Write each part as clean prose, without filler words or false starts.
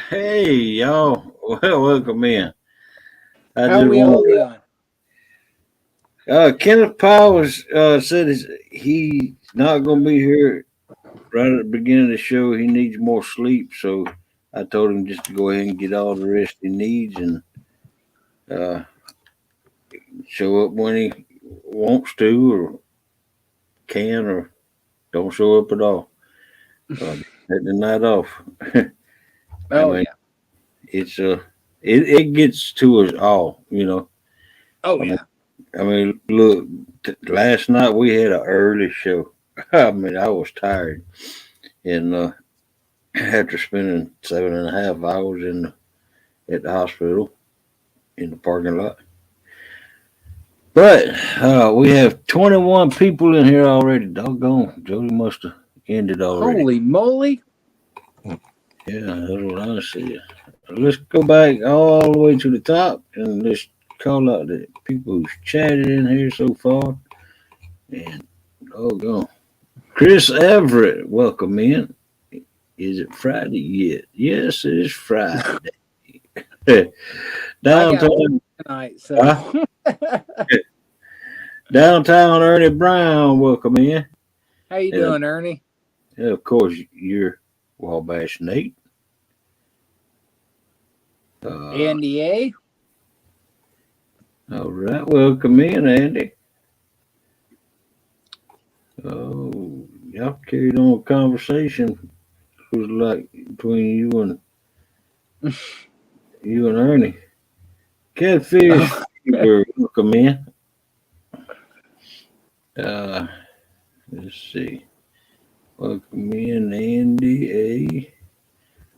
Hey, y'all. Well, welcome in. How we all doing? Kenneth Powers said he's not going to be here right at the beginning of the show. He needs more sleep, so I told him just to go ahead and get all the rest he needs and uh, show up when he wants to or can or don't show up at all. Take the night off. Yeah. It's it gets to us all, you know. Yeah. I mean, look, last night we had an early show. I mean, I was tired, and after spending 7.5 hours at the hospital in the parking lot. But we have 21 people in here already. Doggone, Jody must have ended already. Holy moly! Yeah, that's what I see. Let's go back all the way to the top and let's call out the people who's chatted in here so far. And doggone. Chris Everett, welcome in. Is it Friday yet? Yes, it is Friday. Downtown tonight, so. Downtown Ernie Brown, welcome in. How you doing, Ernie? Yeah, of course, you're Wabash Nate. Andy A. All right, welcome in, Andy. Oh, y'all carried on a conversation. It was like between you and Ernie. Catfish welcome in. Let's see. Welcome in, Andy A.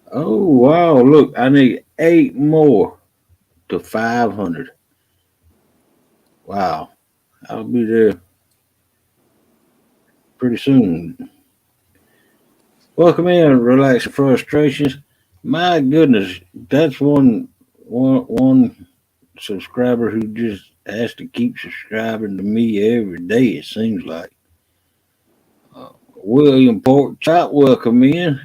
Oh wow! Look, I need 8 more to 500. Wow, I'll be there pretty soon. Welcome in, Relax Frustrations. My goodness, that's one subscriber who just has to keep subscribing to me every day. It seems like. William Pork Chop, welcome in.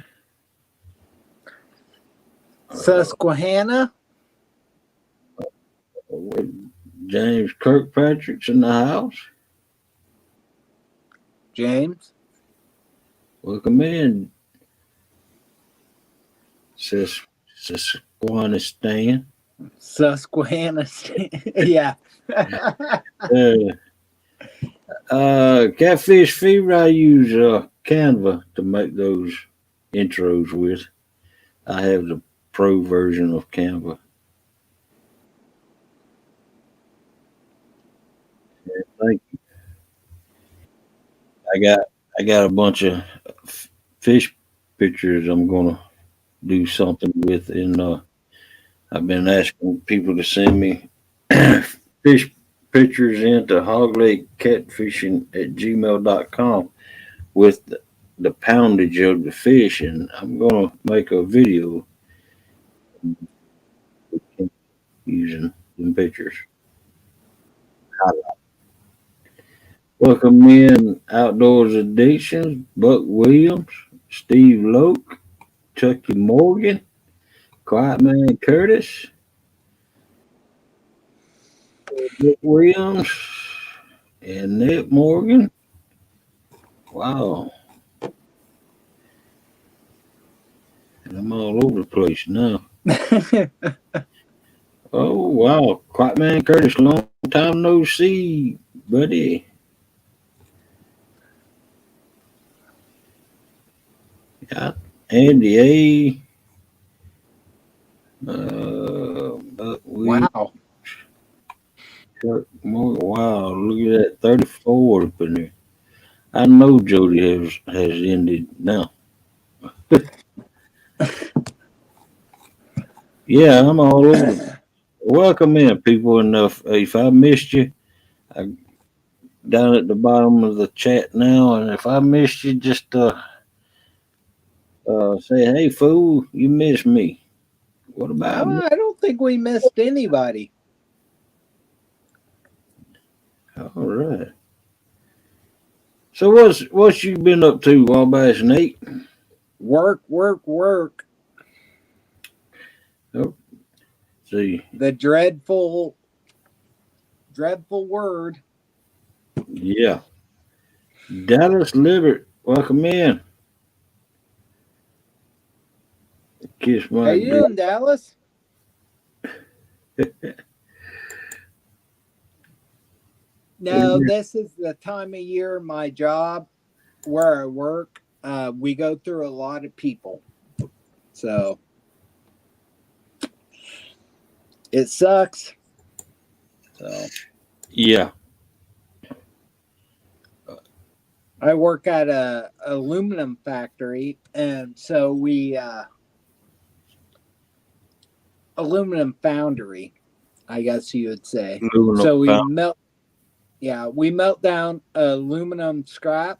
Susquehanna. James Kirkpatrick's in the house. James. Welcome in. Susquehanna. Susquehanna. Yeah. Catfish Fever, I use Canva to make those intros with. I have the pro version of Canva. Thank you. I got a bunch of fish pictures I'm gonna do something with, and I've been asking people to send me fish pictures into hoglakecatfishing@gmail.com with the poundage of the fish, and I'm gonna make a video using them pictures. Welcome in Outdoors Addictions, Buck Williams, Steve Loke, Chucky Morgan, Quiet Man Curtis, Buck Williams, and Nick Morgan, Wow. And I'm all over the place now. Oh, wow. Quiet Man Curtis, long time no see, buddy. Yeah. Andy A. Buckwheat. Wow. Chuck Morgan. Wow, look at that. 34 up in there. I know Jody has ended now. Yeah, I'm all over. Welcome in, people. And if I missed you, I down at the bottom of the chat now. And if I missed you, just say, hey, fool, you missed me. What about me? I don't think we missed anybody. All right. So what's you been up to, Wabash Nate? Work, work, work. Oh, see, The dreadful word. yeah, Dallas Libert, welcome in. Kiss How my you girl. doing, Dallas? No, this is the time of year my job where I work. We go through a lot of people. So it sucks. So Yeah, I work at a aluminum factory, and so we aluminum foundry, I guess you would say. aluminum So we fountain. melt, yeah, we melt down aluminum scrap.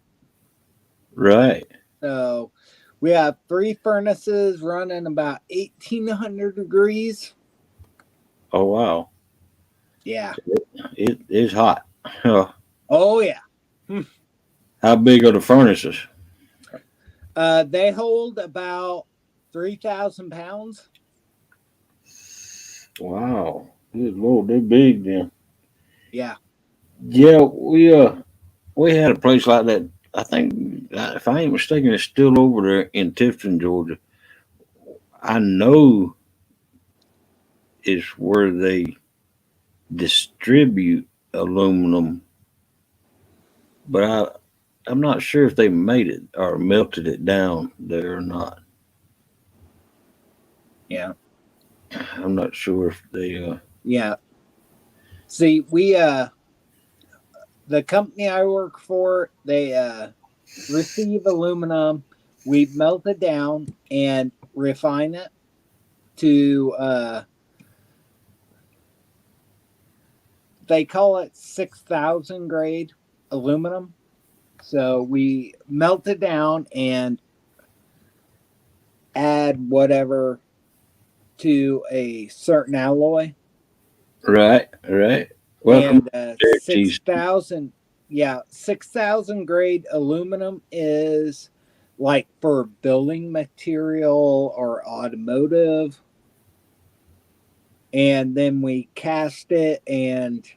Right. So we have 3 furnaces running about 1,800 degrees. Oh wow, Yeah. it is hot. Huh. Oh yeah. How big are the furnaces? They hold about 3,000 pounds. Wow, good lord, they're big then. Yeah. Yeah, we had a place like that. I think, if I ain't mistaken, it's still over there in Tifton, Georgia. I know it's where they distribute aluminum, but I'm not sure if they made it or melted it down there or not. Yeah. I'm not sure if they. Yeah. See, we the company I work for, they receive aluminum, we melt it down and refine it to they call it 6,000 grade aluminum. So we melt it down and add whatever to a certain alloy. Right, right. Welcome, And cheese. 6,000, yeah, 6,000 grade aluminum is like for building material or automotive. And then we cast it, and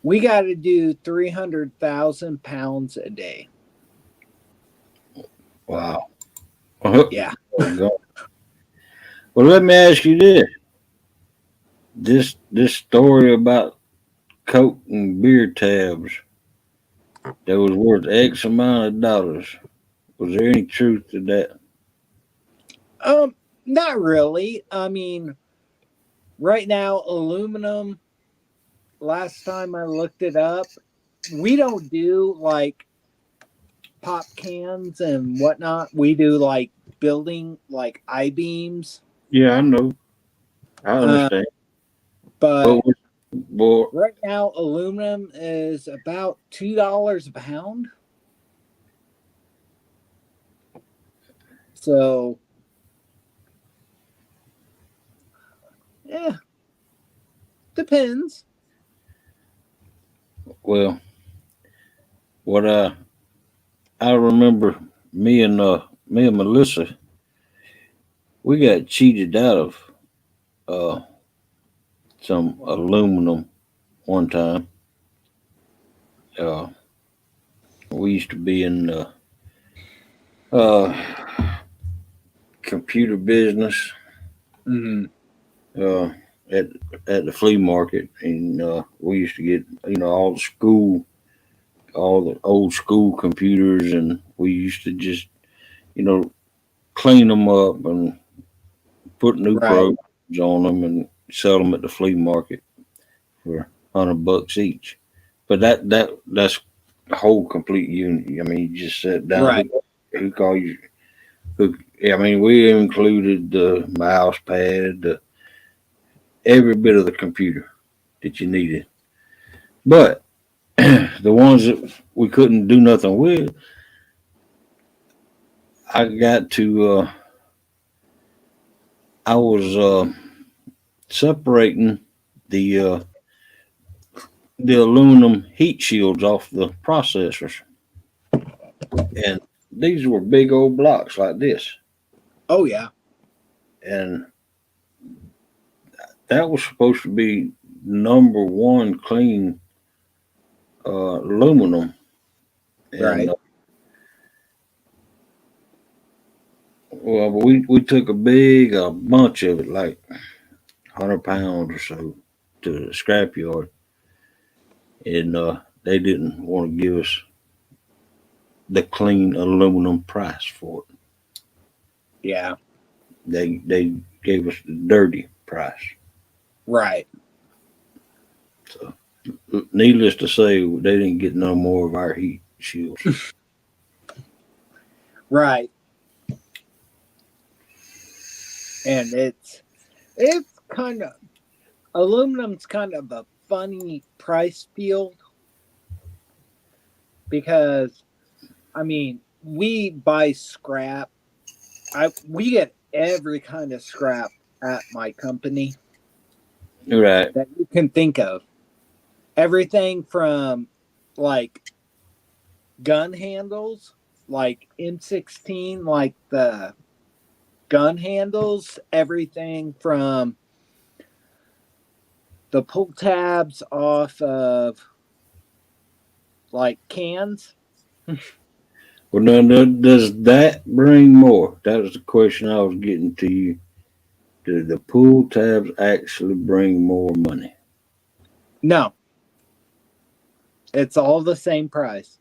we got to do 300,000 pounds a day. Wow. Yeah. Oh, God. Well, let me ask you this: this story about Coke and beer tabs that was worth X amount of dollars. Was there any truth to that? Not really. I mean, right now, aluminum, last time I looked it up, we don't do like pop cans and whatnot. We do like building like I beams. Yeah, I know. I Uh, understand. But but boy, right now, aluminum is about $2 a pound. So, yeah, depends. well, what I remember, me and Melissa, we got cheated out of uh some aluminum one time. We used to be in the uh, computer business Mm-hmm. uh, at the flea market, and we used to get all the old school computers, and we used to just you know clean them up and put new Right. programs on them and sell them at the flea market for $100 each. But that's the whole complete unit. I mean, you just sat down. Right. Who call you? Who? I mean, we included the mouse pad, every bit of the computer that you needed. But the ones that we couldn't do nothing with, I got to. I was separating the uh, the aluminum heat shields off the processors, and these were big old blocks like this, Oh yeah. and that was supposed to be number one clean aluminum, and Right. well, we took a bunch of it, like 100 pounds or so, to the scrap yard, and they didn't want to give us the clean aluminum price for it. Yeah. They gave us the dirty price. Right. So, needless to say, they didn't get no more of our heat shields. Right. And it's kind of aluminum's kind of a funny price field because I mean we buy scrap. We get every kind of scrap at my company Right, that you can think of. Everything from like gun handles, like M16, like the gun handles, everything from the pull tabs off of like cans. well, now, does that bring more? That was the question I was getting to you. Do the pool tabs actually bring more money? No, it's all the same price.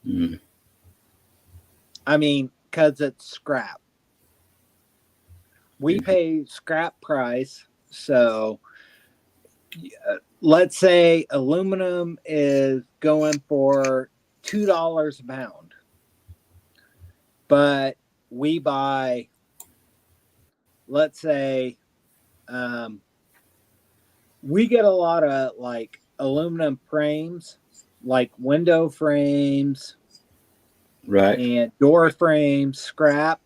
Mm, I mean, because it's scrap. We pay scrap price. So let's say aluminum is going for $2 a pound, but we buy, let's say, um, we get a lot of like aluminum frames, like window frames right, and door frames, scrap.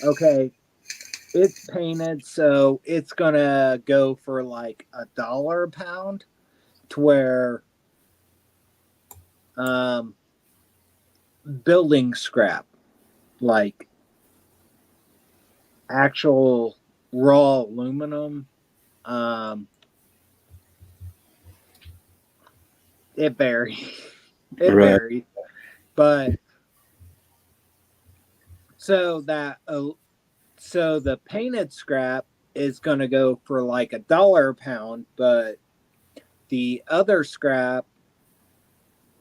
Okay, it's painted, so it's gonna go for like $1 a pound. To where um, building scrap, like actual raw aluminum, um, it varies. It right, varies, but so that so the painted scrap is going to go for like $1 a pound, but the other scrap,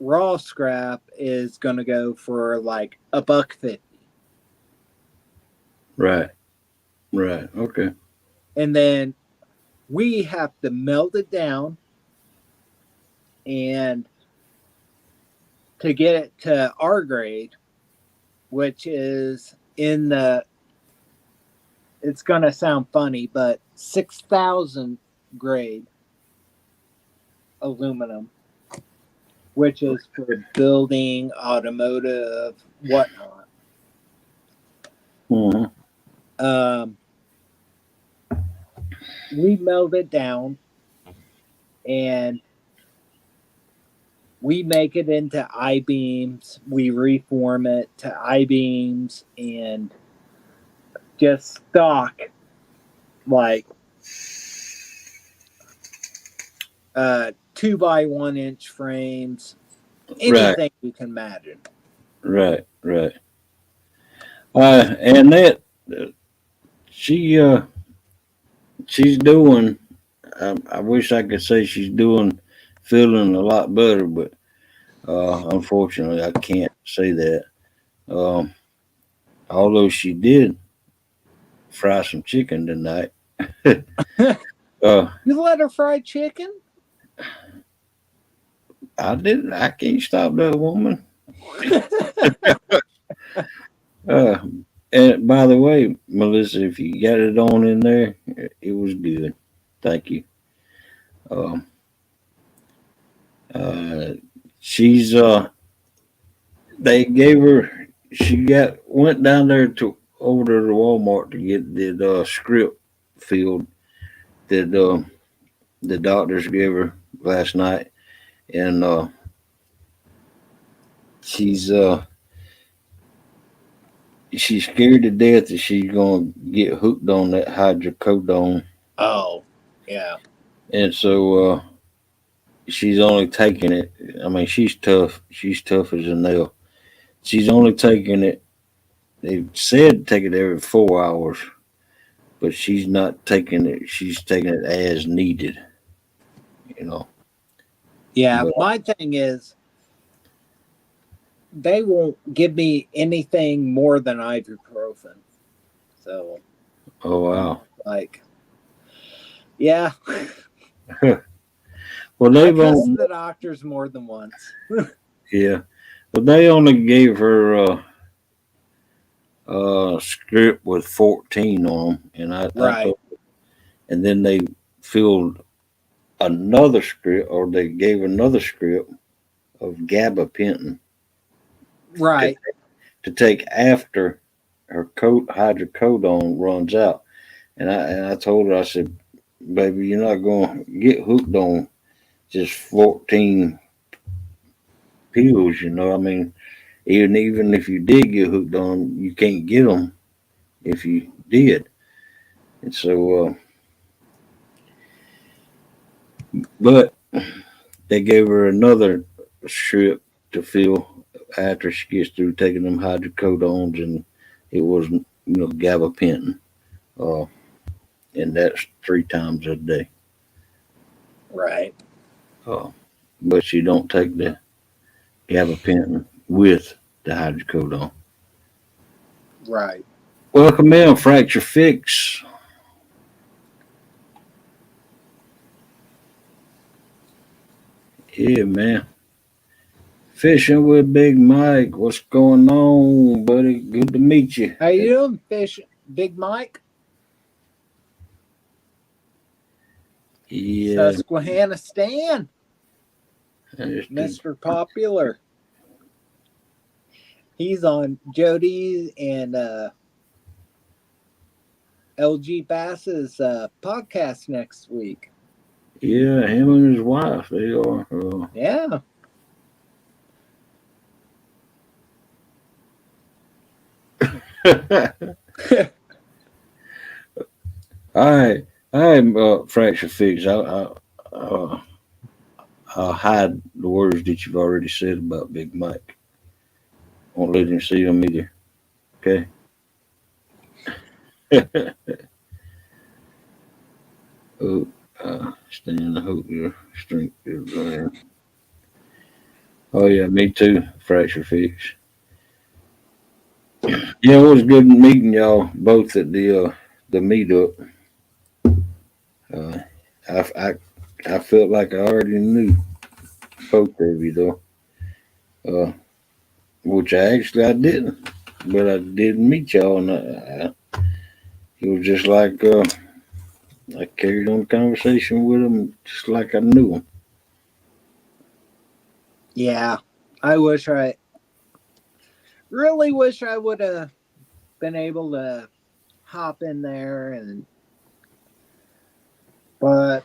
raw scrap, is going to go for like $1.50. right, right. Okay, And then we have to melt it down and to get it to our grade, which is in the, it's going to sound funny, but 6,000 grade aluminum, which is for building, automotive, whatnot. uh-huh. Um, we melt it down and we make it into I beams. We reform it to I beams and just stock like 2x1 inch frames, anything you can imagine. Right. And that she's doing. I wish I could say she's feeling a lot better, but unfortunately, I can't say that. Um, Although she did fry some chicken tonight. You let her fry chicken? I didn't. I can't stop that woman. Uh, and by the way, Melissa, if you got it on in there, it was good. Thank you. Um, uh, she's they gave her. Went down there to over to the Walmart to get the script filled that the doctors gave her last night, and she's she's scared to death that she's gonna get hooked on that hydrocodone. Oh, yeah. And so she's only taking it. I mean, she's tough. She's tough as a nail. She's only taking it. They said take it every 4 hours, but she's not taking it. She's taking it as needed. You know. Yeah, But, my thing is they won't give me anything more than ibuprofen. So, oh wow. like, yeah. Well, I they've cussed the doctors more than once. yeah. But they only gave her script with 14 on them, and Right. and then they filled another script, or they gave another script of gabapentin Right. to take after her hydrocodone runs out. And I told her, I said, baby, you're not going to get hooked on just 14 pills. You know, I mean, even if you did get hooked on them, you can't get them if you did. And so, but they gave her another strip to fill after she gets through taking them hydrocodones, and it was, gabapentin, uh, and that's 3 times a day. Right. Uh, but she don't take the gabapentin with the hydrocodone. Right. Welcome in, FractureFix. Yeah, man. Fishing with Big Mike. What's going on, buddy? Good to meet you. How you doing, Fish? Big Mike? Yeah. Susquehanna Stan. Just Mr. Popular. He's on Jody's and LG Bass's podcast next week. Yeah, him and his wife, they are. Yeah. I'm FractureFix. I'll hide the words that you've already said about Big Mike. Won't let him see them either. Okay. Oh, Stan, I hope your strength is there. Oh yeah, me too. FractureFix. Yeah, it was good meeting y'all both at the meetup. Uh, I felt like I already knew both of you though, which I didn't, but I did meet y'all, and it was just like I carried on the conversation with them, just like I knew them. Yeah. Really wish I would have been able to hop in there but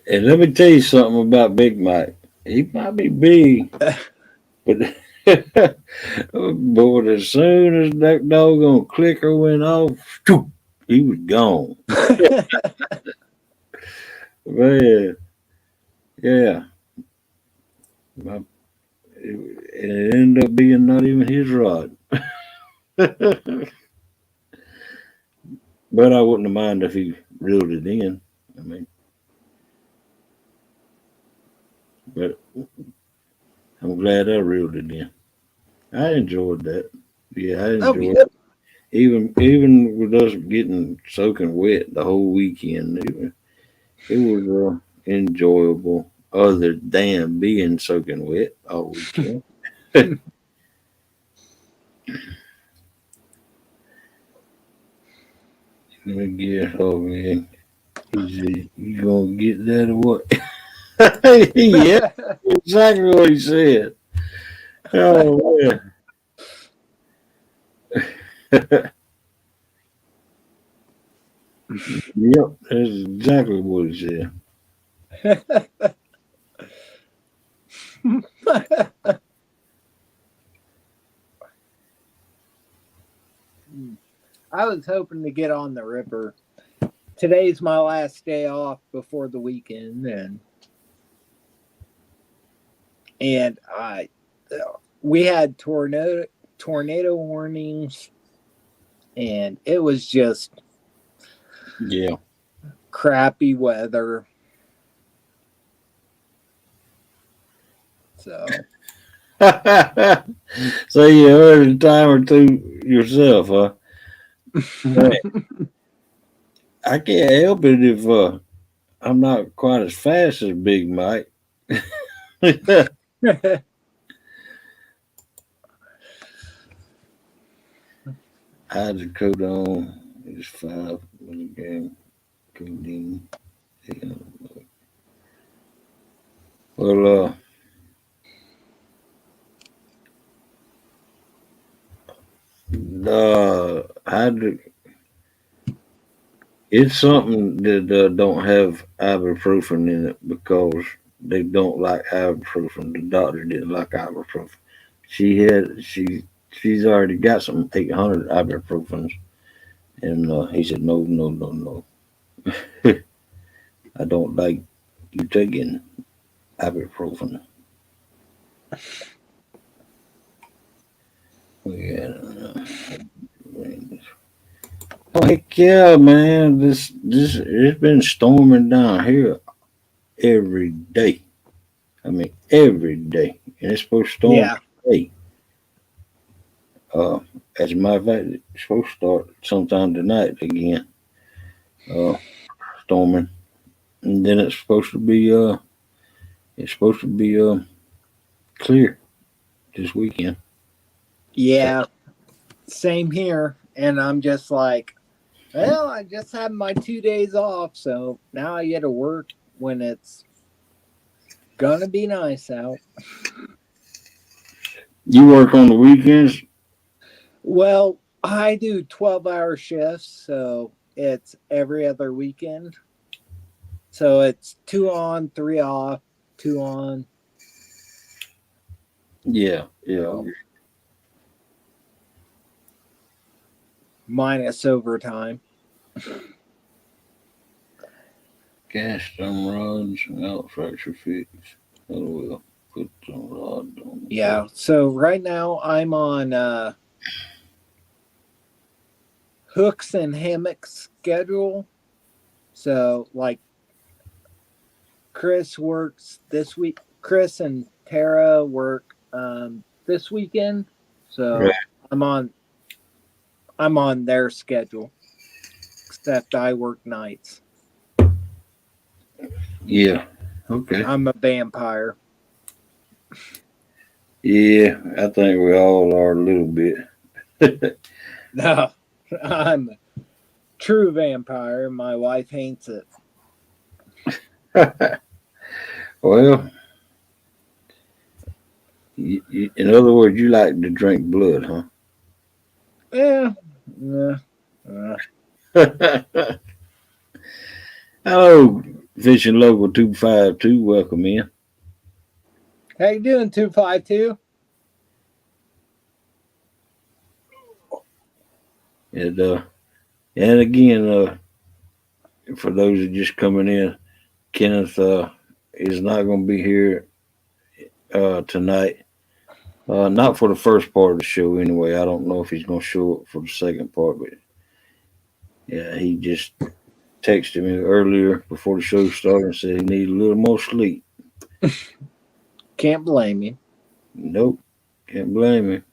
And let me tell you something about Big Mike. He might be big, but boy, as soon as that doggone clicker went off, he was gone. Man, yeah. My, it ended up being not even his rod. But I wouldn't have minded if he reeled it in. I mean, but I'm glad I reeled it in. I enjoyed that. Yeah, I Oh enjoyed yeah. it. Even with us getting soaking wet the whole weekend, it was enjoyable. Other than being soaking wet all weekend. Let me get. Oh man, you gonna get that or what? Yeah, exactly what he said. Oh man. Yep, that's exactly what he said. I was hoping to get on the Ripper. Today's my last day off before the weekend, and I we had tornado warnings, and it was just Yeah. crappy weather. So So you heard a time or two yourself, huh? Man, I can't help it if I'm not quite as fast as Big Mike. I had the coat on. It was 5 mg codeine. Yeah. Well, hydro, it's something that don't have ibuprofen in it because they don't like ibuprofen. The doctor didn't like ibuprofen. She's already got some 800 ibuprofens, and he said no, no, no, no. I don't like you taking ibuprofen. Yeah. Oh heck yeah, man! This it's been storming down here every day. I mean every day, and it's supposed to storm yeah, today. Uh, as a matter of fact, it's supposed to start sometime tonight again. Uh, Storming, and then it's supposed to be clear this weekend. So yeah, same here. And I'm just like, well, I just had my 2 days off, so now I get to work when it's gonna be nice out. you work on the weekends? Well, I do 12-hour shifts, so it's every other weekend. So it's 2 on, 3 off, 2 on. Yeah, yeah. So minus overtime. Cast some rods out FractureFix. I will put some rods on the boat. Yeah. So right now I'm on hooks and hammocks schedule. So like Chris works this week. Chris and Tara work this weekend. Right. So I'm on their schedule. Except I work nights. Yeah. Okay. I'm a vampire. Yeah, I think we all are a little bit. No, I'm a true vampire. My wife hates it. Well, in other words, you like to drink blood, huh? Yeah. Yeah. Uh, Hello, Fishing Local 252. Welcome in. how you doing, 252? And again, for those that just coming in, Kenneth is not going to be here tonight. Not for the first part of the show, anyway. I don't know if he's going to show up for the second part, but yeah, he just texted me earlier before the show started and said he needed a little more sleep. Can't blame you. Nope, can't blame him.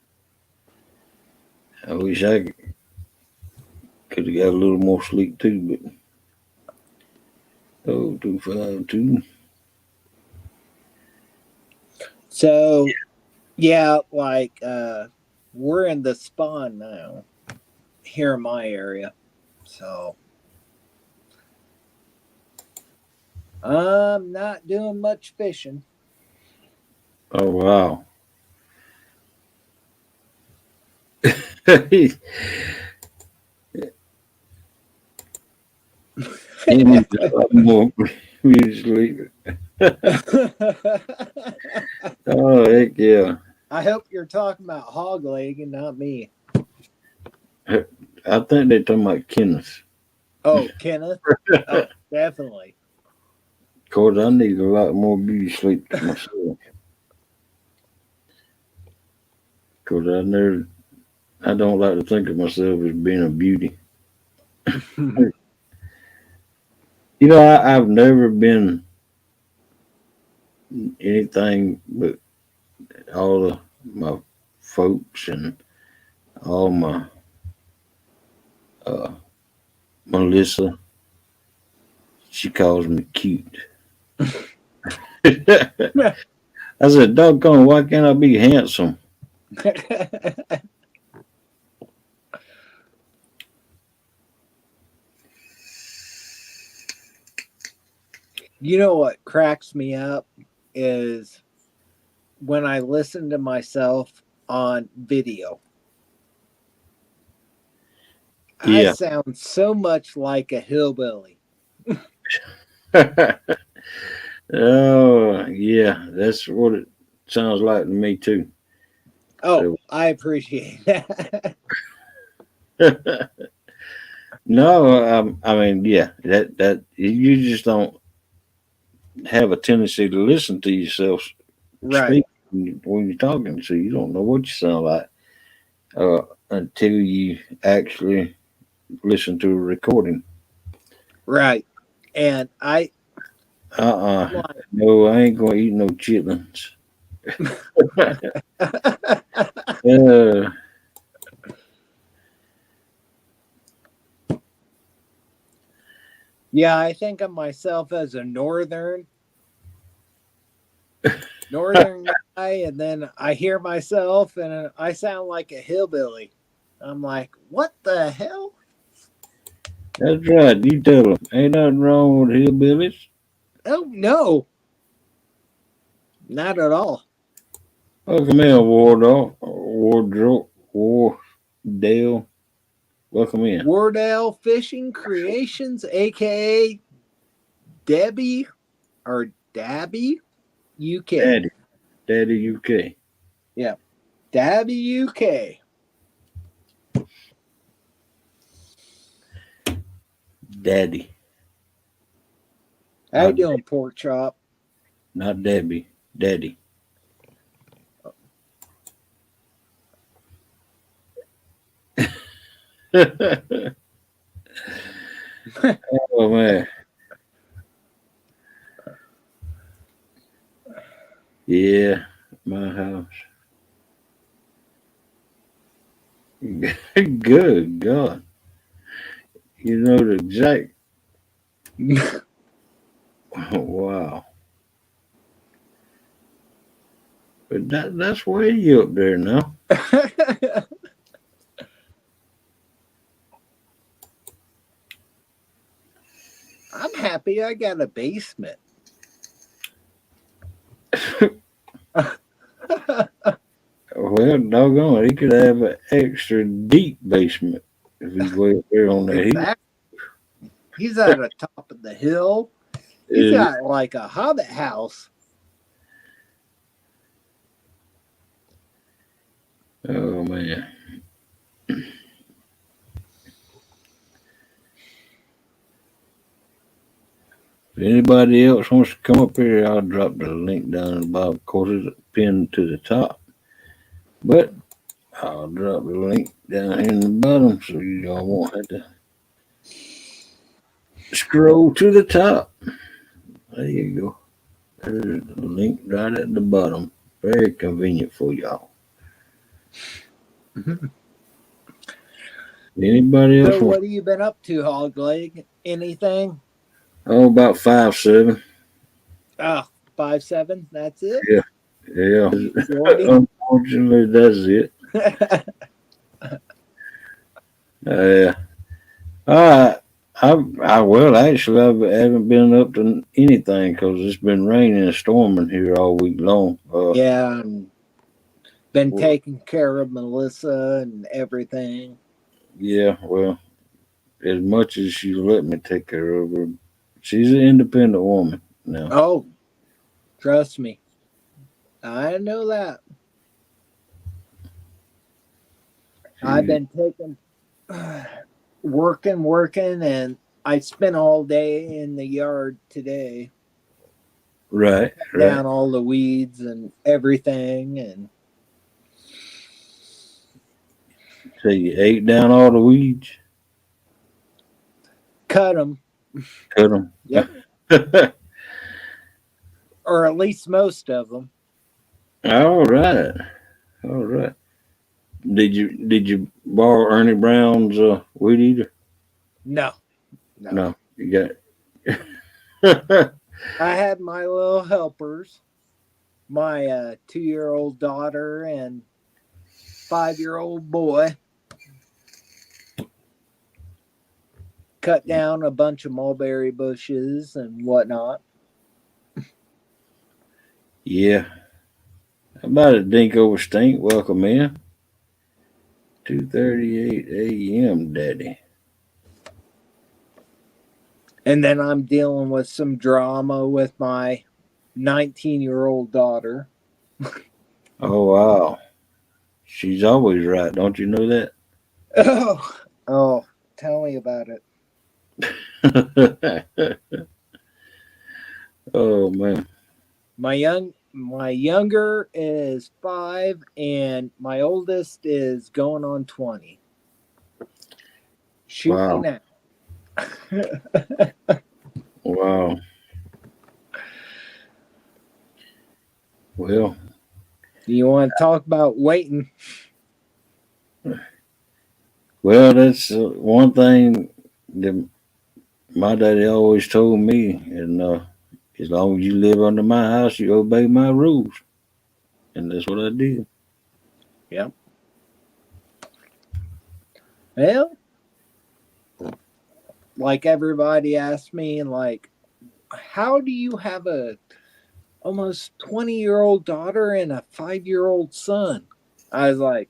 I wish I could have got a little more sleep too, but 252. So, yeah, like we're in the spawn now here in my area. So, I'm not doing much fishing. Oh wow. He needs a lot more sleep. Oh heck yeah. I hope you're talking about hog leg and not me. I think they're talking about Kenneth. Oh, Kenneth? Oh, definitely. Of course, I need a lot more beauty sleep myself. Because I don't like to think of myself as being a beauty. You know, I've never been anything but all of my folks and all my uh, Melissa. She calls me cute. I said, doggone, why can't I be handsome? You know what cracks me up is when I listen to myself on video. I Yeah. sound so much like a hillbilly. Oh, yeah. That's what it sounds like to me, too. Oh, So, I appreciate that. no, I mean, yeah, that you just don't have a tendency to listen to yourself Right, speak when you're talking, so you don't know what you sound like until you actually listen to a recording. right. And I Uh-uh. like No, I ain't gonna eat no chitlins. uh, yeah, I think of myself as a northern guy, and then I hear myself and I sound like a hillbilly. I'm like, what the hell? that's right. You tell them. Ain't nothing wrong with hillbillies. Oh no, not at all. Welcome in, Wardale. Welcome in. Wardell Fishing Creations, aka Debbie or Dabby UK. Daddy. Daddy UK. Yeah, Dabby UK. Daddy. How you Not, doing, pork chop? not Debbie. Daddy. Oh, man. Yeah, my house. Good God. You know the exact. Wow. But that's way up there now. I'm happy I got a basement. Well, doggone it. He could have an extra deep basement if he's way up there on the hill. Exactly. He's at the top of the hill. He's got like a hobbit house. Oh, man. anybody else wants to come up here, I'll drop the link down in the bottom. Of course, it's pinned to the top. But I'll drop the link down here in the bottom so you all won't have to scroll to the top. There you go. There's the link right at the bottom. Very convenient for y'all. Anybody else So, want? what have you been up to, Hog Leg? Anything? Oh, about 5'7". Oh, 5'7". That's it. Yeah, yeah. Shorty. Unfortunately, that's it. Yeah. Well, actually, I haven't been up to anything because it's been raining and storming here all week long. Yeah, and been Well, taking care of Melissa and everything. yeah, well, as much as she let me take care of her, she's an independent woman now. Oh, trust me. I know that. I've She, been taking working, and I spent all day in the yard today, right, right. down all the weeds and everything, and So you ate down all the weeds, cut them. cut them. Yep, or at least most of them. All right, all right. Did you borrow Ernie Brown's weed eater? No, no. No, you got. I had my little helpers, my 2-year-old daughter and 5-year-old boy. Cut down a bunch of mulberry bushes and whatnot. Yeah. How about a dink over stink? Welcome in. 2:38 a.m. Daddy. And then I'm dealing with some drama with my 19-year-old daughter. Oh wow. She's always right, don't you know that? Oh, tell me about it. Oh man. My younger is 5 and my oldest is going on 20. Shoot me Wow. now. Wow. Well, Do you want to talk about waiting? that's one thing that my daddy always told me, and as long as you live under my house, you obey my rules, and that's what I did. Yep. Well, like everybody asked me, like, how do you have a almost 20-year-old daughter and a 5-year-old son? I was like,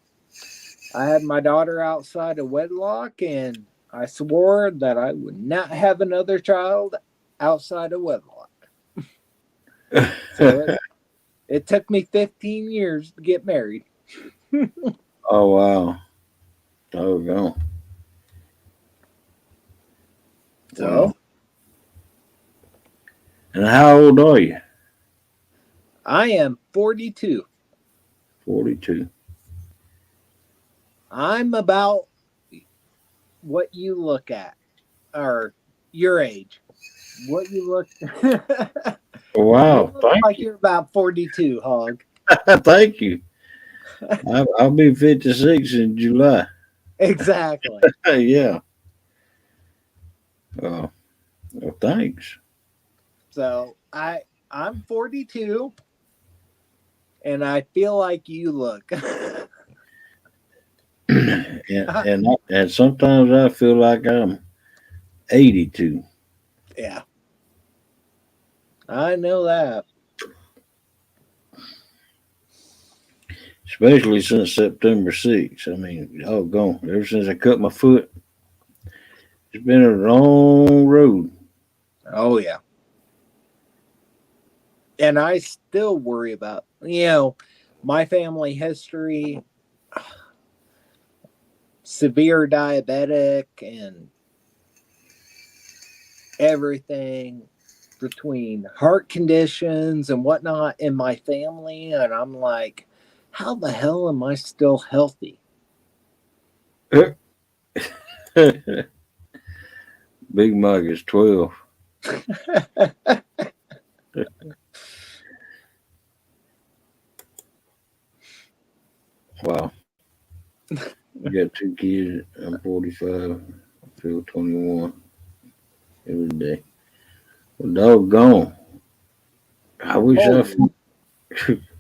I had my daughter outside of wedlock, and I swore that I would not have another child outside of wedlock. So it took me 15 years to get married. Oh wow. Oh no. So Wow. And how old are you? I am 42. 42. I'm about what you look at, or your age. What you look. You Wow. look Thank like you. you're about 42, Hog. Thank you. I'll be 56 in July. Exactly. Yeah. Oh, well, thanks. So I'm 42, and I feel like you look. And sometimes I feel like I'm 82. Yeah, I know that. Especially since September 6th. I mean, oh, gone. Ever since I cut my foot, it's been a long road. Oh yeah, and I still worry about my family history, severe diabetic, and everything. between heart conditions and whatnot in my family, and I'm like, how the hell am I still healthy? Big Mike is 12. Wow. You got 2 kids. I'm 45. I feel 21 every day. Well, doggone. I wish I felt,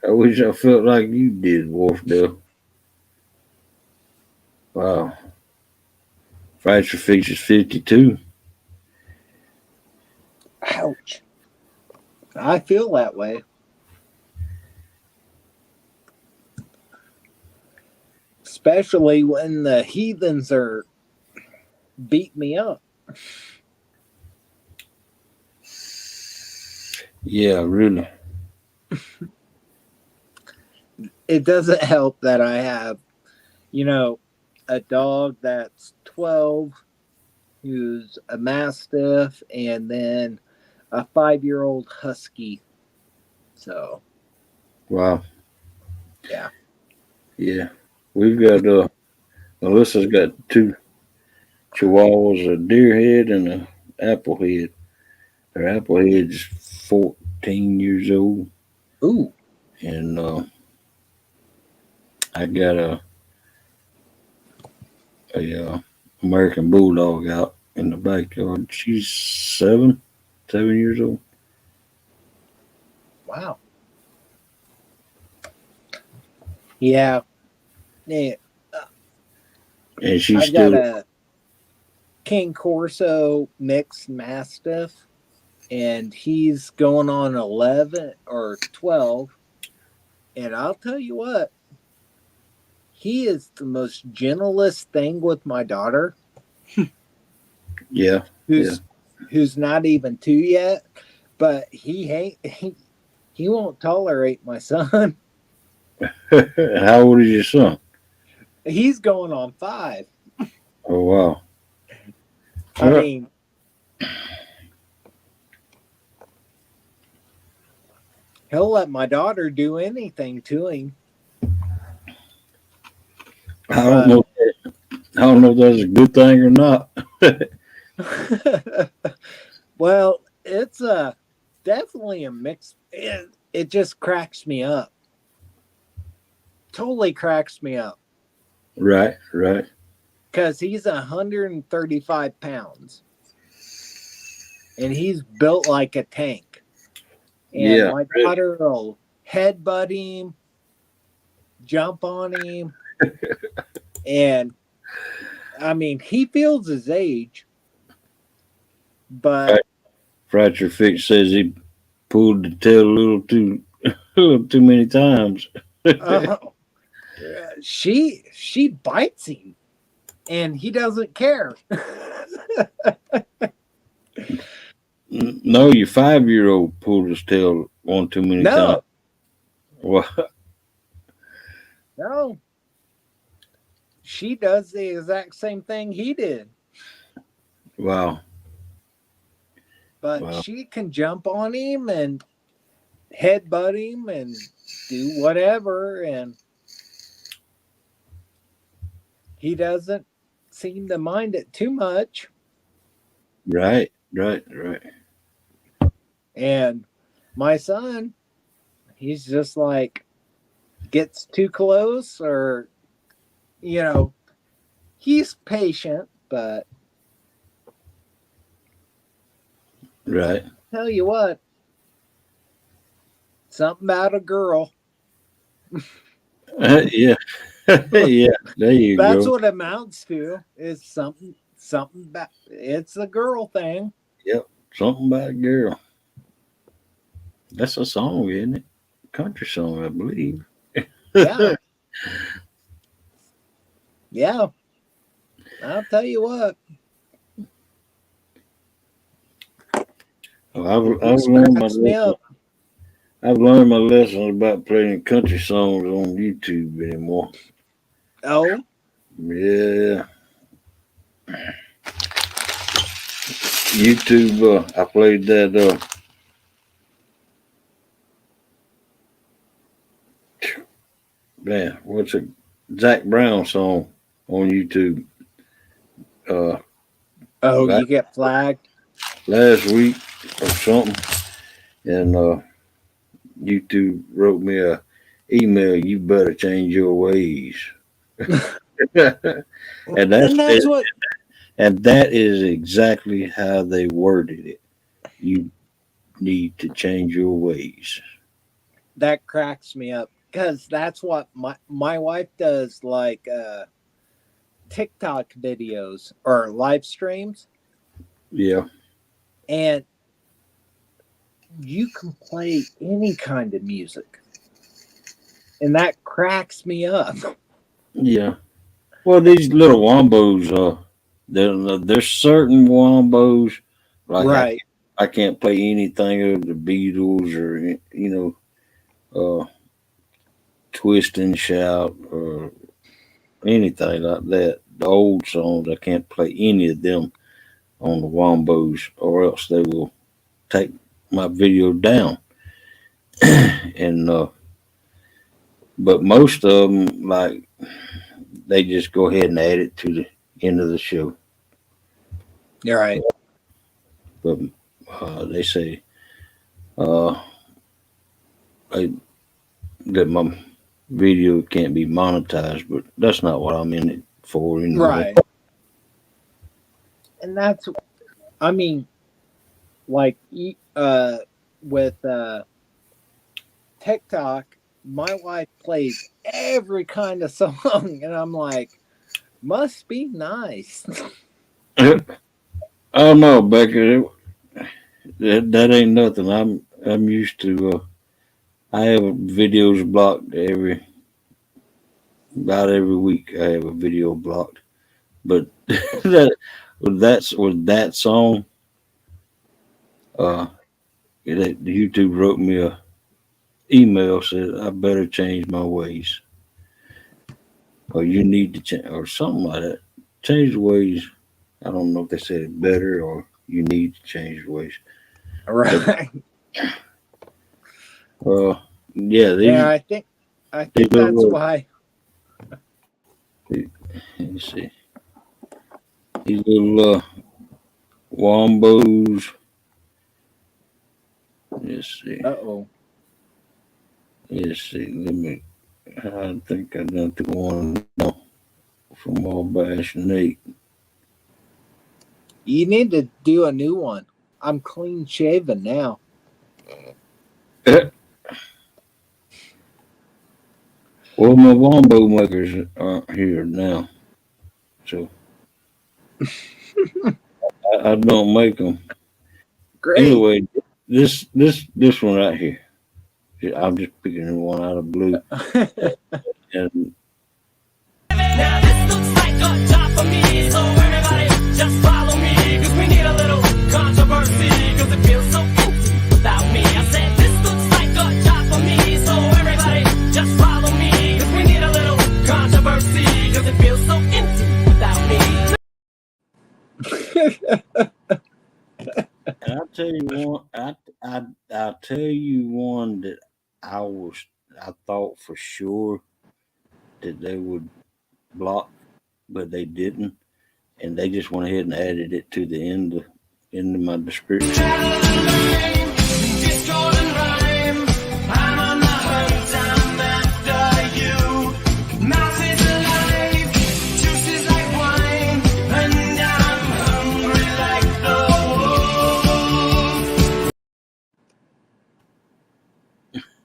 I wish I felt like you did, Wolfdale. Wow. FractureFix is 52. Ouch. I feel that way. Especially when the heathens are beat me up. Yeah, really. It doesn't help that I have, a dog that's 12 who's a mastiff and then a 5-year-old husky. So, Wow. yeah. Yeah. We've got, Melissa's got 2 chihuahuas, a deer head and a apple head. Her apple head's 14 years old. Ooh. And I got a American Bulldog out in the backyard. She's 7 years old. Wow. Yeah. Yeah. And she's I've got still a King Corso mixed mastiff, and he's going on 11 or 12. And I'll tell you what, he is the most gentlest thing with my daughter. yeah. Who's not even 2 yet, but he won't tolerate my son. How old is your son? He's going on 5. Oh wow. I mean, he'll let my daughter do anything to him. I don't know. I don't know if that's a good thing or not. Well, it's definitely a mix. It just cracks me up. Totally cracks me up. Right. Because he's 135 pounds. And he's built like a tank. And my daughter will headbutt him, jump on him. And I mean, he feels his age. But FractureFix says he pulled the tail a little too many times. She bites him, and he doesn't care. No, your 5-year-old pulled his tail one too many times. What? No. She does the exact same thing he did. Wow. But she can jump on him and headbutt him and do whatever, and he doesn't seem to mind it too much. Right. And my son, he's just like, gets too close, or he's patient, but right. Tell you what, something about a girl. Yeah. Yeah, there you go. That's what it amounts to, is something about, it's a girl thing. Yep, something about a girl. That's a song, isn't it? Country song, I believe. Yeah. Yeah. I'll tell you what. I've learned my lesson. I've learned my lesson about playing country songs on YouTube anymore. Oh? Yeah. YouTube, I played that what's a Zach Brown song on YouTube. You get flagged. Last week or something, and YouTube wrote me a email. You better change your ways. and And that's what that is exactly how they worded it. You need to change your ways. that cracks me up, because that's what my wife does, like TikTok videos or live streams, Yeah, and you can play any kind of music, and that cracks me up. yeah. Well, these little wombos, there's certain wombos like Right. I can't play anything of the Beatles or twist and shout or anything like that. The old songs I can't play any of them on the wombos, or else they will take my video down. and But most of them, like, they just go ahead and add it to the end of the show. You're right. But they say uh, I, that my video can't be monetized, but that's not what I'm in it for anyway. Right. And that's, I mean, like, with TikTok, my wife plays every kind of song, and I'm like, must be nice. Oh no, Becca, that ain't nothing. I'm used to. I have videos blocked about every week. I have a video blocked, but with that song. Uh, YouTube wrote me a email, said I better change my ways, or you need to change, or something like that. Change the ways. I don't know if they said it better or you need to change the ways. Right. Yeah, Yeah, I think that's why. Let me see. These little wombos. Let's see. Uh-oh. Let's see. Let me. I think I done the one now from All Bash Nate. You need to do a new one. I'm clean shaven now. Well, my wombo makers aren't here now, so I don't make them. Great. Anyway, this one right here. I'm just picking one out of blue, and Now this looks like a job for me, so everybody just follow me, cause we need a little controversy, cause it feels so empty without me. I said this looks like a job for me, so everybody just follow me, cause we need a little controversy, cause it feels so empty without me. And I'll tell you one. I'll tell you one that I thought for sure that they would block, but they didn't, and they just went ahead and added it to the end of my description.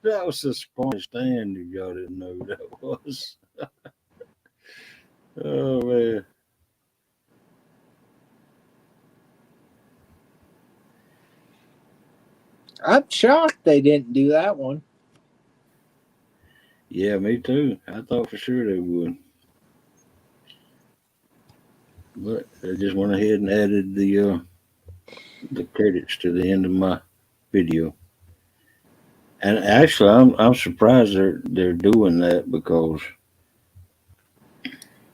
That was the smartest thing if y'all didn't know who that was. Oh man. I'm shocked they didn't do that one. Yeah, me too. I thought for sure they would. But they just went ahead and added the credits to the end of my video. And actually, I'm surprised they're doing that, because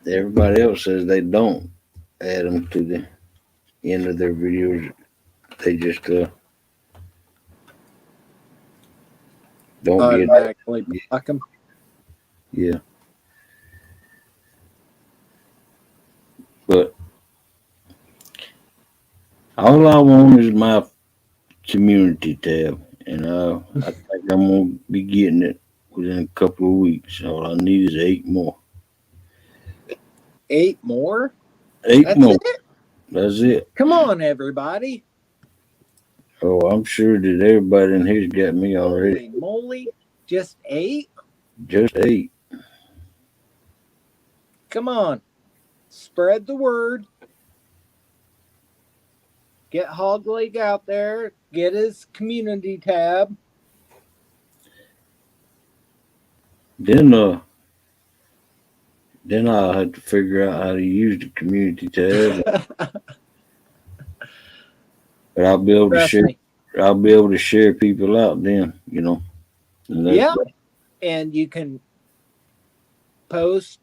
everybody else says they don't add them to the end of their videos. They just don't get Automatically block them. yeah. All I want is my community tab, and I think I'm gonna be getting it within a couple of weeks. All I need is 8 more. 8 more? Eight That's more. it? That's it. Come on, everybody. Oh, I'm sure that everybody in here's got me already. Holy moly. Just 8? Just 8. Come on. Spread the word. Get Hog Leg out there. Get his community tab. Then I'll have to figure out how to use the community tab. But I'll be able to Trust share. me. I'll be able to share people out then. And Yeah. And you can post,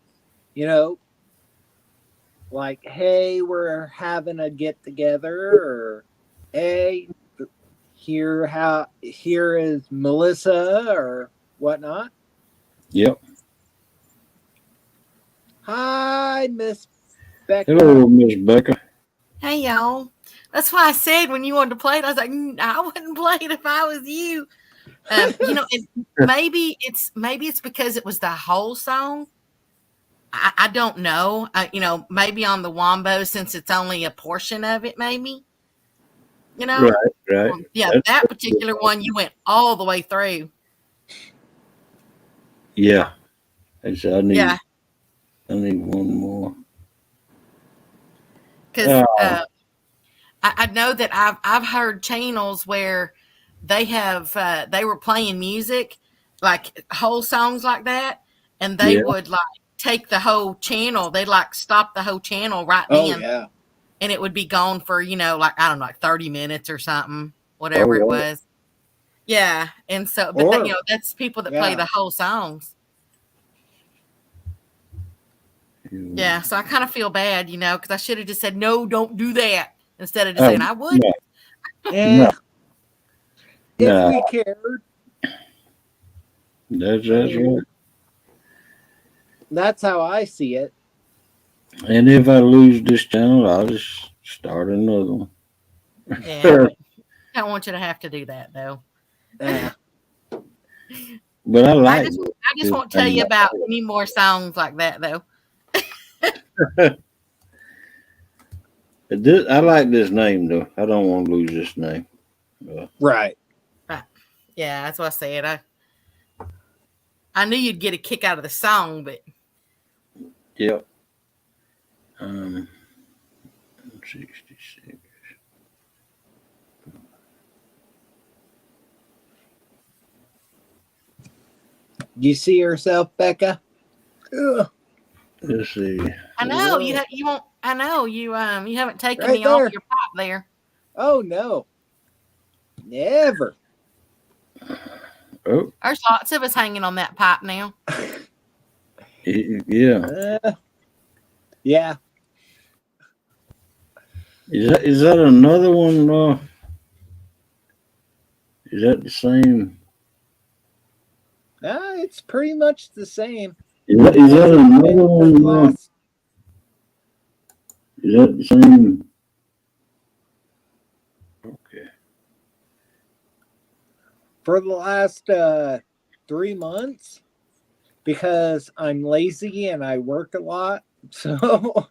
like, hey, we're having a get together, or hey, here is Melissa, or whatnot. Yep. Hi, Miss Becca. Hello, Miss Becca. Hey y'all. That's why I said when you wanted to play it, I was like, I wouldn't play it if I was you. Maybe it's because it was the whole song. I don't know. Maybe on the Wombo, since it's only a portion of it, maybe. Right. Yeah, that particular one you went all the way through. Yeah. I need. Yeah. I need one more. Because I know that I've heard channels where they were playing music, like whole songs like that, and they would like take the whole channel. They'd like stop the whole channel right then. Yeah. And it would be gone for, like, I don't know, like 30 minutes or something, whatever it was. Yeah. And so, but that's people that play the whole songs. Yeah. So I kind of feel bad, because I should have just said, no, don't do that. Instead of just saying, I would. Yeah. If we cared. That's right. That's how I see it. And if I lose this channel, I'll just start another one. Yeah. I don't want you to have to do that, though. Yeah. But I like I just won't tell you about any more songs like that, though. I like this name, though. I don't want to lose this name. Right. Yeah, that's what I said. I knew you'd get a kick out of the song, but... Yep. 66. You see yourself, Becca? Ugh. Let's see. I know you won't. I know you haven't taken Right me there. off your pop there. Oh no, never. Oh, There's lots of us hanging on that pipe now. yeah. Yeah. Is that another one? Is that the same? It's pretty much the same. Is that another one? Is that the same? Okay. For the last 3 months, because I'm lazy and I work a lot. So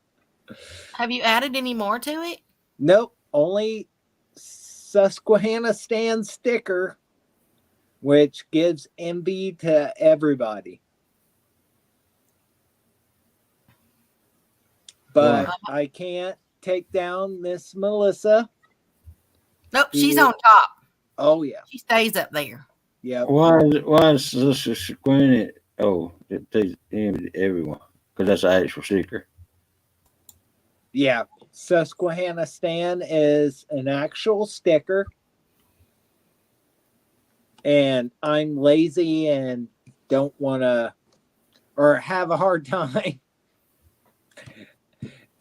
Have you added any more to it? nope, only Susquehanna Stand sticker, which gives envy to everybody. But I can't take down Miss Melissa. Nope, she's on top. Oh yeah, She stays up there. yeah. Why is this a Susquehanna? Oh, it takes envy to everyone because that's an actual sticker. Yeah, Susquehanna Stand is an actual sticker. And I'm lazy and don't want to, or have a hard time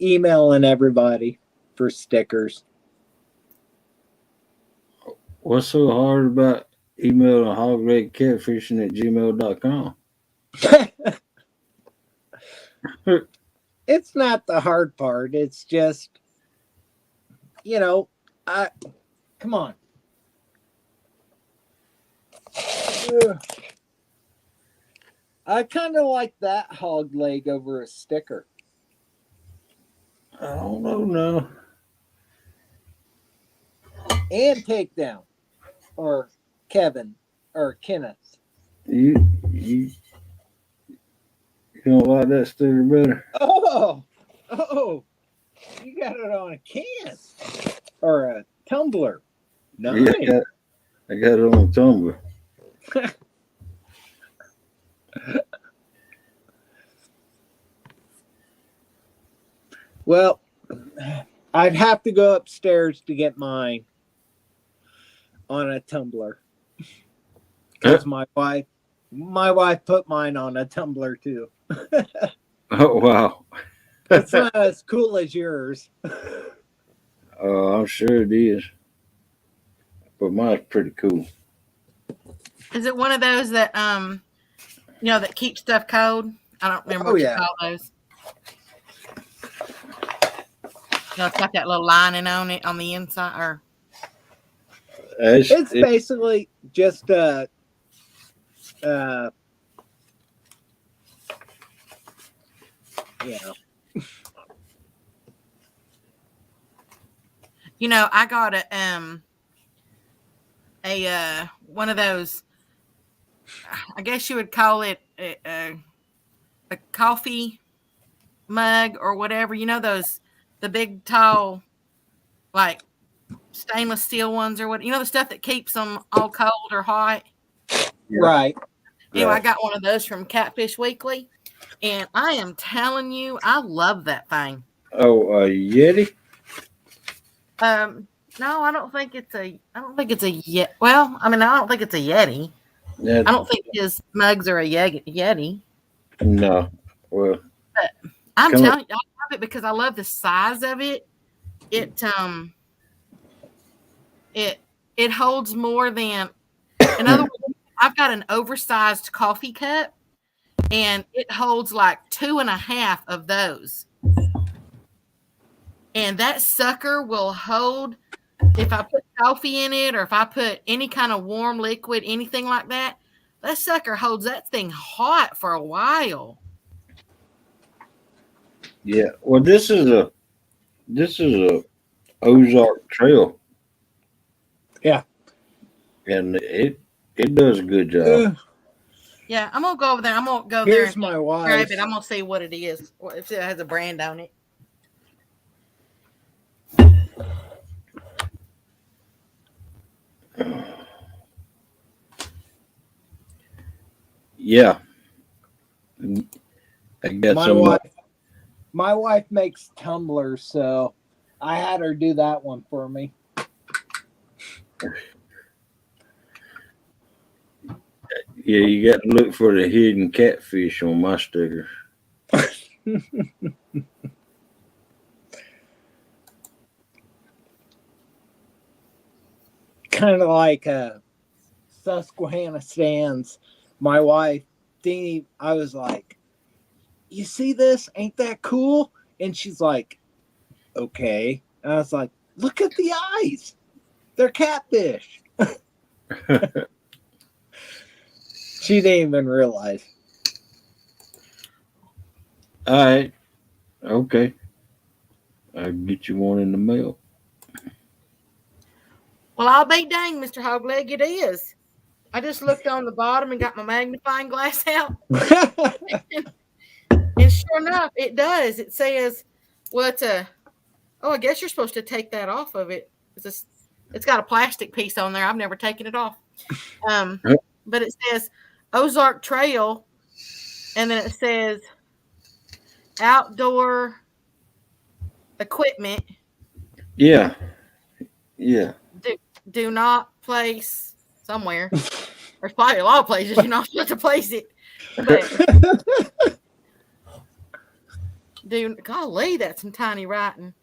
emailing everybody for stickers. What's so hard about emailing hoglegcatfishing@gmail.com? It's not the hard part. It's just, Come on. Ugh. I kind of like that hog leg over a sticker. I don't know now. And takedown. Or Kevin. Or Kenneth. You don't like that sticker better? Oh. You got it on a can. Or a tumbler. Nice. Yeah, I got it on a tumbler. Well, I'd have to go upstairs to get mine on a tumbler. Because my wife put mine on a tumbler too. Oh wow. It's not as cool as yours. I'm sure it is. But mine's pretty cool. Is it one of those that that keep stuff cold? I don't remember what you call those. It's got that little lining on it on the inside, or It's basically just I got a one of those. I guess you would call it a coffee mug or whatever. The big tall, like stainless steel ones or what? The stuff that keeps them all cold or hot. Yeah. Right. Anyway, I got one of those from Catfish Weekly, and I am telling you, I love that thing. Oh, a Yeti? No, I don't think it's a Yeti. Well, I don't think it's a Yeti. I don't think his mugs are a Yeti. No. Well, but I'm telling you, I love it because I love the size of it. It holds more than. In other words, I've got an oversized coffee cup, and it holds like 2.5 of those. And that sucker will hold, if I put coffee in it or if I put any kind of warm liquid, anything like that, that sucker holds that thing hot for a while. Yeah. Well, this is a Ozark Trail. Yeah. And it does a good job. Yeah, I'm gonna go over there. I'm gonna go Here's there. My wife. Grab it. I'm gonna see what it is. If it has a brand on it. Yeah. I got my wife makes tumblers, so I had her do that one for me. Yeah, you got to look for the hidden catfish on my stickers. Kind of like Susquehanna stands. My wife, Deanie, I was like, you see this? Ain't that cool? And she's like, okay. And I was like, look at the eyes. They're catfish. She didn't even realize. All right. Okay. I'll get you one in the mail. Well, I'll be dang, Mr. Hogleg, it is. I just looked on the bottom and got my magnifying glass out. And sure enough, it does. It says, well, I guess you're supposed to take that off of it. It's got a plastic piece on there. I've never taken it off. But it says Ozark Trail, and then it says outdoor equipment. Yeah. Yeah. Do not place somewhere. There's probably a lot of places you're not supposed to place it. But golly, that's some tiny writing.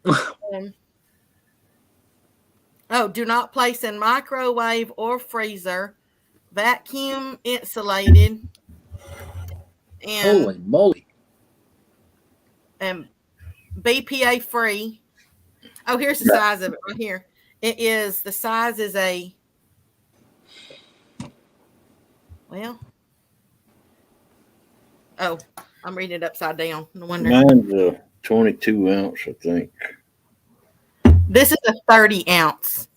Do not place in microwave or freezer, vacuum insulated, and holy moly, and BPA free. Oh, here's the size of it right here. It is the size is a well. Oh, I'm reading it upside down. No wonder. Mine's a 22 ounce, I think. This is a 30 ounce.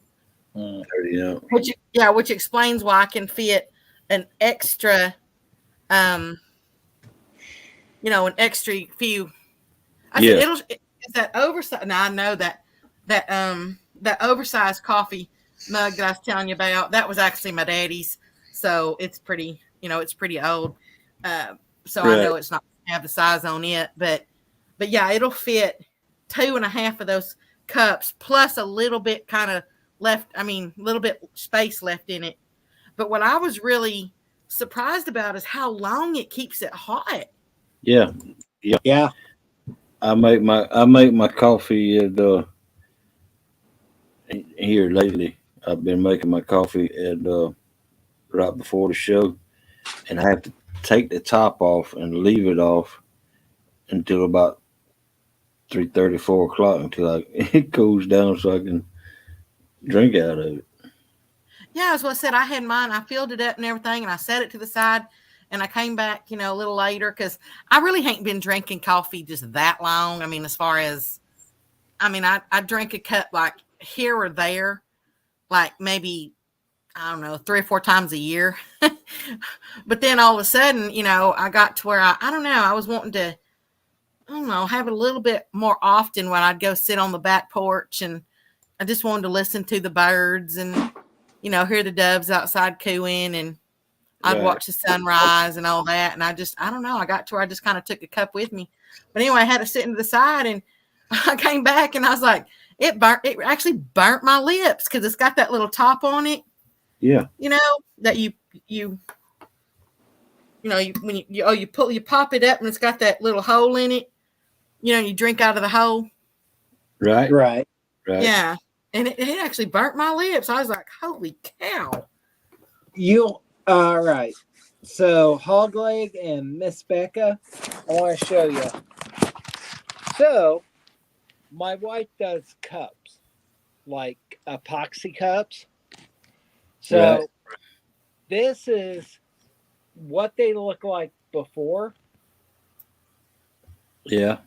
30 ounce. Which explains why I can fit an extra, an extra few. It's that oversized. Now I know that oversized coffee mug that I was telling you about. That was actually my daddy's, so it's pretty. It's pretty old. So I know it's not gonna have the size on it, but yeah, it'll fit 2.5 of those cups plus a little bit kind of left. I mean, a little bit space left in it. But what I was really surprised about is how long it keeps it hot. Yeah. I make my coffee at here lately. I've been making my coffee at right before the show, and I have to take the top off and leave it off until about 3:30, 4 o'clock until it cools down so I can drink out of it. Yeah, that's what I said. I had mine. I filled it up and everything, and I set it to the side. And I came back, a little later because I really ain't been drinking coffee just that long. I mean, I drink a cup like here or there, like maybe, I don't know, 3 or 4 times a year. But then all of a sudden, I got to where I don't know, I was wanting to, I don't know, have it a little bit more often when I'd go sit on the back porch and I just wanted to listen to the birds and, hear the doves outside cooing and I'd watch the sunrise and all that. And I don't know. I got to where I just kind of took a cup with me. But anyway, I had to sit to the side and I came back and I was like, it actually burnt my lips because it's got that little top on it. Yeah. That you pop it up and it's got that little hole in it. You drink out of the hole. Right. Yeah. And it actually burnt my lips. I was like, holy cow. All right. So, Hogleg and Miss Becca, I want to show you. So, my wife does cups, like epoxy cups. So, this is what they look like before. Yeah.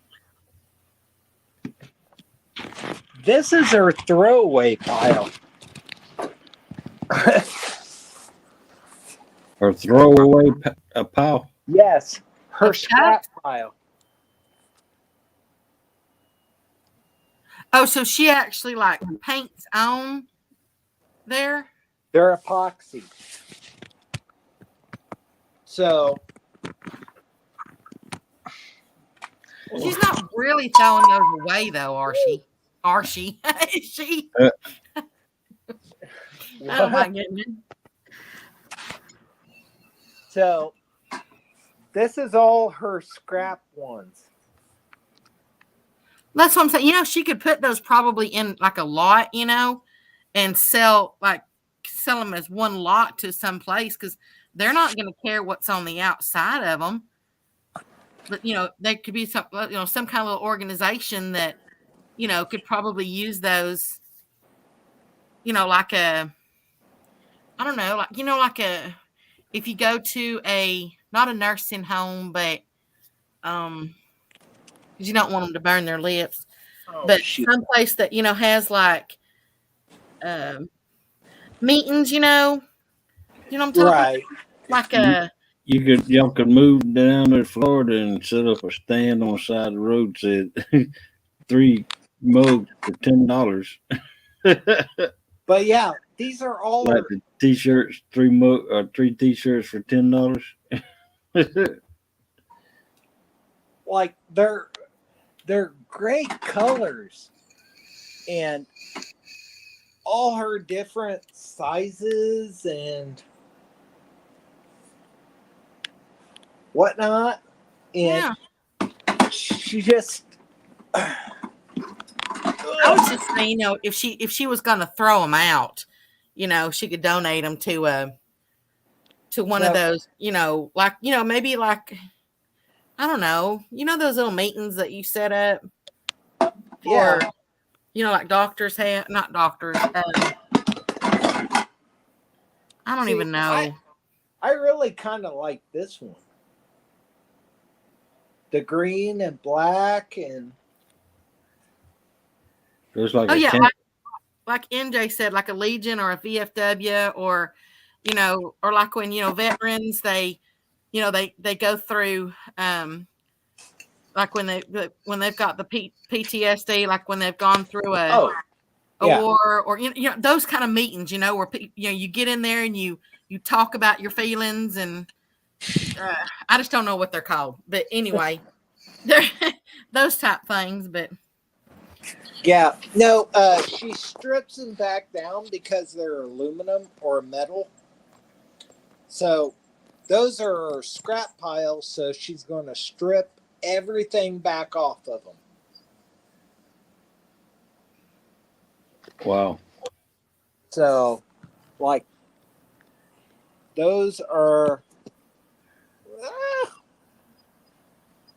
This is her throwaway pile. Or throwaway a pile. Yes, her scrap pile. Oh, so she actually like paints on there? They're epoxy. So she's not really throwing those away though, are she? Is she? Oh my goodness. So, this is all her scrap ones. That's what I'm saying. She could put those probably in like a lot, and sell them as one lot to some place because they're not going to care what's on the outside of them. But, they could be some kind of little organization that, could probably use those, like a, I don't know, if you go to not a nursing home, but because you don't want them to burn their lips, but someplace that has like meetings, what I'm talking about? Like y'all could move down to Florida and set up a stand on the side of the road said 3 mugs for $10. But yeah, these are all like the t-shirts, 3 t-shirts for $10. Like they're great colors and all her different sizes and whatnot. And she just I was just saying, if she was going to throw them out, she could donate them to one of those, maybe like, I don't know, those little meetings that you set up for, like doctors have, not doctors. I don't even know. I really kind of like this one. The green and black and. Looks like Oh a yeah, tent. like MJ said, like a Legion or a VFW, or or like when veterans they go through like when they've got the PTSD, like when they've gone through a war, or those kind of meetings, where you get in there and you talk about your feelings, and I just don't know what they're called, but anyway, they're those type things. But Yeah, no, she strips them back down because they're aluminum or metal. So those are scrap piles, so she's going to strip everything back off of them. Wow. So, like, those are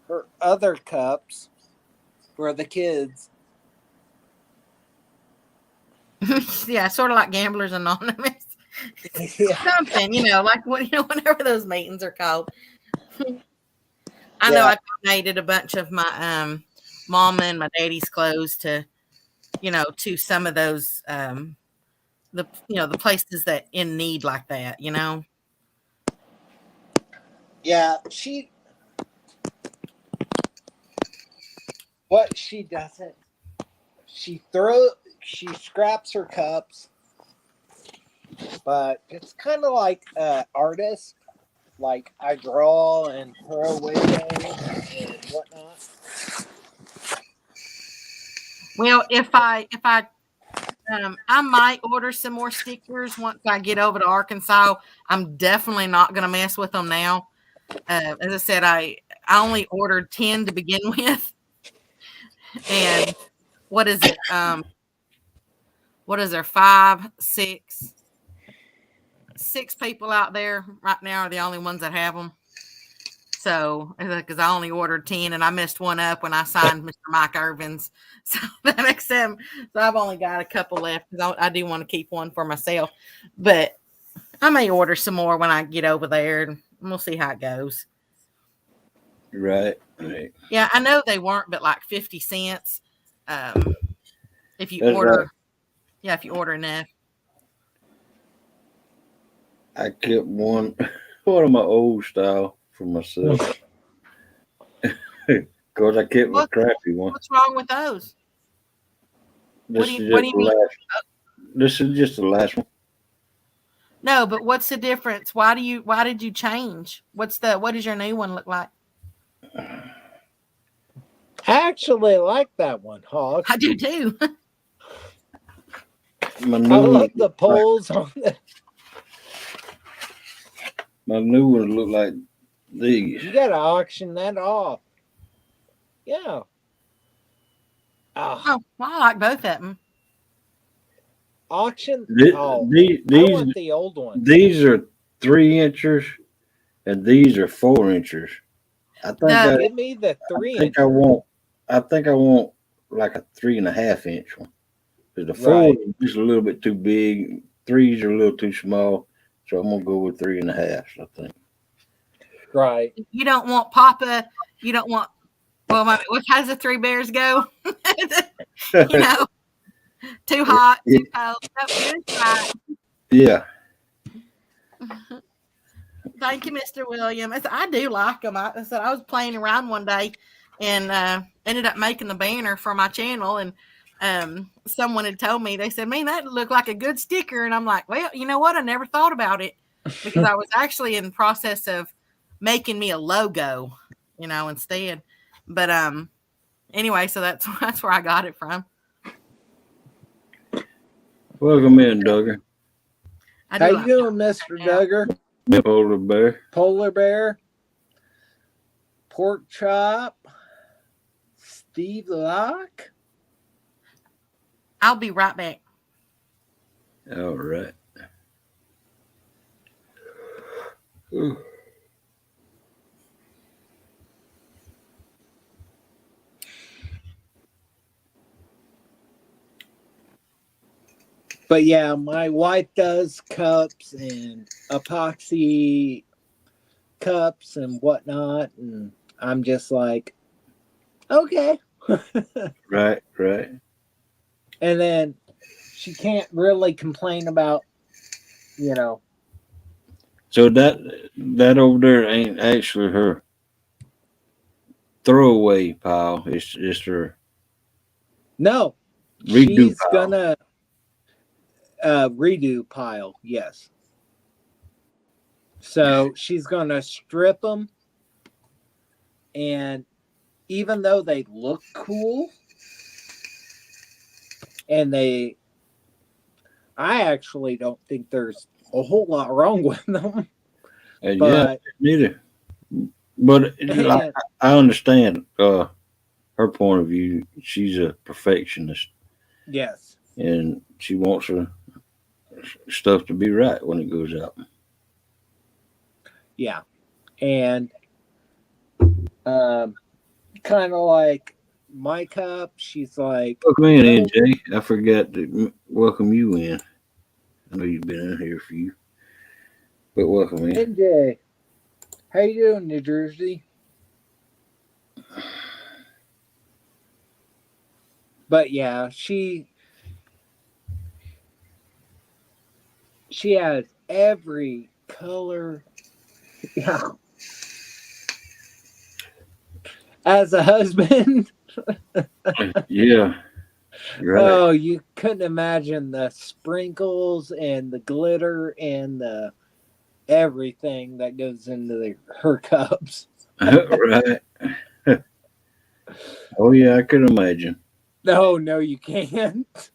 her other cups for the kids. yeah, sort of like Gamblers Anonymous. Yeah. Something, like whenever those meetings are called. I know I donated a bunch of my mama and my daddy's clothes to some of those the places that in need like that, Yeah, what she doesn't, she scraps her cups, but it's kind of like artist. Like I draw and throw away things and whatnot. Well, if I I might order some more stickers once I get over to Arkansas. I'm definitely not going to mess with them now. As I said, I only ordered 10 to begin with, and what is it? What is there? 5, 6 people out there right now are the only ones that have them. So, because I only ordered 10 and I messed one up when I signed Mr. Mike Irvin's. So that makes them. So I've only got a couple left because I do want to keep one for myself. But I may order some more when I get over there, and we'll see how it goes. Right. Yeah, I know they weren't, but like 50 cents. If you That's order, right. yeah, if you order enough. I kept one of my old style for myself. Because I kept my crappy one. What's wrong with those? What do you mean? This is just the last one. No, but what's the difference? Why did you change? What does your new one look like? I actually like that one, Hog. I do too. I like the poles on it. My new ones look like these. You gotta auction that off. Yeah. Oh, well, I like both of them. Auction. These, I want the old ones. These are 3 inches, and these are 4 inches. Give me the 3 inch. I think I want like a 3.5 inch one. Because the 4 is just a little bit too big. 3s are a little too small. So I'm gonna go with 3.5. I think. Right. You don't want Papa. You don't want. Well, how does the 3 bears go? Too hot, too cold. Yeah. Thank you, Mr. William. I do like them. I said I was playing around one day and ended up making the banner for my channel, and someone had told me, they said, "Man, that looked like a good sticker," and I'm like, "Well, you know what? I never thought about it because I was actually in the process of making me a logo, instead." But anyway, so that's where I got it from. Welcome in, Duggar. How you doing, Mr. Duggar? Polar bear. Polar bear. Pork chop. Steve Locke. I'll be right back. All right. Ooh. But yeah, my wife does cups and epoxy cups and whatnot, and I'm just like, okay. Right, right. And then she can't really complain about, you know, So that over there ain't actually her throwaway pile. It's just her no, redo she's pile. gonna redo pile, yes. So she's gonna strip them, and even though they look cool, and I actually don't think there's a whole lot wrong with them, Yeah, but neither. But and, I understand her point of view. She's a perfectionist, yes, and she wants her stuff to be right when it goes out. yeah, and um, kind of like my cup, she's like, Welcome in, oh, NJ. I forgot to welcome you in. I know you've been in here for you, but welcome in. NJ, how you doing, New Jersey? But yeah, she has every color. Yeah. As a husband, Yeah, right. oh, you couldn't imagine the sprinkles and the glitter and the everything that goes into her cups. Right. Oh yeah, I could imagine. No, you can't.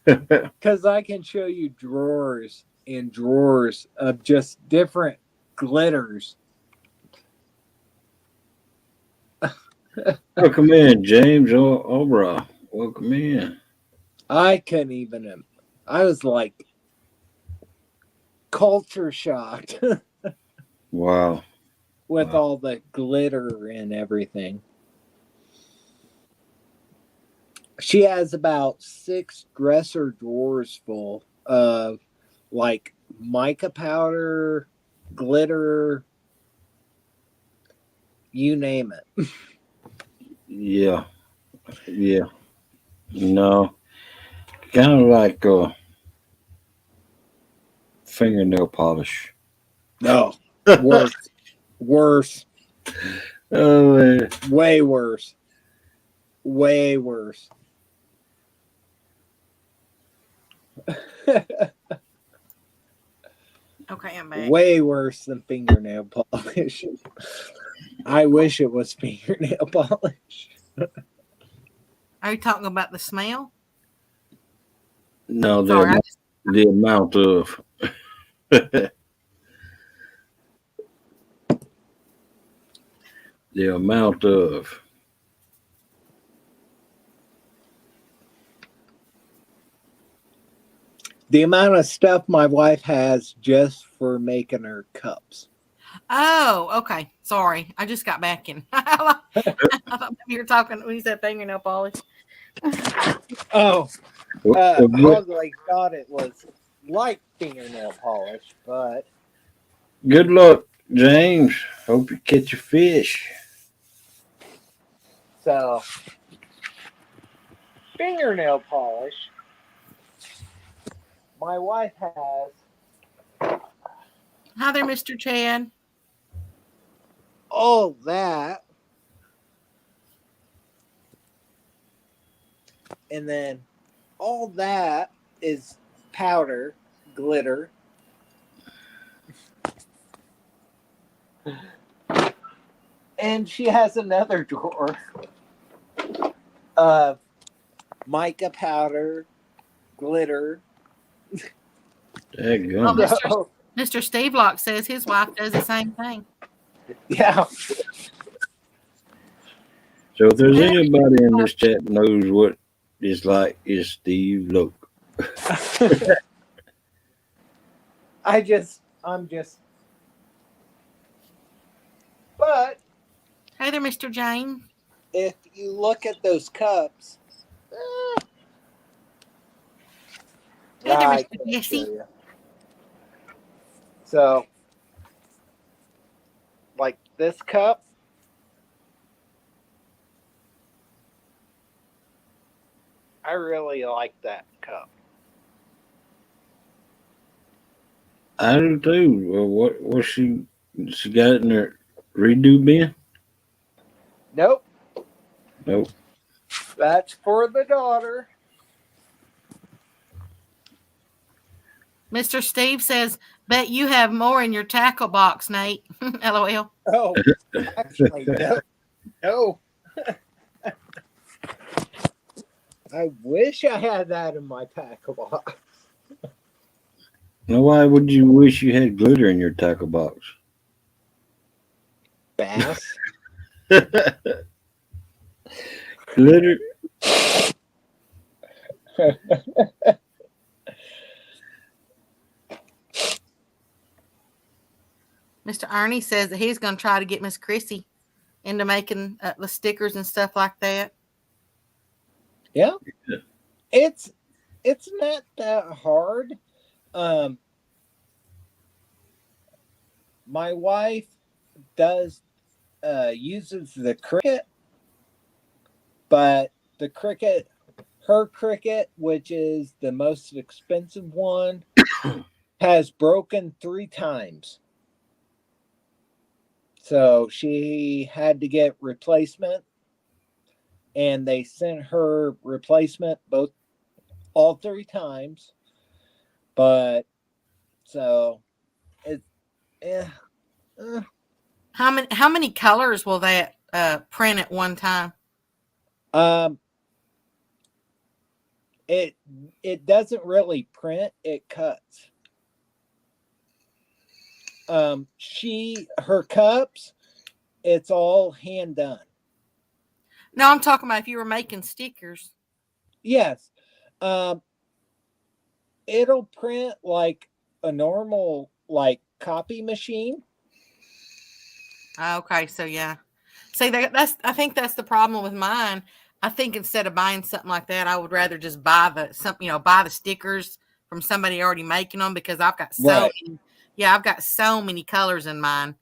Because I can show you drawers and drawers of just different glitters. Welcome in, James Obra. Welcome in. I couldn't even. I was like culture shocked Wow. with Wow. all the glitter and everything. She has about 6 dresser drawers full of like mica powder, glitter, you name it. Yeah. Yeah. No. Kind of like fingernail polish. No, worse, worse, Oh man. way worse, way worse. Okay, I'm back. Way worse than fingernail polish. I wish it was fingernail polish. Are you talking about the smell? No, Sorry, the amount of the amount of The amount of stuff my wife has just for making her cups. Oh, okay. Sorry, I just got back in. I thought maybe you were talking when you said fingernail polish. Oh, what, Hoggley thought it was like fingernail polish, but good luck, James. Hope you catch a fish. so fingernail polish. My wife has Hi there, Mr. Chad. all that, and then all that is powder, glitter. And she has another drawer of mica powder, glitter. Oh, Daggone. Mr. Steve Lock says his wife does the same thing. Yeah. So if there's anybody in this chat knows what it's like, it's Steve Loke. I'm just. But Hey there, Mr. James. if you look at those cups, there, I Mr. can't Jesse. show you. So, like this cup, I really like that cup. I do too. Well, what she got it in her redo bin? Nope, Nope. that's for the daughter. Mr. Steve says, bet you have more in your tackle box, Nate. LOL. Oh, actually, no. I wish I had that in my tackle box. Now, why would you wish you had glitter in your tackle box? Bass. Glitter? Mr. Ernie says that he's going to try to get Miss Chrissy into making the stickers and stuff like that. Yeah. It's not that hard. My wife does uses the Cricut, but the Cricut, her Cricut, which is the most expensive one, has broken 3 times. So she had to get replacement, and they sent her replacement all 3 times. But so it's How many colors will that print at one time? It doesn't really print, it cuts. Her cups, it's all hand done. No, I'm talking about if you were making stickers. Yes. It'll print like a normal copy machine. Okay, so yeah. See, I think that's the problem with mine. I think instead of buying something like that, I would rather just buy the stickers from somebody already making them, because I've got I've got so many colors in mine.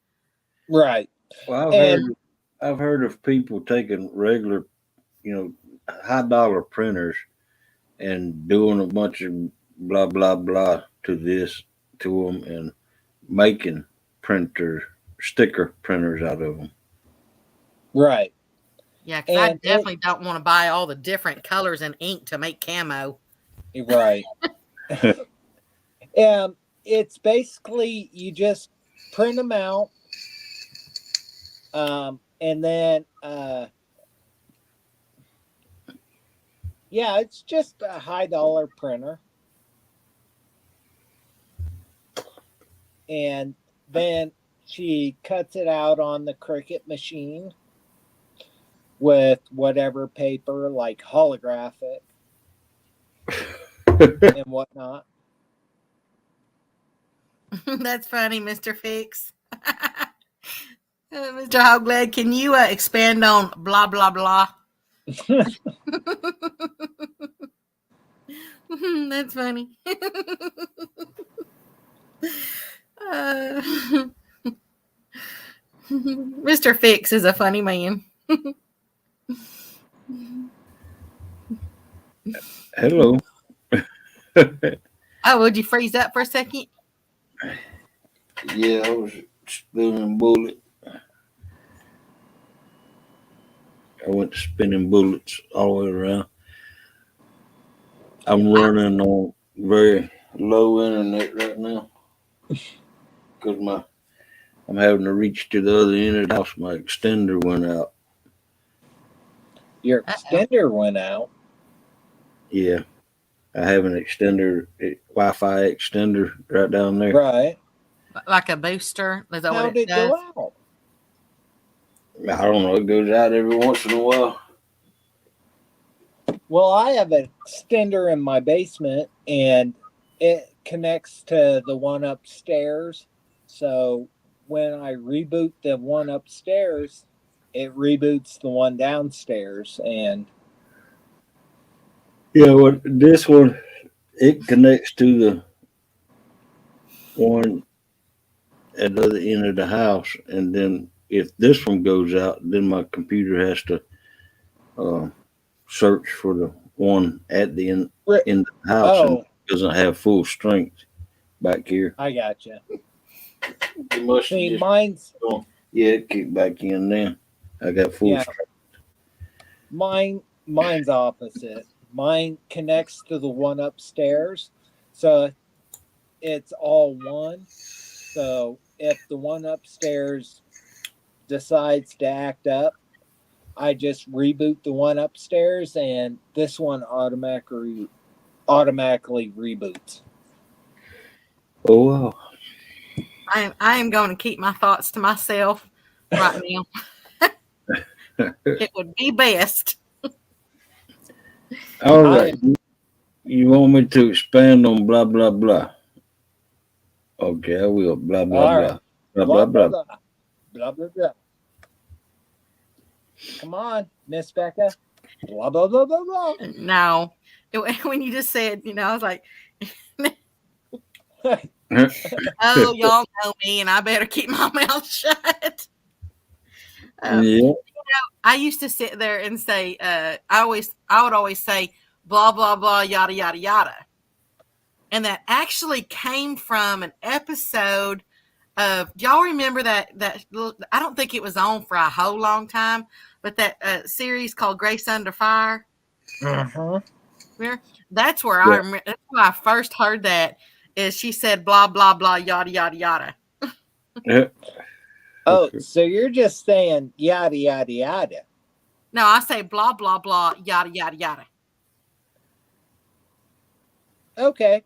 Right. Well, I've heard of people taking regular, high dollar printers and doing a bunch of blah blah blah to them and making sticker printers out of them. Right. Yeah, because I definitely don't want to buy all the different colors and ink to make camo. Right. It's basically you just print them out, and then it's just a high dollar printer, and then she cuts it out on the Cricut machine with whatever paper, like holographic and whatnot. That's funny, Mr. Fix. Mr. Hoggled, can you expand on blah, blah, blah? That's funny. Mr. Fix is a funny man. Hello. Oh, would you freeze up for a second? Yeah, I was spinning bullet. I went spinning bullets all the way around. I'm running on very low internet right now because I'm having to reach to the other end of the house. My extender went out. Your extender went out? Yeah. I have an extender, Wi-Fi extender right down there. Right. Like a booster? Is that How what did it go out? I don't know. It goes out every once in a while. Well, I have an extender in my basement, and it connects to the one upstairs. So when I reboot the one upstairs, it reboots the one downstairs. And yeah, this one, it connects to the one at the other end of the house, and then if this one goes out, then my computer has to uh, search for the one at the end Right. in the house, and Oh, doesn't have full strength back here. I gotcha. It must have See, just mine's yeah, it kicked back in then. I got full Yeah. strength. mine's opposite. Mine connects to the one upstairs, so it's all one. So if the one upstairs decides to act up, I just reboot the one upstairs, and this one automatically reboots. Oh wow. I am going to keep my thoughts to myself right now. It would be best. All right. You want me to expand on blah blah blah? Okay, I will. Blah blah All blah. right. Blah Blah blah blah blah. blah. Blah blah blah. Come on, Miss Becca. Blah blah blah blah blah. No, when you just said, I was like, oh, y'all know me, and I better keep my mouth shut. Yeah. I used to sit there and say, I would always say, blah blah blah, yada yada yada, and that actually came from an episode of. Y'all remember that I don't think it was on for a whole long time, but that series called Grace Under Fire. Uh-huh. That's where Yeah. that's where I first heard that. Is she said blah blah blah yada yada yada. Yeah. Oh, Okay. so you're just saying yada yada yada. No, I say blah blah blah yada yada yada. Okay.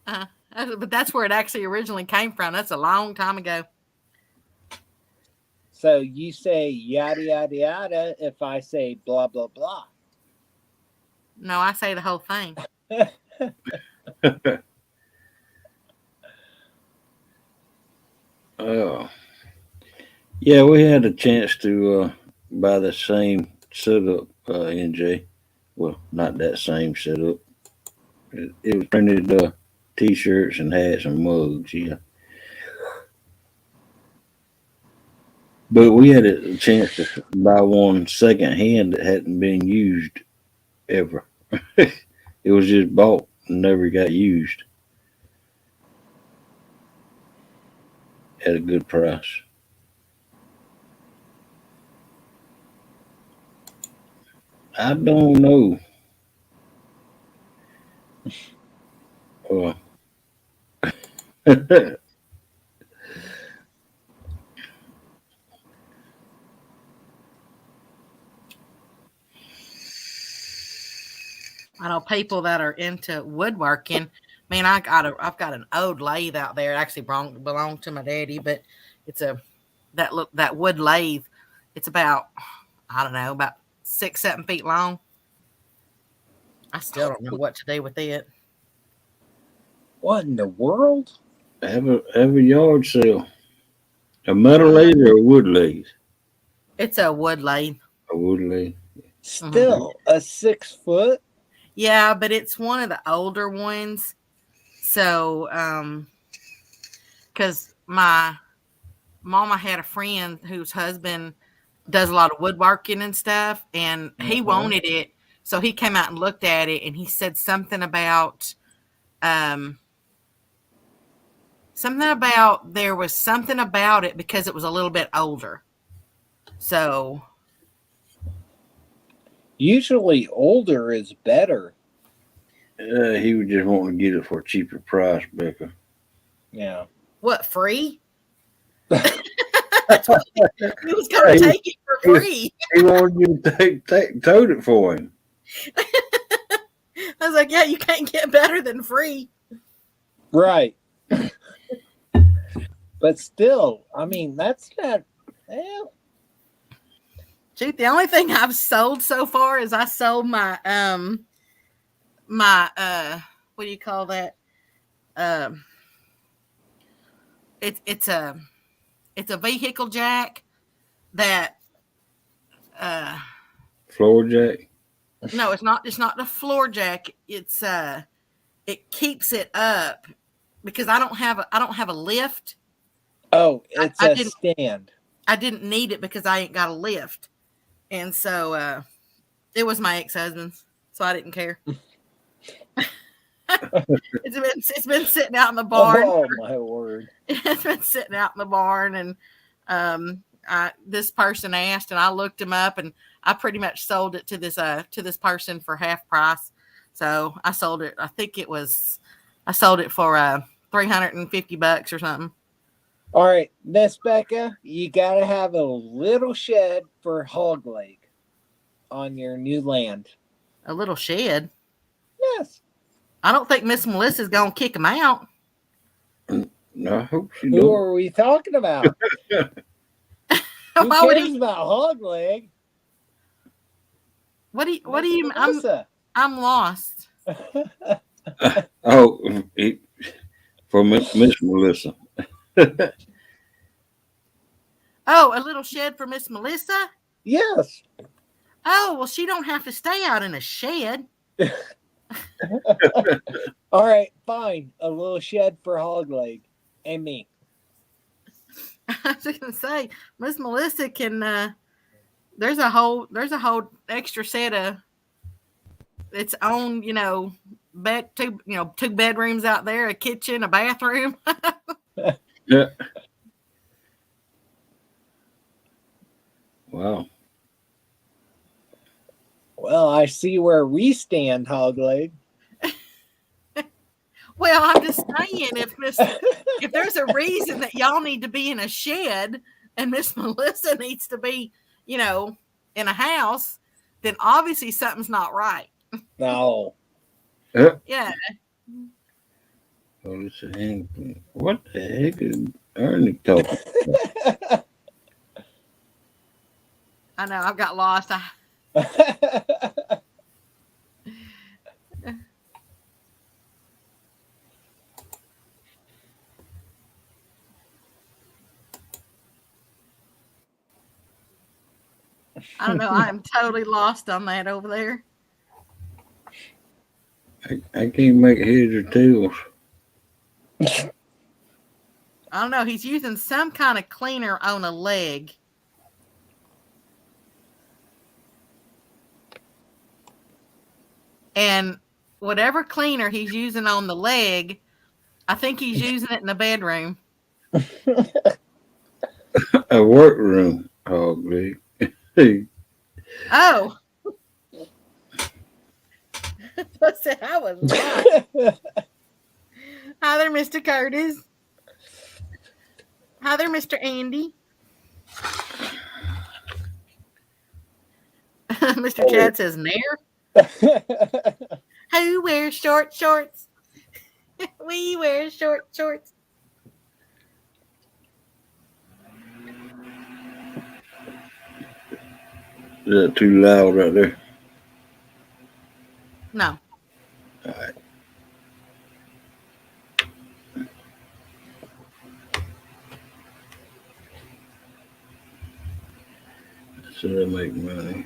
But that's where it actually originally came from. That's a long time ago. So you say yada yada yada if I say blah blah blah. No, I say the whole thing. Oh. Yeah, we had a chance to buy the same setup, NJ. Well, not that same setup. It was printed t-shirts and hats and mugs, yeah. But we had a chance to buy one second hand that hadn't been used ever. It was just bought and never got used at a good price. I don't know. Uh, I know people that are into woodworking. Man, I've got an old lathe out there. It actually belonged to my daddy, but it's that wood lathe. It's about, I don't know, about 6-7 feet long. I still don't know what to do with it. What in the world? have a yard sale. A metal lathe or a wood lathe? It's a wood lathe. A wood lathe. Still a 6 foot? Yeah, but it's one of the older ones. So, because my mama had a friend whose husband does a lot of woodworking and stuff, and he wanted it. So he came out and looked at it, and he said something about there was something about it because it was a little bit older. So Usually older is better. He was just wanting to get it for a cheaper price, Becca. Yeah. what, free? That's what he was going to take it for free. He wanted you to tote it for him. I was like, yeah, you can't get better than free. Right. But still, I mean, that's not. Well, Shoot, the only thing I've sold so far is I sold my what do you call that? It's a vehicle jack that Floor jack. no, it's not the floor jack. It's it keeps it up because I don't have a lift. Oh, it's I a didn't- stand. I didn't need it because I ain't got a lift. And so it was my ex-husband's, so I didn't care. It's been sitting out in the barn. Oh my word! It's been sitting out in the barn, and this person asked, and I looked him up, and I pretty much sold it to this person for half price. So I sold it. I sold it for $350 or something. All right, Miss Becca, you gotta have a little shed for hog leg on your new land. A little shed. Yes. I don't think Miss Melissa's gonna kick him out. No, I hope she Who don't. are we talking about? Who Why would cares he? about hog leg? What do you? Melissa. I'm lost. Oh, for Miss Melissa. Oh, a little shed for Miss Melissa. Yes. Oh, well, she don't have to stay out in a shed. All right, fine. A little shed for hog leg and me. I was just gonna say, Miss Melissa can. There's a whole extra set of its own, bed two bedrooms out there, a kitchen, a bathroom. Yeah. Wow. Well, I see where we stand, hog leg. Well, I'm just saying, if there's a reason that y'all need to be in a shed and Miss Melissa needs to be, in a house, then obviously something's not right. No. Yeah. Oh, it's a hand. What the heck is Ernie talking? I know. I've got lost. I don't know. I am totally lost on that over there. I can't make heads or tails. I don't know. He's using some kind of cleaner on a leg. And whatever cleaner he's using on the leg, I think he's using it in the bedroom. A workroom, hog leg. Oh. I said I was right. Hi there, Mr. Curtis. Hi there, Mr. Andy. Mr. Chad says, Nair. Who wears short shorts? We wear short shorts. Is that too loud right there? No. All right. So they make money.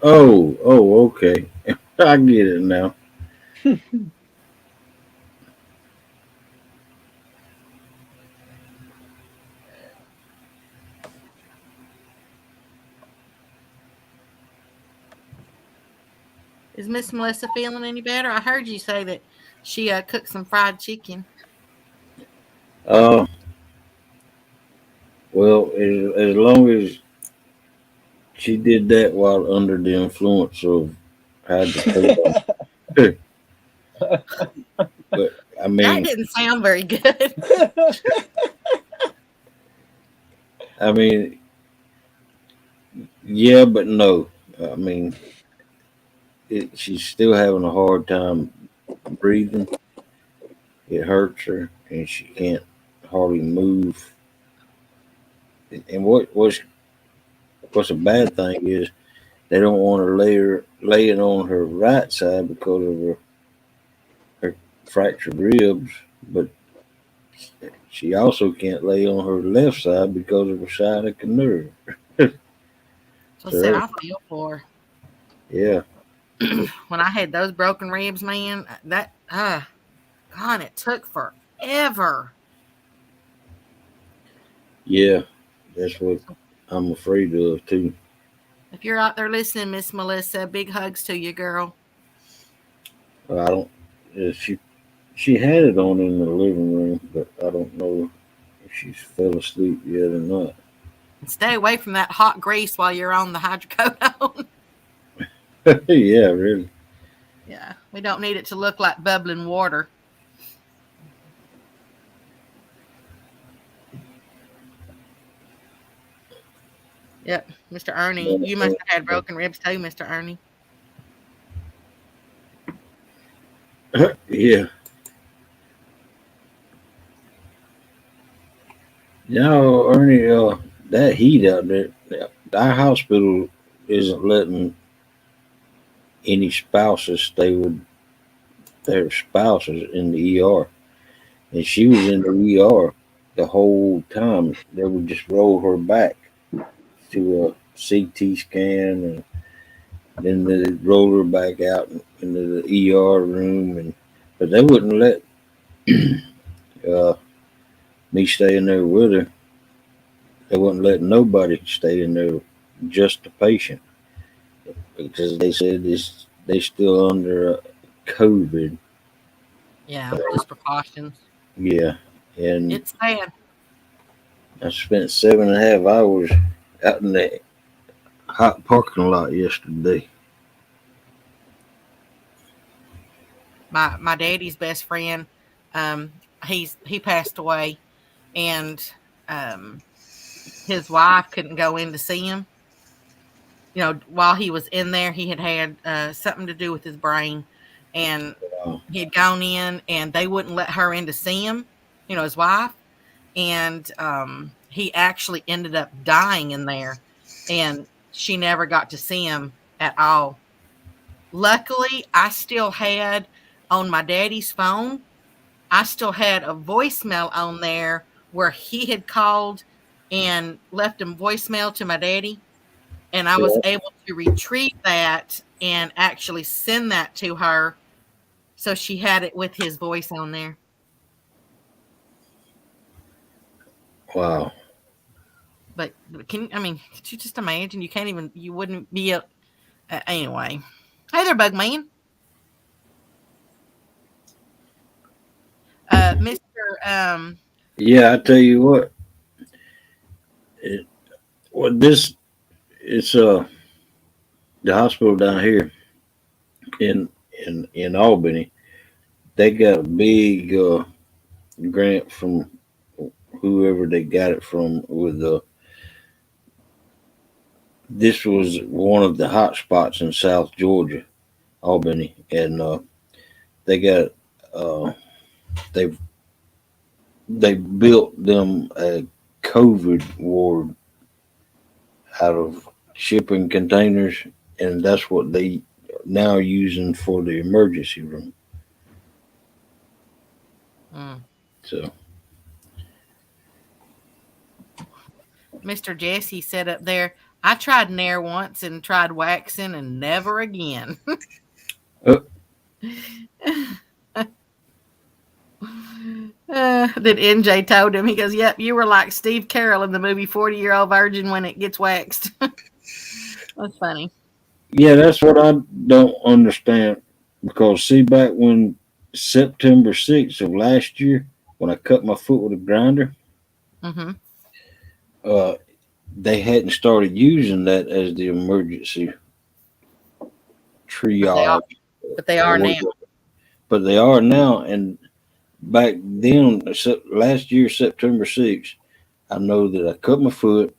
Oh, okay. I get it now. Is Miss Melissa feeling any better? I heard you say that she cooked some fried chicken. Well, as long as she did that while under the influence of hydrocodone. But I That mean, didn't sound very good. Yeah, but no. I mean, she's still having a hard time breathing. It hurts her, and she can't hardly move. And what's a bad thing is they don't want her lay it on her right side because of her fractured ribs, but she also can't lay on her left side because of her sciatica nerve. So I said, I feel for her. Yeah. when I had those broken ribs, man, that God, it took forever. Yeah, that's what I'm afraid of too. If you're out there listening, Miss Melissa, big hugs to you, girl. I don't. She had it on in the living room, but I don't know if she fell asleep yet or not. And stay away from that hot grease while you're on the hydrocodone. Yeah, really. Yeah, we don't need it to look like bubbling water. Yep, Mr. Ernie, you must have had broken ribs too, Mr. Ernie. Yeah. No, Ernie, that heat out there, our hospital isn't letting any spouses stay with their spouses in the ER. And she was in the ER the whole time. They would just roll her back to a CT scan, and then they roll her back out into the ER room. But they wouldn't let uh, me stay in there with her. They wouldn't let nobody stay in there, just the patient, because they said they still under COVID. Yeah, just precautions. Yeah, and It's sad. I spent 7.5 hours out in the hot parking lot yesterday. My daddy's best friend, he passed away, and um, his wife couldn't go in to see him. You know, while he was in there, he had something to do with his brain, and Wow. he had gone in, and they wouldn't let her in to see him. You know, his wife, and he actually ended up dying in there, and she never got to see him at all. Luckily, I still had on my daddy's phone, I still had a voicemail on there where he had called and left a voicemail to my daddy. And I was Yeah. able to retrieve that and actually send that to her. So she had it with his voice on there. Wow. But could you just imagine? You can't even, you wouldn't be anyway. Hey there, Bugman. Mr. Yeah, I tell you what, it, well, this it's the hospital down here in in Albany. They got a big grant from whoever they got it from. With this was one of the hot spots in South Georgia, Albany, and they got uh, they they built them a COVID ward out of shipping containers, and that's what they now using for the emergency room. mm, So Mr. Jesse said up there, I tried Nair once and tried waxing and never again. uh, That NJ told him, he goes, yep, you were like Steve Carroll in the movie 40-Year-Old Virgin when it gets waxed. That's funny. yeah, that's what I don't understand, because see, back when September 6th of last year, when I cut my foot with a grinder, Mm-hmm. uh, they hadn't started using that as the emergency But they are, triage. but they are now. But they are now, and back then, last year, September 6th, I know that I cut my foot,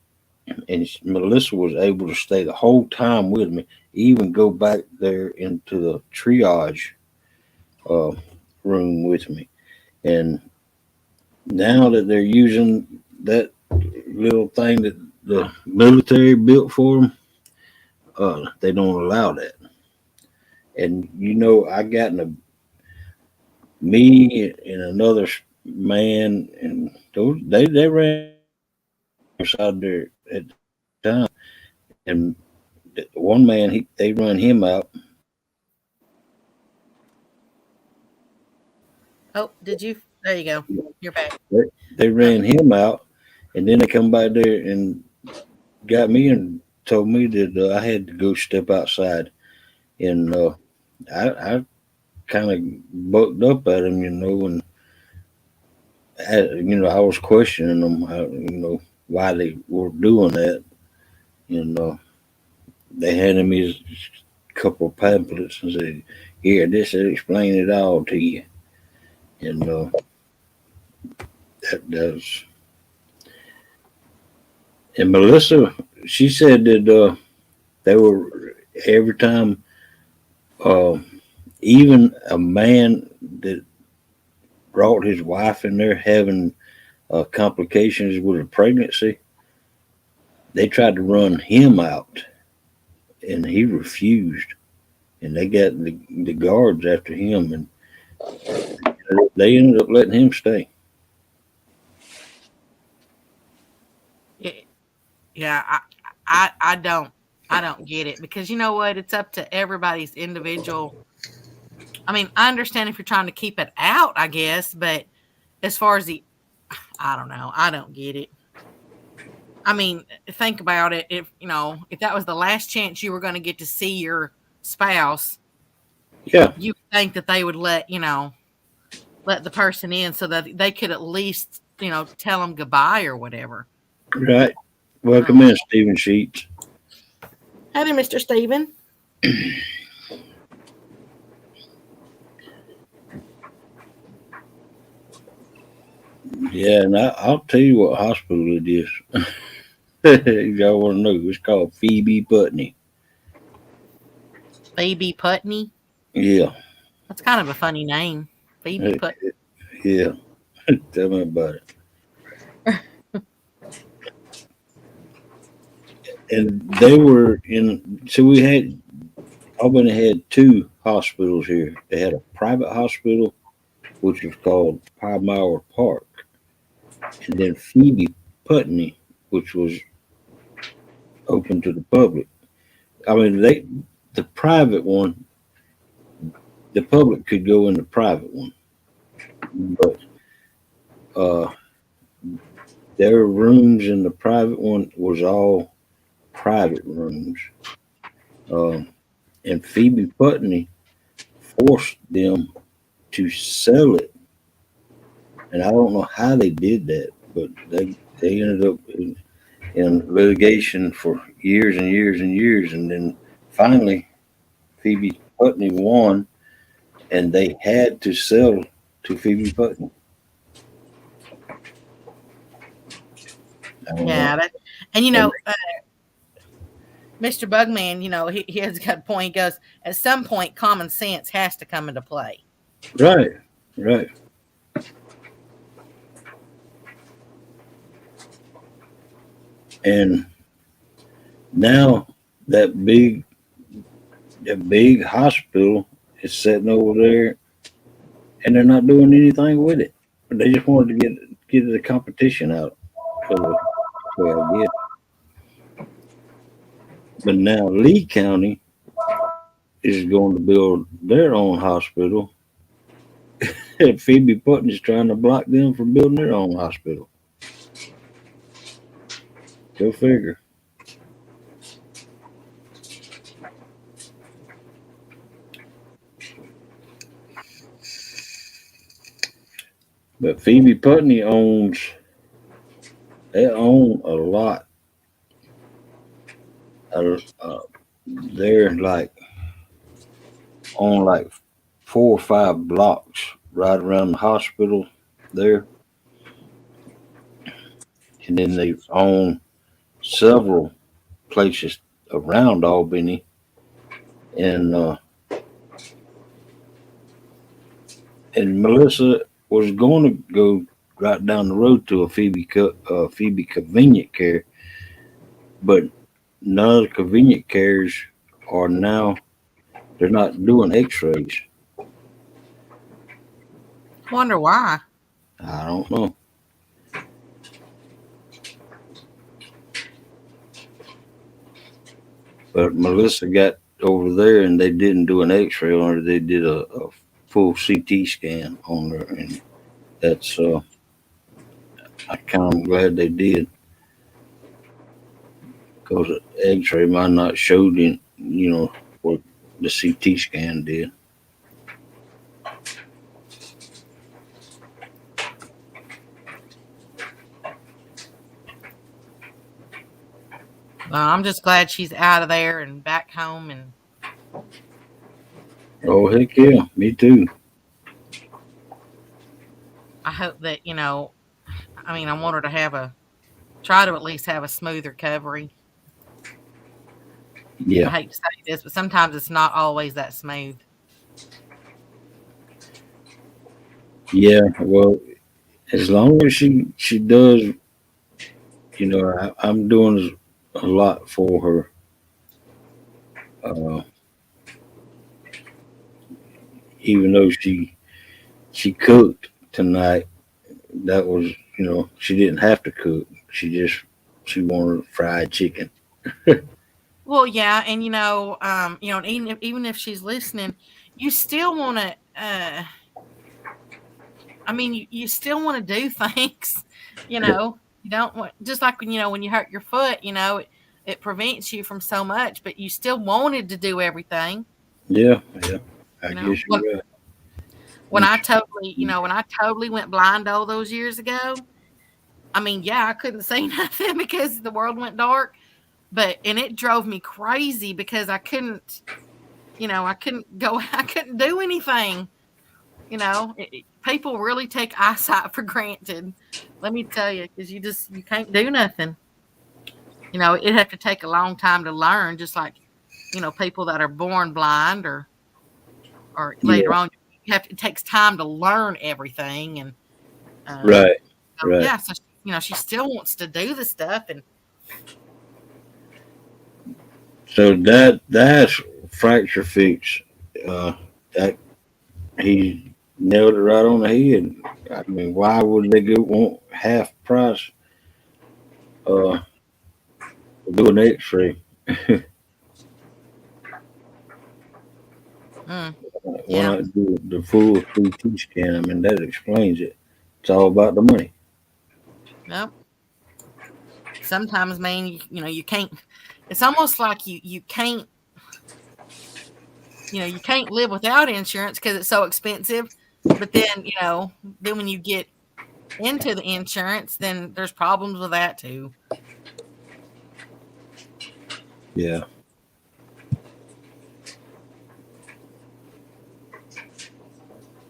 and Melissa was able to stay the whole time with me, even go back there into the triage uh, room with me. And now that they're using that little thing that the military built for them, they don't allow that. And I got in a me and another man, and they ran inside there at the time, and one man they run him out, Oh, did you? There you go. You're back. They ran him out, and then they come back there and got me and told me that I had to go step outside. And I kind of bucked up at him, and I was questioning them, why they were doing that. And they handed me a couple of pamphlets and said, "Here, this will explain it all to you." And that does. And Melissa, she said that they were every time, uh, even a man that brought his wife in there having complications with a pregnancy, they tried to run him out, and he refused. And they got the guards after him, and they ended up letting him stay. Yeah, I don't get it, because you know what? It's up to everybody's individual. I mean, I understand if you're trying to keep it out, I guess, but as far as I don't know. I don't get it. I mean, think about it. If that was the last chance you were going to get to see your spouse, Yeah, you would think that they would let the person in so that they could at least, tell them goodbye or whatever. right. Welcome in, Stephen Sheets. Howdy, Mr. Steven. Yeah, and I'll tell you what hospital it is. If y'all want to know, it's called Phoebe Putney. Phoebe Putney. Yeah, That's kind of a funny name. Phoebe Putney. yeah. Tell me about it. And they were in. So Albany had two hospitals here. They had a private hospital, which was called Palmyra Park, and then Phoebe Putney, which was open to the public. I mean, the private one, the public could go in the private one, but uh, their rooms in the private one was all private rooms. Um, and Phoebe Putney forced them to sell it, and I don't know how they did that, but they ended up in litigation for years and years and years, and then finally Phoebe Putney won, and they had to sell to Phoebe Putney. Yeah, and Mr. Bugman, he has got a point. He goes, at some point, common sense has to come into play. Right, right. And now that big hospital is sitting over there, and they're not doing anything with it. But they just wanted to get the competition out. Well, yeah. But now Lee County is going to build their own hospital. And Phoebe Putney is trying to block them from building their own hospital. Go figure. But Phoebe Putney they own a lot. They're like on like 4 or 5 blocks right around the hospital there. And then they own several places around Albany. And Melissa was going to go right down the road to a Phoebe Convenient Care, but none of the convenient cares are now. They're not doing X-rays. Wonder why. I don't know. But Melissa got over there, and they didn't do an X-ray on her. They did a full CT scan on her, and that's I kind of glad they did because the X-ray might not showed in what the CT scan did. Well, I'm just glad she's out of there and back home. And Oh heck yeah, me too. I hope that, I mean, I want her to try to at least have a smooth recovery. I Yeah, hate to say this, but sometimes it's not always that smooth. yeah. Well, as long as she does, I'm doing a lot for her. Uh, Even though she cooked tonight, that was she didn't have to cook. She wanted fried chicken. Well, yeah, and and even if she's listening, you still want to. I mean, you still want to do things. You don't want, just like when you hurt your foot. It prevents you from so much, but you still wanted to do everything. Yeah, yeah. I You know, guess when, you're right. when I totally, when I totally went blind all those years ago. I mean, yeah, I couldn't see nothing because the world went dark, and it drove me crazy because I couldn't. I couldn't go. I couldn't do anything. People really take eyesight for granted. Let me tell you, because you can't do nothing. It'd have to take a long time to learn, just like people that are born blind or later Yeah, on. It takes time to learn everything, and right, so, right. yeah. So she still wants to do the stuff, and So that's FractureFix. Uh, that he nailed it right on the head. I mean, why would they want half price to do an X-ray? Why yeah, not do the full 3T scan? I mean, that explains it. It's all about the money. no. Sometimes, man, you can't. It's almost like you can't. You can't live without insurance because it's so expensive. But then when you get into the insurance, then there's problems with that too. Yeah.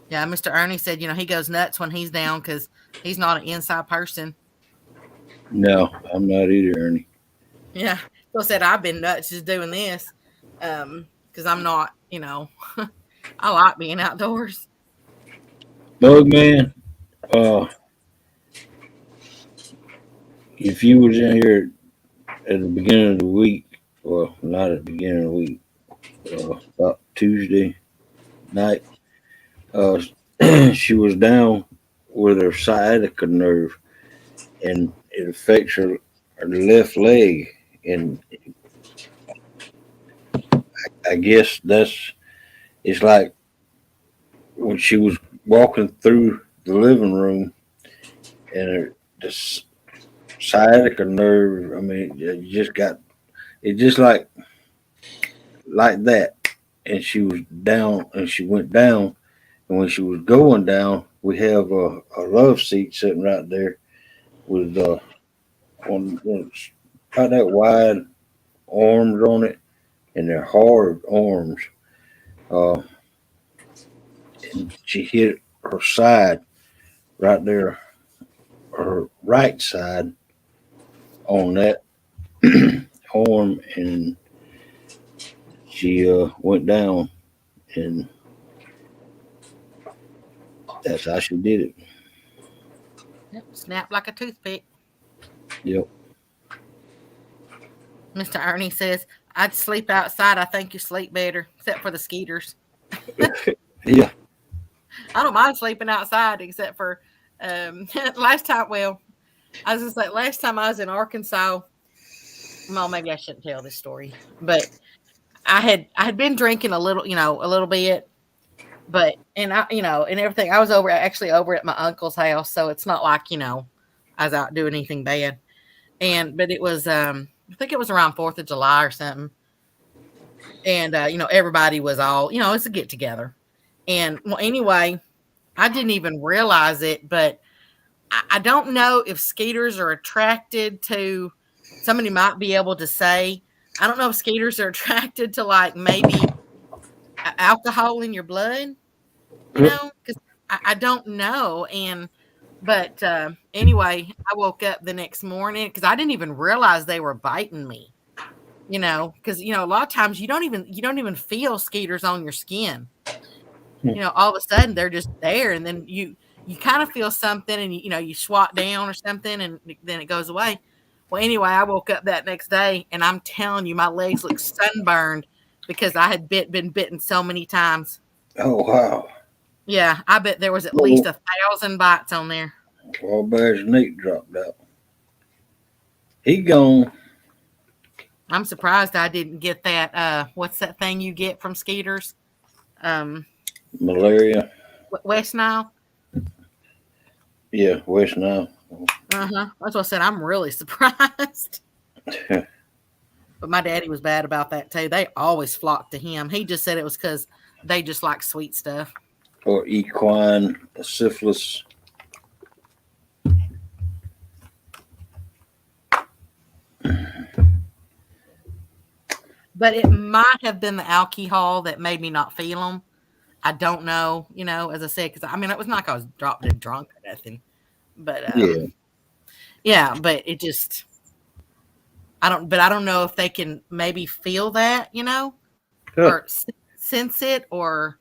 Yeah, Mr. Ernie said, he goes nuts when he's down because he's not an inside person. No, I'm not either, Ernie. Yeah, so said I've been nuts just doing this, because I'm not, I like being outdoors. Bugman, uh, if you was in here at the beginning of the week, well, not at the beginning of the week, about Tuesday night, uh, she was down with her sciatica nerve, and it affects her left leg, and I guess it's like when she was walking through the living room, and the sciatica nerve. I mean, it just got it just like that, and she was down, and she went down, and when she was going down, we have a love seat sitting right there with on about that wide arms on it, and they're hard arms. Uh, and she hit her side right there, her right side on that arm, and she went down, and that's how she did it. Yep, snap like a toothpick. Yep. Mr. Ernie says, I'd sleep outside. I think you sleep better, except for the skeeters. Yeah. I don't mind sleeping outside, except for last time. Well, I was just like, last time I was in Arkansas. Well, maybe I shouldn't tell this story, but I had been drinking a little bit, But and I, and everything. I was actually over at my uncle's house, so it's not like I was out doing anything bad. But it was I think it was around 4th of July or something. And everybody was all, it's a get together. And well, anyway, I didn't even realize it, but I don't know if skaters are attracted to, somebody might be able to say, I don't know if skaters are attracted to like maybe alcohol in your blood, because I don't know. But anyway, I woke up the next morning because I didn't even realize they were biting me, because, a lot of times you don't even feel skaters on your skin. All of a sudden they're just there, and then you kind of feel something, and you swat down or something, and then it goes away. Well, anyway, I woke up that next day, and I'm telling you, my legs looked sunburned because I had been bitten so many times. Oh, wow. Yeah, I bet there was at least 1,000 bites on there. All Bear's Neat dropped out. He gone. I'm surprised I didn't get that. What's that thing you get from skeeters? Malaria. West Nile. Yeah, West Nile. That's what I said. I'm really surprised. But my daddy was bad about that too. They always flocked to him. He just said it was because they just like sweet stuff. Or equine syphilis. But it might have been the alcohol that made me not feel them. I don't know, as I said, because it was not like I was dropped dead drunk or nothing. But yeah, but it just, I don't know if they can maybe feel that, or sense it, or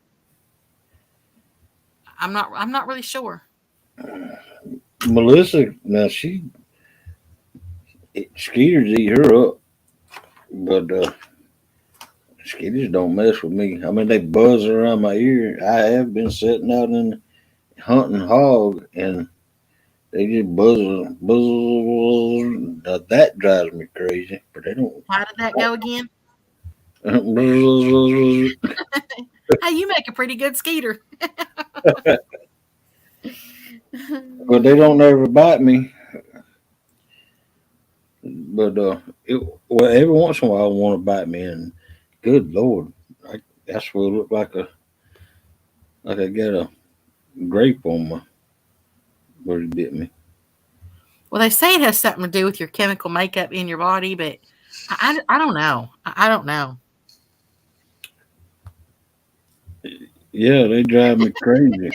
I'm not really sure. Melissa, now skeeters eat her up, but skeeters don't mess with me. They buzz around my ear. I have been sitting out and hunting hog, and they just buzz. Now that drives me crazy, but they don't. How did that go again? Hey, you make a pretty good skeeter. But they don't ever bite me. But every once in a while, I want to bite me, and good Lord, that's what it looked like I got a grape on where it bit me. Well, they say it has something to do with your chemical makeup in your body, but I don't know. I don't know. Yeah, they drive me crazy.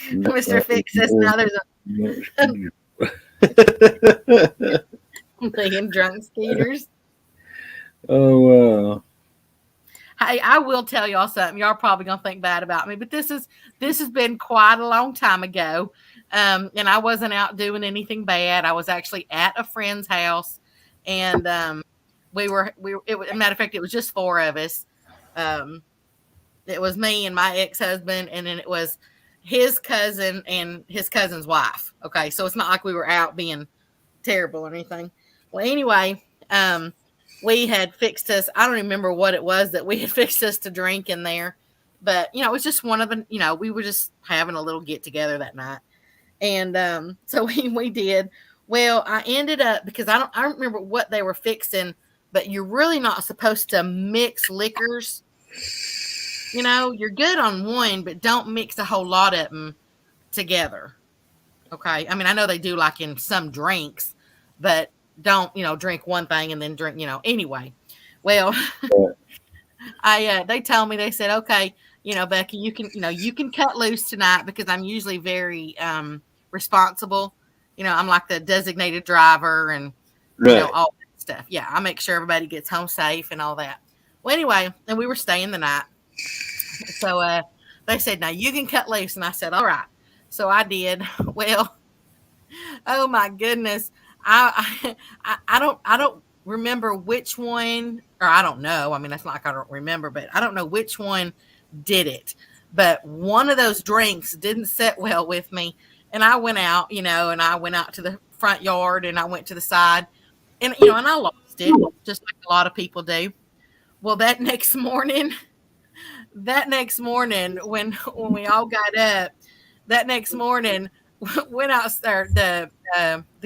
Mr. Fix says now there's thinking drunk skaters. Oh, wow. Hey, I will tell y'all something. Y'all are probably gonna think bad about me, but this has been quite a long time ago. And I wasn't out doing anything bad. I was actually at a friend's house, and matter of fact, it was just 4 of us. It was me and my ex-husband, and then it was his cousin and his cousin's wife. Okay, so it's not like we were out being terrible or anything. Well, anyway, we had fixed us. I don't remember what it was that we had fixed us to drink in there, but it was just one of the. We were just having a little get together that night, and so we did. Well, I ended up, because I don't remember what they were fixing, but you're really not supposed to mix liquors. You're good on one, but don't mix a whole lot of them together. Okay. I know they do like in some drinks, but don't, drink one thing and then drink, anyway. Well, they told me, they said, okay, Becky, you can cut loose tonight, because I'm usually very responsible. I'm like the designated driver and, all that stuff. Yeah. I make sure everybody gets home safe and all that. Well, anyway, and we were staying the night. So they said, now you can cut loose. And I said, all right. So I did. Well, oh my goodness. I don't remember which one, or I don't know. That's not like I don't remember, but I don't know which one did it. But one of those drinks didn't sit well with me. And I went out, and I went out to the front yard, and I went to the side, and, and I lost it, just like a lot of people do. Well, that next morning, that next morning when we all got up, that next morning went out there the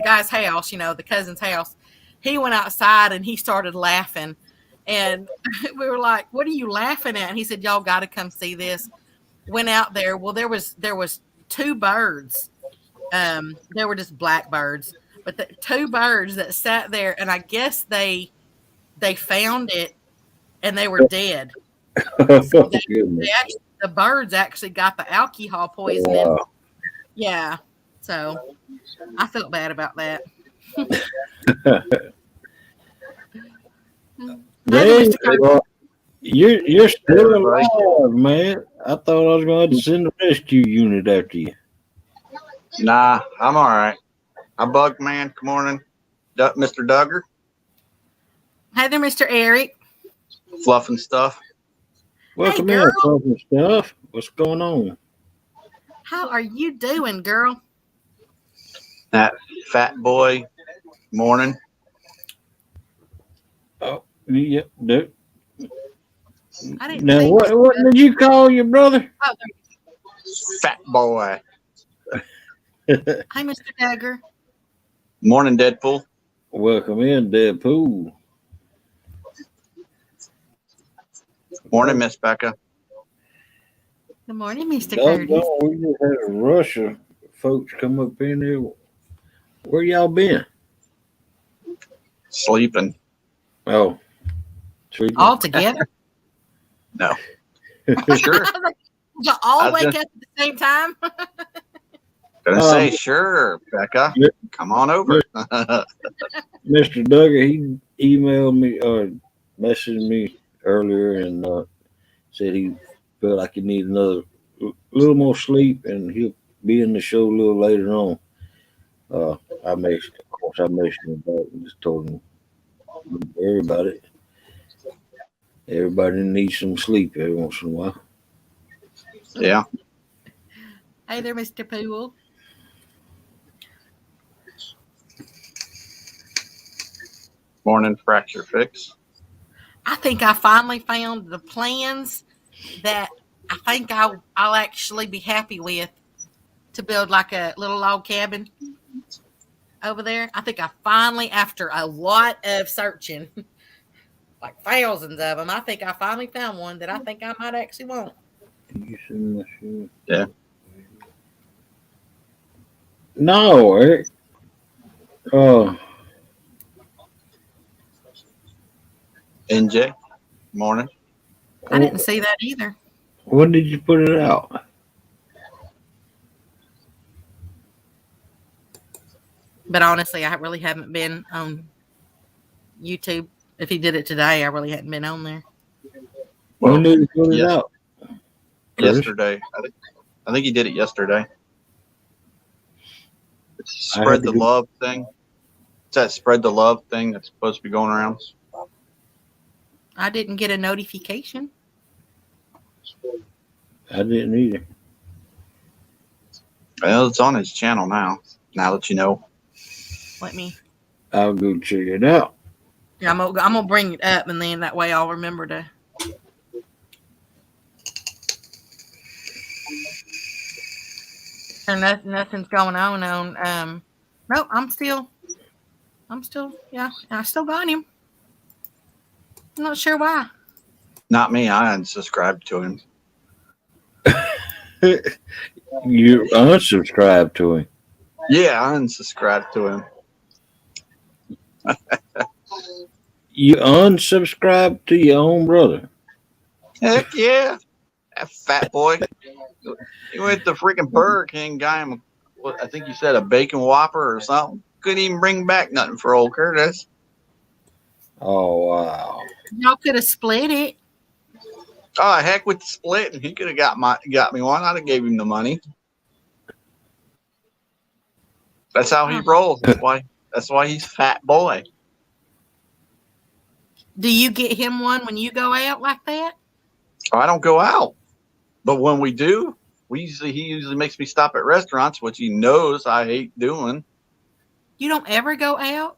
guy's house, the cousin's house. He went outside and he started laughing, and we were like, "What are you laughing at?" And he said, "Y'all got to come see this." Went out there. Well, there was two birds. They were just blackbirds, but the two birds that sat there, and I guess they found it and they were dead. So the birds actually got the alcohol poisoning. Wow. Yeah. So I felt bad about that. Dang, you're still alive, man. I thought I was going to have to send a rescue unit after you. Nah, I'm all right. I'm Bug Man. Good morning, Mr. Duggar. Hi there, Mr. Eric. Fluffing stuff. Welcome Hey, in, girl. talking stuff. What's going on? How are you doing, girl? That fat boy morning. Oh, yeah. Dude. I didn't Now, see what did you call your brother? Oh, Fat boy. hi, Mr. Duggar. Morning, Deadpool. Welcome in, Deadpool. Morning, Miss Becca. Good morning, Mr. Curtis. We just had a rush of folks come up in here. Where y'all been? Sleeping. Oh, sweet. All together? No. Sure. You all wake up at the same time? Gonna say sure, Becca. Yeah. Come on over. Mr. Duggar, he emailed me or messaged me earlier and said he felt like he needed a little more sleep and he'll be in the show a little later on. I messaged him back and just told him everybody needs some sleep every once in a while. Yeah. Hey there, Mr. Poole. Morning, FractureFix. I think I finally found the plans that I think I'll actually be happy with to build like a little log cabin over there. I think I finally, after a lot of searching, like thousands of them, I think I finally found one that I think I might actually want. Yeah. No, Eric. NJ. Morning. I didn't see that either. When did you put it out? But honestly, I really haven't been on YouTube. If he did it today, I really hadn't been on there. When did you put it out? Yesterday. I think he did it yesterday. It's spread the love thing. It's that spread the love thing that's supposed to be going around. I didn't get a notification. I didn't either. Well, it's on his channel now. Now that you know. I'll go check it out. Yeah, I'm gonna bring it up, and then that way I'll remember to. And nothing's going on. Nope, I'm still. Yeah, I still got him. I'm not sure why. Not me. I unsubscribed to him. You unsubscribed to him. Yeah, I unsubscribed to him. You unsubscribed to your own brother. Heck yeah. That fat boy. He went to freaking Burger King, got him, I think you said a bacon whopper or something. Couldn't even bring back nothing for old Curtis. Oh, wow. Y'all could have split it. Oh, heck with the split. He could have got me one. I'd have gave him the money. That's how he rolls. That's why he's fat boy. Do you get him one when you go out like that? I don't go out. But when we do, he usually makes me stop at restaurants, which he knows I hate doing. You don't ever go out?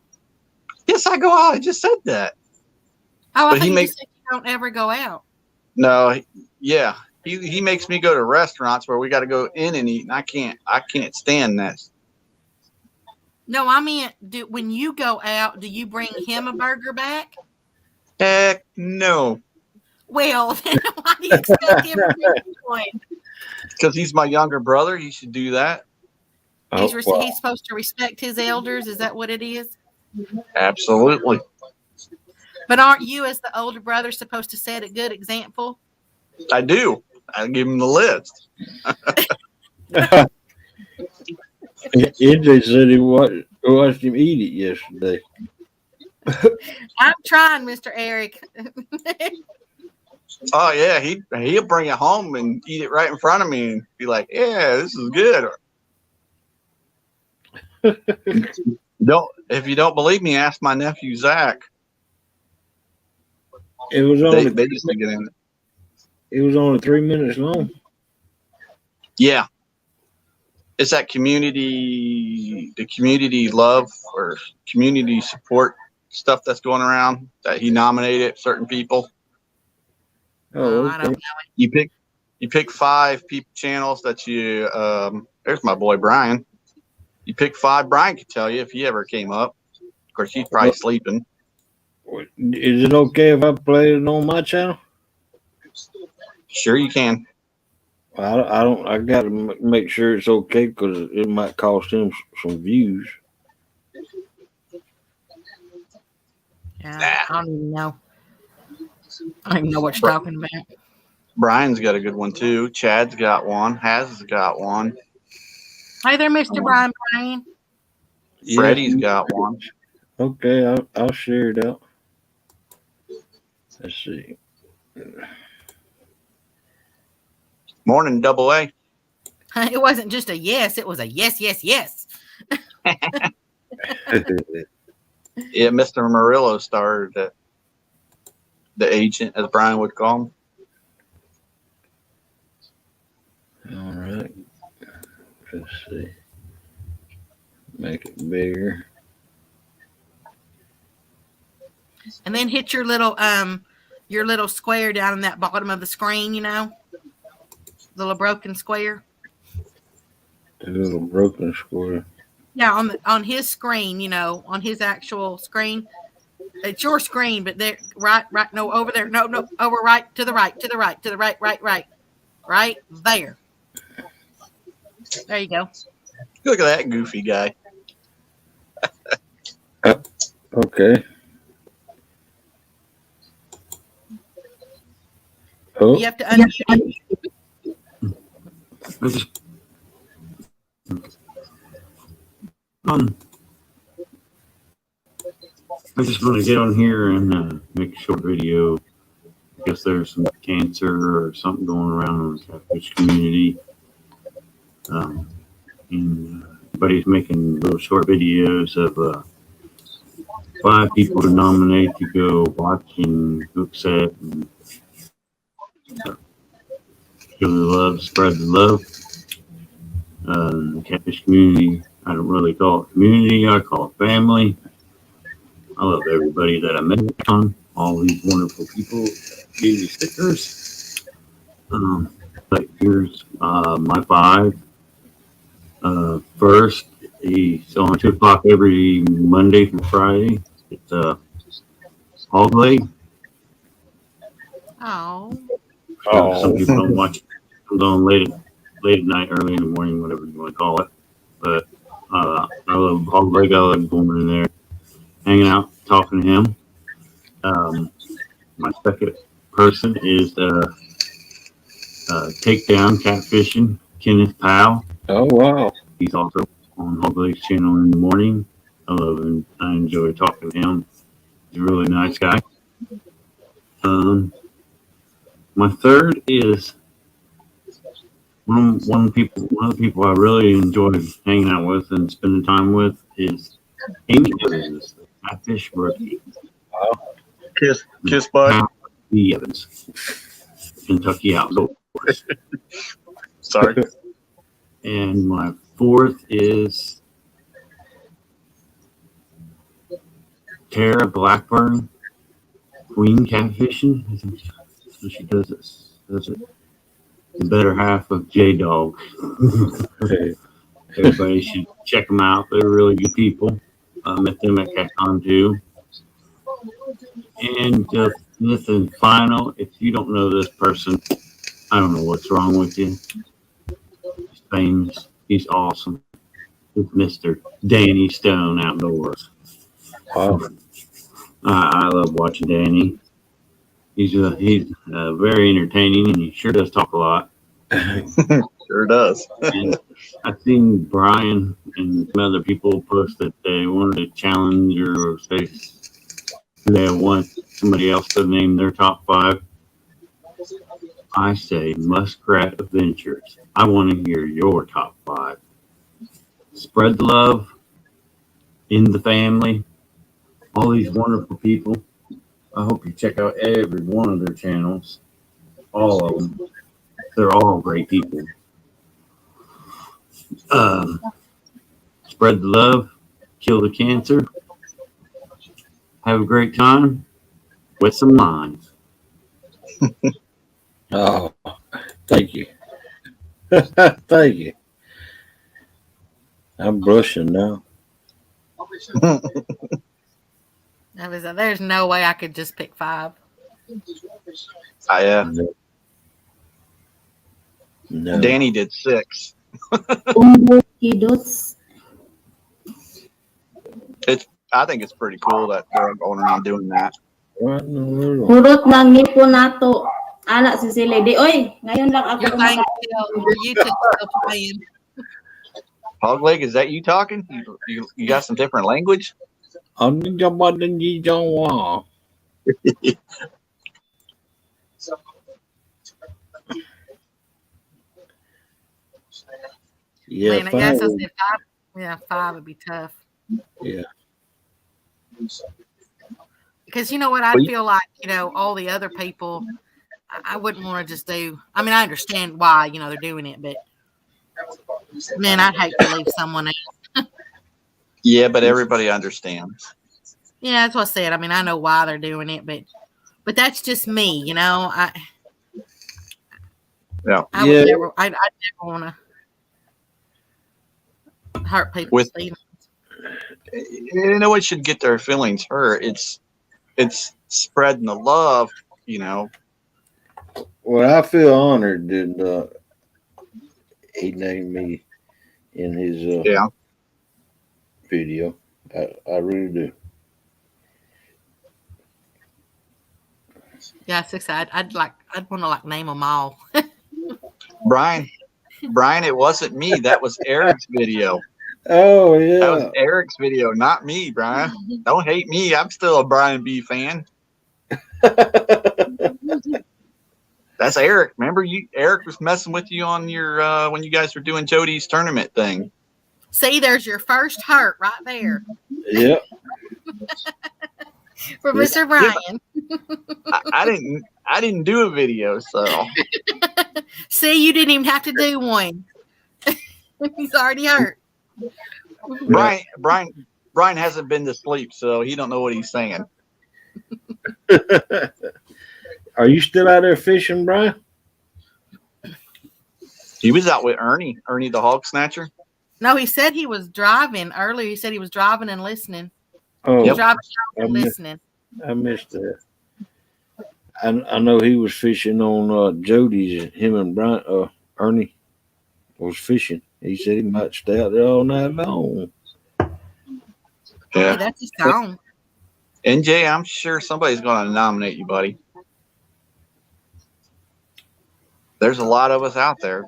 Yes, I go out. I just said that. Oh, I But think you said you don't ever go out. No, yeah, he makes me go to restaurants where we got to go in and eat, and I can't stand that. No, I meant, when you go out, do you bring him a burger back? Heck no, Well, then why do you expect him to bring you one? because he's my younger brother. He should do that. He's wow. he's supposed to respect his elders. Is that what it is? Absolutely. But aren't you, as the older brother, supposed to set a good example? I do. I give him the list. NJ said he watched him eat it yesterday. I'm trying, Mr. Eric. Oh yeah, he'll bring it home and eat it right in front of me and be like, "Yeah, this is good." If you don't believe me, ask my nephew Zach. It was only They just get in it. it was only 3 minutes long. Yeah, it's that the community love or community support stuff that's going around that he nominated certain people. Oh, I don't okay. know. You pick 5 channels that you. There's my boy Brian. You pick 5. Brian could tell you if he ever came up. Of course, he's probably sleeping. Is it okay if I play it on my channel? Sure, you can. I don't. I got to make sure it's okay because it might cost him some views. Yeah, I don't even know. I don't even know what you're talking about. Brian's got a good one too. Chad's got one. Has got one. Hey there, Mr. Brian Brian. Freddie's got one. Okay, I'll share it out. Let's see. Morning, Double A. It wasn't just a yes, it was a yes, yes, yes. Yeah, Mr. Murillo started the agent, as Brian would call him. All right. Let's see. Make it bigger. And then hit your little square down in that bottom of the screen, little broken square. The little broken square. Yeah, on his screen, on his actual screen. It's your screen, but there, right, no, over there, no, over right, to the right, right there. There you go. Look at that goofy guy. Okay. Oh, You have to unmute it. I just want to get on here and make a short video. I guess there's some cancer or something going around in the catfish community. And everybody's making little short videos of 5 people to nominate to go watch and hook set and show the love, spread the love. The catfish community, I don't really call it community, I call it family. I love everybody that I met on, all these wonderful people that gave me stickers. But here's my 5. First, he's on 2 o'clock every Monday through Friday. It's hog leg. Oh. Some people don't watch it. Comes on late at night, early in the morning, whatever you want to call it. But I love hog leg. I love going in there, hanging out, talking to him. My second person is Takedown Catfishing, Kenneth Powell. oh wow. He's also on Hog Leg's channel in the morning. I love him. I enjoy talking to him. He's a really nice guy. My third is one of the people I really enjoy hanging out with and spending time with is Amy Evans, the Catfish Rookie. Kiss bud. Evans, Kentucky Outdoors. Sorry. And my 4th is Tara Blackburn, Queen Catfishing. So she does it the better half of J Dog. Everybody should check them out. They're really good people. I met them at CatCon too. And listen, final, if you don't know this person, I don't know what's wrong with you. He's famous. He's awesome. It's Mr. Danny Stone Outdoors. Wow. I love watching Danny. He's very entertaining, and he sure does talk a lot. Sure does. And I've seen Brian and some other people post that they wanted to challenge or say they want somebody else to name their top 5. I say Muskrat Adventures. I want to hear your top 5. Spread the love in the family. All these wonderful people. I hope you check out every one of their channels. All of them. They're all great people. Spread the love. Kill the cancer. Have a great time with some lines. Oh, thank you. Thank you. I'm blushing now. There's no way I could just pick 5. Yeah. No. Danny did 6. I think it's pretty cool that they're going around doing that. What in the world? Hurot ng ngipon nato. Ana si Lady. Oy, ngayon lang ako Your thing your YouTube still playing. Hogleg, is that you talking? You got some different language? Yeah, Man, I guess I said 5. Yeah, 5 would be tough. Yeah. Because you know what? I feel like, all the other people, I wouldn't want to just do. I mean, I understand why, they're doing it, but man, I'd hate to leave someone else. Yeah, but everybody understands. Yeah, that's what I said. I mean, I know why they're doing it, but that's just me, I would never, I'd never want to hurt people's feelings. You know what should get their feelings hurt? It's spreading the love, Well, I feel honored that he named me in his video. I really do. Yeah, 6. I'd want to name them all. Brian, it wasn't me. That was Eric's video. Oh yeah, that was Eric's video, not me, Brian. Don't hate me. I'm still a Brian B fan. That's Eric. Remember, Eric was messing with you on your when you guys were doing Jody's tournament thing. See, there's your first hurt right there. Yeah. For Mr. Brian. I didn't do a video, so. See, you didn't even have to do one. He's already hurt. Brian hasn't been to sleep, so he don't know what he's saying. Are you still out there fishing, Brian? He was out with Ernie the hog snatcher. No, he said he was driving earlier. He said he was driving and listening. Oh, Driving and listening. I missed that. I know he was fishing on Jody's. Him and Brian, Ernie was fishing. He said he might stay out there all night long. Yeah, Hey, that's his song. NJ, I'm sure somebody's going to nominate you, buddy. There's a lot of us out there.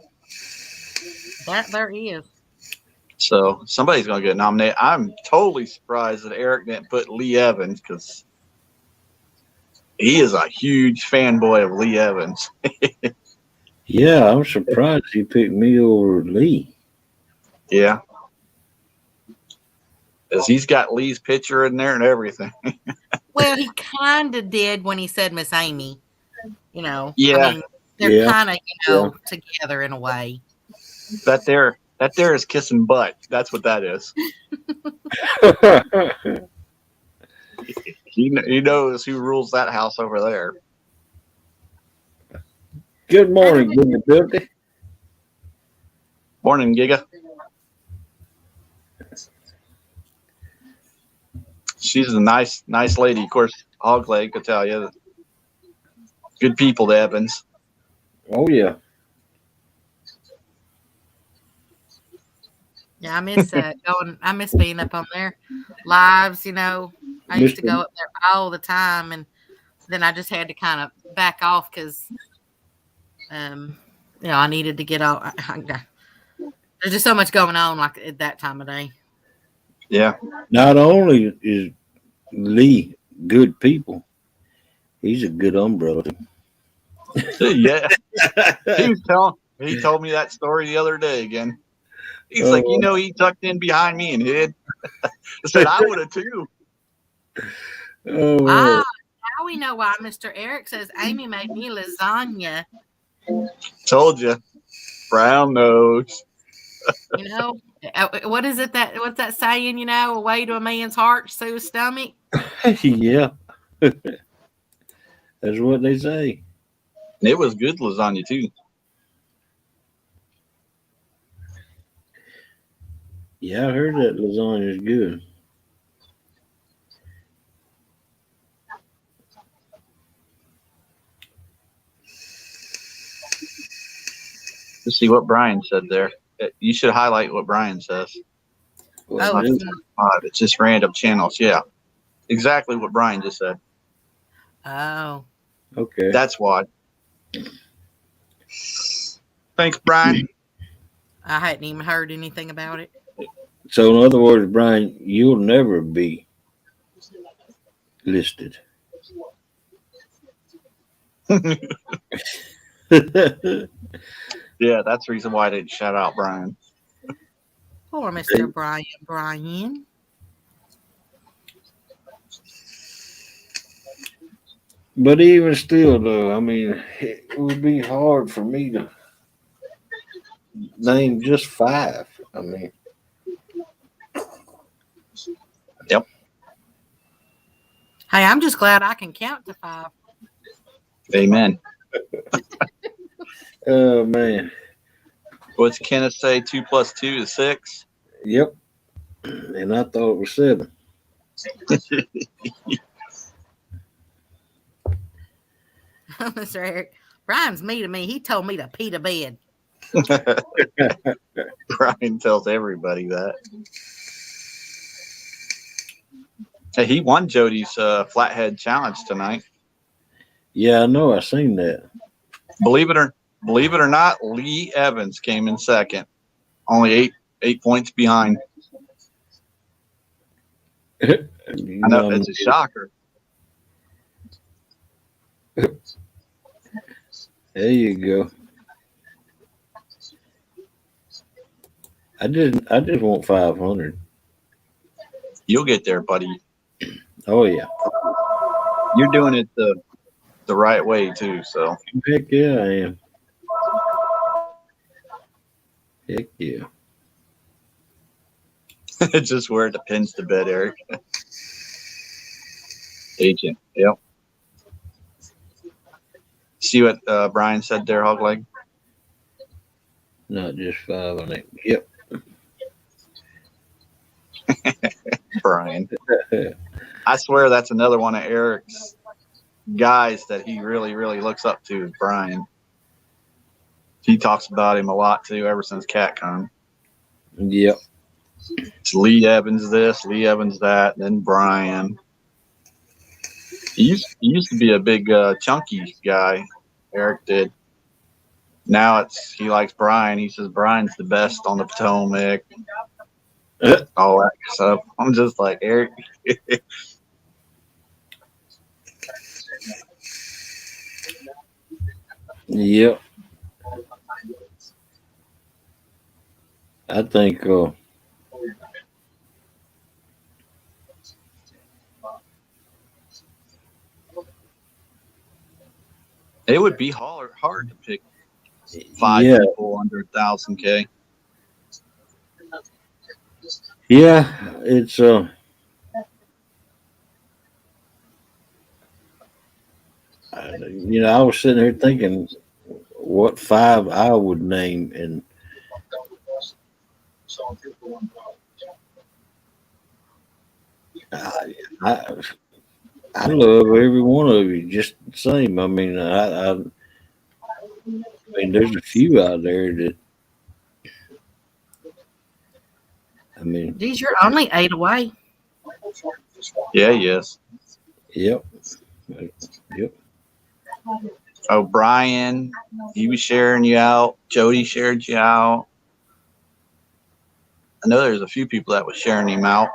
That there is. So somebody's going to get nominated. I'm totally surprised that Eric didn't put Lee Evans because he is a huge fanboy of Lee Evans. Yeah, I'm surprised he picked me over Lee. Yeah. Because he's got Lee's picture in there and everything. Well, he kind of did when he said Miss Amy. Yeah. I mean, they're kind of, together in a way. That there is kissing butt. That's what that is. He knows who rules that house over there. Good morning, Gigability. Morning, Giga. She's a nice lady. Of course, Hog Leg could tell you. Good people, the Evans. Oh yeah. Yeah, I miss going. I miss being up on their lives. You know, I used to Mr. go up there all the time, and then I just had to kind of back off because, I needed to get off. There's just so much going on, like at that time of day. Yeah. Not only is Lee good people, he's a good umbrella. Yeah. He told me that story the other day again. He's like, he tucked in behind me and hid. I said, I would have too. Oh, Now we know why Mr. Eric says Amy made me lasagna. Told you. Brown nose. You know, what is it what's that saying? You know, a way to a man's heart, so his stomach. yeah. That's what they say. It was good lasagna too. Yeah, I heard that lasagna is good. Let's see what Brian said there. You should highlight what Brian says. Well, Oh, It's just random channels. Yeah. Exactly what Brian just said. oh. okay. That's why. Thanks, Brian. I hadn't even heard anything about it. So, in other words, Brian, you'll never be listed. Yeah, that's the reason why I didn't shout out Brian. Poor Mr. Brian. But even still, though, I mean, it would be hard for me to name just 5. I mean, Yep. Hey, I'm just glad I can count to 5. Amen. oh man, What's Kenneth say? 2 + 2 is 6. yep. And I thought it was 7. Mr. Eric, Brian's mean to me. He told me to pee to bed. Brian tells everybody that. Hey, he won Jody's flathead challenge tonight. Yeah, I know. I seen that. Believe it or not, Lee Evans came in second, only eight points behind. I know it's a shocker. There you go. I just want 500. You'll get there, buddy. Oh yeah. You're doing it the right way too. So Heck yeah, I am. Heck yeah. just wear the pins to bed, Eric. Agent. Yep. See what Brian said there, Hogleg? Not just 5 on it. Yep. Brian. I swear that's another one of Eric's guys that he really, really looks up to, Brian. He talks about him a lot too, ever since CatCon. Yep. It's Lee Evans this, Lee Evans that, then Brian. He used to be a big chunky guy. Eric did. Now he likes Brian. He says Brian's the best on the Potomac. All that stuff. I'm just like, Eric. Yep. I think it would be hard to pick 5 people under 1,000 K. Yeah, it's I was sitting here thinking, what 5 I would name, and I I love every one of you just the same. I mean, I mean, there's a few out there that I mean, Geez, you're only 8 away. Yeah, yes. yep, yep. Oh, Brian, he was sharing you out. Jody shared you out. I know there's a few people that was sharing him out.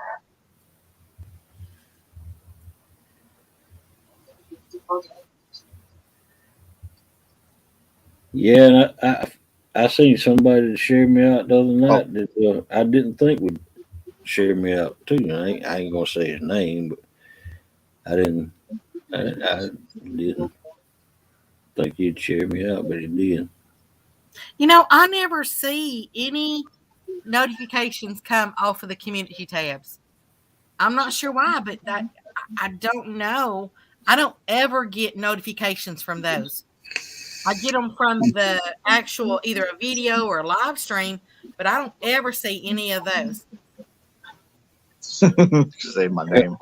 Yeah, and I seen somebody that shared me out the other night that I didn't think would share me out too. I ain't gonna say his name, but I didn't. I didn't think he'd share me out, but he did. You know, I never see any notifications come off of the community tabs. I'm not sure why, but I don't know. I don't ever get notifications from those. I get them from the actual either a video or a live stream, but I don't ever see any of those. Say my name.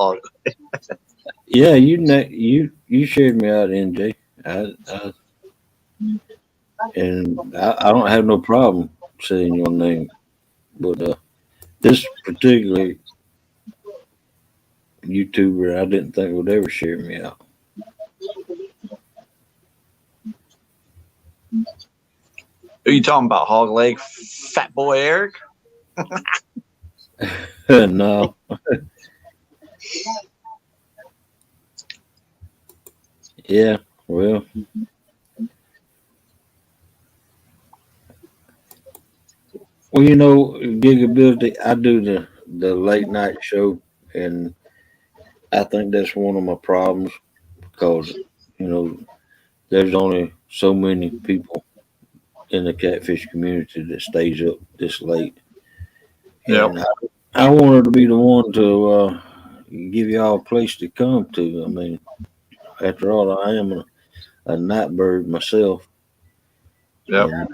Yeah, you shared me out, NJ. I don't have no problem saying your name, but this particular YouTuber, I didn't think would ever share me out. Who you talking about? Hog leg, fat boy Eric? No. Yeah, well, Gigability. I do the late night show, and I think that's one of my problems because you know there's only so many people in the catfish community that stays up this late, Yep. and I wanted to be the one to give y'all a place to come to. I mean, after all, I am a night bird myself, Yep. and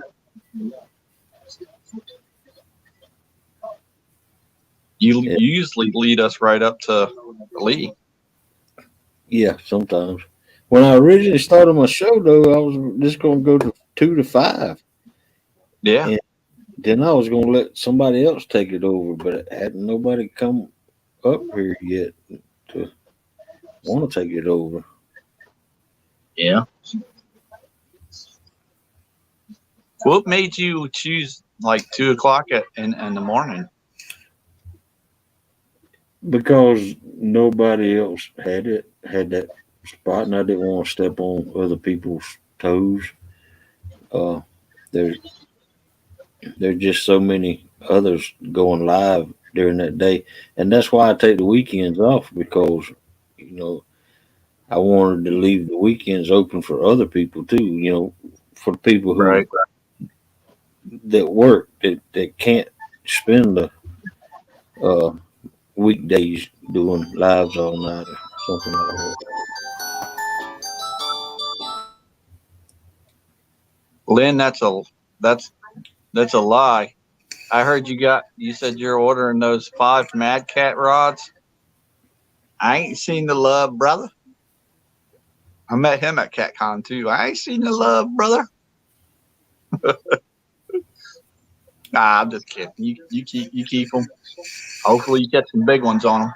You usually lead us right up to Lee. yeah, sometimes. When I originally started my show, though, I was just going to go to 2 to 5. Yeah. And then I was going to let somebody else take it over, but hadn't nobody come up here yet to want to take it over. Yeah. What made you choose like 2 o'clock in the morning? Because nobody else had that spot, and I didn't want to step on other people's toes. Uh, there's there's just so many others going live during that day, and that's why I take the weekends off because you know I wanted to leave the weekends open for other people too. For the people who Right. that work that can't spend the uh, weekdays doing lives all night or something like that. Lynn, that's a lie. I heard you said you're ordering those 5 Mad Cat rods. I ain't seen the love, brother. I met him at CatCon too. I ain't seen the love, brother. Nah, I'm just kidding. You keep them. Hopefully you get some big ones on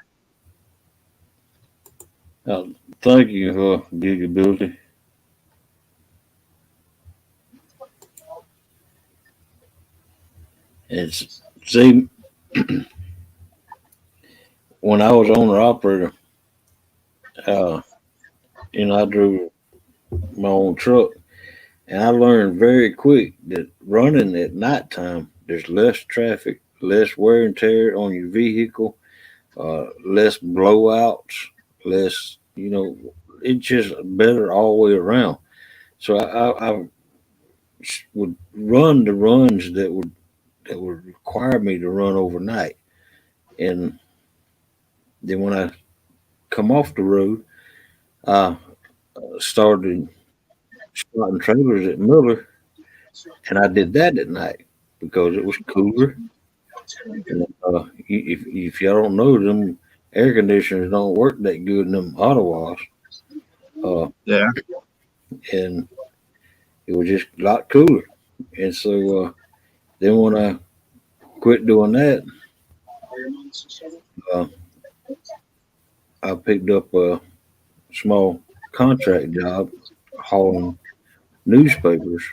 them. Thank you for Gigability. It's see when I was owner operator, uh, I drove my own truck, and I learned very quick that running at nighttime, there's less traffic, less wear and tear on your vehicle, less blowouts, less, it's just better all the way around. So I would run the runs that would require me to run overnight, and then when I come off the road, I started spotting trailers at Miller, And I did that at night because it was cooler. And, if y'all don't know, them air conditioners don't work that good in them auto wash. Yeah. And it was just a lot cooler. And so then when I quit doing that, uh, I picked up a small contract job hauling newspapers,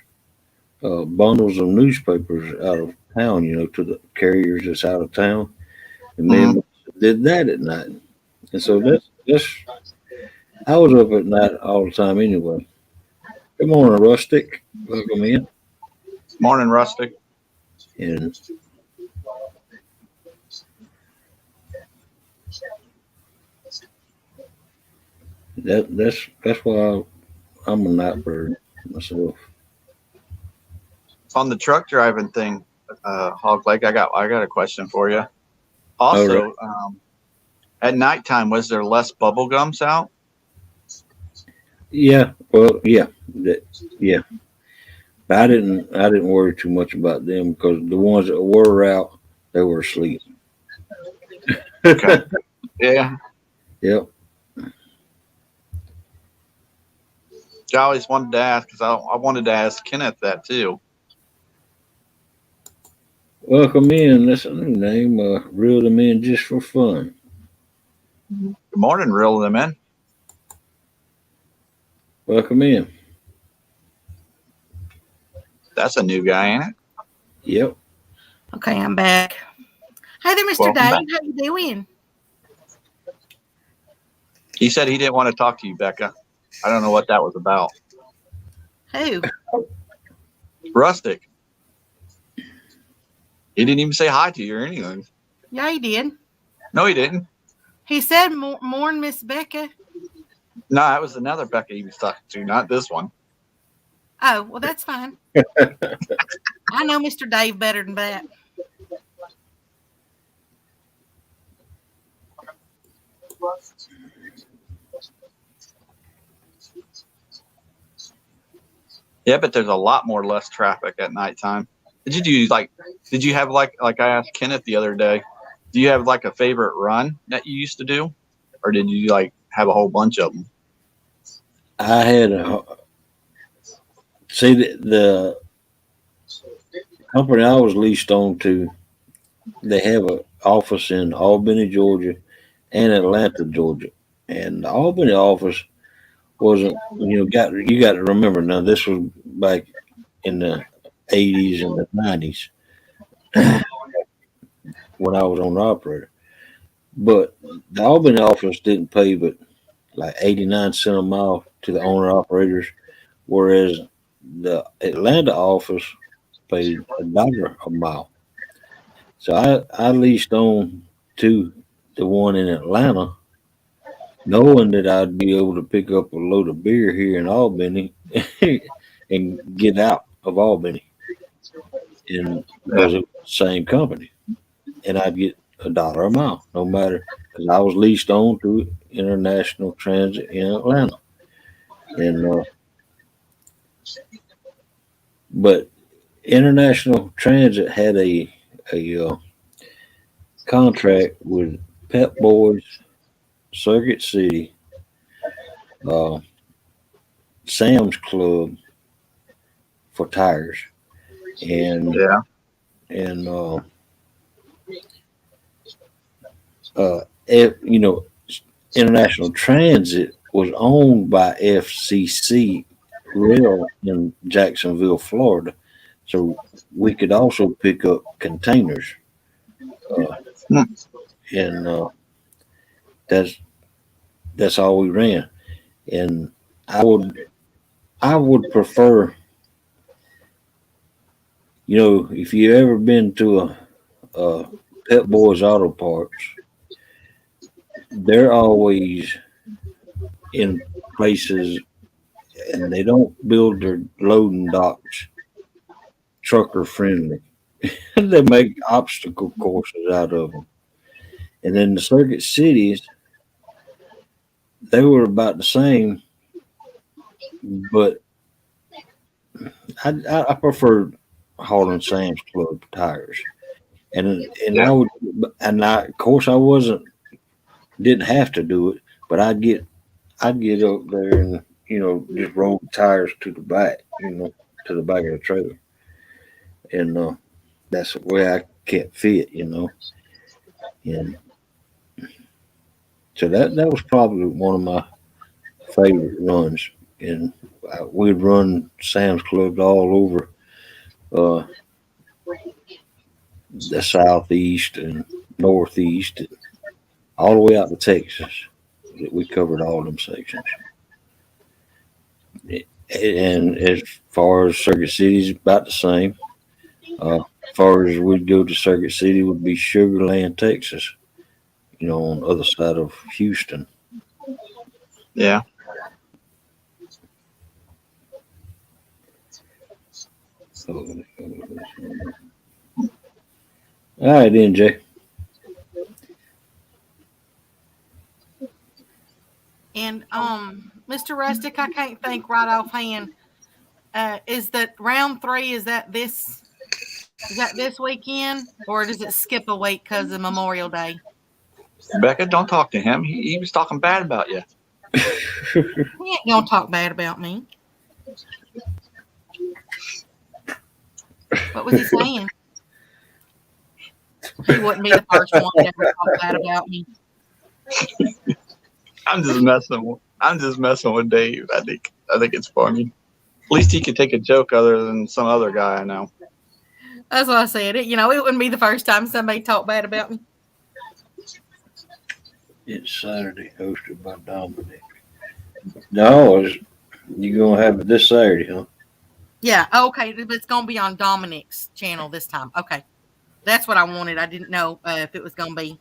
bundles of newspapers out of town, to the carriers that's out of town. And me and did that at night. And so that's I was up at night all the time anyway. Good morning, Rustic. Welcome in. Morning, Rustic. And that's why I'm a night bird myself. On the truck driving thing, Hog Lake, I got a question for you. Also, at nighttime, was there less bubble gums out? Yeah, well, yeah, yeah. But I didn't worry too much about them because the ones that were out, they were asleep. Okay. Yeah. Yep. I always wanted to ask because I wanted to ask Kenneth that too. Welcome in. That's a new name. Reel them in just for fun. Good morning, Reel them in. Welcome in. That's a new guy, ain't it? Yep. Okay, I'm back. Hi there, Mr. Welcome Dave. back. How you doing? He said he didn't want to talk to you, Becca. I don't know what that was about. Who? Rustic. He didn't even say hi to you or anything. Yeah, he did. No, he didn't. He said, "Morn, Miss Becca." No, that was another Becca he was talking to, not this one. Oh, well, that's fine. I know Mr. Dave better than that. Yeah, but there's a lot more less traffic at nighttime. Did you have like I asked Kenneth the other day, do you have like a favorite run that you used to do? Or did you like have a whole bunch of them? I had the company I was leased on to. They have an office in Albany, Georgia, and Atlanta, Georgia. And the Albany office wasn't, you got to remember now. This was back in the '80s and the '90s when I was on the operator. But the Albany office didn't pay but like 89 cents a mile to the owner operators, whereas the Atlanta office paid $1 a mile. So I leased on to the one in Atlanta, knowing that I'd be able to pick up a load of beer here in Albany and get out of Albany, and because it was the same company, and I'd get $1 a mile, no matter, because I was leased on to International Transit in Atlanta, and but International Transit had a contract with Pep Boys, Circuit City, uh, Sam's Club for tires, and Yeah. and if, International Transit was owned by FCC Rail in Jacksonville, Florida, so we could also pick up containers, and that's all we ran. And I would prefer, if you ever been to a Pep Boys Auto Parts, they're always in places, and they don't build their loading docks trucker friendly. They make obstacle courses out of them. And then the circuit cities, they were about the same, but I prefer hauling Sam's Club tires, and Yeah. I would, and I of course I didn't have to do it, but I'd get up there and just roll the tires to the back, to the back of the trailer, and that's the way I kept fit, and so that was probably one of my favorite runs, and we'd run Sam's Clubs all over uh, the southeast and northeast, all the way out to Texas. We covered all them sections. And as far as Circuit City's about the same. As far as we'd go to Circuit City would be Sugar Land, Texas, on the other side of Houston. Yeah. All right, then, Jay. And Mr. Rustic, I can't think right offhand. Is that round 3? Is that this weekend, or does it skip a week because of Memorial Day? Becca, don't talk to him. He was talking bad about you. He ain't gonna talk bad about me. What was he saying? He wouldn't be the first one to ever talk bad about me. I'm just messing with Dave. I think it's funny. At least he could take a joke other than some other guy I know. That's what I said. It wouldn't be the first time somebody talked bad about me. It's Saturday, hosted by Dominic. No, you're going to have it this Saturday, huh? Yeah, okay. But it's going to be on Dominic's channel this time. Okay. That's what I wanted. I didn't know if it was going to be.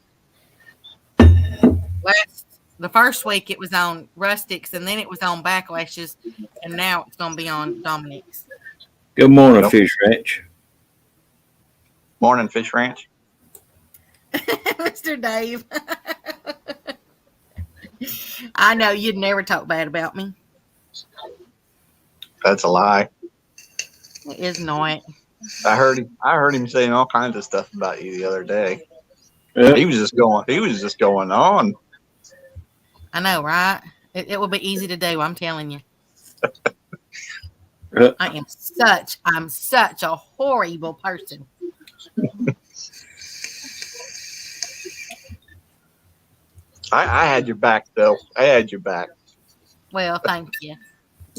The first week it was on Rustic's, and then it was on Backlash's, and now it's going to be on Dominic's. Good morning, Fish Ranch. Morning, Fish Ranch. Mr. Dave. I know you'd never talk bad about me. That's a lie. It is not. I heard him saying all kinds of stuff about you the other day. Yeah. He was just going on. I know, right? It will be easy to do, I'm telling you. I'm such a horrible person. I had your back, though. I had your back. Well, thank you.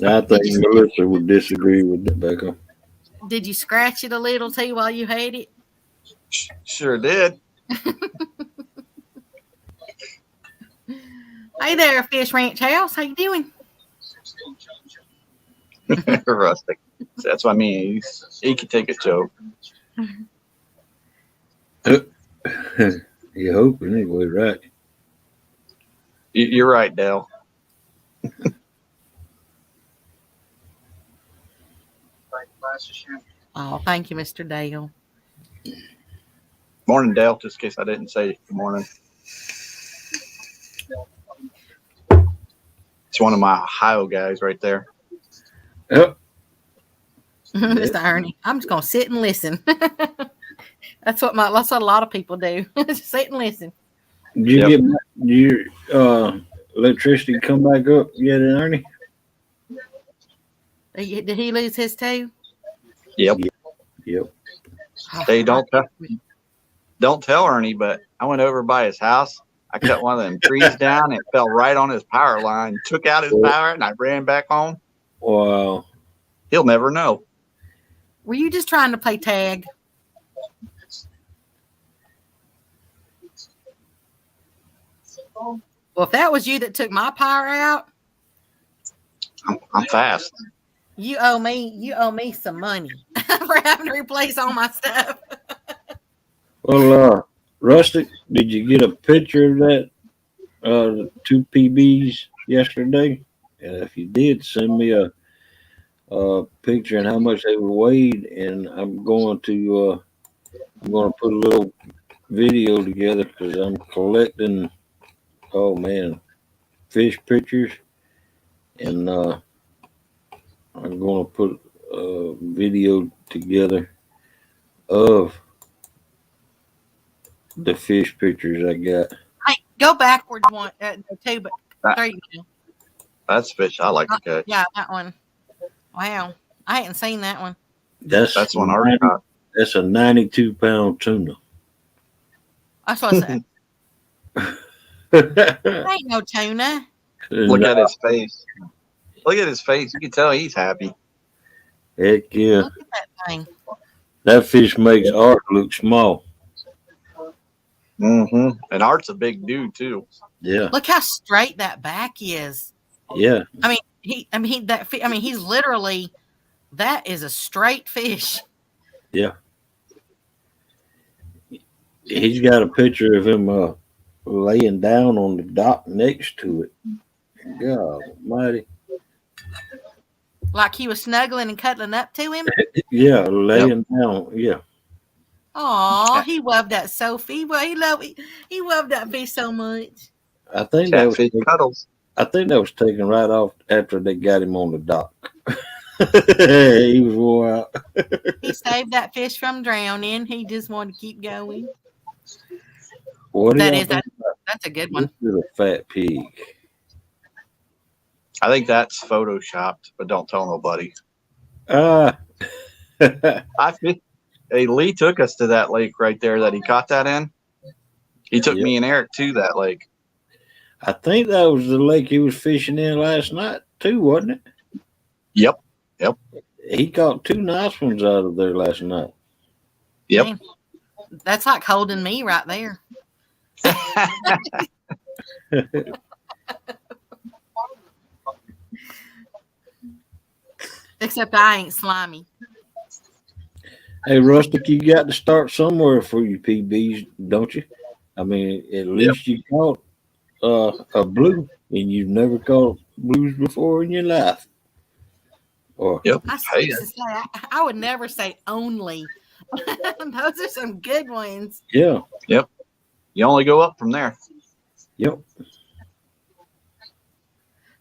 I think Melissa would disagree with that, Becca. Did you scratch it a little too while you had it? Sure did. Hey there, Fish Ranch House. How you doing? Rustic. That's what I mean. He could take a joke. You hope anyway, right? You're right, Dale. Oh, thank you, Mr. Dale. Morning, Dale. Just in case I didn't say good morning. It's one of my Ohio guys right there. Yep. Mr. Ernie, I'm just gonna sit and listen. That's what a lot of people do. Just sit and listen. Did you get your electricity come back up yet, Ernie? Did he lose his too? Yep. Yep. Hey, don't tell Ernie, but I went over by his house. I cut one of them trees down and it fell right on his power line, took out his power, and I ran back home. Wow. He'll never know. Were you just trying to play tag? Well, if that was you that took my power out, I'm fast. You owe me some money for having to replace all my stuff. Well, Rustic, did you get a picture of that, the 2 PBs yesterday? If you did, send me a picture and how much they were weighed, and I'm going to put a little video together because I'm collecting, fish pictures, and I'm going to put video together of the fish pictures I got. Hey, go backwards one, two, but That- three. Now. That's fish I like to catch. Yeah, that one. Wow, I hadn't seen that one. That's one Art caught. That's a 92-pound tuna. That's what I said. That ain't no tuna. Look at his face. Look at his face. You can tell he's happy. Heck yeah. Look at that thing. That fish makes Art look small. Mm-hmm. And Art's a big dude too. Yeah. Look how straight that back is. Yeah. He's literally, that is a straight fish. Yeah. He's got a picture of him laying down on the dock next to it. God almighty. Like he was snuggling and cuddling up to him. Yeah, laying down. Yeah. Aw, he loved that Sophie. Well, he loved that fish so much. I think that was Catfish cuddles. taken right off after they got him on the dock. He was wore out. He saved that fish from drowning. He just wanted to keep going. What That y'all is think that's a good about one. this little fat pig? I think that's photoshopped, but don't tell nobody. Ah. Hey, Lee took us to that lake right there that he caught that in. He took Yep. me and Eric to that lake. I think that was the lake he was fishing in last night too, wasn't it? Yep. He caught 2 nice ones out of there last night. Yep. Man, that's like holding me right there. Except I ain't slimy. Hey, Rustic, you got to start somewhere for your PBs, don't you? I mean, at least you caught a blue, and you've never caught blues before in your life. Or Yep. I, Hey, seriously say, I would never say only. Those are some good ones. yeah, you only go up from there. yep,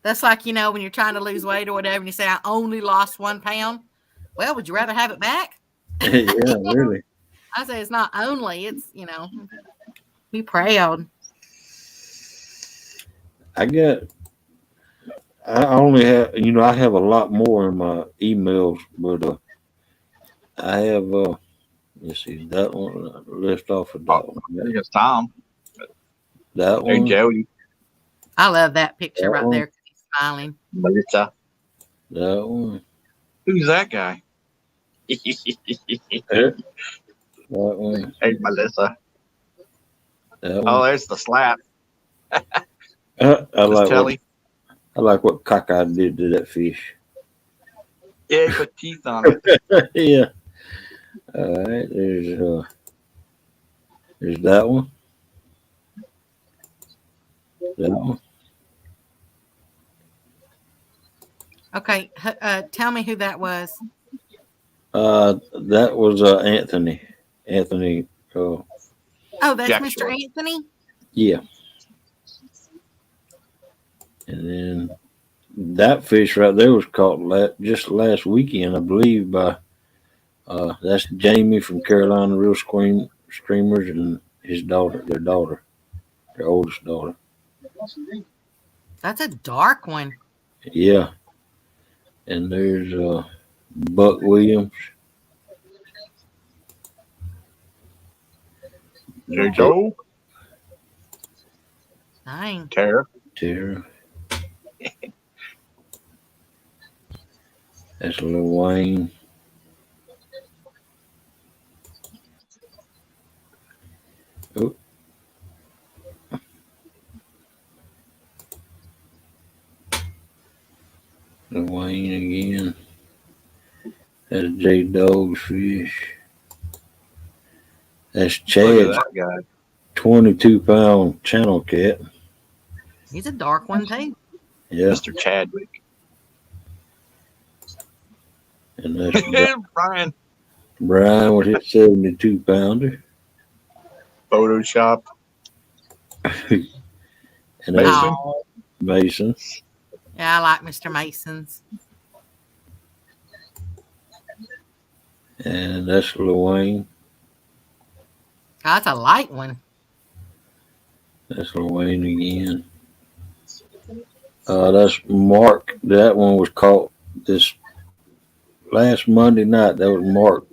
That's like, when you're trying to lose weight or whatever, and you say, I only lost 1 pound. Well, would you rather have it back? yeah, really. I say it's not only, it's, be proud. I only have, I have a lot more in my emails, but I have, let's see, that one, left off of that I one. think it's Tom. That Hey, one, Jody. I love that picture That right one? there. 'Cause he's smiling. Melissa. that one, Who's that guy? that one, Hey, Melissa. that Oh, one. there's the slap. I like Telly. what Cockeye did to that fish. Yeah, he put teeth on it. Yeah. All right. There's that one. That one. Okay, tell me who that was. That was Anthony. Anthony. Oh, that's Jack Mr. Shore. Anthony? Yeah. And then that fish right there was caught just last weekend, I believe, by that's Jamie from Carolina Real Screamers and his daughter, their oldest daughter. That's a dark one. Yeah. And there's Buck Williams. There you go. Dang. Tara. Tara. That's Lil Wayne. Oh. Lil Wayne again. That's J Dog's fish. That's Look Chad's at that guy. 22-pound channel cat. He's a dark one, too. Yeah. Mr. Chadwick. And that's Brian. Brian with his 72-pounder. Photoshop. And there's Mason. Oh, Mason. yeah, I like Mr. Mason's. And that's Luane. That's a light one. That's Luane again. That's Mark. That one was caught this last Monday night. That was Mark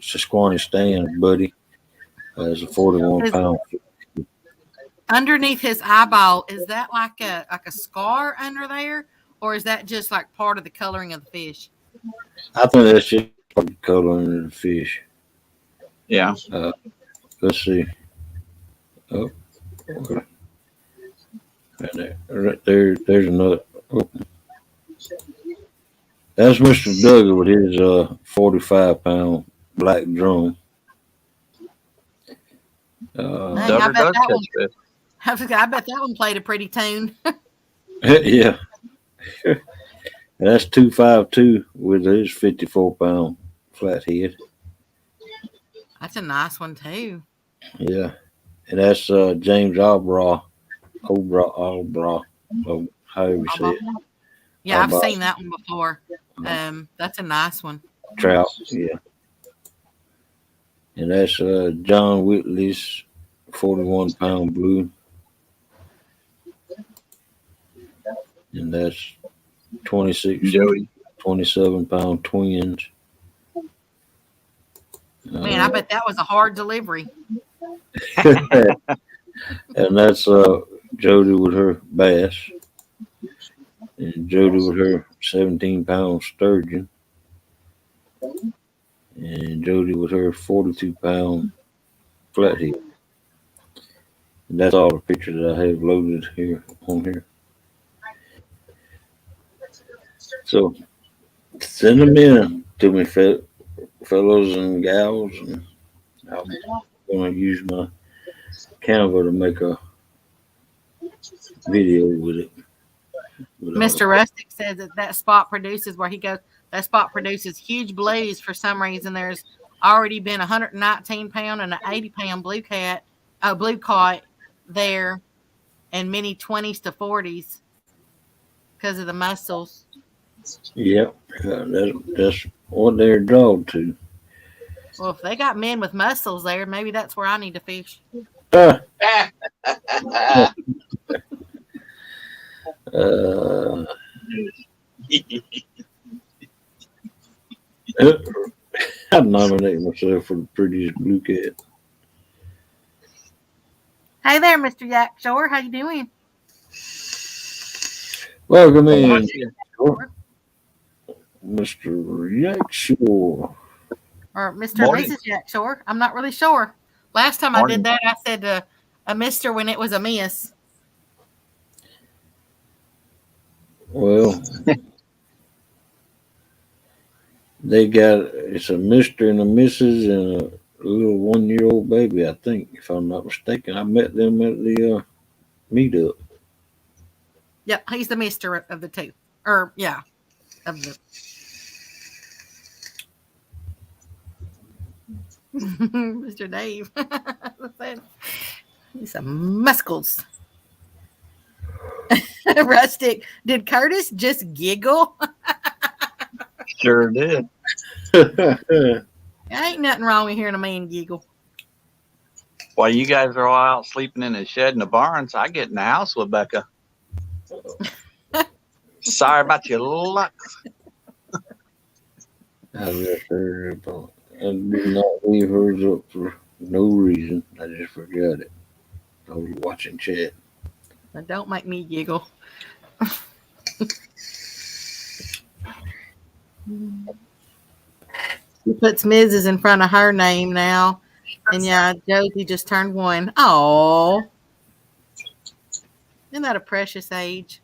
Sasquatch Stan's buddy. As a 41 Is pound. underneath his eyeball, is that like a scar under there, or is that just like part of the coloring of the fish? I think that's just the coloring of the fish. Yeah. Let's see. Oh, right there. There's another. Oh. That's Mr. Duggar with his 45-pound black drum. Dang, I Duggar bet does that catch one. fish. I bet that one played a pretty tune. Yeah. That's 252 with his 54-pound flathead. That's a nice one too. Yeah. And that's James Albra. Albra. Oh, however you say it. Yeah, I've Albra. seen that one before. That's a nice one. Trout. Yeah. And that's John Whitley's 41-pound blue. And that's 26, Jody. 27-pound twins. Man, I bet that was a hard delivery. And that's Jody with her bass. And Jody with her 17-pound sturgeon. And Jody with her 42-pound flathead. And that's all the pictures that I have loaded here on here. So send them in to me, fellows and gals, and I'm going to use my Canva to make a video with it. Mr. Rustic says that spot produces where he goes. That spot produces huge blues for some reason. There's already been 119-pound and an 80-pound blue caught there, and many 20s to 40s because of the mussels. Yep, that's what they're drawn to. Well, if they got men with mussels there, maybe that's where I need to fish. Uh, I'd nominate myself for the prettiest blue cat. Hey there, Mr. Yakshore. How you doing? Welcome in, Mr. Yakshore. Or Mr. and Mrs. Yakshore. I'm not really sure. Last time I did that, I said a Mr. when it was a miss. Well, they got it's a Mr. and a Mrs. and a little 1-year-old baby, I think, if I'm not mistaken. I met them at the meetup. Yep, he's the Mr. of the two. Or yeah, of the Mr. Dave. He's some muscles. Rustic. Did Curtis just giggle? Sure did. Ain't nothing wrong with hearing a man giggle. While you guys are all out sleeping in the shed and the barns, I get in the house with Becca. Sorry about your luck. I just heard about I did not leave hers up for no reason. I just forgot it. I was watching chat. Now, don't make me giggle. She puts Mrs. in front of her name now. And yeah, Josie just turned 1. Oh, isn't that a precious age?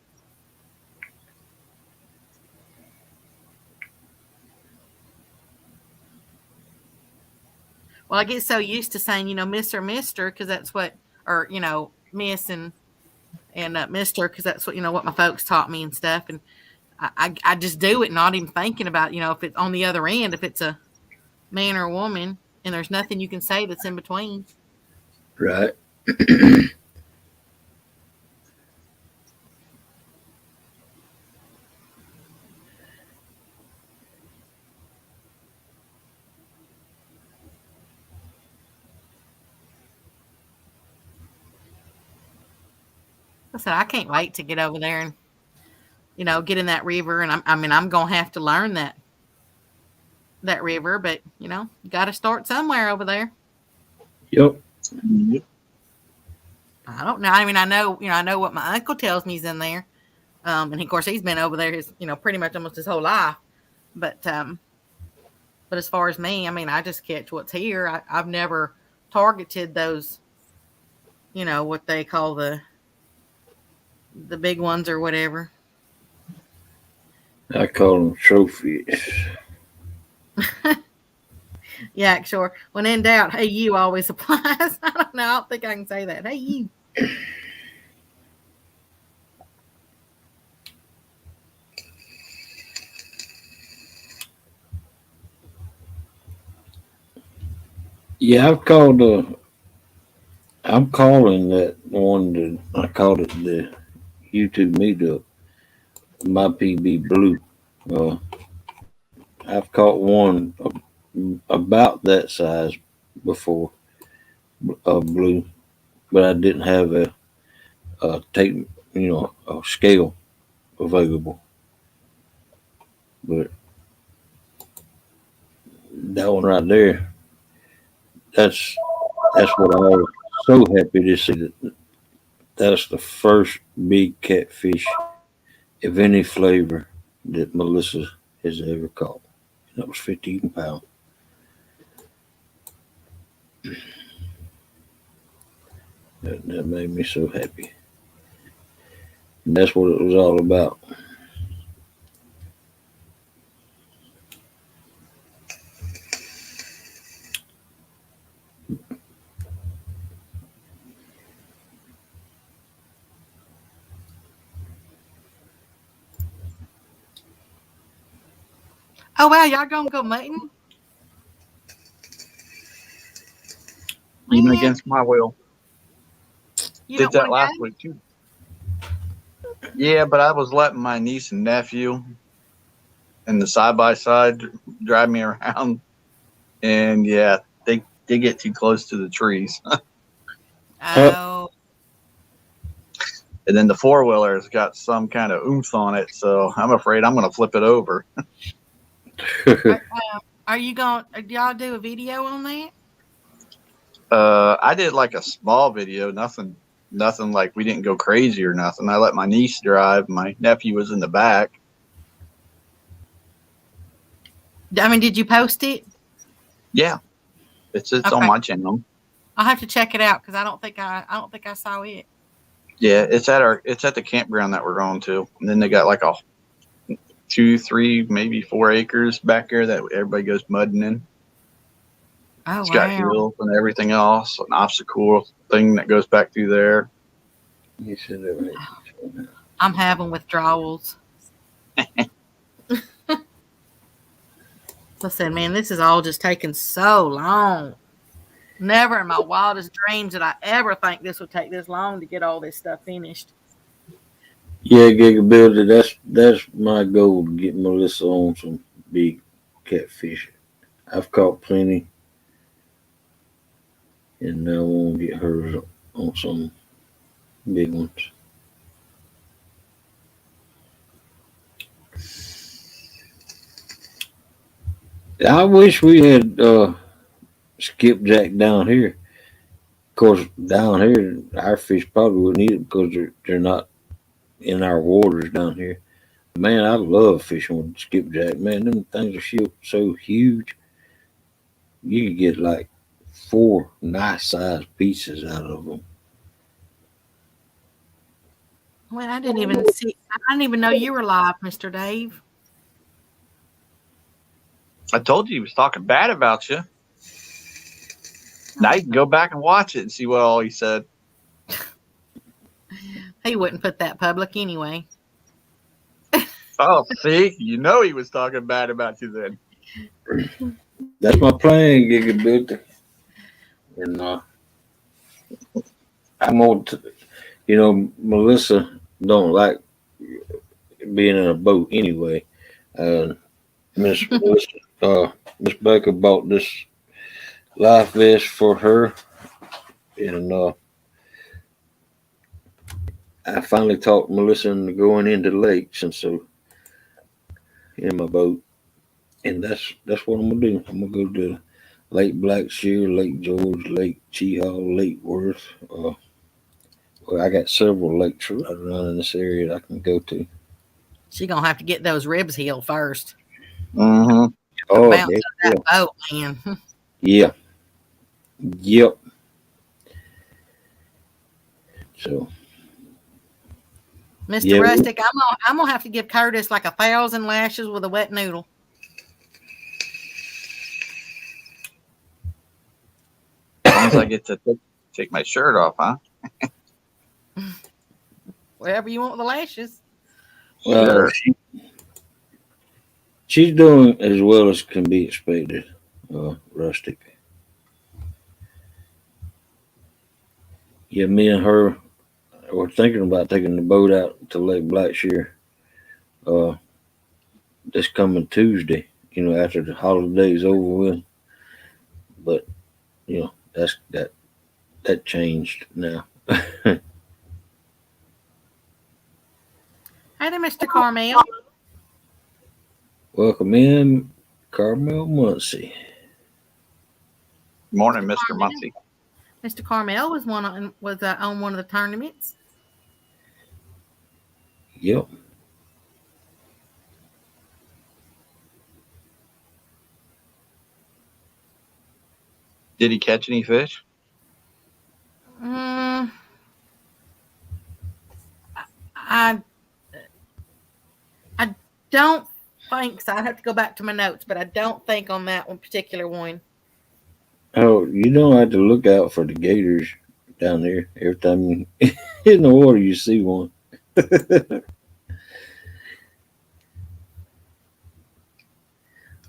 Well, I get so used to saying, Mr. Mister, because that's what, or, Miss and Mister, because that's what, what my folks taught me and stuff. And I just do it, not even thinking about, if it's on the other end, if it's a man or a woman, and there's nothing you can say that's in between. Right. I said I can't wait to get over there and get in that river. And I'm gonna have to learn that river, but you got to start somewhere over there. Yep. I don't know. I mean, I know what my uncle tells me is in there. And of course he's been over there pretty much almost his whole life. But as far as me, I mean, I just catch what's here. I've never targeted those, what they call the big ones or whatever. I call them trophies. Yeah, sure. When in doubt, hey, you always applies. I don't know. I don't think I can say that. Hey, you. Yeah, I'm calling that one that I called it the YouTube meetup. My PB Blue. I've caught one about that size before, blue, but I didn't have a tape, a scale available. But that one right there, that's what I was so happy to see that that's the first big catfish of any flavor that Melissa has ever caught. And that was 15 pounds. That made me so happy. And that's what it was all about. Oh, wow. Y'all going to go mating? Even Man, against my will. you Did don't that want last to week too. Yeah, but I was letting my niece and nephew and the side by side drive me around, and yeah, they get too close to the trees. go? Oh, And then the four wheeler's got some kind of oomph on it, so I'm afraid I'm going to flip it over. are you going? Do y'all do a video on that? I did like a small video, nothing like we didn't go crazy or nothing. I let my niece drive, my nephew was in the back. I mean, did you post it? Yeah, it's Okay. on my channel. I'll have to check it out because I don't think I saw it. Yeah, it's at the campground that we're going to, and then they got like a 2, 3, maybe 4 acres back there that everybody goes mudding in. Oh, It's got hills and everything else, an obstacle thing that goes back through there. You said that right. I'm having withdrawals. Listen, man, this is all just taking so long. Never in my wildest dreams did I ever think this would take this long to get all this stuff finished. Yeah, Gigability, that's my goal, to get Melissa on some big catfish. I've caught plenty, and now I want to get hers on some big ones. I wish we had skipjack down here. Of course, down here, our fish probably wouldn't eat it because they're not in our waters down here. Man, I love fishing with skipjack. Man, them things are so huge. You can get like 4 nice sized pieces out of them. Well, I didn't even know you were live, Mr. Dave. I told you he was talking bad about you. Now you can go back and watch it and see what all he said. He wouldn't put that public anyway. Oh, see, you know he was talking bad about you then. That's my plan, Gigability. And I'm going to, Melissa don't like being in a boat anyway. Miss Becca bought this life vest for her, and I finally talked Melissa into going into lakes, and so in my boat, and that's what I'm gonna do. I'm gonna go to Lake Blackshear, Lake George, Lake Cheehaw, Lake Worth. Well, I got several lakes right around in this area that I can go to. She gonna have to get those ribs healed first. Mm-hmm. Oh, Bounce heck out yeah. that boat, man. Yeah. Yep. So Mr. yeah, Rustic, I'm gonna have to give Curtis like 1,000 lashes with a wet noodle. As long as I get to take my shirt off, huh? Wherever you want with the lashes. Sure. she's doing as well as can be expected. Rustic. Yeah, me and her were thinking about taking the boat out to Lake Blackshear uh, this coming Tuesday. After the holiday's over with. But that changed now. Hey there, Mr. Carmel. Welcome in, Carmel Muncie. Morning, Mr. Muncie. Mr. Carmel was on one of the tournaments. Yep. Did he catch any fish? I don't think so. I'd have to go back to my notes, but I don't think on that one particular one. Oh, you don't have to look out for the gators down there. Every time you in the water, you see one.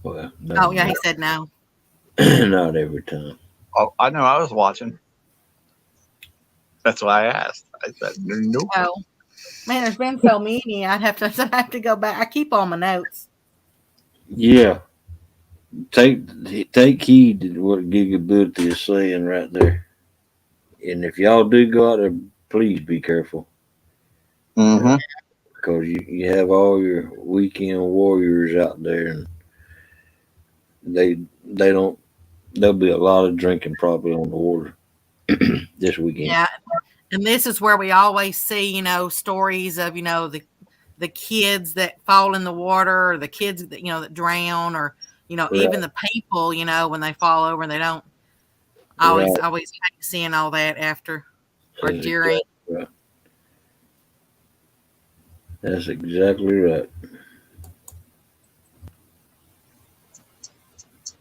Well, no, Oh yeah, he said no. not every time. Oh, I know. I was watching. That's why I asked. I said no. Oh man, there's been so many. I'd have to go back. I keep all my notes. Yeah. Take heed to what Gigability is saying right there. And if y'all do go out there, please be careful. Mm-hmm. Because you have all your weekend warriors out there, and they don't. There'll be a lot of drinking probably on the water this weekend. Yeah, and this is where we always see, stories of, the kids that fall in the water, or the kids that, that drown, or, even the people, when they fall over and they don't. I always hate seeing all that after or That's during. exactly right. That's exactly right.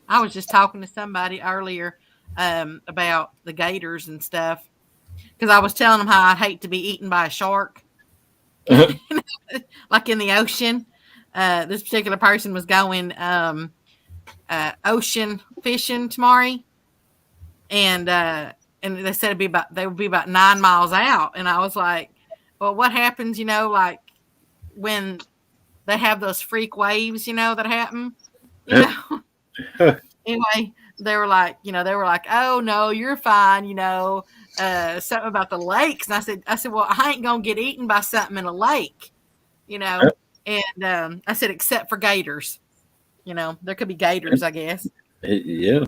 I was just talking to somebody earlier about the gators and stuff, because I was telling them how I'd hate to be eaten by a shark, like in the ocean. This particular person was going ocean fishing tomorrow, and they said they would be about 9 miles out, and I was like, well, what happens, like when they have those freak waves, that happen, Anyway, they were like, oh no, you're fine, something about the lakes. And I said, well, I ain't gonna get eaten by something in a lake, and I said, except for gators, there could be gators, I guess. Yeah,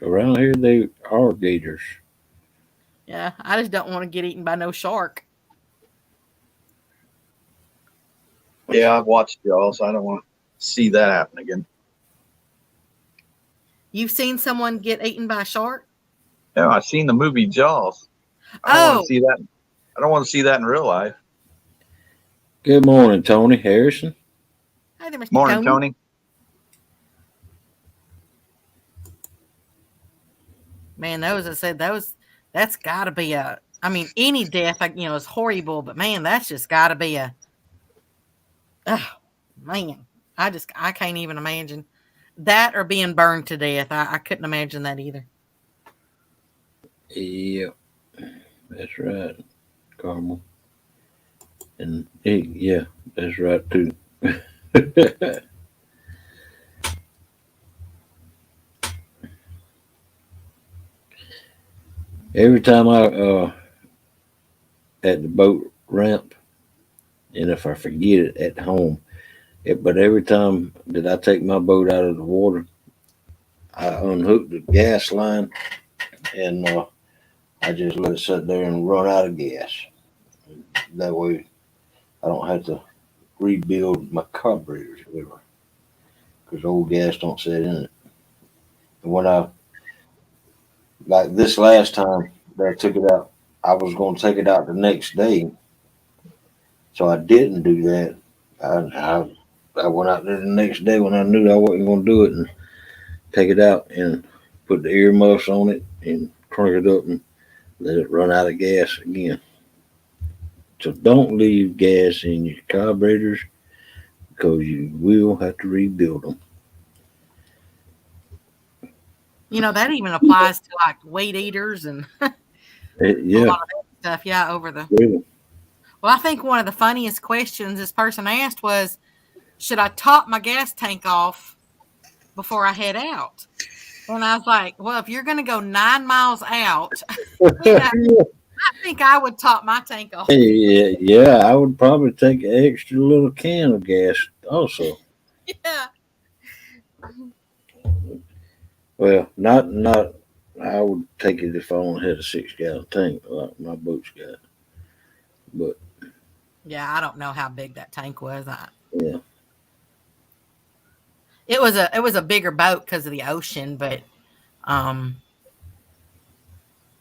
around here they are gators. Yeah, I just don't want to get eaten by no shark. Yeah, I've watched y'all, so I don't want to see that happen again. You've seen someone get eaten by a shark? Yeah, I've seen the movie Jaws. I don't want to see that. I don't want to see that in real life. Good morning, Tony Harrison. Hi there, Mr. Morning, Tony. Man, that's got to be any death, is horrible, but man, that's just got to be man, I can't even imagine that, or being burned to death. I couldn't imagine that either. Yep, that's right, Carmel. And yeah, that's right too. Every time I at the boat ramp, and if I forget it at home, but every time that I take my boat out of the water, I unhook the gas line and I just let it sit there and run out of gas. That way, I don't have to rebuild my carburetors ever because old gas don't sit in it. And when I like this last time that I took it out, I was going to take it out the next day, so I didn't do that. I went out there the next day when I knew I wasn't going to do it and take it out and put the earmuffs on it and crank it up and let it run out of gas again. So don't leave gas in your carburetors because you will have to rebuild them. You know, that even applies to like weed eaters and a Yeah, lot of that stuff. Yeah, over the. really. Well, I think one of the funniest questions this person asked was, should I top my gas tank off before I head out? And I was like, well, if you're going to go 9 miles out, you know, I think I would top my tank off. Yeah, I would probably take an extra little can of gas also. Yeah. Well, not. I would take it if I only had a 6-gallon tank like my boat's got. But Yeah, I don't know how big that tank was. yeah, It was a bigger boat because of the ocean, but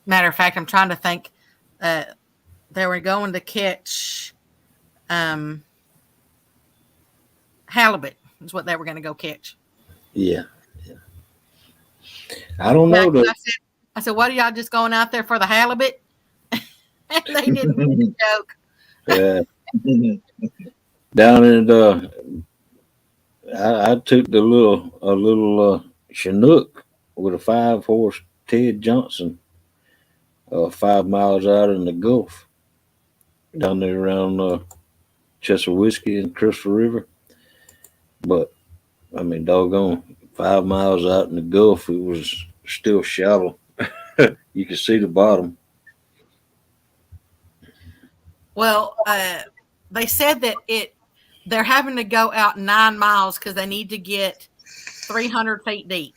matter of fact, I'm trying to think. They were going to catch halibut. Is what they were going to go catch. yeah. I don't Yeah, know though. I said, what are y'all just going out there for the halibut? And they didn't get the joke. Down in the, I took a little Chinook with a 5-horse Ted Johnson, 5 miles out in the Gulf, down there around Chesapeake and Crystal River. But I mean, doggone, 5 miles out in the Gulf, it was still shallow. You could see the bottom. Well, they said that they're having to go out 9 miles because they need to get 300 feet deep,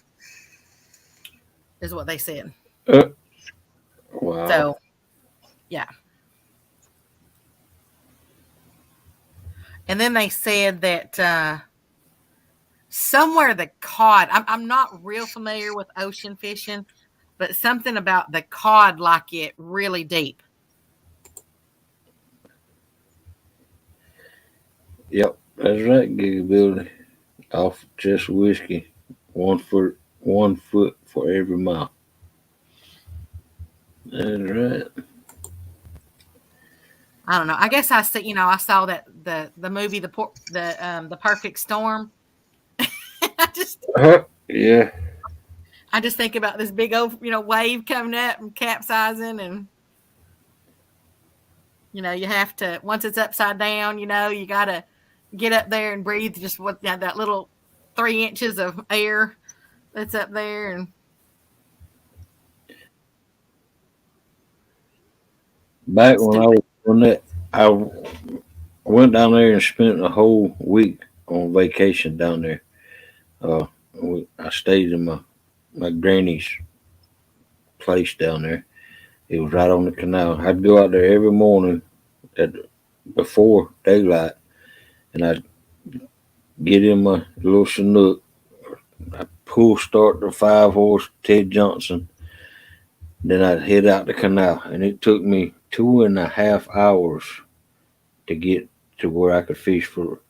is what they said. Wow. So, yeah. And then they said that somewhere the cod, I'm not real familiar with ocean fishing, but something about the cod like it really deep. Yep, that's right, Gigability. Off just whiskey, 1 foot for every mile. That's right. I don't know. I guess I saw that the movie the Perfect Storm. Yeah. I just think about this big old wave coming up and capsizing, and you have to, once it's upside down, you got to get up there and breathe just that little 3 inches of air that's up there. And Back when I was on that, I went down there and spent a whole week on vacation down there. I stayed in my granny's place down there. It was right on the canal. I'd go out there every morning before daylight, and I'd get in my little Chinook. I'd pull start the 5-horse Ted Johnson. Then I'd head out the canal, and it took me 2.5 hours to get to where I could fish for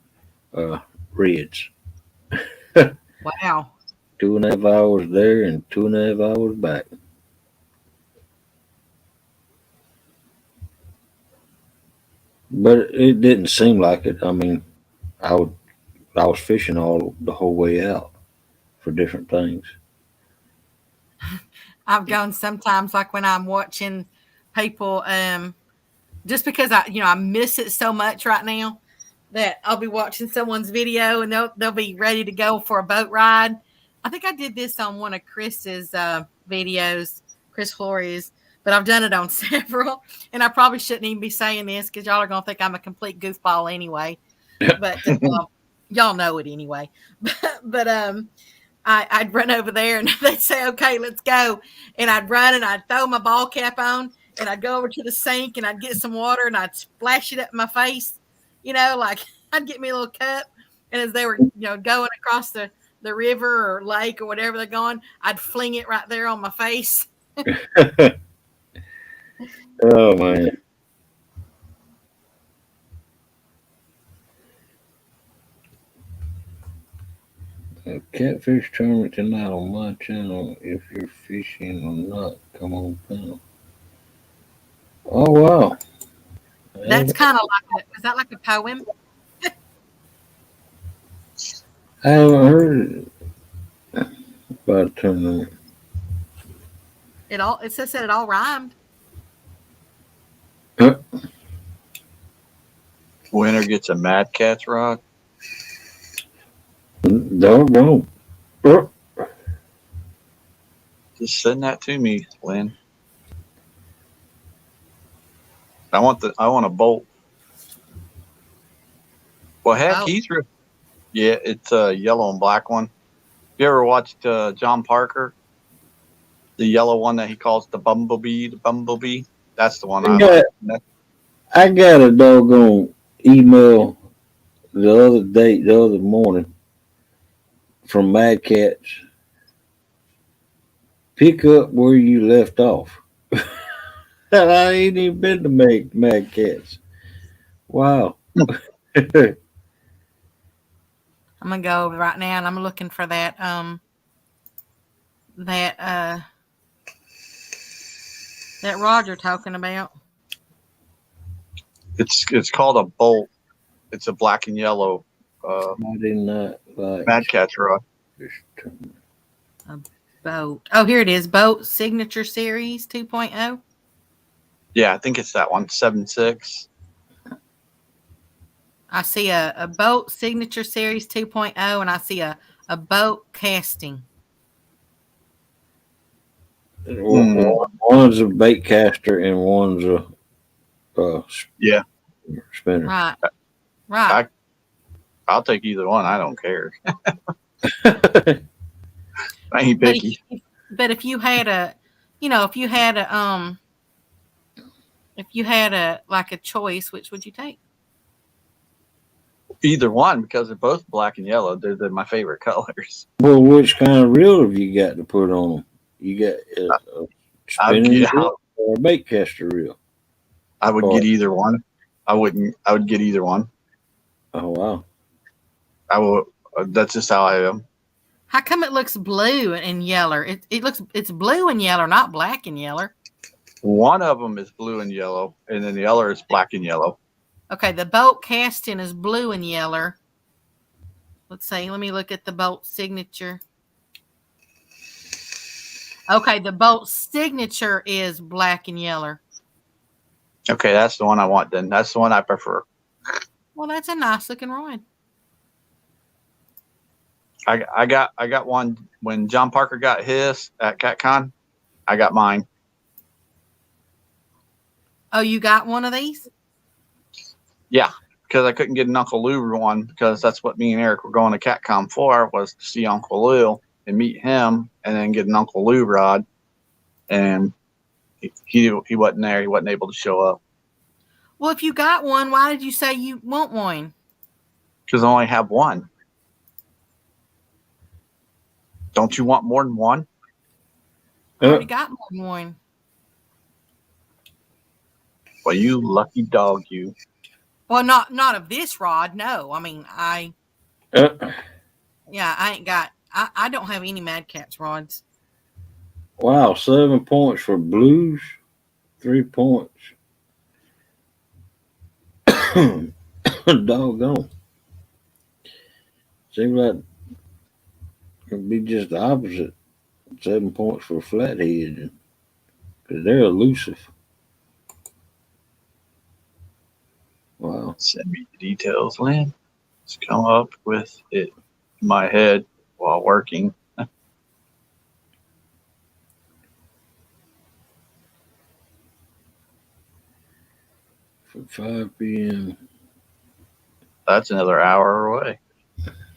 reds. wow. 2.5 hours there and 2.5 hours back. But it didn't seem like it. I mean, I was fishing the whole way out for different things. I've gone sometimes, like when I'm watching people, just because I miss it so much right now that I'll be watching someone's video and they'll be ready to go for a boat ride. I think I did this on one of Chris's videos, Chris Flores, but I've done it on several. And I probably shouldn't even be saying this because y'all are going to think I'm a complete goofball anyway. But y'all know it anyway. But I'd run over there and they'd say, okay, let's go. And I'd run and I'd throw my ball cap on and I'd go over to the sink and I'd get some water and I'd splash it up in my face. Like I'd get me a little cup. And as they were, going across the river or lake or whatever they're going, I'd fling it right there on my face. Oh, man. A catfish tournament tonight on my channel. If you're fishing or not, come on down. Oh, wow. That's kind of is that like a poem? I haven't heard about a tournament. It says that it all rhymed. Winner gets a Mad Cat's rod. Doggone. Just send that to me, Lynn. I want a bolt. Well, heck, he's yeah, it's a yellow and black one. You ever watched John Parker? The yellow one that he calls the bumblebee. That's the one I like. I got a doggone email the other morning from Mad Cats. Pick up where you left off. I ain't even been to Mad Cats. Wow. I'm gonna go right now and I'm looking for that that rod you're talking about. It's called a bolt. It's a black and yellow I did not like Mad Cat's rod. A boat. Oh, here it is. Boat Signature Series 2.0. Yeah, I think it's that one, 7.6. I see a boat Signature Series 2.0 and I see a boat casting. One's a bait caster and one's a spinner. Right. I'll take either one. I don't care. I ain't picky. But if you had a like a choice, which would you take? Either one, because they're both black and yellow. They're my favorite colors. Well, which kind of reel have you got to put on them? You got a spinning reel or a bait caster reel? I would get either one. I would get either one. Oh, wow. I will. That's just how I am. How come it looks blue and yellow? It's blue and yellow, not black and yellow. One of them is blue and yellow, and then the other is black and yellow. Okay, the boat casting is blue and yellow. Let's see. Let me look at the boat signature. Okay, the boat signature is black and yellow. Okay, that's the one I want then. That's the one I prefer. Well, that's a nice looking rod. I got one when John Parker got his at CatCon. I got mine. Oh, you got one of these? Yeah, because I couldn't get an Uncle Lou one because that's what me and Eric were going to CatCon for, was to see Uncle Lou and meet him and then get an Uncle Lou rod. And he wasn't there. He wasn't able to show up. Well, if you got one, why did you say you want one? Because I only have one. Don't you want more than one? I already got more than one. Well, you lucky dog, you. Well, not of this rod. No, I mean I ain't got. I don't have any Mad Cats rods. Wow, 7 points for blues, 3 points. Doggone. Seems like it'd be just the opposite. 7 points for flathead, because they're elusive. Wow. Send me the details, Lynn. Let's come up with it in my head while working. For 5 p.m. That's another hour away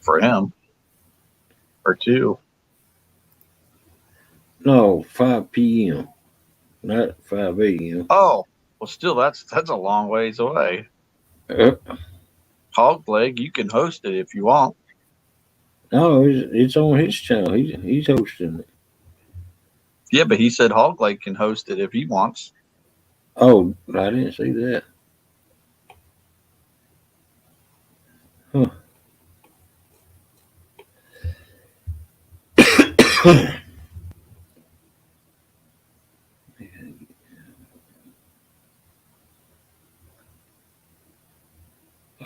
for him. Or 2. No, 5 p.m. Not 5 a.m. Oh, well, still, that's a long ways away. Hog Leg, you can host it if you want. No, it's on his channel. He's hosting it. Yeah, but he said Hog Leg can host it if he wants. Oh, I didn't see that. Huh.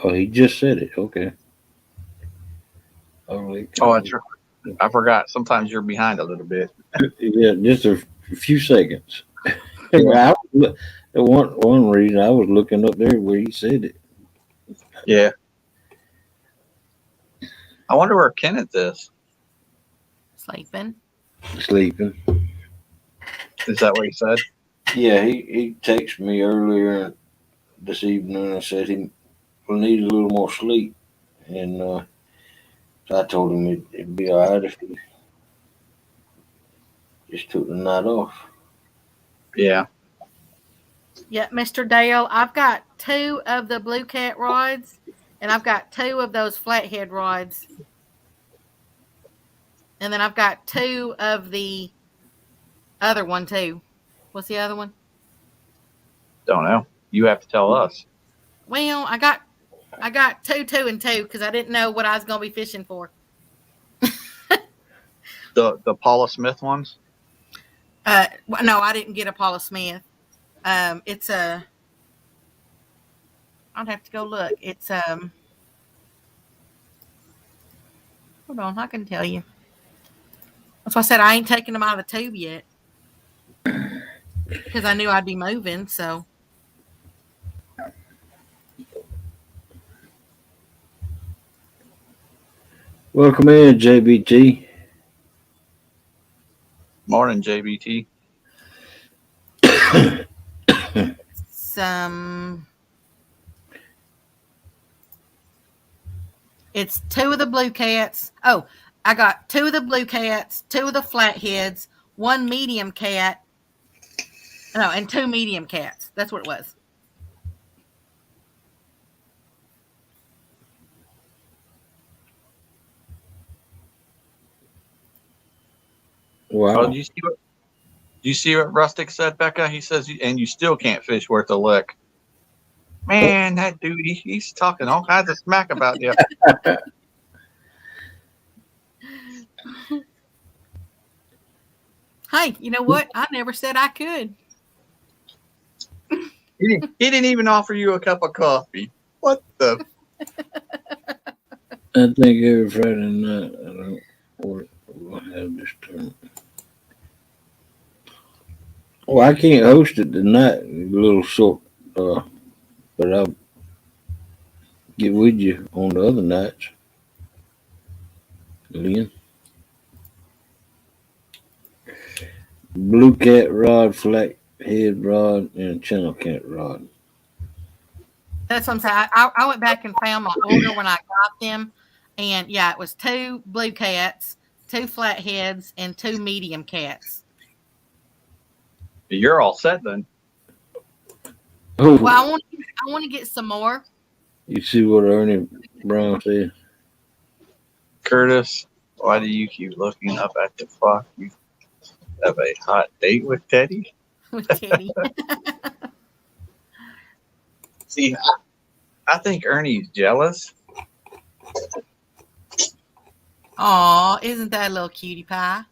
Oh, he just said it. Okay. Oh, that's right. I forgot. Sometimes you're behind a little bit. Yeah, just a few seconds. I was, one reason I was looking up there where he said it. Yeah. I wonder where Kenneth is. Sleeping. Sleeping. Is that what he said? Yeah, he texted me earlier this evening and said he will need a little more sleep. And so I told him it'd be all right if he just took the night off. Yeah. Yeah, Mr. Dale, I've got 2 of the Blue Cat rods, and I've got 2 of those flathead rods. And then I've got 2 of the other one, too. What's the other one? Don't know. You have to tell us. Well, I got 2, 2, and 2 because I didn't know what I was going to be fishing for. The Paula Smith ones? No, I didn't get a Paula Smith. It's a. I'd have to go look. It's hold on, I can tell you. That's why I said I ain't taking them out of the tube yet because I knew I'd be moving. So. Welcome in, JBT. Morning, JBT. It's 2 of the Blue Cats. Oh, I got 2 of the Blue Cats, 2 of the Flatheads, 1 medium cat. No, and 2 medium cats. That's what it was. Wow. Oh, do you see what Rustic said, Becca? He says, and you still can't fish worth a lick. Man, that dude, he's talking all kinds of smack about you. Hey, you know what? I never said I could. He didn't even offer you a cup of coffee. What the? I think every Friday night I don't we'll have this tournament. Well, I can't host it tonight. A little short, but I'll get with you on the other nights. Lynn. Blue cat rod, flathead rod, and channel cat rod. That's what I'm saying. I went back and found my order when I got them. And yeah, it was 2 blue cats, 2 flatheads, and 2 medium cats. You're all set then. Oh, Well, I want to get some more. you see what Ernie Brown said? Curtis, why do you keep looking up at the clock? You have a hot date with Teddy? With Teddy. See, I think Ernie's jealous. Aw, isn't that a little cutie pie?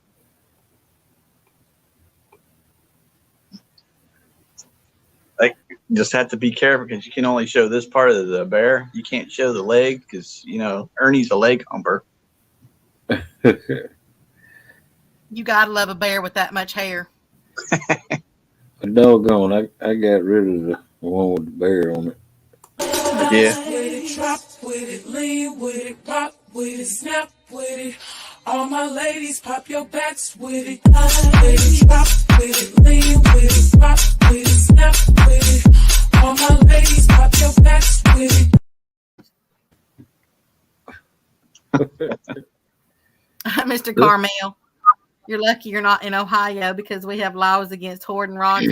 Like, just have to be careful because you can only show this part of the bear. You can't show the leg because, Ernie's a leg humper. You gotta love a bear with that much hair. Doggone, I got rid of the one with the bear on it. Yeah. With it, drop with it, lean with it, rock with it, snap with it. All my ladies, pop your backs with it. With it, drop with it, lean with it, rock with it, snap with it. All my ladies. Carmel. You're lucky you're not in Ohio because we have laws against hoarding rods.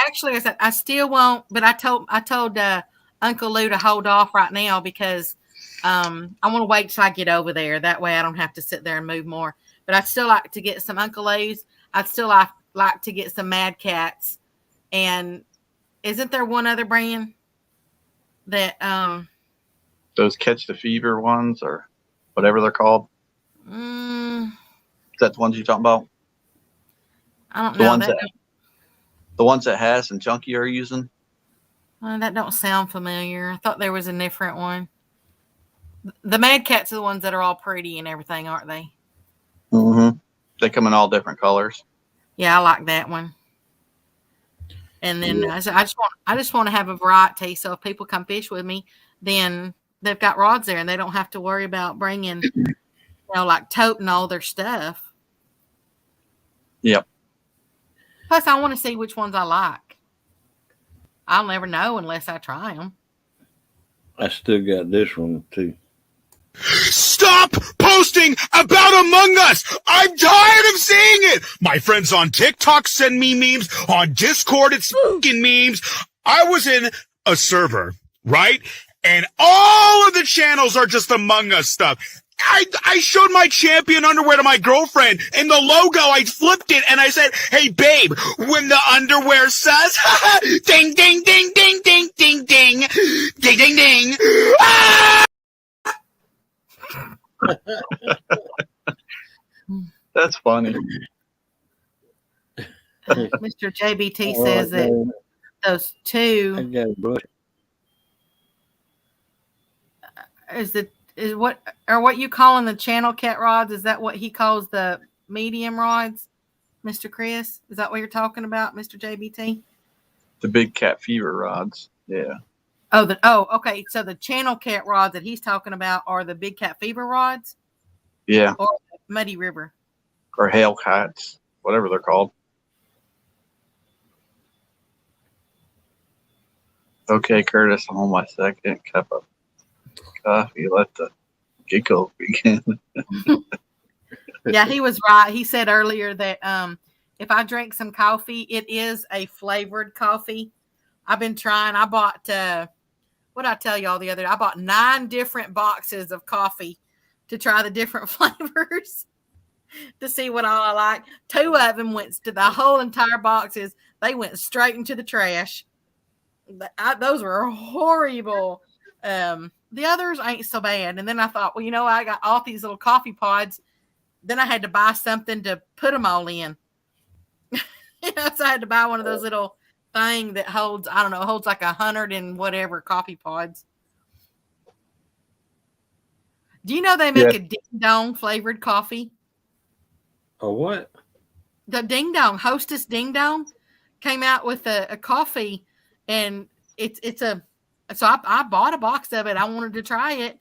Actually, I said I still won't, but I told Uncle Lou to hold off right now because I want to wait till I get over there. That way I don't have to sit there and move more. But I'd still like to get some Uncle Lou's. I'd still like to get some Mad Cats. And isn't there one other brand that those Catch the Fever ones or whatever they're called? Is that the ones you're talking about? I don't know. The ones that Hass and Chunky are using? That don't sound familiar. I thought there was a different one. The Mad Cats are the ones that are all pretty and everything, aren't they? Mm-hmm. They come in all different colors. Yeah, I like that one. And then I just want to have a variety. So if people come fish with me, then they've got rods there and they don't have to worry about bringing, like toting all their stuff. Yep. Plus, I want to see which ones I like. I'll never know unless I try them. I still got this one too. Stop posting about Among Us! I'm tired of seeing it! My friends on TikTok send me memes. On Discord, it's fucking memes. I was in a server, right? And all of the channels are just Among Us stuff. I showed my champion underwear to my girlfriend, and the logo, I flipped it, and I said, hey, babe, when the underwear says, ding, ding, ding, ding, ding, ding, ding, ding, ding, ding, ah! That's funny. Mr. JBT says that those two I got a brush. is what you calling the channel cat rods? Is that what he calls the medium rods, Mr. Chris? Is that what you're talking about, Mr. JBT? The big Cat Fever rods. Yeah. Okay. So the channel cat rods that he's talking about are the big Cat Fever rods? Yeah. Or Muddy River? Or Hail Cats, whatever they're called. Okay, Curtis, I'm on my second cup of coffee. Let the giggle begin. Yeah, he was right. He said earlier that if I drink some coffee, it is a flavored coffee. I've been trying. I bought, what did I tell y'all the other day? I bought 9 different boxes of coffee to try the different flavors to see what all I like. 2 of them went to the whole entire boxes. They went straight into the trash. Those were horrible. The others ain't so bad. And then I thought, well, I got all these little coffee pods. Then I had to buy something to put them all in. So I had to buy one of those little thing that holds, I don't know, holds like 100 and whatever coffee pods. Do you know they make a Ding Dong flavored coffee? A what? The Ding Dong, Hostess Ding Dong came out with a coffee, and so I bought a box of it. I wanted to try it.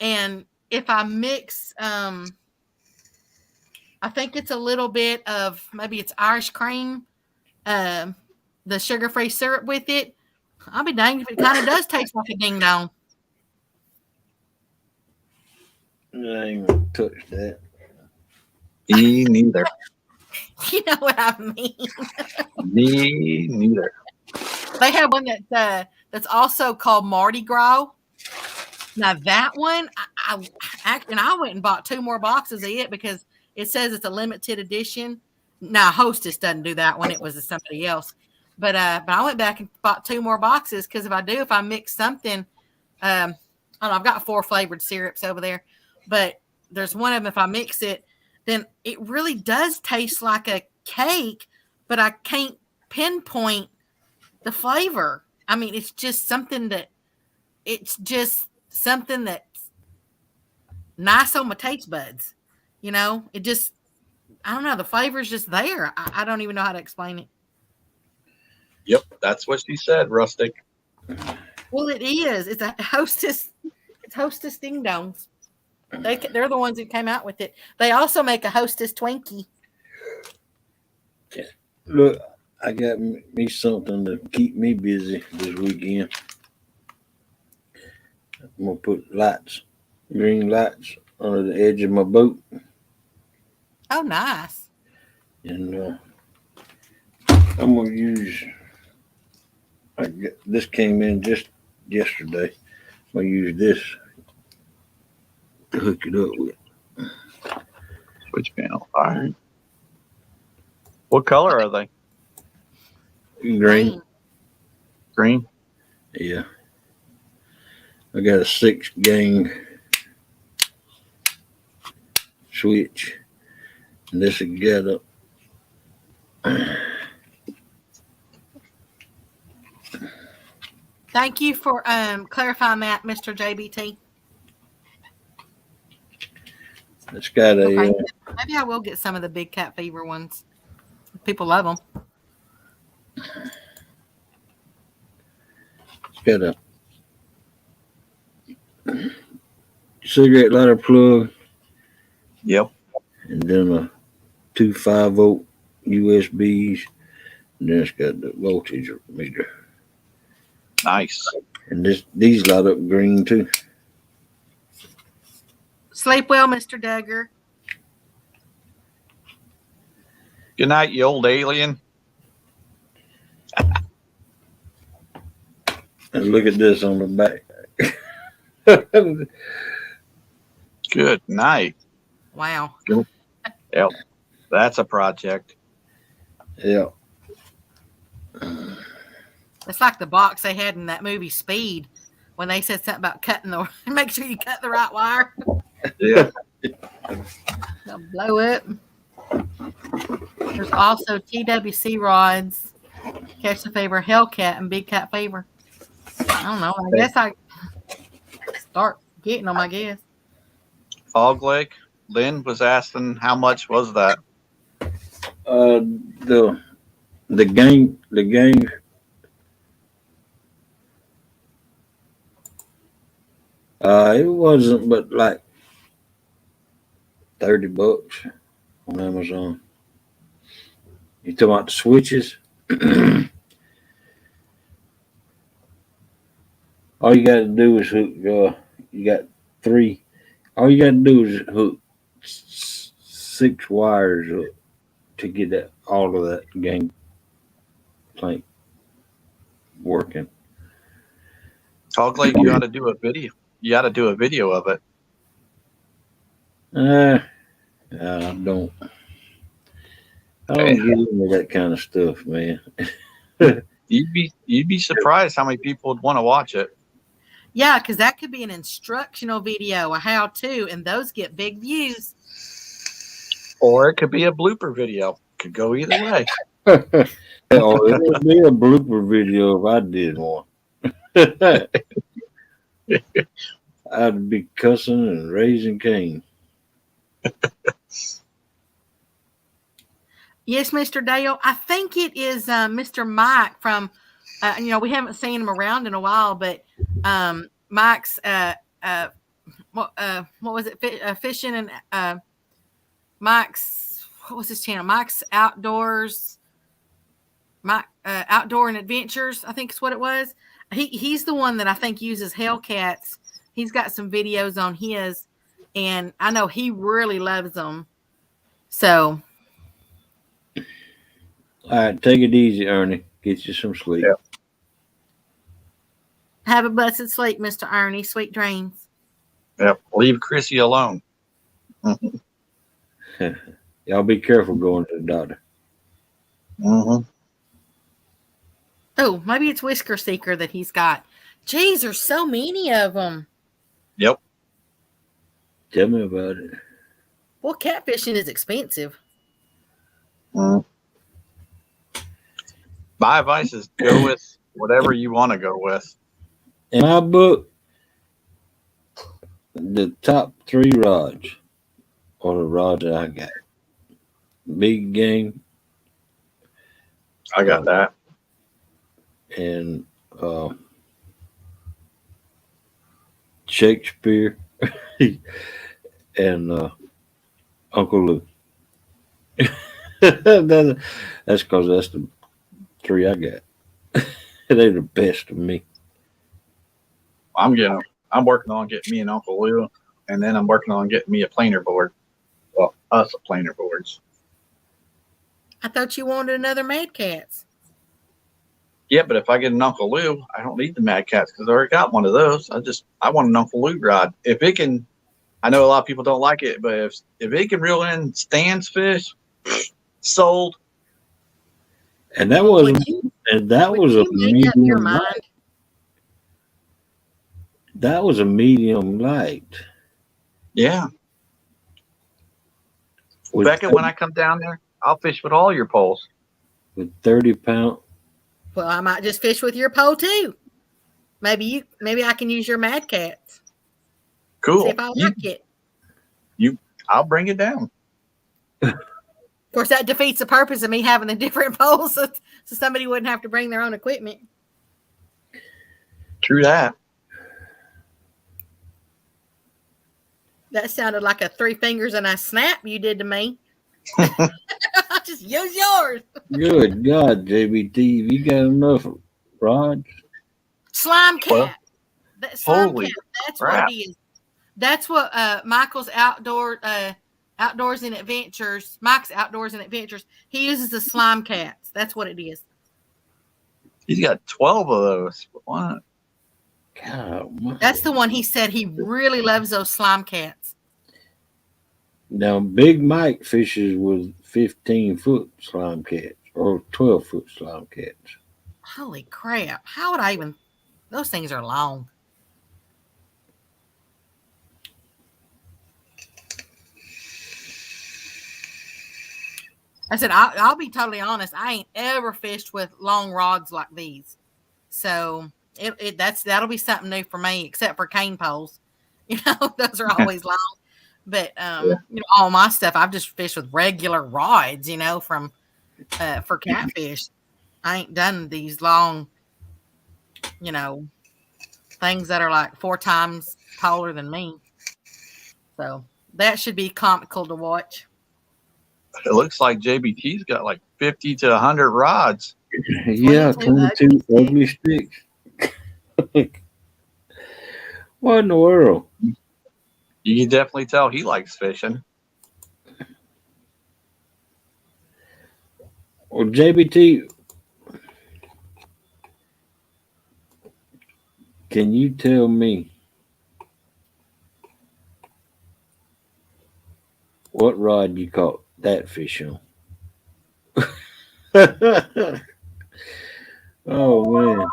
And if I mix, I think it's a little bit of, maybe it's Irish cream, the sugar-free syrup with it. I'll be danged if it kind of does taste like a Ding Dong. I ain't gonna touch that. Me neither. You know what I mean? Me neither. They have one that's also called Mardi Gras. Now that one, I went and bought 2 more boxes of it because it says it's a limited edition. Now Hostess doesn't do that one; it was somebody else. But I went back and bought 2 more boxes because if I mix something, I don't know, I've got 4 flavored syrups over there, but there's one of them. If I mix it, then it really does taste like a cake, but I can't pinpoint the flavor. I mean, it's just something that's nice on my taste buds. It just, I don't know. The flavor's just there. I don't even know how to explain it. Yep, that's what she said, Rustic. Well, it is. It's a Hostess. It's Hostess Ding Dongs. They're the ones that came out with it. They also make a Hostess Twinkie. Yeah. Look, I got me something to keep me busy this weekend. I'm gonna put green lights under the edge of my boat. Oh, nice. And I'm gonna use. This came in just yesterday. I'm gonna use this to hook it up with. Switch panel. All right. What color are they? Green. Green. Yeah. I got a 6-gang switch, and this will get up. Thank you for clarifying that, Mr. JBT. It's got a. Okay. Maybe I will get some of the big cat fever ones. People love them. It's got a cigarette lighter plug. Yep. And then a 2 5-volt USBs. And then it's got the voltage meter. Nice. And these light up green too. Sleep well, Mr. Duggar. Good night, you old alien. And look at this on the back. Good night. Wow. Yep. That's a project. Yeah. It's like the box they had in that movie Speed when they said something about cutting the make sure you cut the right wire. Yeah. They'll blow it. There's also TWC rods, Catch the Favor, Hellcat, and Big Cat Favor. I don't know. I guess I start getting them, I guess. Fog Lake. Lynn was asking how much was that? The game it wasn't but like $30 on Amazon. You talking about the switches? All you gotta do is hook you got 3. All you gotta do is hook 6 wires up to get all of that game plank working. Fog Lake, you ought to do a video. You ought to do a video of it. I don't get into that kind of stuff, man. You'd be surprised how many people would want to watch it. Yeah, because that could be an instructional video, a how-to, and those get big views. Or it could be a blooper video. Could go either way. Oh, it would be a blooper video if I did one. I'd be cussing and raising Cain. Yes, Mr. Dale. I think it is Mr. Mike from, we haven't seen him around in a while, but Mike's, what was it? Fishing and Mike's, what was his channel? Mike's Outdoors, Outdoor and Adventures, I think is what it was. He's the one that I think uses Hellcats. He's got some videos on his, and I know he really loves them. So. All right, take it easy, Ernie. Get you some sleep. Yeah. Have a blessed sleep, Mr. Ernie. Sweet dreams. Yep. Leave Chrissy alone. Y'all be careful going to the doctor. Mm-hmm. Oh, maybe it's Whisker Seeker that he's got. Jeez, there's so many of them. Yep. Tell me about it. Well, catfishing is expensive. Mm. My advice is go with whatever you want to go with. In my book, the top 3 rods are the rods that I got. Big game. I got that. And Shakespeare and Uncle Lou. That's because that's the 3 I got. They're the best of me. I'm working on getting me an Uncle Lou, and then I'm working on getting me a planer board. Well, us planer boards. I thought you wanted another Mad Cats. Yeah, but if I get an Uncle Lou, I don't need the Mad Cats because I already got one of those. I want an Uncle Lou rod. If it can, I know a lot of people don't like it, but if it can reel in Stan's fish, sold. And that was a medium light. That was a medium light. Yeah. Well, Becca, when I come down there, I'll fish with all your poles. With 30-pound. Well, I might just fish with your pole too. Maybe I can use your Mad Cats. Cool. See if I like it. I'll bring it down. Of course, that defeats the purpose of me having the different poles, so somebody wouldn't have to bring their own equipment. True that. That sounded like a 3 fingers and a snap you did to me. Just use yours. Good God, JBT, you got enough rods? Slime cat. Well, That slime holy cat. That's crap. what it is. That's what Michael's Outdoors and Adventures. Mike's Outdoors and Adventures. He uses the slime cats. That's what it is. He's got 12 of those. What? God, That's the one he said he really loves those slime cats. now Big Mike fishes with 15-foot slime cats or 12-foot slime cats. Holy crap. How would I even... Those things are long. I said, I'll be totally honest. I ain't ever fished with long rods like these. So that'll be something new for me, except for cane poles. You know, those are always long. But, you know, all my stuff, I've just fished with regular rods, you know, for catfish. I ain't done these long, you know, things that are like 4 times taller than me. So that should be comical to watch. It looks like JBT's got like 50 to 100 rods. Yeah, 22 ugly sticks. What in the world? You can definitely tell he likes fishing. Well, JBT, can you tell me what rod you caught that fish on? Oh, man.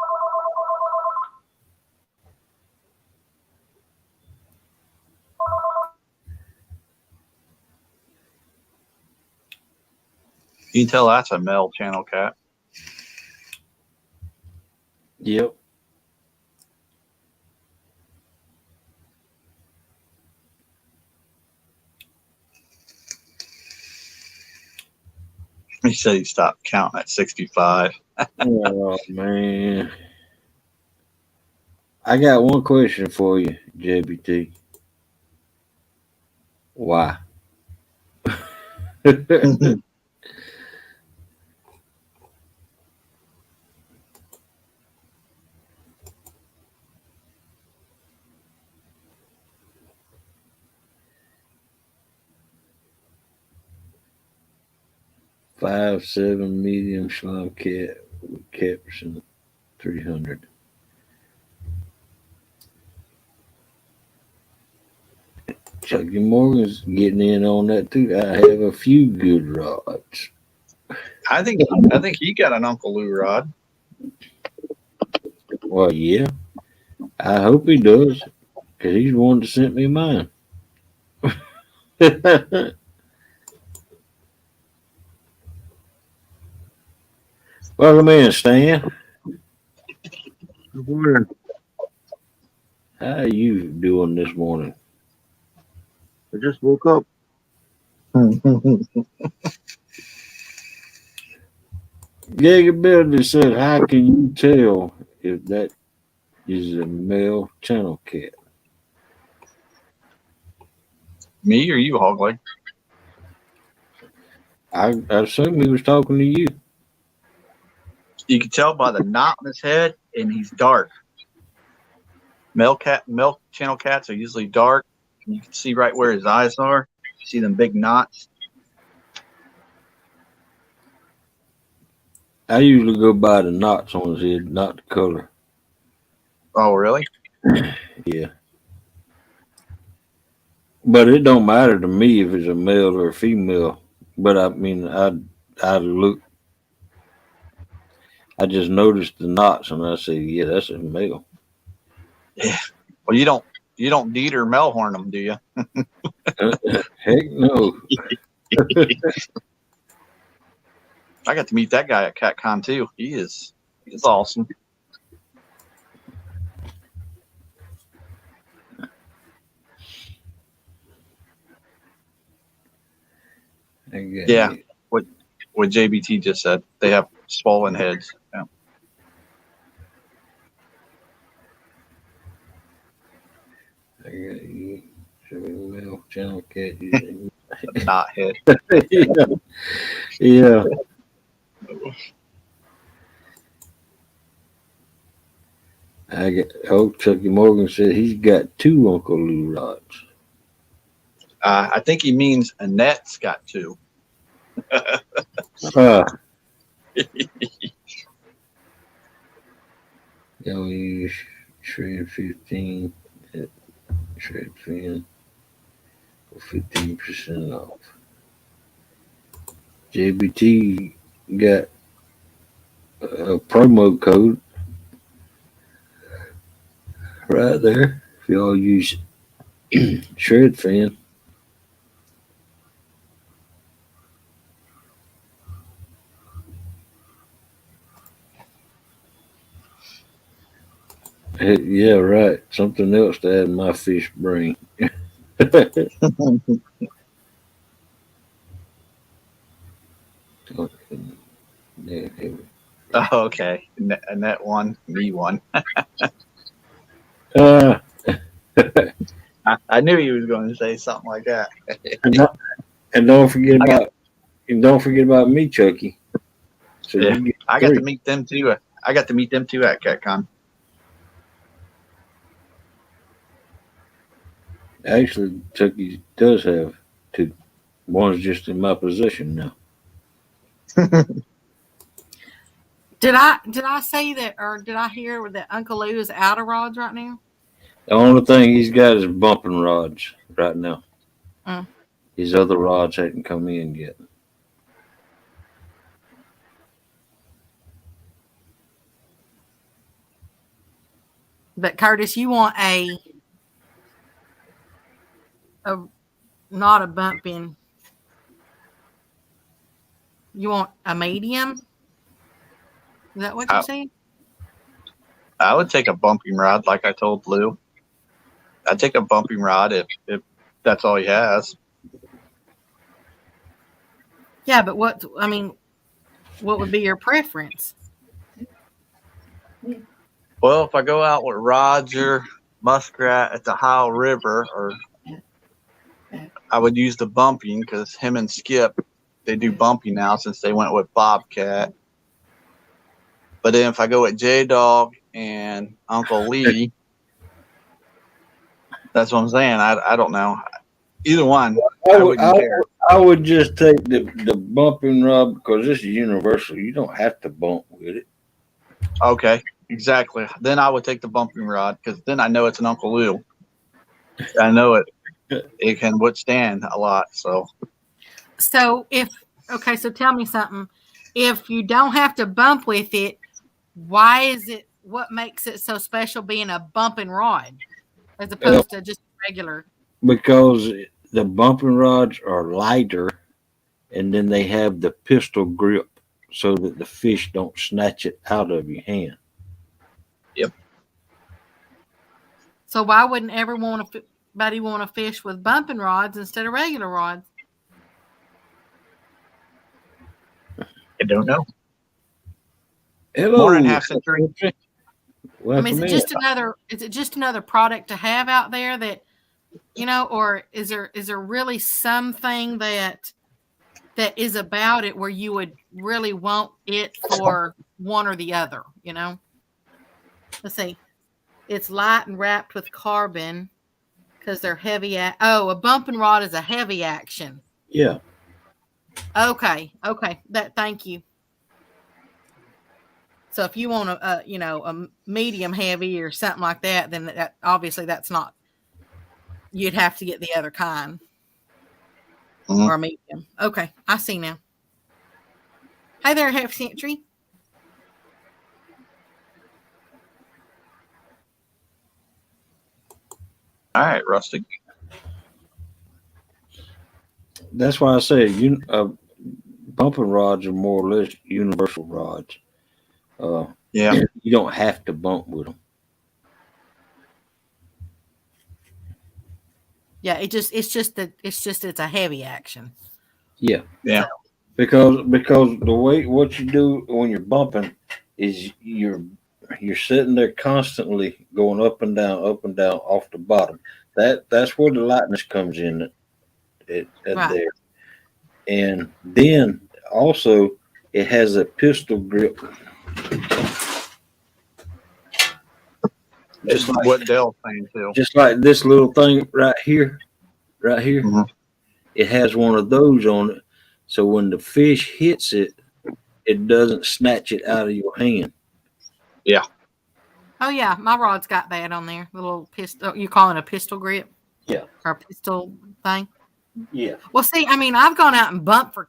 You can tell that's a male channel cat. Yep. He said he stopped counting at 65. Oh, man. I got one question for you, JBT. Why? 5'7" medium slime cat with Catfishing 300. Chucky Morgan's getting in on that too. I have a few good rods. I think he got an Uncle Lou rod. Well, yeah. I hope he does, because he's the one that sent me mine. Welcome in, Stan. Good morning. How are you doing this morning? I just woke up. Gigability said, how can you tell if that is a male channel cat? Me or you, Hogleg? I assume he was talking to you. You can tell by the knot on his head, and he's dark. Male channel cats are usually dark. You can see right where his eyes are. See them big knots? I usually go by the knots on his head, not the color. Oh, really? Yeah. But it don't matter to me if it's a male or a female. But I mean, I look. I just noticed the knots, and I say, yeah, that's a male. Yeah. Well, you don't Dieter Melhorn them, do you? Heck no. I got to meet that guy at CatCon too. He's awesome. Yeah. What JBT just said. They have swollen heads. Yeah. I got you. Male channel cat. Not head. Yeah. Yeah. Chucky Morgan said he's got 2 Uncle Lou rods. I think he means Annette's got 2. You shred 15 at shred fin for 15% off. JBT got a promo code right there if y'all use shred fin. Yeah, right. Something else to add in my fish brain. Oh, okay. Annette 1, me 1. I knew he was going to say something like that. and don't forget about me, Chucky. So yeah, I got to meet them too. I got to meet them too at CatCon. Actually, Chucky does have 2. One's just in my possession now. Did I say that, or did I hear that Uncle Lou is out of rods right now? The only thing he's got is bumping rods right now. Mm. His other rods hadn't come in yet. But Curtis, you want a not a bumping. You want a medium? Is that what you're saying? I would take a bumping rod, like I told Lou. I'd take a bumping rod if that's all he has. Yeah, but what would be your preference? Well, if I go out with Roger Muskrat at the Ohio River, or I would use the bumping because him and Skip, they do bumping now since they went with Bobcat. But then if I go with J-Dog and Uncle Lee, that's what I'm saying. I don't know. Either one, I wouldn't care. I would just take the bumping rod because this is universal. You don't have to bump with it. Okay, exactly. Then I would take the bumping rod because then I know it's an Uncle Lou. I know it can withstand a lot. So so tell me something. If you don't have to bump with it, why is it? What makes it so special being a bumping rod as opposed to just regular? Because the bumping rods are lighter, and then they have the pistol grip so that the fish don't snatch it out of your hand. Yep. So why wouldn't everybody want to fish with bumping rods instead of regular rods? I don't know. Hello. More than half century. I mean, is it just another product to have out there that, or is there really something that is about it where you would really want it for one or the other, Let's see. It's light and wrapped with carbon Because they're heavy. A bumping rod is a heavy action. Yeah. Okay. Thank you. So if you want a medium heavy or something like that, then obviously that's not. You'd have to get the other kind. Mhm. Or medium. Okay, I see now. Hey there, half century. All right, Rustic. That's why I say bumping rods are more or less universal rods. Yeah. You don't have to bump with them. Yeah, it's a heavy action. Yeah. Yeah. So, Because the way what you do when you're bumping is you're sitting there constantly going up and down off the bottom. That's where the lightness comes in at right. there. And then also it has a pistol grip. It's what Dell's saying too. Just like this little thing right here. Mhm. It has one of those on it. So when the fish hits it, it doesn't snatch it out of your hand. Yeah. Oh yeah, my rod's got that on there. The little pistol. You call it a pistol grip? Yeah. Or a pistol thing? Yeah. Well, see, I mean, I've gone out and bumped for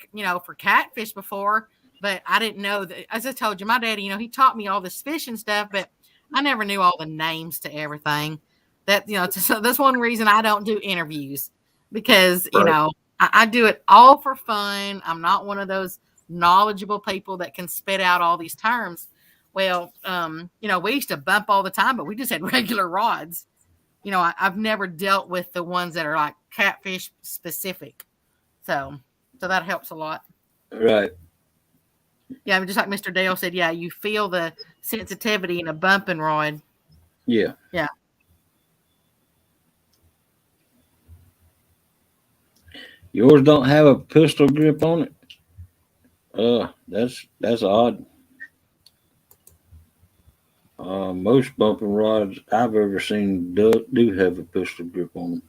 catfish before, but I didn't know that. As I told you, my daddy, he taught me all this fishing stuff, but I never knew all the names to everything. That so that's one reason I don't do interviews, because Right. I do it all for fun. I'm not one of those knowledgeable people that can spit out all these terms. Well, we used to bump all the time, but we just had regular rods. I've never dealt with the ones that are like catfish specific. So that helps a lot. Right. Yeah, just like Mr. Dale said, yeah, you feel the sensitivity in a bumping rod. Yeah. Yeah. Yours don't have a pistol grip on it. That's odd. Most bumping rods I've ever seen do have a pistol grip on them.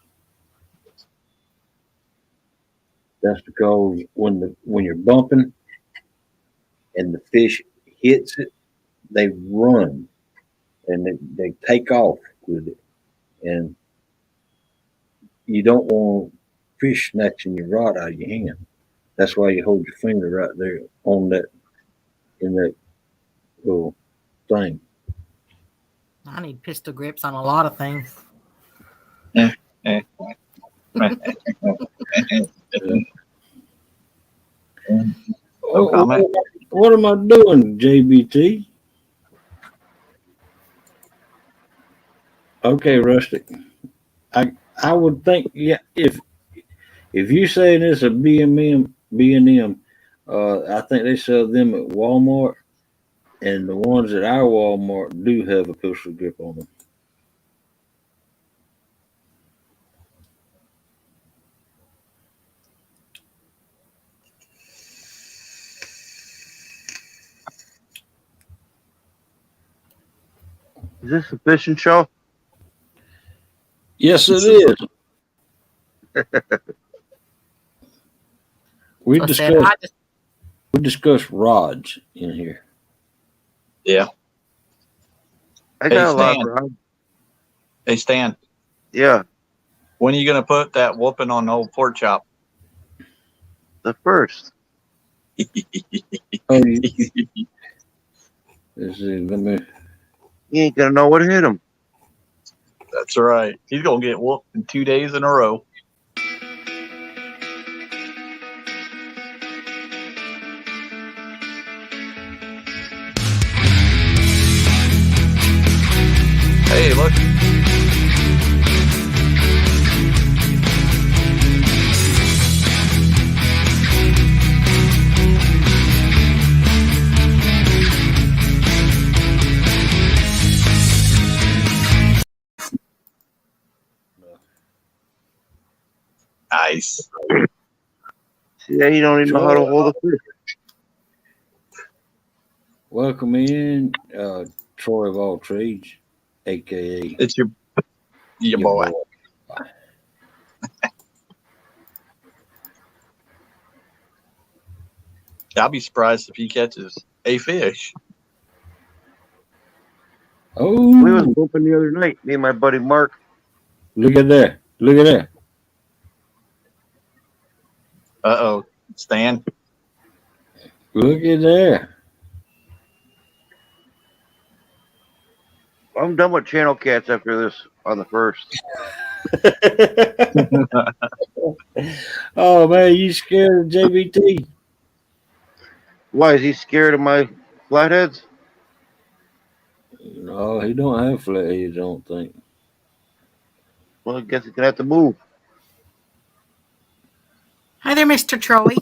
That's because when you're bumping and the fish hits it, they run and they take off with it, and you don't want fish snatching your rod out of your hand. That's why you hold your finger right there on that in that little thing. I need pistol grips on a lot of things. No comment. What am I doing, JBT? Okay, Rustic. I would think, yeah, if you saying it's a B&M, I think they sell them at Walmart, and the ones at our Walmart do have a pistol grip on them. Is this a fishing show? Yes, it is. We discuss rods in here. Yeah. I got a lot Stan. of rods. Hey, Stan, Yeah, when are you going to put that whooping on the old pork chop? the first. Oh, let's see, let me. You ain't gonna know what hit him. That's right. He's going to get whooped in 2 days in a row. Hey, look. Nice. Yeah, you don't even know how to hold a fish. Welcome in, Troy of all trades, aka It's your boy. I'll be surprised if he catches a fish. Oh, We was open the other night, me and my buddy Mark. look at that. Look at that. Uh-oh. Stan. Look at that. I'm done with channel cats after this on the 1st. Oh, man, you scared of JBT? Why, is he scared of my flatheads? No, he don't have flatheads, I don't think. Well, I guess he's going to have to move. Hi there, Mr. Troy.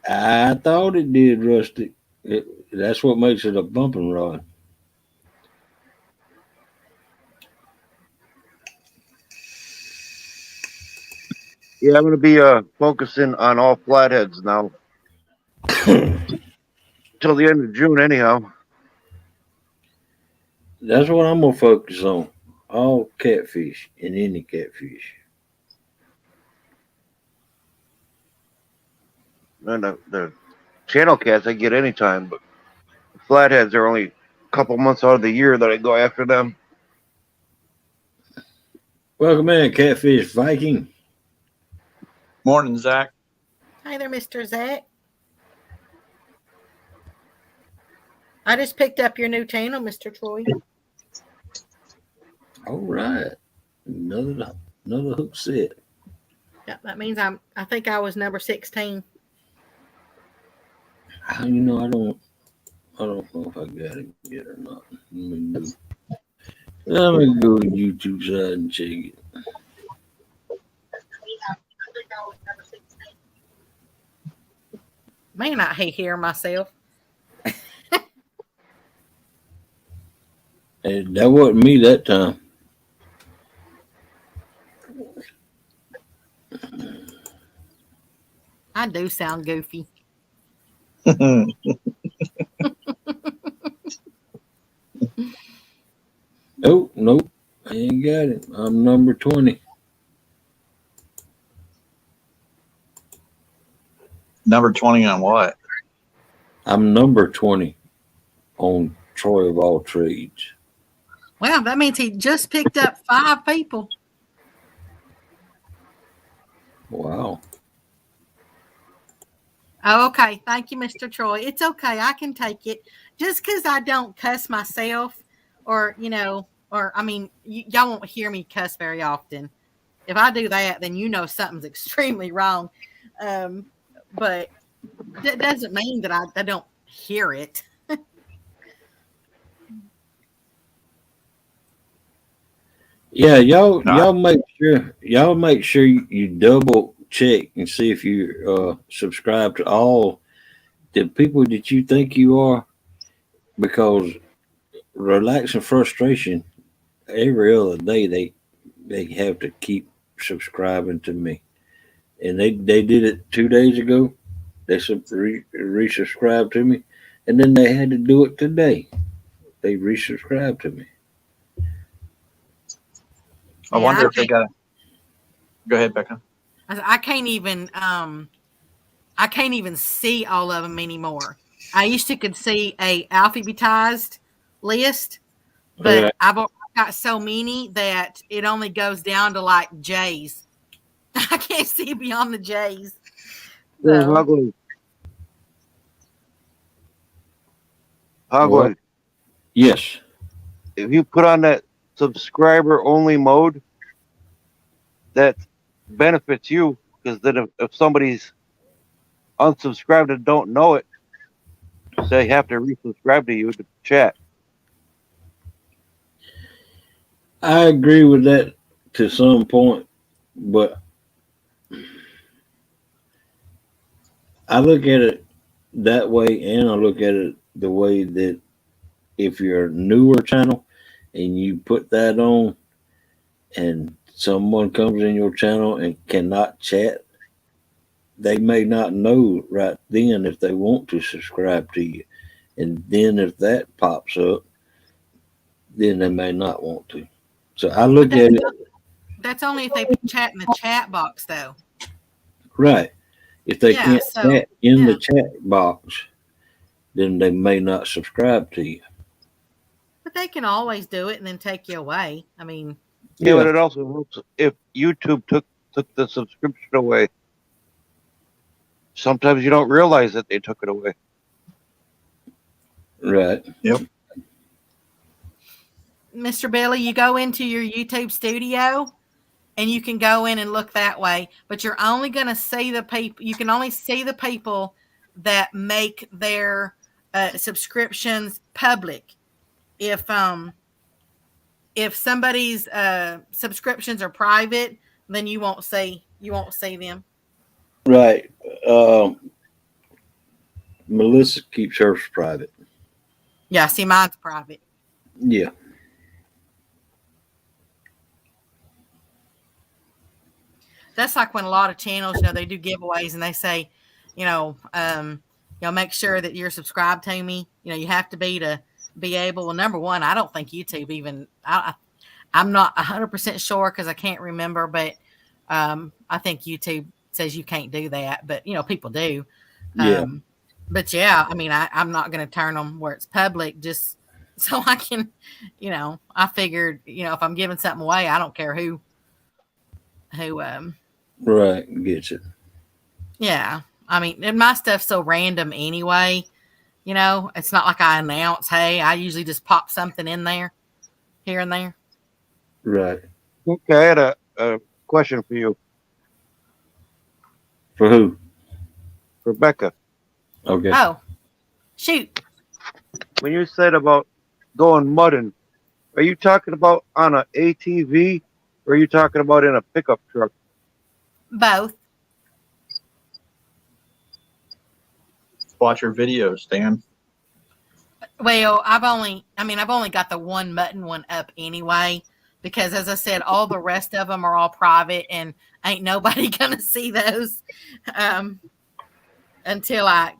I thought it did, Rusty. That's what makes it a bumping rod. Yeah, I'm going to be focusing on all flatheads now. Till the end of June, anyhow. That's what I'm going to focus on. All catfish and any catfish. And the channel cats I get anytime, but flatheads are only a couple months out of the year that I go after them. Welcome in, Catfish Viking. Morning, Zach. Hi there, Mr. Zach. I just picked up your new channel, Mr. Troy. All right. Another hook set. Yeah, that means I think I was number 16. I don't know if I got it yet or not. Let me go to YouTube side and check it. Man, I hate hearing myself. And that wasn't me that time. I do sound goofy. Oh, nope. I ain't got it. I'm number 20. Number 20 on what? I'm number 20 on Troy of All Trades. Wow, that means he just picked up 5 people. Wow. Oh, okay. Thank you, Mr. Troy. It's okay. I can take it. Just because I don't cuss myself or, I mean, y'all won't hear me cuss very often. If I do that, then something's extremely wrong. But that doesn't mean that I don't hear it. Yeah, y'all make sure you double check and see if you subscribe to all the people that you think you are, because Relax and Frustration, every other day they have to keep subscribing to me, and they did it 2 days ago. They resubscribed to me, and then they had to do it today. They resubscribed to me. I wonder if they got. Go ahead, Becca. I can't even see all of them anymore. I used to could see a alphabetized list, but Right. I've got so many that it only goes down to like J's. I can't see beyond the J's. There's So, Hogwood. Hogwood, What? Yes. if you put on that subscriber only mode, that benefits you, because then if somebody's unsubscribed and don't know it, they have to resubscribe to you to chat. I agree with that to some point, but I look at it that way, and I look at it the way that if you're a newer channel and you put that on and someone comes in your channel and cannot chat, they may not know right then if they want to subscribe to you. And then if that pops up, then they may not want to. So I look at it. that's only if they chat in the chat box, though. Right. If they Yeah, can't so, chat in the yeah. chat box, then they may not subscribe to you. But they can always do it and then take you away. I mean, Yeah, but it also helps if YouTube took the subscription away. Sometimes you don't realize that they took it away. Right. Yep. Mr. Billy, you go into your YouTube studio and you can go in and look that way, but you're only going to see the people. You can only see the people that make their subscriptions public. If somebody's subscriptions are private, then you won't see them. Right. Melissa keeps hers private. Yeah, see, mine's private. Yeah. That's like when a lot of channels, they do giveaways and they say, make sure that you're subscribed to me. You have to be able. Well, number one, I don't think YouTube even. I'm not 100% sure because I can't remember, but I think YouTube says you can't do that. But people do. Yeah. But yeah, I mean, I'm not going to turn them where it's public just so I can, I figured, if I'm giving something away, I don't care who. Right, gets it. Yeah, I mean, and my stuff's so random anyway. It's not like I announce, hey, I usually just pop something in there, here and there. Right. Okay, I had a question for you. For who? For Becca. Okay. Oh, shoot. When you said about going mudding, are you talking about on an ATV or are you talking about in a pickup truck? Both. Watch your videos, Dan. Well, I've only got the one mutton one up anyway, because as I said, all the rest of them are all private and ain't nobody going to see those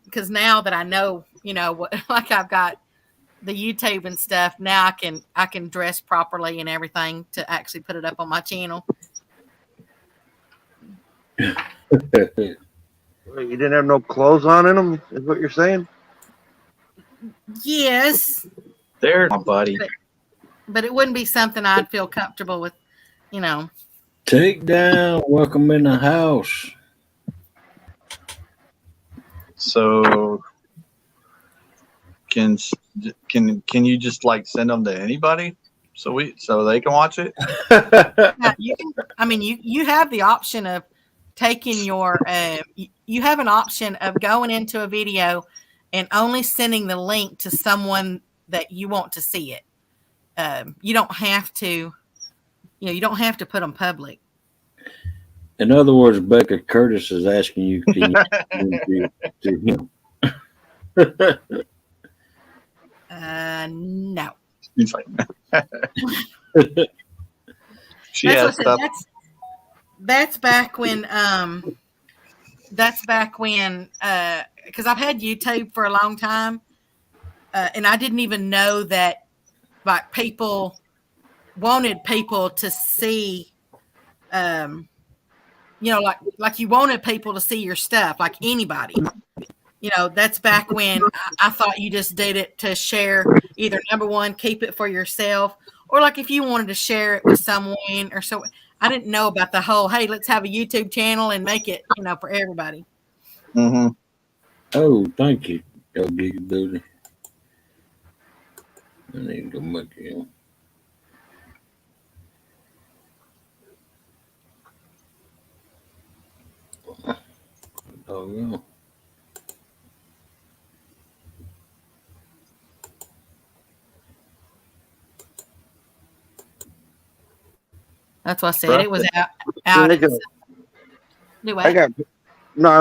because now that I know, what, like I've got the YouTube and stuff, now I can dress properly and everything to actually put it up on my channel. You didn't have no clothes on in them, is what you're saying? Yes. There's my buddy. But it wouldn't be something I'd feel comfortable with, Take down, welcome in the house. So can you just like send them to anybody so they can watch it? Yeah, you have the option of taking your you have an option of going into a video and only sending the link to someone that you want to see it. You don't have to put them public. In other words, Becca, Curtis is asking you, can you to him? No. He's like, she That's has what I stuff. said. That's back when because I've had YouTube for a long time, and I didn't even know that like people wanted people to see, like you wanted people to see your stuff, like anybody. That's back when I thought you just did it to share, either number one, keep it for yourself, or like if you wanted to share it with someone or so. I didn't know about the whole, hey, let's have a YouTube channel and make it, for everybody. Mm-hmm. Oh, thank you. Oh, Gigability. I need to make him. Oh, yeah. That's what I said. It was out. I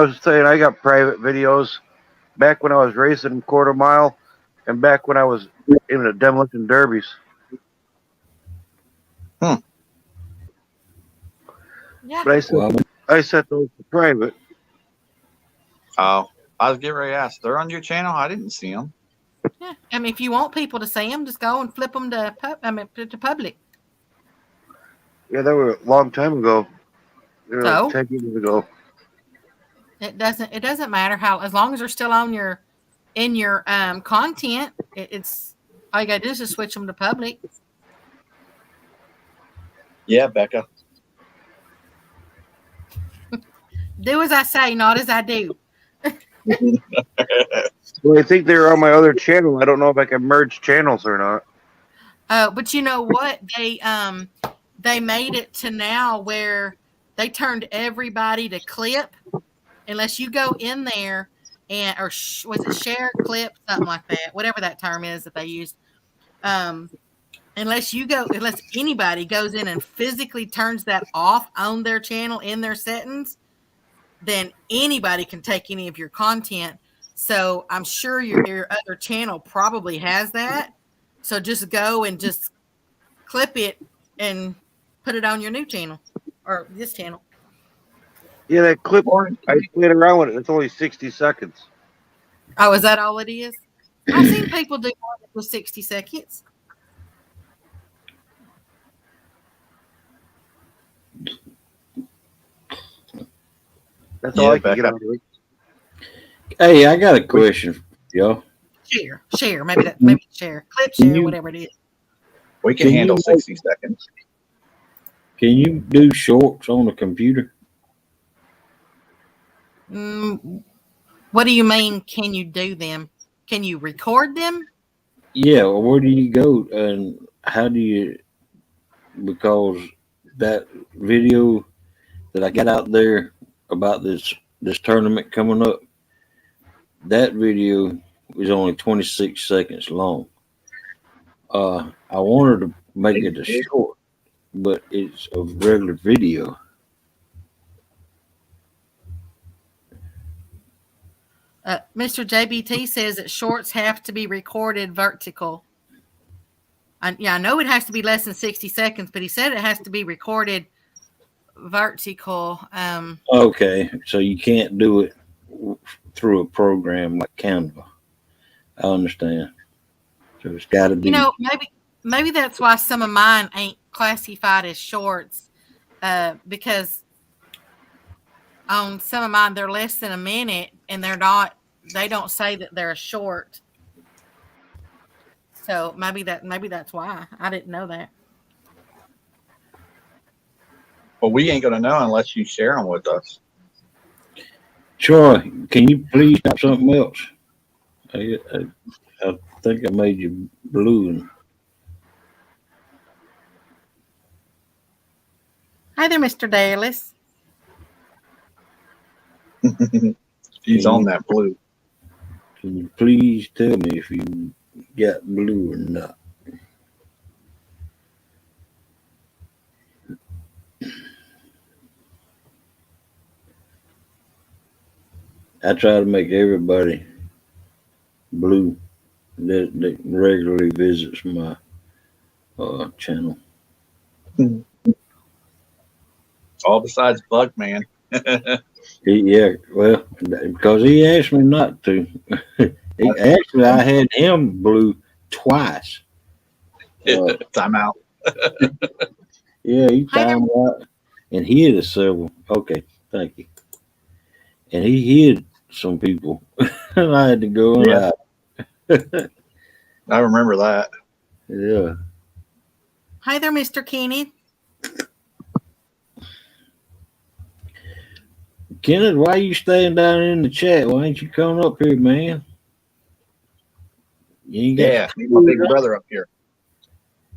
was saying I got private videos back when I was racing quarter mile and back when I was in the demolition derbies. Yeah. But I set those to private. Oh, I was getting ready to ask. They're on your channel? I didn't see them. Yeah. I mean, if you want people to see them, just go and flip them to public. Yeah, that was a long time ago. So? 10 years ago. It doesn't matter how, as long as they're still on in your content. It's all you gotta do is just switch them to public. Yeah, Becca. Do as I say, not as I do. Well, I think they're on my other channel. I don't know if I can merge channels or not. But you know what? They made it to now where they turned everybody to clip, unless you go in there and was it share clip, something like that, whatever that term is that they used. Unless anybody goes in and physically turns that off on their channel in their settings, then anybody can take any of your content. So I'm sure your other channel probably has that. So just go and just clip it and put it on your new channel or this channel. Yeah, that clip, I played around with it. It's only 60 seconds. Oh, is that all it is? I've seen people do more with 60 seconds. That's all I can get out of it. Hey, I got a question for y'all. Share. Maybe share. Clip share, whatever it is. We can handle 60 seconds. Can you do shorts on the computer? What do you mean? Can you do them? Can you record them? Yeah. Well, where do you go and how do you? Because that video that I got out there about this tournament coming up, that video was only 26 seconds long. I wanted to make it a short, but it's a regular video. Mr. JBT says that shorts have to be recorded vertical. I know it has to be less than 60 seconds, but he said it has to be recorded vertical. Okay, so you can't do it through a program like Canva. I understand. So it's got to be. Maybe that's why some of mine ain't classified as shorts, because on some of mine they're less than a minute and they're not. They don't say that they're a short. So maybe that's why. I didn't know that. Well, we ain't gonna know unless you share them with us. Troy, can you please type something else? I think I made you blue. Hi there, Mr. Dallas. He's on that blue. Can you please tell me if you got blue or not? I try to make everybody blue that regularly visits my channel. All besides Bugman. Yeah, well, because he asked me not to. Actually, I had him blue twice. Time out. Yeah, he timed out and hid us several. Okay, thank you. And he hid some people. And I had to go and hide. I remember that. Yeah. Hi there, Mr. Kenneth. Kenneth, why are you staying down in the chat? Why ain't you coming up here, man? You ain't got need my big brother up here.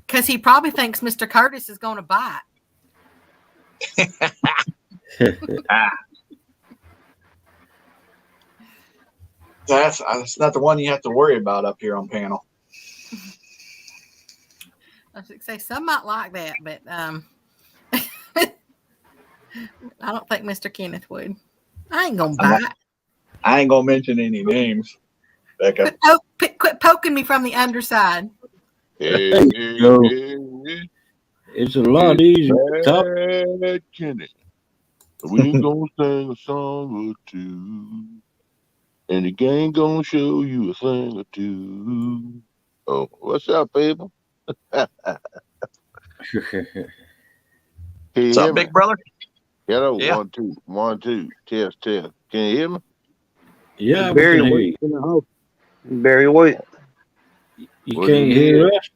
Because he probably thinks Mr. Curtis is going to bite. That's not the one you have to worry about up here on panel. I should say some might like that, but I don't think Mr. Kenneth would. I ain't gonna bite. I ain't gonna mention any names, Becca. Quit poking me from the underside. It's a lot easier to talk. Kenneth. We gonna sing a song or two, and the gang gonna show you a thing or two. Oh, what's up, people? What's up, big brother? Hello, Yeah. 1 2 1 2 test. Can you hear me? Yeah, we Barry can hear White you. in the house. Barry White. You What can't he hear did? us?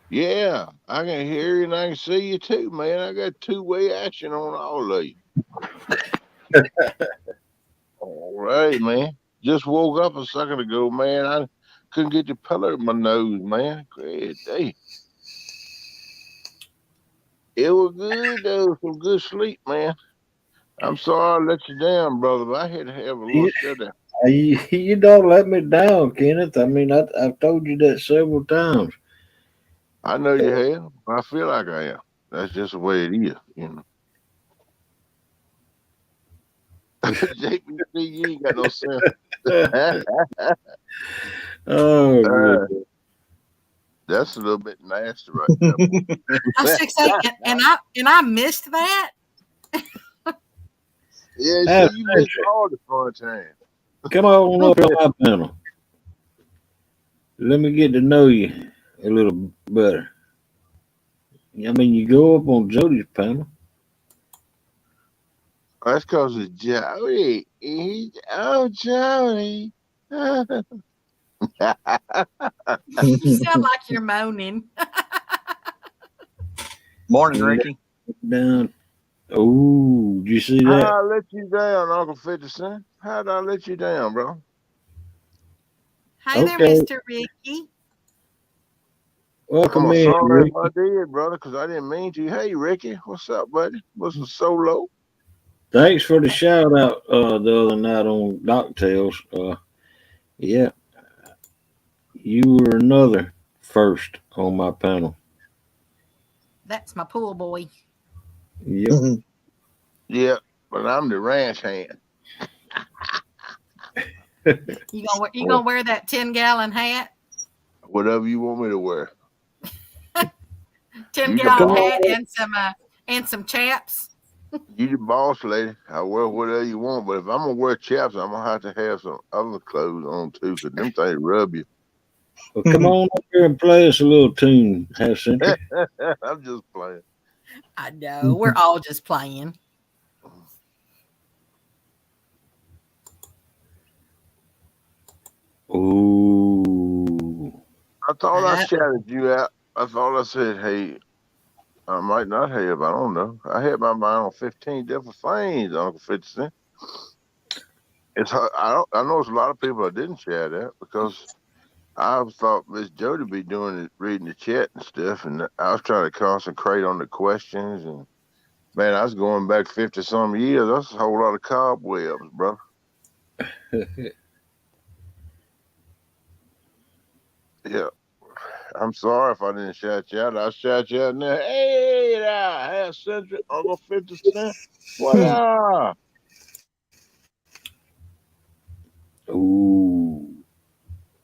Yeah, I can hear you and I can see you too, man. I got two-way action on all of you. All right, man. Just woke up a second ago, man. I couldn't get the pillow in my nose, man. Great day. It was good though, some good sleep, man. I'm sorry I let you down, brother, but I had to have a little You, shutdown. you don't let me down, Kenneth. I mean, I've told you that several times. I know you have. I feel like I am. That's just the way it is, you know. JPC, you ain't got no sense. Oh, good. That's a little bit nasty right there, boy. I was gonna say, and I missed that. Yeah, Have see, you missed all the fun time. Come on up on my panel. Let me get to know you a little better. I mean, you go up on Jody's panel. That's because of Joey. Oh, Joey. You sound like you're moaning. Morning, Ricky. Down. Oh, did you see How'd that? I let you down, Uncle 50 Cent? How'd I let you down, bro? Hey there, Okay. Mr. Ricky. Welcome I'm in, sorry Ricky. if I did, brother, because I didn't mean to. Hey, Ricky, what's up, buddy? What's the solo? Thanks for the shout out the other night on Docktails. Yeah, you were another first on my panel. That's my pool boy. Yep. Yeah, but I'm the ranch hand. You gonna wear that 10-gallon hat? Whatever you want me to wear. 10-gallon boss. hat and some chaps. You the boss, lady. I wear whatever you want, but if I'm gonna wear chaps, I'm gonna have to have some other clothes on too, because them things rub you. Well, come on up here and play us a little tune, Half Century. I'm just playing. I know. We're all just playing. Ooh. I thought I shouted you out. I thought I said, hey, I might not have. I don't know. I had my mind on 15 different things, Uncle 50 Cent. It's hard. I know it's a lot of people that didn't share that because I thought Miss Jody be doing it, reading the chat and stuff, and I was trying to concentrate on the questions. And man, I was going back 50 some years. That's a whole lot of cobwebs, bro. Yeah. I'm sorry if I didn't shout you out. I shout you out now. Hey, there, Half Century, Uncle 50 Cent. What up? Ooh.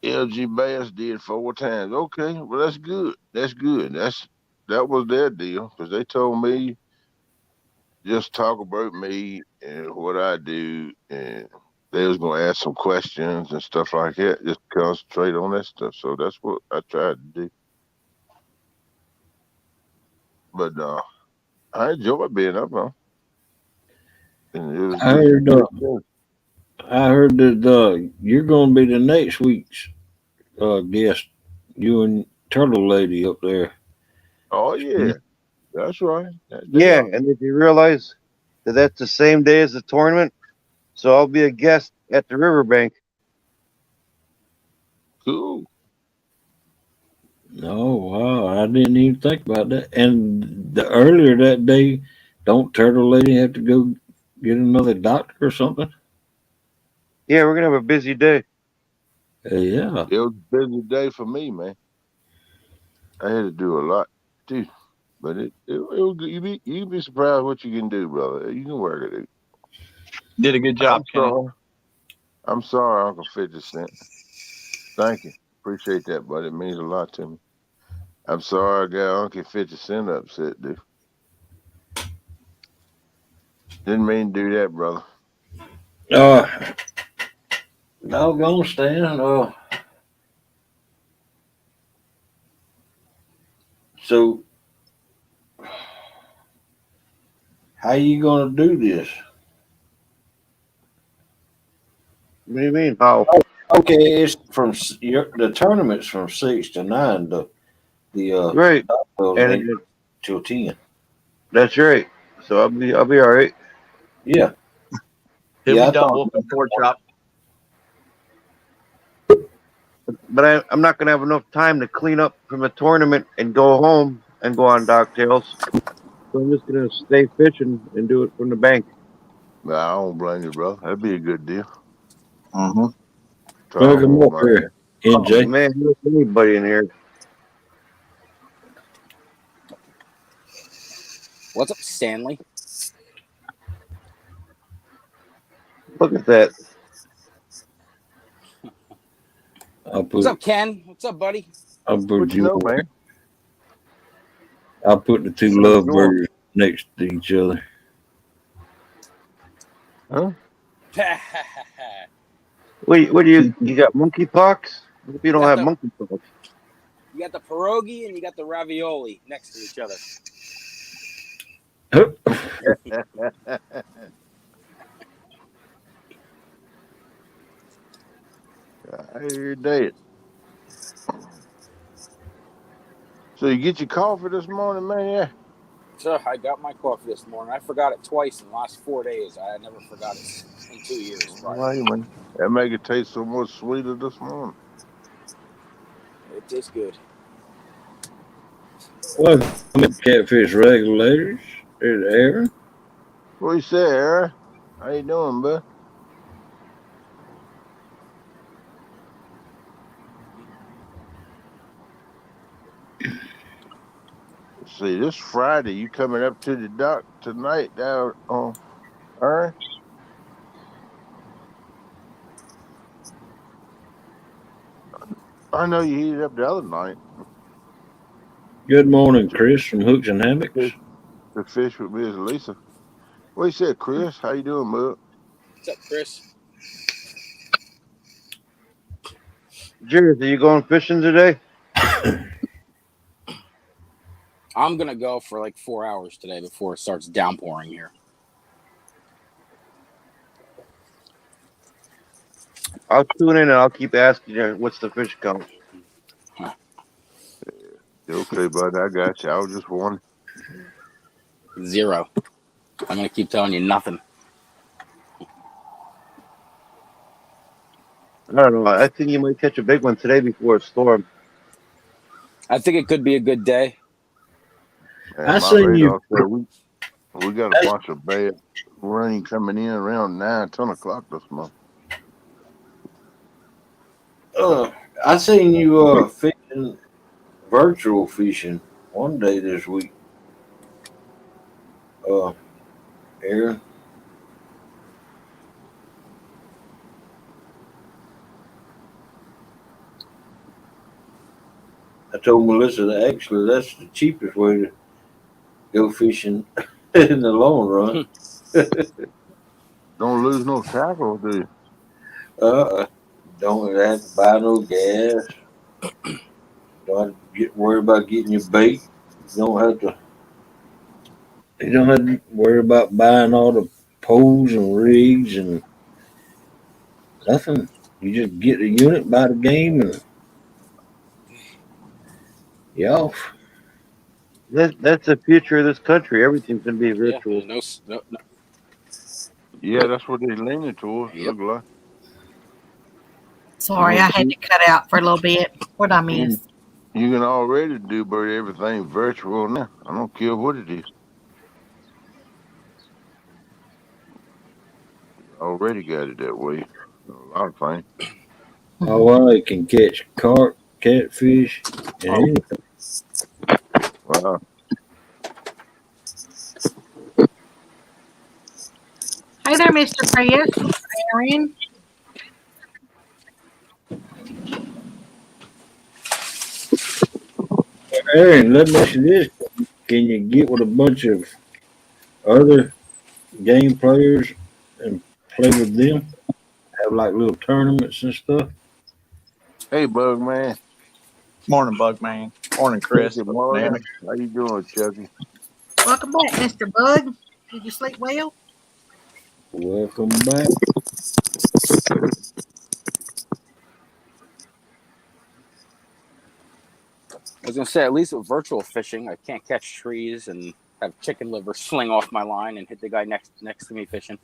LG Bass did 4 times. Okay, well that's good. That's good. That was their deal because they told me just talk about me and what I do, and they was gonna ask some questions and stuff like that. Just concentrate on that stuff. So that's what I tried to do. But I enjoyed being up on. And it was I just heard, I heard that you're going to be the next week's guest. You and Turtle Lady up there. oh yeah, that's right. Yeah, and if you realize that that's the same day as the tournament, so I'll be a guest at the riverbank. Cool. Oh wow, I didn't even think about that. And the earlier that day, don't Turtle Lady have to go get another doctor or something? Yeah, we're gonna have a busy day. Yeah. It was a busy day for me, man. I had to do a lot too. But it was good. You be surprised what you can do, brother. You can work it. Did a good job, I'm Kenny. sorry. I'm sorry, Uncle 50 Cent. Thank you. Appreciate that, buddy. It means a lot to me. I'm sorry I got Uncle 50 Cent upset, dude. Didn't mean to do that, brother. Uh, doggone Stan. So how you gonna do this? What do you mean? How? Okay, it's the tournament's from 6 to 9. The Right. goes And 8 till 10. that's right. So I'll be all right. Yeah. He'll Yeah, I be done thought- whooping pork chop. But I'm not gonna have enough time to clean up from the tournament and go home and go on Docktails. So I'm just gonna stay fishing and do it from the bank. Nah, I don't blame you, bro. That'd be a good deal. Mm-hmm. Welcome up here, NJ. Oh, man, there's anybody in here. What's up, Stanley? Look at that. What's up, Ken? What's up, buddy? I'll put What you know, man? I'll put the two lovebirds next to each other. Huh? Wait, what do you got monkeypox? If you don't have monkeypox. You got the pierogi and you got the ravioli next to each other. I hear you, Dad. So you get your coffee this morning, man? Yeah. So I got my coffee this morning. I forgot it twice in the last 4 days. I never forgot it in 2 years. Why, man? That make it taste so much sweeter this morning. It tastes good. Welcome to Catfish Regulators. There's Aaron. What you say, Aaron? How you doing, bud? Let's see, this Friday, you coming up to the dock tonight down on Aaron? I know you heated up the other night. Good morning, Chris from Hooks and Hammocks. To fish with Miss Lisa. What you said, Chris? How you doing, bud? What's up, Chris? Jerry, are you going fishing today? I'm going to go for like 4 hours today before it starts downpouring here. I'll tune in and I'll keep asking you what's the fish count. Okay, bud. I got you. I was just wondering. 0. I'm going to keep telling you nothing. I don't know. I think you might catch a big one today before a storm. I think it could be a good day. Man, I my seen you. radar said we got a bunch of bad rain coming in around 9, 10 o'clock this month. I seen you fishing, virtual fishing, one day this week. Aaron. I told Melissa that actually that's the cheapest way to go fishing in the long run. Don't lose no tackle, do you? Don't have to buy no gas. Don't have to get worried about getting your bait. You don't have to worry about buying all the poles and rigs and nothing. You just get the unit, buy the game, and you're off. That's the future of this country. Everything's going to be virtual. No. Yeah, that's what they're leaning towards. Yep. Look like. Sorry, I had to cut out for a little bit. What'd I miss? You can already do everything virtual now. I don't care what it is. Already got it that way. A lot of things. Oh, well, they can catch carp, catfish, and anything. Wow. Hey there, Mr. Chris. Aaron. Aaron, let me ask you this. Can you get with a bunch of other game players and play with them? Have like little tournaments and stuff? Hey, Bug Man. Morning, Bug Man. Morning, Chris. Good morning. How you doing, Chucky? Welcome back, Mr. Bug. Did you sleep well? Welcome back. I was gonna say, at least with virtual fishing, I can't catch trees and have chicken liver sling off my line and hit the guy next to me fishing.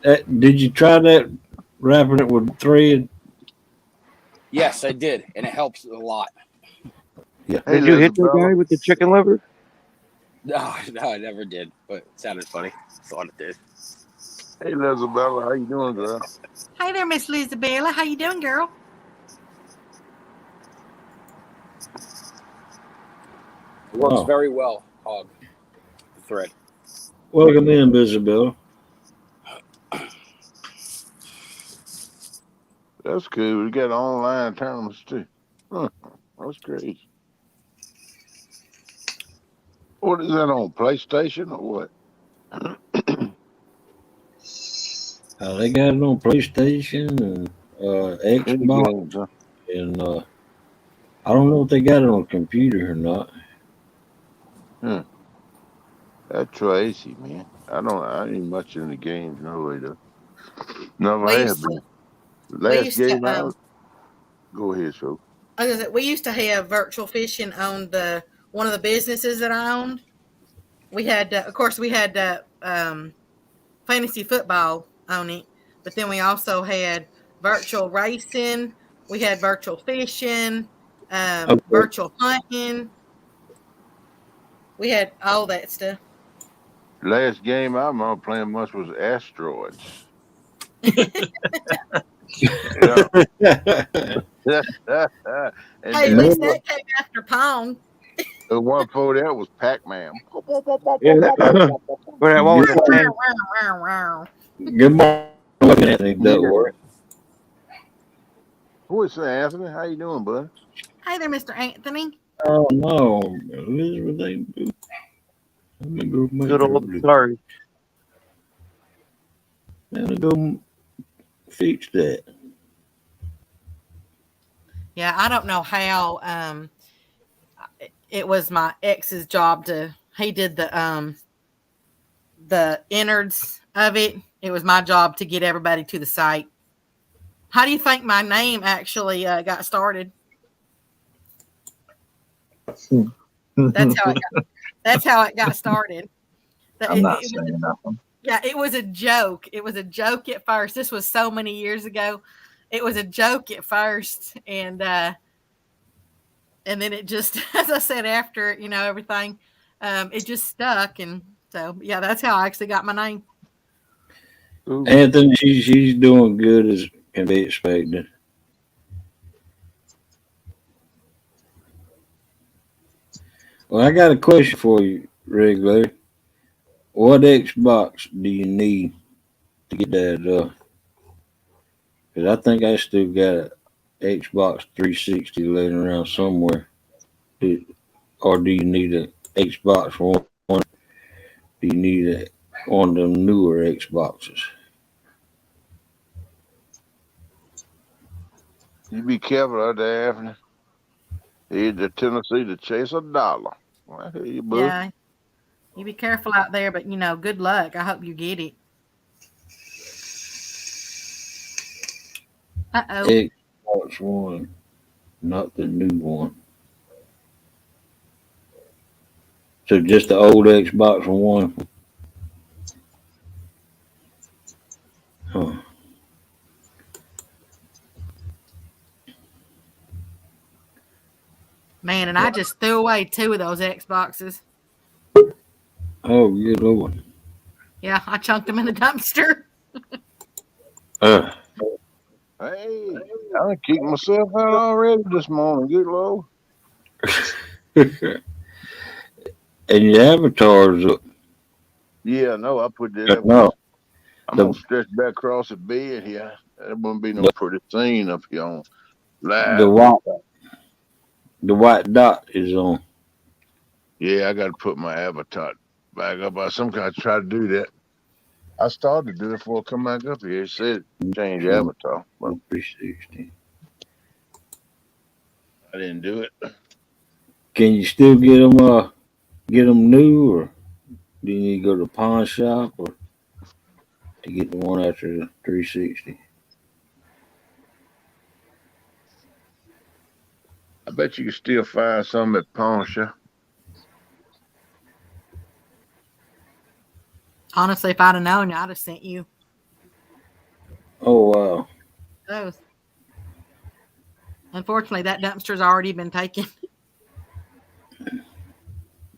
Did you try that wrapping it with thread? Yes, I did, and it helps a lot. Yeah. Hey, Did you hit that Isabella. guy with the chicken liver? No, I never did, but it sounded funny. Thought it did. Hey, Isabella, how you doing, girl? Hi there, Miss Lizabella. How you doing, girl? It works Oh. very well, Hog. The thread. Welcome in, Isabella. That's cool. We got online tournaments too. Huh. That's great. What is that on PlayStation or what? They got it on PlayStation and Any Xbox, games, huh? and I don't know if they got it on computer or not. That's crazy, man. I ain't much in the games, no way though. Never We have used to, been. we Last used to game out. Go ahead, so. I was gonna say, we used to have virtual fishing on one of the businesses that I owned. We had, of course, we had fantasy football on it, but then we also had virtual racing. We had virtual fishing, Okay. virtual hunting. We had all that stuff. Last game I'm on playing much was Asteroids. Yeah. And Hey, at then least that came after Pong. the one before that was Pac-Man. Yeah. Or that one with the tank. Good morning, Anthony Duckworth. Who is that, Anthony? How you doing, bud? Hey there, Mr. Anthony. Oh no, Elizabeth ain't. Let me go make Good her old look. sorry. Let me go fix that. Yeah, I don't know how. It was my ex's job he did the innards of it. It was my job to get everybody to the site. How do you think my name actually got started? That's how it got started. I'm not saying nothing. Yeah, it was a joke. It was a joke at first. This was so many years ago. It was a joke at first, and then it just, as I said, after everything, it just stuck, and so yeah, that's how I actually got my name. Ooh. Anthony, she's doing good as can be expected. Well, I got a question for you, Regular. What Xbox do you need to get that? Because I think I still got an Xbox 360 laying around somewhere. Or do you need an Xbox One? Do you need one of them newer Xboxes? You be careful out there, Anthony. Here's the Tennessee to chase $1. I hear you, bud. Yeah, you be careful out there, but good luck. I hope you get it. Uh-oh. Xbox One, not the new one. So just the old Xbox One. Huh. Man, and I just threw away 2 of those Xboxes. Oh, good Lord. Yeah, I chunked them in the dumpster. Hey, I kicked myself out already this morning. Good Lord. And your avatar's up. Yeah, no, I put that up. No, I'm gonna stretch back across the bed here. There wouldn't be no pretty scene up here on live. The white dot is on. Yeah, I got to put my avatar back up. I sometimes try to do that. I started to do it before I come back up here. It said change avatar, but 360. I didn't do it. Can you still get them new, or do you need to go to the pawn shop? Or to get the one after the 360. I bet you can still find some at pawn shop. Honestly, if I'd have known, I'd have sent you Oh wow. those. Unfortunately, that dumpster's already been taken.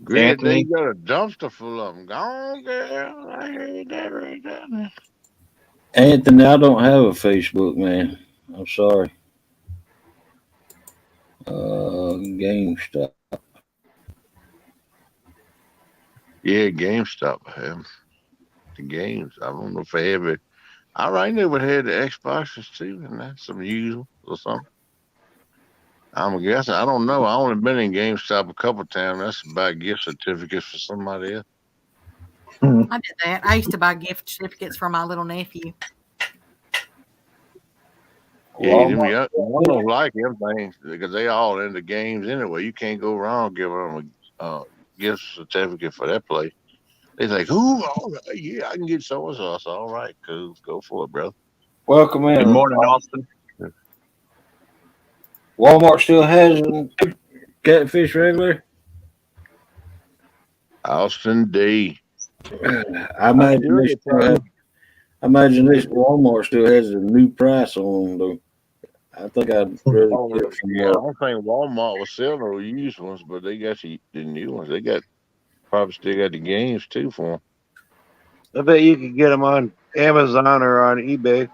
Granted, they Anthony? got a dumpster full of them. Gone, girl. I heard that right there. Anthony, I don't have a Facebook, man. I'm sorry. GameStop. Yeah, GameStop have the games. I don't know if they have it. I right never had the Xboxes too, and that's some used or something. I'm guessing. I don't know. I only been in GameStop a couple times. That's about gift certificates for somebody else. I did that. I used to buy gift certificates for my little nephew. Yeah, them young don't like everything because they all into games anyway. You can't go wrong giving them a gift certificate for that place. They like, "Ooh, all right, yeah, I can get so and so." All right, cool, go for it, bro. Welcome in. Good morning, Austin. Walmart still has them. Catfish Regular. Austin D. I imagine they still have. I imagine this Walmart still has a new price on them though. I think I'd really Oh, get it from yeah, I don't think Walmart was selling those used ones, but they got the new ones. They got probably still got the games too for them. I bet you could get them on Amazon or on eBay.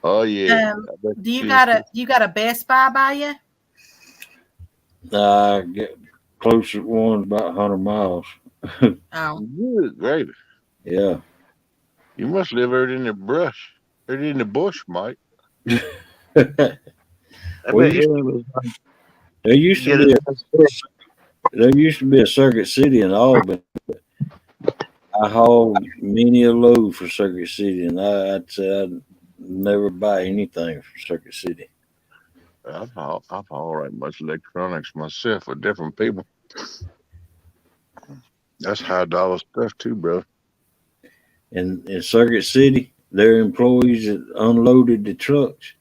Oh yeah. Do you got a Best Buy by you? I get closest one's about 100 miles. Oh, Good gravy. Yeah. You must live out in the brush, out in the bush, Mike. I bet you there used to be a Circuit City in Albany. I hauled many a load for Circuit City, and I'd say I'd never buy anything from Circuit City. I've hauled right much electronics myself for different people. That's high dollar stuff too, bro. And in Circuit City, their employees that unloaded the trucks,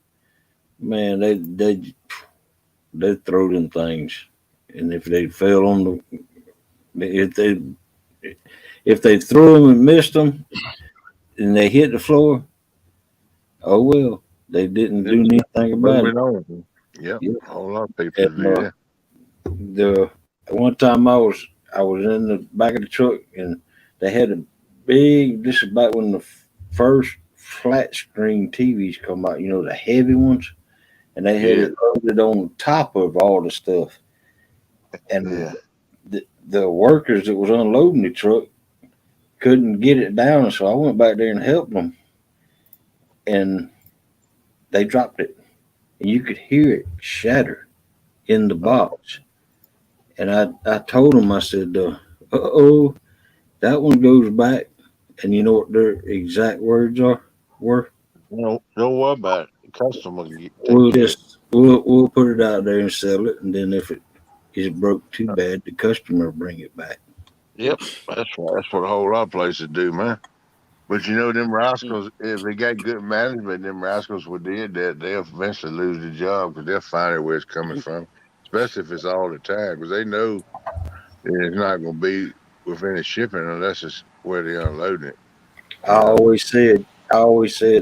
man, they throw them things, and if they fell on if they threw them and missed them, and they hit the floor, oh well, they didn't do anything about it. Yep, a whole lot of people do that. The one time I was in the back of the truck, and they had a big. This is about when the first flat screen TVs come out. You know, the heavy ones, and they had it loaded on top of all the stuff. And the workers that was unloading the truck couldn't get it down, so I went back there and helped them, and they dropped it, and you could hear it shatter in the box. And I told them, I said, "Uh-oh, that one goes back." And you know what their exact words were? Don't worry about it. The customer We'll put it out there and sell it, and then if it is broke too bad, the customer will bring it back. Yep, that's right. That's what a whole lot of places do, man. But you know, them rascals, if they got good management, them rascals would did that, they'll eventually lose the job because they'll find out where it's coming from, especially if it's all the time, because they know it's not going to be with any shipping unless it's where they unload it. I always said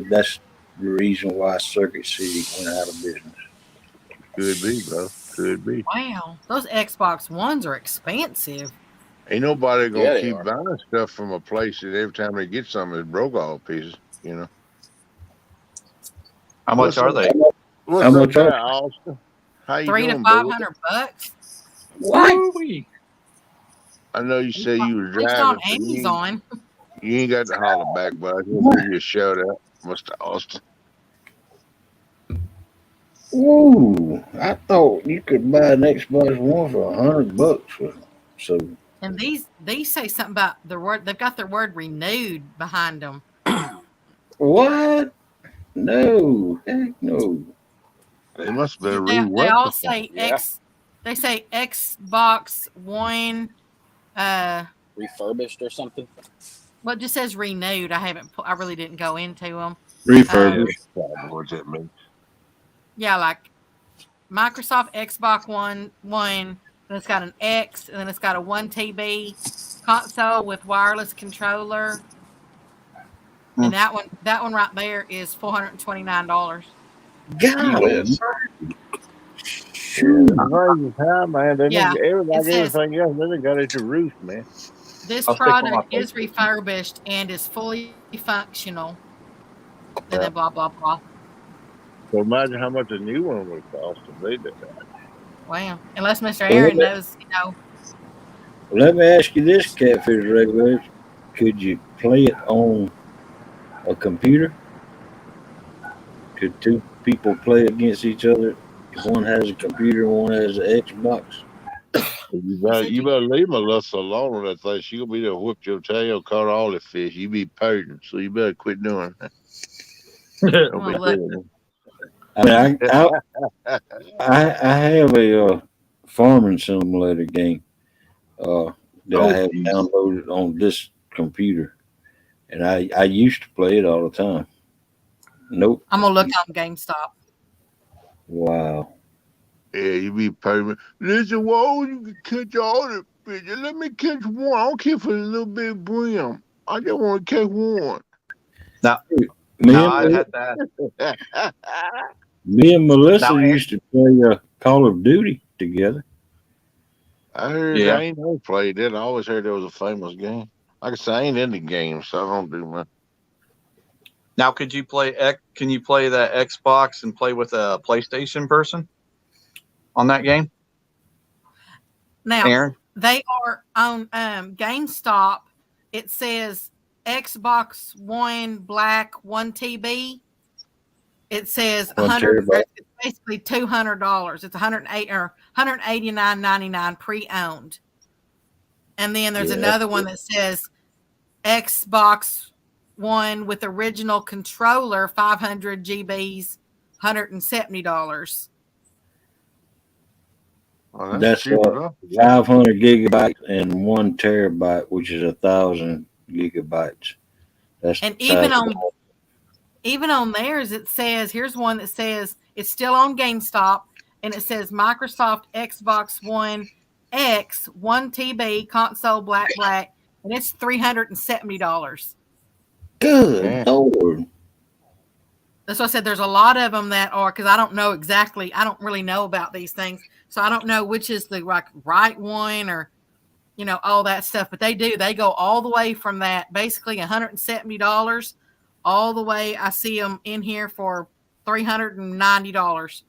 that's the reason why Circuit City went out of business. Could be, bro. Could be. Wow, those Xbox Ones are expensive. Ain't nobody gonna keep buying stuff from a place that every time they get something, it broke all pieces. You know. How much are they? What's up there, Austin? How you $300 doing, to $500. What? I know you say you were It's driving. on Amazon. You ain't got to holler back, but I just want to give you a shout out, Mr. Austin. Ooh, I thought you could buy an Xbox One for $100. So. And these say something about their word. They've got their word renewed behind them. What? No, heck no. They must have been They all say They say Xbox One. Refurbished or something. Well, it just says renewed. I really didn't go into them. Refurbished. Probably what that means. Yeah, like Microsoft Xbox One, then it's got an X, and then it's got a 1 TB console with wireless controller. And that one right there is $429. God, US. shoot. Amazing time, man. They Yeah, need everybody, it says- everything else. Then they got it to roof, man. This I'll stick with my product is PlayStation. refurbished and is fully functional. And then blah blah blah. So imagine how much a new one would cost if they did that. Wow. Unless Mr. Aaron knows, Let me ask you this, Catfish Regulators. Could you play it on a computer? Could two people play against each other if one has a computer and one has an Xbox? You better leave Melissa alone on that thing. She gonna be there, whip your tail, caught all the fish. You be purging, so you better quit doing that. Don't be doing I mean, I have a farming simulator game that I have downloaded on this computer, and I used to play it all the time. Nope. I'm gonna look on GameStop. Wow. Yeah, you be purging. Listen, whoa, you can catch all the fish. Let me catch one. I don't care for a little bit of brim. I just want to catch one. Now, Me I and, had that. me and Melissa Now, used to play Call of Duty together. I heard Yeah. I ain't never played it. I always heard it was a famous game. Like I say, I ain't in the game, so I don't do much. Now, can you play that Xbox and play with a PlayStation person on that game? Now Aaron? they are on GameStop. It says Xbox One Black 1 TB. It says 100. It's basically $200. It's $189.99 pre-owned. And then there's another one that says Xbox One with original controller, 500 GBs, $170. Oh, That's cheap enough. 500 gigabytes and 1 terabyte, which is 1,000 gigabytes. That's And even on theirs, it says, here's one that says it's still on GameStop, and it says Microsoft Xbox One X 1 TB console black, and it's $370. Good Lord. That's what I said. There's a lot of them that are, because I don't know exactly. I don't really know about these things, so I don't know which is the right one or, all that stuff. But they do. They go all the way from that, basically $170, all the way. I see them in here for $390.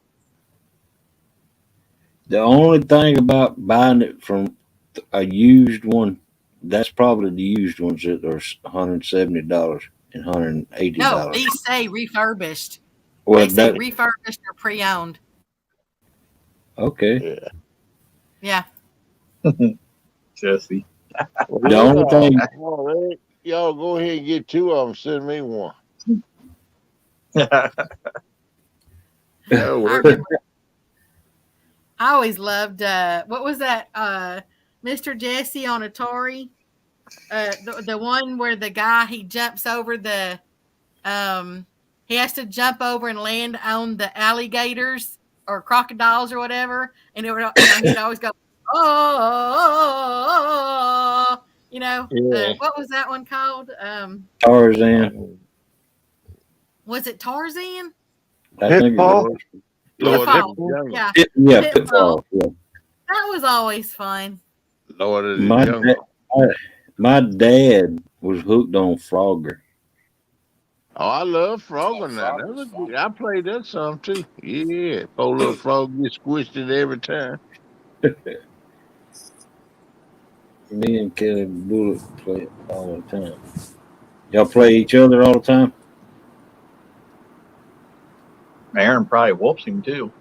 The only thing about buying it from a used one, that's probably the used ones that are $170 and $180. No, these say refurbished. Well, they say refurbished or pre-owned. Okay. Yeah. Jesse. The only thing. Y'all go ahead and get 2 of them. Send me one. I always loved what was that? Mr. Jesse on Atari. The one where the guy he jumps over the he has to jump over and land on the alligators or crocodiles or whatever, and it would he'd always go oh. What was that one called? Tarzan. Was it Tarzan? Pitfall. Pitfall. Yeah. Pitfall. Yeah. That was always fun. Lord of the My Jungle. My dad was hooked on Frogger. Oh, I love Frogger now. I played that some too. Yeah. Poor little frog gets squished it every time. Me and Kelly Bullock play it all the time. Y'all play each other all the time? Aaron probably whoops him too.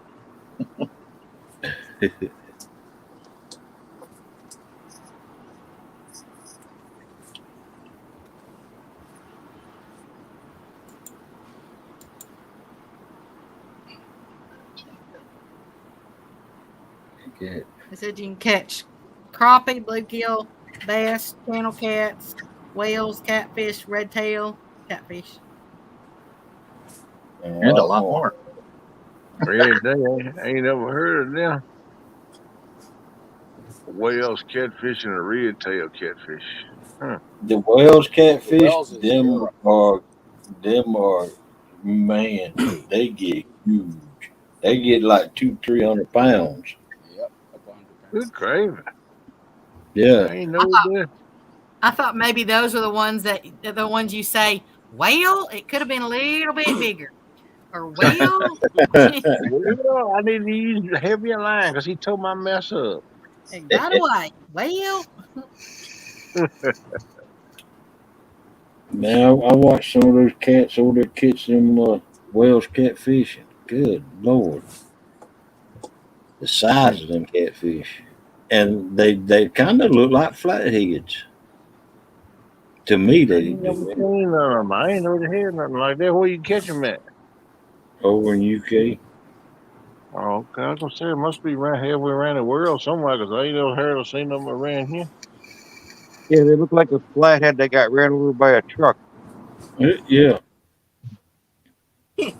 I said you can catch crappie, bluegill, bass, channel cats, whales, catfish, red tail, catfish. And a lot more. Red day, I ain't never heard of them. Whales, catfish, and a red tail catfish. Huh. The whales catfish, whales is them Europe. are man, they get huge. They get like 200-300 pounds. Yep, up 100 pounds. Good gravy. Yeah. I ain't know that. I thought maybe those were the ones you say, whale, it could have been a little bit bigger. Or whale. Well, I need to use the heavier line because he told my mess up. It got away. Whale. Now I watched some of those cats over there catch them whales catfishing. Good Lord. The size of them catfish. And they kind of look like flatheads. To me, I they ain't never do. seen none of them. I ain't never heard nothing like that. Where you catch them at? Over in UK. Oh, okay. I was gonna say it must be around halfway around the world somewhere because I ain't never heard or seen them around here. Yeah, they look like a flathead that got ran over by a truck. Yeah. That's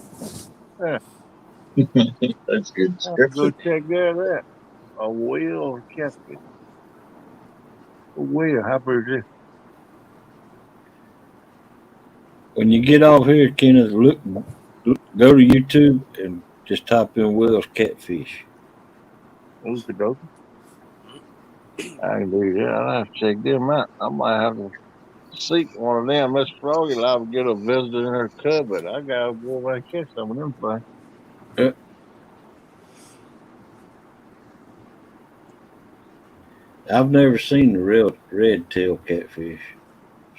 good I'll have to go description. check that out. A whale or catfish. A whale. How about this? When you get off here, Kenneth, go to YouTube and just type in whales catfish. Okie dokie. I can do that. I'll have to check them out. I might have to seek one of them. Miss Froggy liable to get a visitor in her cupboard. I gotta go over and catch some of them things. I've never seen the real red tail catfish,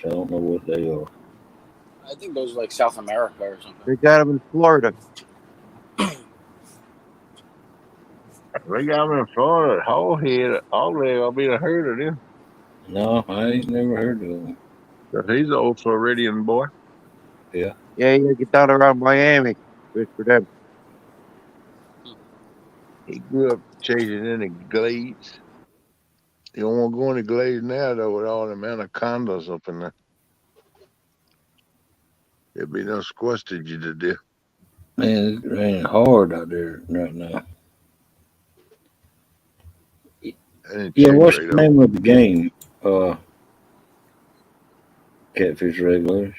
so I don't know what they are. I think those are like South America or something. They got them in Florida. They got them in Florida. Whole head, all they gonna be the herd of them. No, I ain't never heard of them. 'Cause he's an old Floridian boy. Yeah. Yeah, you get down around Miami. Good for them. He grew up chasing in the glades. You don't want to go in the glades now though with all them anacondas up in there. There'd be no squashed you to death. Man, it's raining hard out there right now. Yeah, what's the name of the game? Catfish Regulators.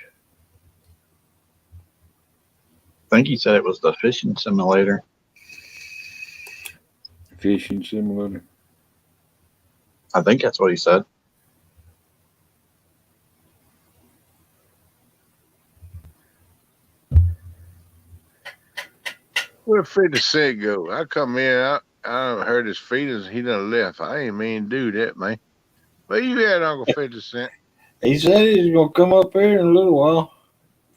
I think he said it was the fishing simulator. Fishing simulator. I think that's what he said. Where 50 Cent go? I come in, I heard his feelings. He done left. I ain't mean to do that, man. Where you at, Uncle 50 Cent? He said he's gonna come up here in a little while.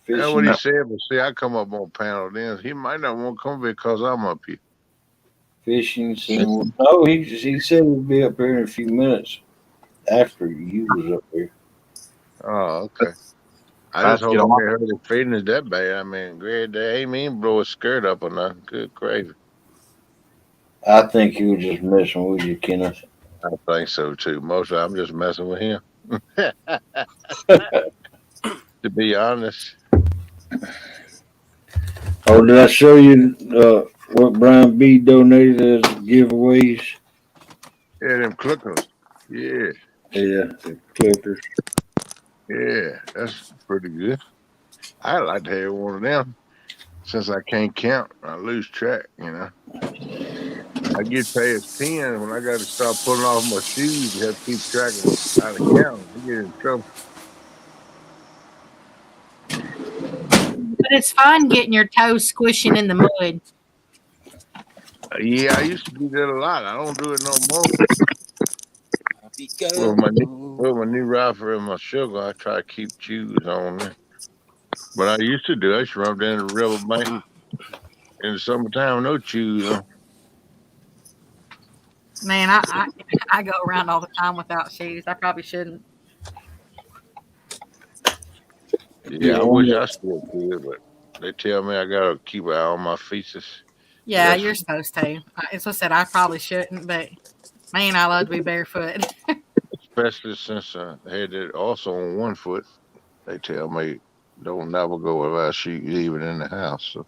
That's what he said, but see, I come up on panel then. He might not want to come because I'm up here. Fishing simulator. No, he said he'll be up here in a few minutes after you was up here. Oh, okay. I just hope I ain't heard his feelings that bad. I mean, Greg, they ain't mean blow his skirt up or nothing. Good gravy. I think he was just messing with you, Kenneth. I think so too. Mostly I'm just messing with him. To be honest. Oh, did I show you what Brian B donated as giveaways? Yeah, them clickers. Yeah. Yeah, the clippers. Yeah, that's pretty good. I'd like to have one of them. Since I can't count, I lose track, you know. I get past 10 when I got to start pulling off my shoes. You have to keep track of how to count. You get in trouble. But it's fun getting your toes squishing in the mud. Yeah, I used to do that a lot. I don't do it no more. With my new rifle and my sugar, I try to keep shoes on there. But I used to do. I used to run down the river bank in the summertime with no shoes on. Man, I go around all the time without shoes. I probably shouldn't. Yeah, I wish I still could, but they tell me I gotta keep an eye on my feces. Yeah, you're supposed to. As I said, I probably shouldn't, but man, I love to be barefoot. especially since I had it also on one foot. They tell me don't never go without shoes even in the house. So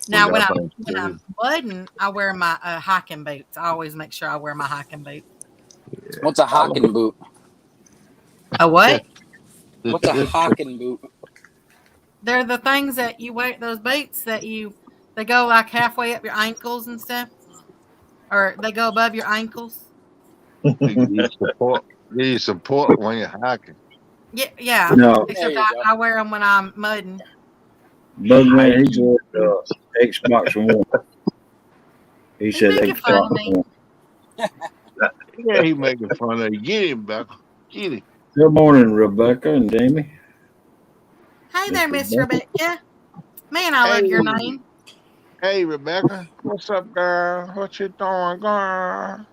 Now, when got I'm things mudding, I wear my hiking boots. I always make sure I wear my hiking boots. What's a hocking boot? A what? What's a hocking boot? They're the things that you wear. Those boots that they go like halfway up your ankles and stuff, or they go above your ankles. you support when you're hiking. Yeah. No, There Except you go. I wear them when I'm mudding. Bugman, he said Xbox One. He He's said making fun of Xbox me. One. Yeah, he making fun of you. Get him, Becca. Get him. Good morning, Rebecca and Jamie. Hey there, Miss Rebecca. Rebecca. Man, I love your name. Hey, Rebecca. What's up, girl? What you doing, girl?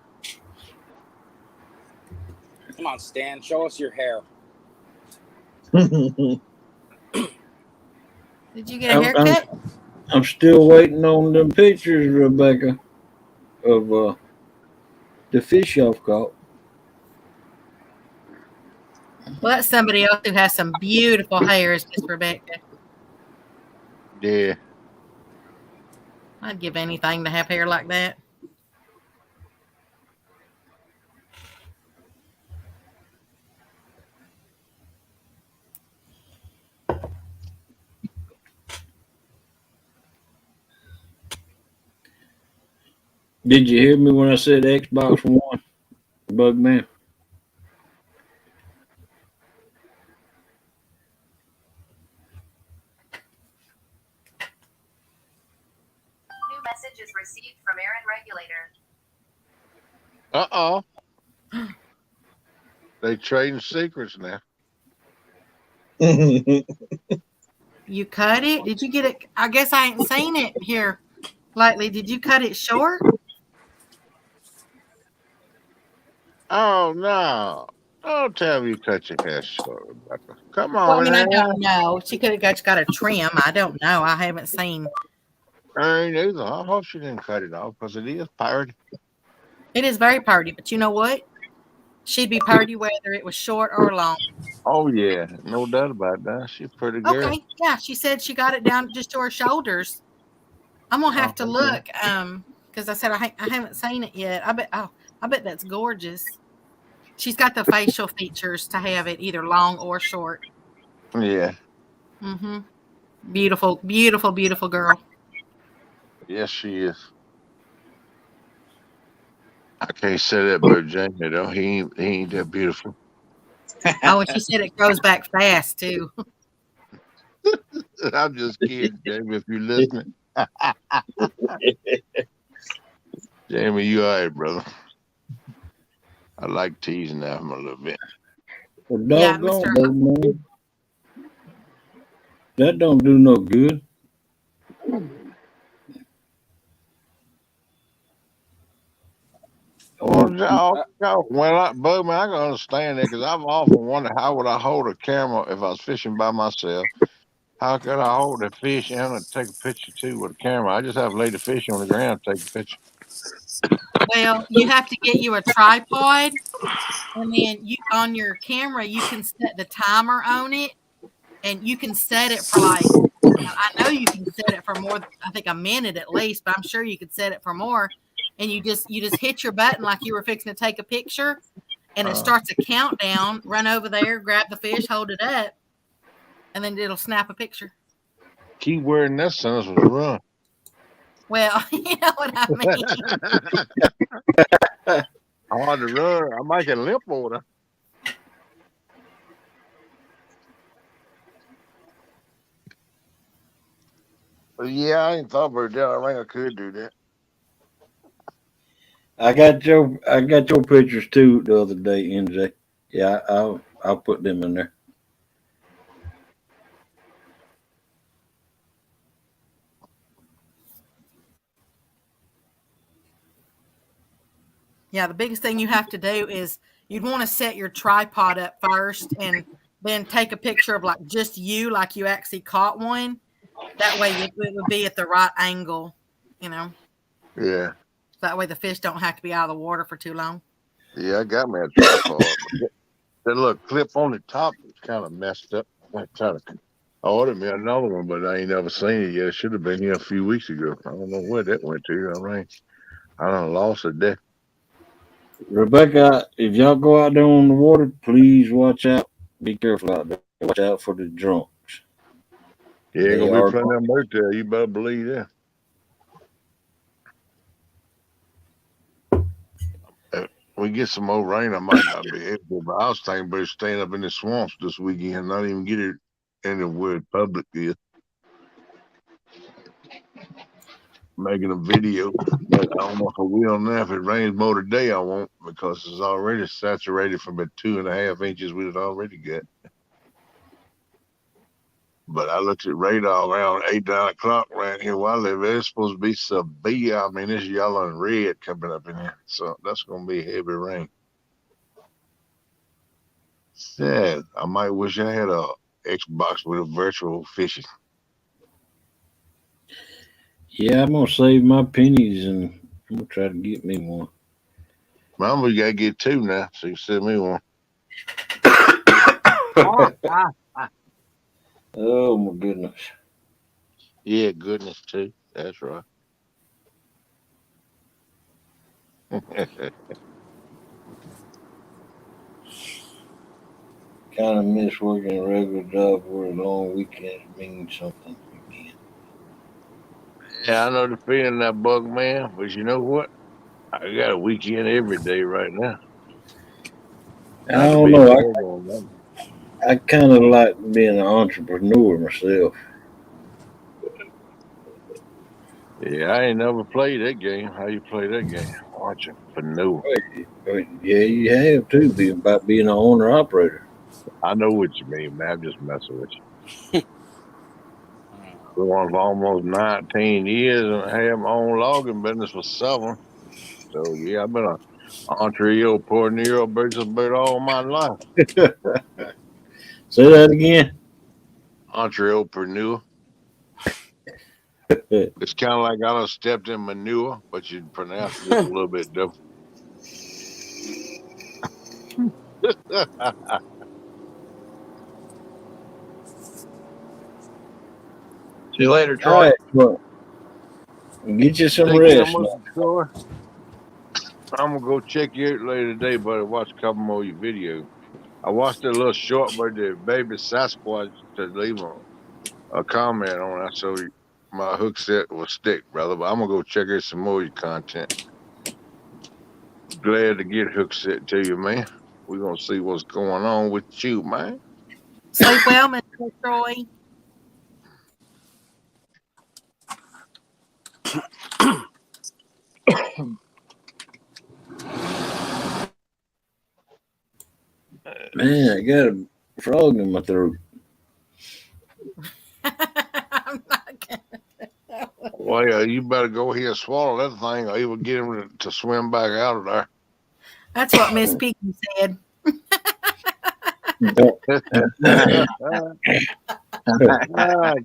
Come on, Stan. Show us your hair. Did you get a haircut? I'm still waiting on them pictures, Rebecca, of the fish y'all caught. Well, that's somebody else who has some beautiful hairs, Miss Rebecca. Yeah. I'd give anything to have hair like that. Did you hear me when I said Xbox One, Bugman? New message is received from Aaron Regulator. They trading secrets now. You cut it? Did you get it? I guess I ain't seen it here lately. Did you cut it short? Oh no. Don't tell me you cut your hair short, Rebecca. Come Well, I on, mean, I man. don't know. She could have got a trim. I don't know. I haven't seen. I ain't either. I hope she didn't cut it off because it is party. It is very pretty, but you know what? She'd be pretty whether it was short or long. Oh yeah, no doubt about that. She's a pretty girl. Okay, yeah. She said she got it down just to her shoulders. I'm gonna have to okay. look, because I said I haven't seen it yet. I bet that's gorgeous. She's got the facial features to have it either long or short. Yeah. Mm-hmm. Beautiful, beautiful, beautiful girl. Yes, she is. I can't say that about Jamie though. He ain't that beautiful. Oh, and she said it grows back fast too. I'm just kidding, Jamie, if you're listening. Jamie, you all right, brother. I like teasing him a little bit. Well, Yeah, doggone, Mr. Bugman. That don't do no good. Well, Bugman, I can understand that because I've often wondered how would I hold a camera if I was fishing by myself. How could I hold a fish and take a picture too with a camera? I just have to lay the fish on the ground and take a picture. Well, you have to get you a tripod, and then you on your camera you can set the timer on it, and you can set it for like I know you can set it for more. I think a minute at least, but I'm sure you could set it for more. And you just hit your button like you were fixing to take a picture, and it starts a countdown. Run over there, grab the fish, hold it up, and then it'll snap a picture. Key word in that sentence was run. Well, you know what I mean. Hard to run. I might get limp over there. But yeah, I ain't thought about that. I think I could do that. I got your pictures too the other day, NJ. Yeah, I'll put them in there. Yeah, the biggest thing you have to do is you'd want to set your tripod up first and then take a picture of like just you, like you actually caught one. That way it would be at the right angle, you know. Yeah. That way the fish don't have to be out of the water for too long. Yeah, I got me a tripod. That little clip on the top is kind of messed up. I ordered me another one, but I ain't never seen it yet. It should have been here a few weeks ago. I don't know where that went to. I done lost it there. Rebecca, if y'all go out there on the water, please watch out. Be careful out there. Watch out for the drunks. Yeah, ain't They gonna be are. plenty of them out there. You better believe that. If we get some more rain, I might not be able to. But I was thinking about staying up in the swamps this weekend, not even get it anywhere public yet. Making a video, but I don't know if I will now. If it rains more today, I won't, because it's already saturated from the 2.5 inches we had already got. But I looked at radar around 8, 9 o'clock around here where I live. It's supposed to be severe. I mean, it's yellow and red coming up in here, so that's gonna be heavy rain. Sad. I might wish I had a Xbox with a virtual fishing. Yeah, I'm gonna save my pennies and I'm gonna try to get me one. Mama, you gotta get 2 now, so you send me one. Oh my goodness. Yeah, goodness too. That's right. Kind of miss working a regular job where a long weekend means something again. Yeah, I know the feeling, that bug man, but you know what? I got a weekend every day right now. I Not to don't be a know. bug on that. I kind of like being an entrepreneur myself. Yeah, I ain't never played that game. How you play that game? Entrepreneur. Yeah, you have to be about being an owner operator. I know what you mean, man. I'm just messing with you. Been on for almost 19 years and I had my own logging business for 7. So yeah, I've been an entrepreneur about all my life. Say that again. Entrepreneur. It's kind of like I done stepped in manure, but you pronounce it just a little bit different. See you later, All Troy. right, well, get you some Take care, rest. Mr. Troy. I'm gonna go check you out later today, buddy. Watch a couple more of your videos. I watched a little short, but the baby Sasquatch to leave a comment on it. So my hook set will stick, brother. But I'm gonna go check out some more of your content. Glad to get hook set to you, man. We're gonna see what's going on with you, man. Sleep well, Mr. Troy. Man, I got a frog in my throat. I'm not gonna. Well, yeah, you better go ahead and swallow that thing, or even get him to swim back out of there. That's what Miss Piggy said. Don't-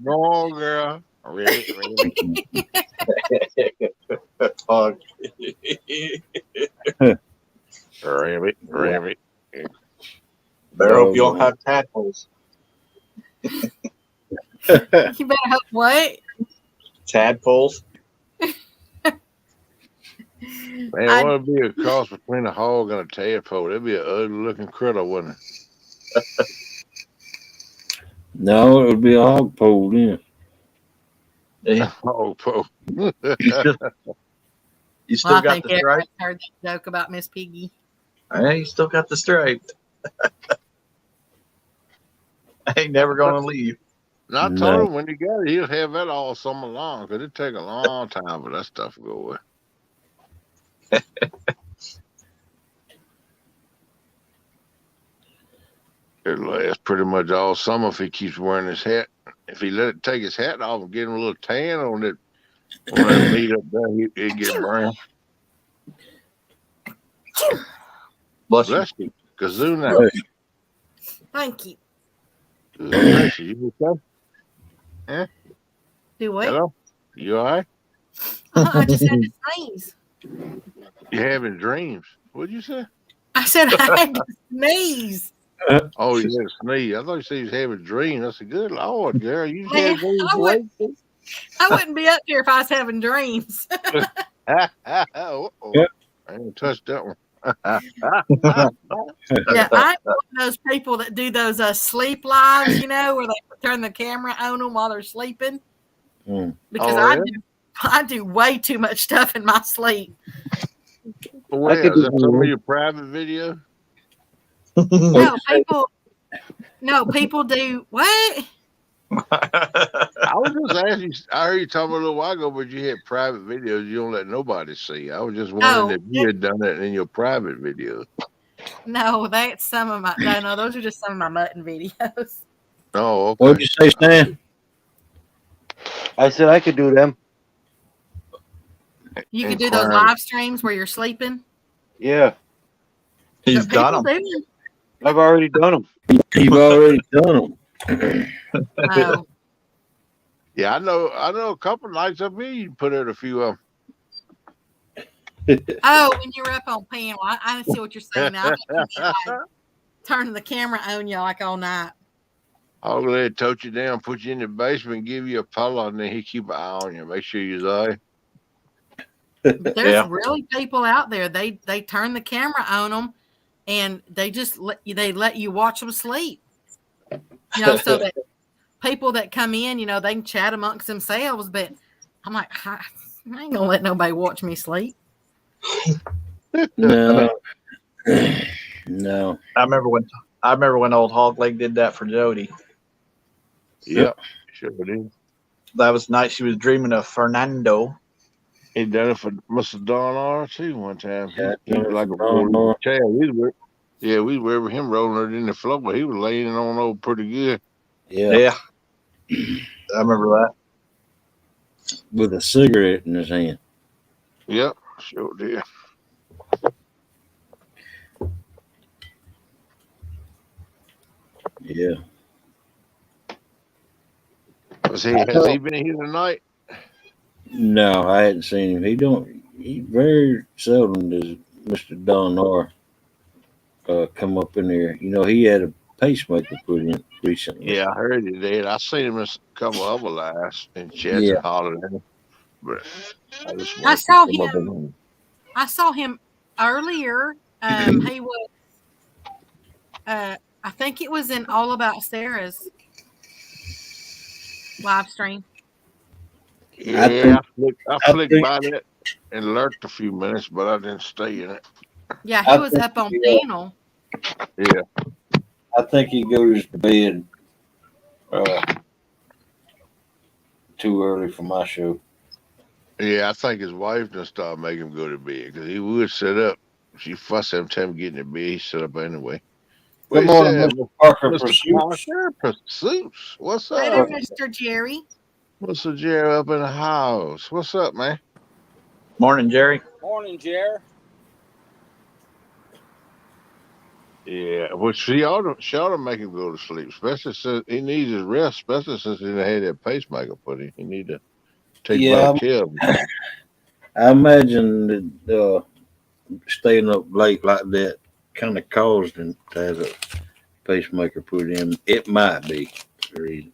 Go on, girl. Really? Really? Better hope you don't have tadpoles. You better hope what? Tadpoles? Man, what would be a cross between a hog and a tadpole? That'd be an ugly looking critter, wouldn't it? No, it would be a hog pole then. Yeah. Hog pole. You still Well, I got think the stripe? everybody's heard that joke about Miss Piggy. Yeah, you still got the stripe. I ain't never gonna leave. And I No. told him when he got it, he'll have that all summer long, because it'd take a long time for that stuff to go away. It'll last pretty much all summer if he keeps wearing his hat. If he let it take his hat off and get him a little tan on it, on that meat up there, he'd get brown. Bless you. Kazoo now. Thank you. Bless you. You okay? Yeah? Do what? Hello? You all right? I just had to sneeze. You having dreams? What'd you say? I said I had to sneeze. Oh, you had a sneeze. I thought you said you was having a dream. I said, good Lord, girl, you just Man, had dreams. I wouldn't be up here if I was having dreams. Uh-oh. Yeah. I ain't touched that one. Yeah, I'm one of those people that do those sleep lives, where they turn the camera on them while they're sleeping. Mm. Because I do way too much stuff in my sleep. Well, is that some of your private video? People do what? I was just asking you. I heard you talking a little while ago, but you had private videos you don't let nobody see. I was just wondering if you had done that in your private videos. No, that's some of my. No, those are just some of my mutton videos. Oh, okay. What did you say, Stan? I said I could do them. You can do those live streams where you're sleeping. Yeah. He's done them. I've already done them. You've already done them. Oh. Yeah, I know a couple nights up here you put out a few of them. Oh, when you're up on panel, I see what you're saying now. Turning the camera on you like all night. I'll go ahead and tote you down, put you in the basement, give you a pillow, and then he keep an eye on you, make sure you're there. But there's really people out there. They turn the camera on them, and they just let you watch them sleep. So that people that come in, they can chat amongst themselves. But I'm like, I ain't gonna let nobody watch me sleep. No. No. I remember when old Hogleg did that for Jody. Yep, sure did. That was the night she was dreaming of Fernando. He done it for Mr. Don R too one time. Yeah, he was like a rolling child. We were with him rolling it in the floor, but he was laying it on over pretty good. Yeah. I remember that. With a cigarette in his hand. Yep, sure did. Yeah. Has he been here tonight? No, I hadn't seen him. He very seldom does Mr. Don R come up in there. He had a pacemaker put in recently. Yeah, I heard he did. I seen him in a couple of other lives and chats and hollered at him. But I saw him earlier. He was I think it was in All About Sarah's live stream. Yeah, I flicked by that and lurked a few minutes, but I didn't stay in it. Yeah, he was up on panel. Yeah. I think he goes to bed too early for my show. Yeah, I think his wife done started making him go to bed because he would sit up. She fussed every time getting to bed. He sit up anyway. Good morning, Mr. Parker Pursuits. What's Hey up? there, Mr. Jerry. Mr. Jerry up in the house. What's up, man? Morning, Jerry. Morning, Jer. Yeah, well, she ought to make him go to sleep, especially since he needs his rest, especially since he had that pacemaker put in. He need to take better care of him. I imagine that staying up late like that kind of caused him to have a pacemaker put in. It might be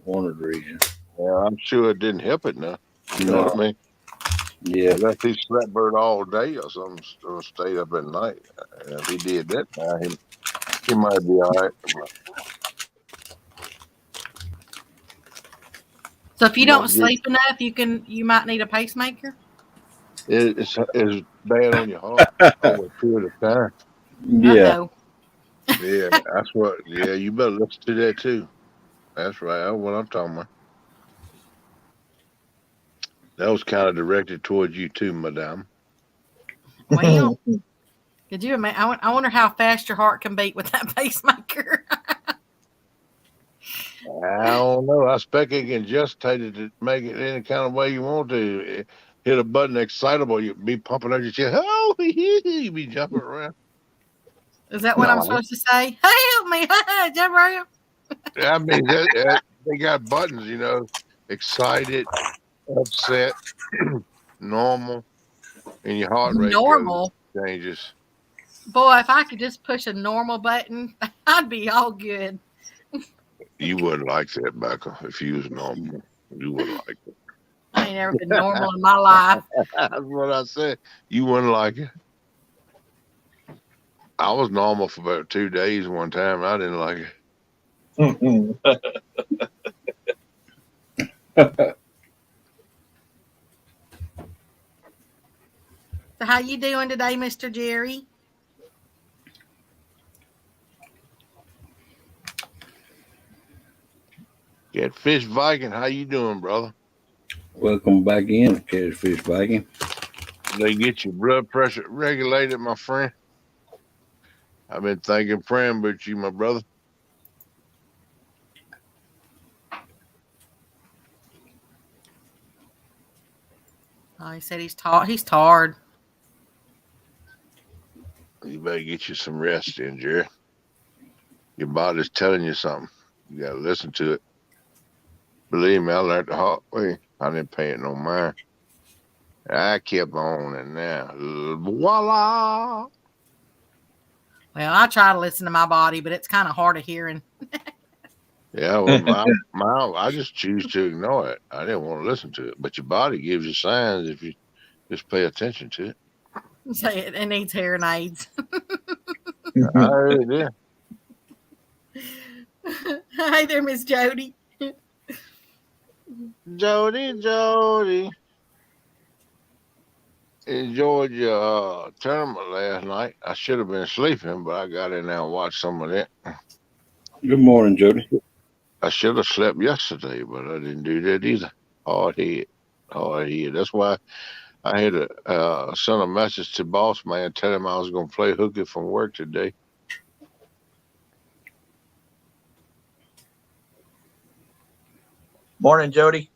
one of the reasons. Well, I'm sure it didn't help it now. You know what I mean? Yeah. Unless he slept bird all day or something, or stayed up at night. And if he did that, he might be all right. So if you don't sleep enough, you might need a pacemaker. It's bad on your heart over a period of time. Yeah. Uh-oh. Yeah, that's what. Yeah, you better listen to that too. That's right. That's what I'm talking about. That was kind of directed towards you too, madame. Well, could you imagine? I wonder how fast your heart can beat with that pacemaker. I don't know. I expect it can gestate it to make it any kind of way you want to. Hit a button excitable, you'd be pumping out your chest. Oh, you be jumping around. Is that what I'm supposed to say? Help me! Jump around. I mean, they got buttons, excited, upset, normal, and your heart rate normal changes. Boy, if I could just push a normal button, I'd be all good. You wouldn't like that, Becca, if you was normal. You wouldn't like it. I ain't never been normal in my life. That's what I said. You wouldn't like it. I was normal for about 2 days one time. I didn't like it. So how you doing today, Mr. Jerry? Catfish Viking, how you doing, brother? Welcome back in, Catfish Viking. They get your blood pressure regulated, my friend. I've been thinking, praying about you, my brother. Oh, he said he's tired. You better get you some rest in, Jerry. Your body's telling you something. You got to listen to it. Believe me, I learned the hard way. I didn't pay it no mind. I kept on, and now, voila. Well, I try to listen to my body, but it's kind of hard of hearing. Yeah, well, I just choose to ignore it. I didn't want to listen to it. But your body gives you signs if you just pay attention to it. Say it needs hearing aids. I heard it. Hey there, Miss Jody. Jody. Enjoyed your tournament last night. I should have been sleeping, but I got in there and watched some of that. Good morning, Jody. I should have slept yesterday, but I didn't do that either. Hard head. That's why I had to send a message to boss man, tell him I was going to play hooky from work today. Morning, Jody.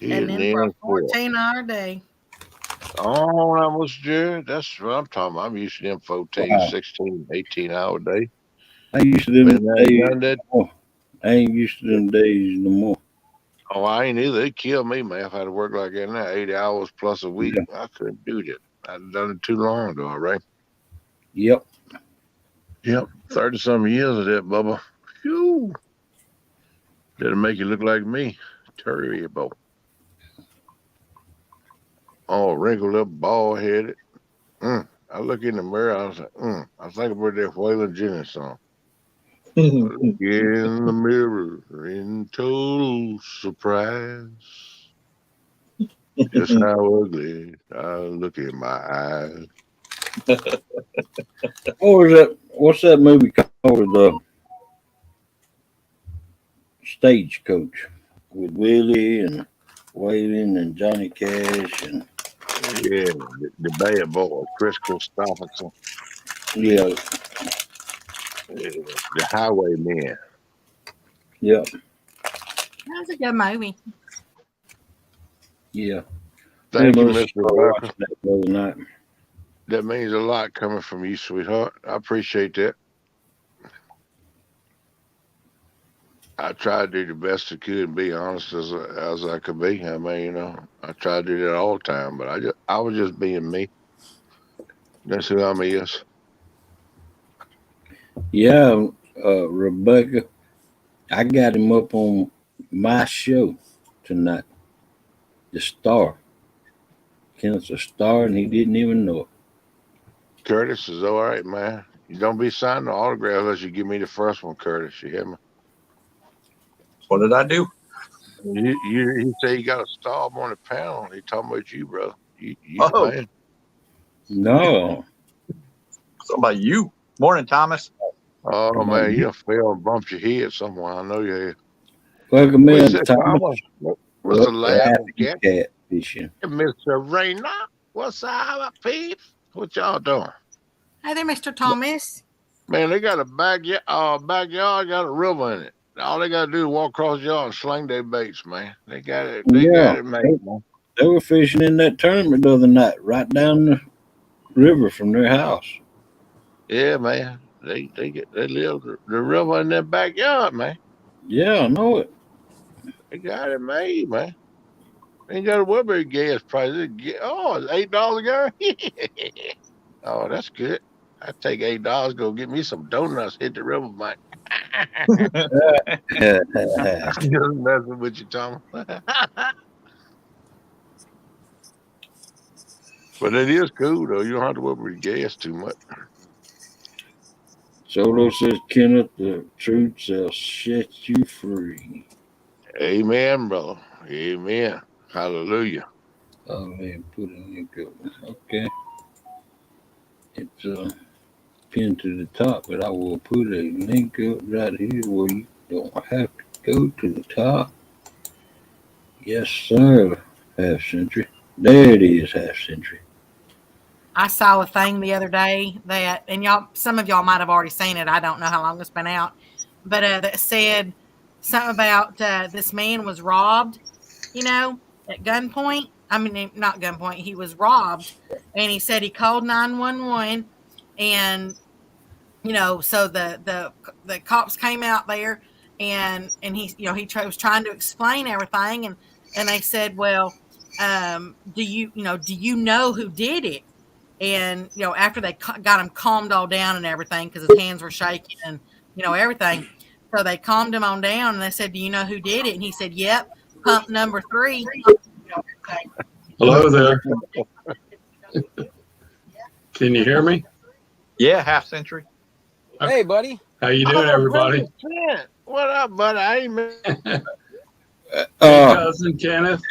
And then for a 14-hour day. Oh, that was good. That's what I'm talking about. I'm used to them 14, 16, 18-hour days. I used to them days. I ain't used to them days no more. Oh, I ain't either. It killed me, man. If I had to work like that now, 80 hours plus a week, I couldn't do that. I'd done it too long ago, right? Yep. 30-some years of that, Bubba. Phew. That'll make you look like me. Terrible. Oh, wrinkled up, bald-headed. I look in the mirror, I was like, I think about that Waylon Jennings song. Look in the mirror in total surprise. Just how ugly I look in my eyes. What's that movie called? The Stagecoach with Willie and Waylon and Johnny Cash and the bad boy, Chris Christopherson. Yeah. The Highwayman. Yeah. That's a good movie. Yeah. Thank you, Mr. Barker. That That means a lot coming from you, sweetheart. I appreciate that. I try to do the best I could and be honest as I could be. I mean, I try to do that all the time, but I was just being me. That's who I'm is. Yeah, Rebecca, I got him up on my show tonight. The Star. Kenneth's a star, and he didn't even know it. Curtis is all right, man. You don't be signing the autograph unless you give me the first one, Curtis. You hear me? What did I do? He said you got a star up on the panel. He talking about you, bro. You man. No. Something about you. Morning, Thomas. Oh, man, you fell and bumped your head somewhere. I know you have. Welcome in, Thomas. What's the last catfishing? Mr. Rayner, what's up, peeps? What y'all doing? Hey there, Mr. Thomas. Man, they got a backyard got a river in it. All they got to do is walk across the yard and sling their baits, man. They got it. They got it made, man. They were fishing in that tournament the other night, right down the river from their house. Yeah, man. They live the river in their backyard, man. Yeah, I know it. They got it made, man. Ain't got to worry about gas prices. Oh, it's $8 a gallon. Oh, that's good. I take $8, go get me some donuts. Hit the riverbank. I'm just messing with you, Tom. But it is cool though. You don't have to worry about gas too much. Solo says, Kenneth, the truth shall set you free. Amen, brother. Amen. Hallelujah. Oh, man, put it in good. Okay. It's pinned to the top, but I will put a link up right here where you don't have to go to the top. Yes, sir. Half century. There it is, half century. I saw a thing the other day that, and some of y'all might have already seen it. I don't know how long it's been out, but that said something about this man was robbed, at gunpoint. I mean, not gunpoint. He was robbed, and he said he called 911, and so the cops came out there, and he was trying to explain everything, and they said, well, do you know who did it? And, after they got him calmed all down and everything, because his hands were shaking and, everything. So they calmed him on down and they said, do you know who did it? And he said, yep, pump number 3. Hello there. Can you hear me? Yeah, half century. Hey, buddy. How you doing, everybody? What up, buddy? I ain't Hey, cousin Kenneth.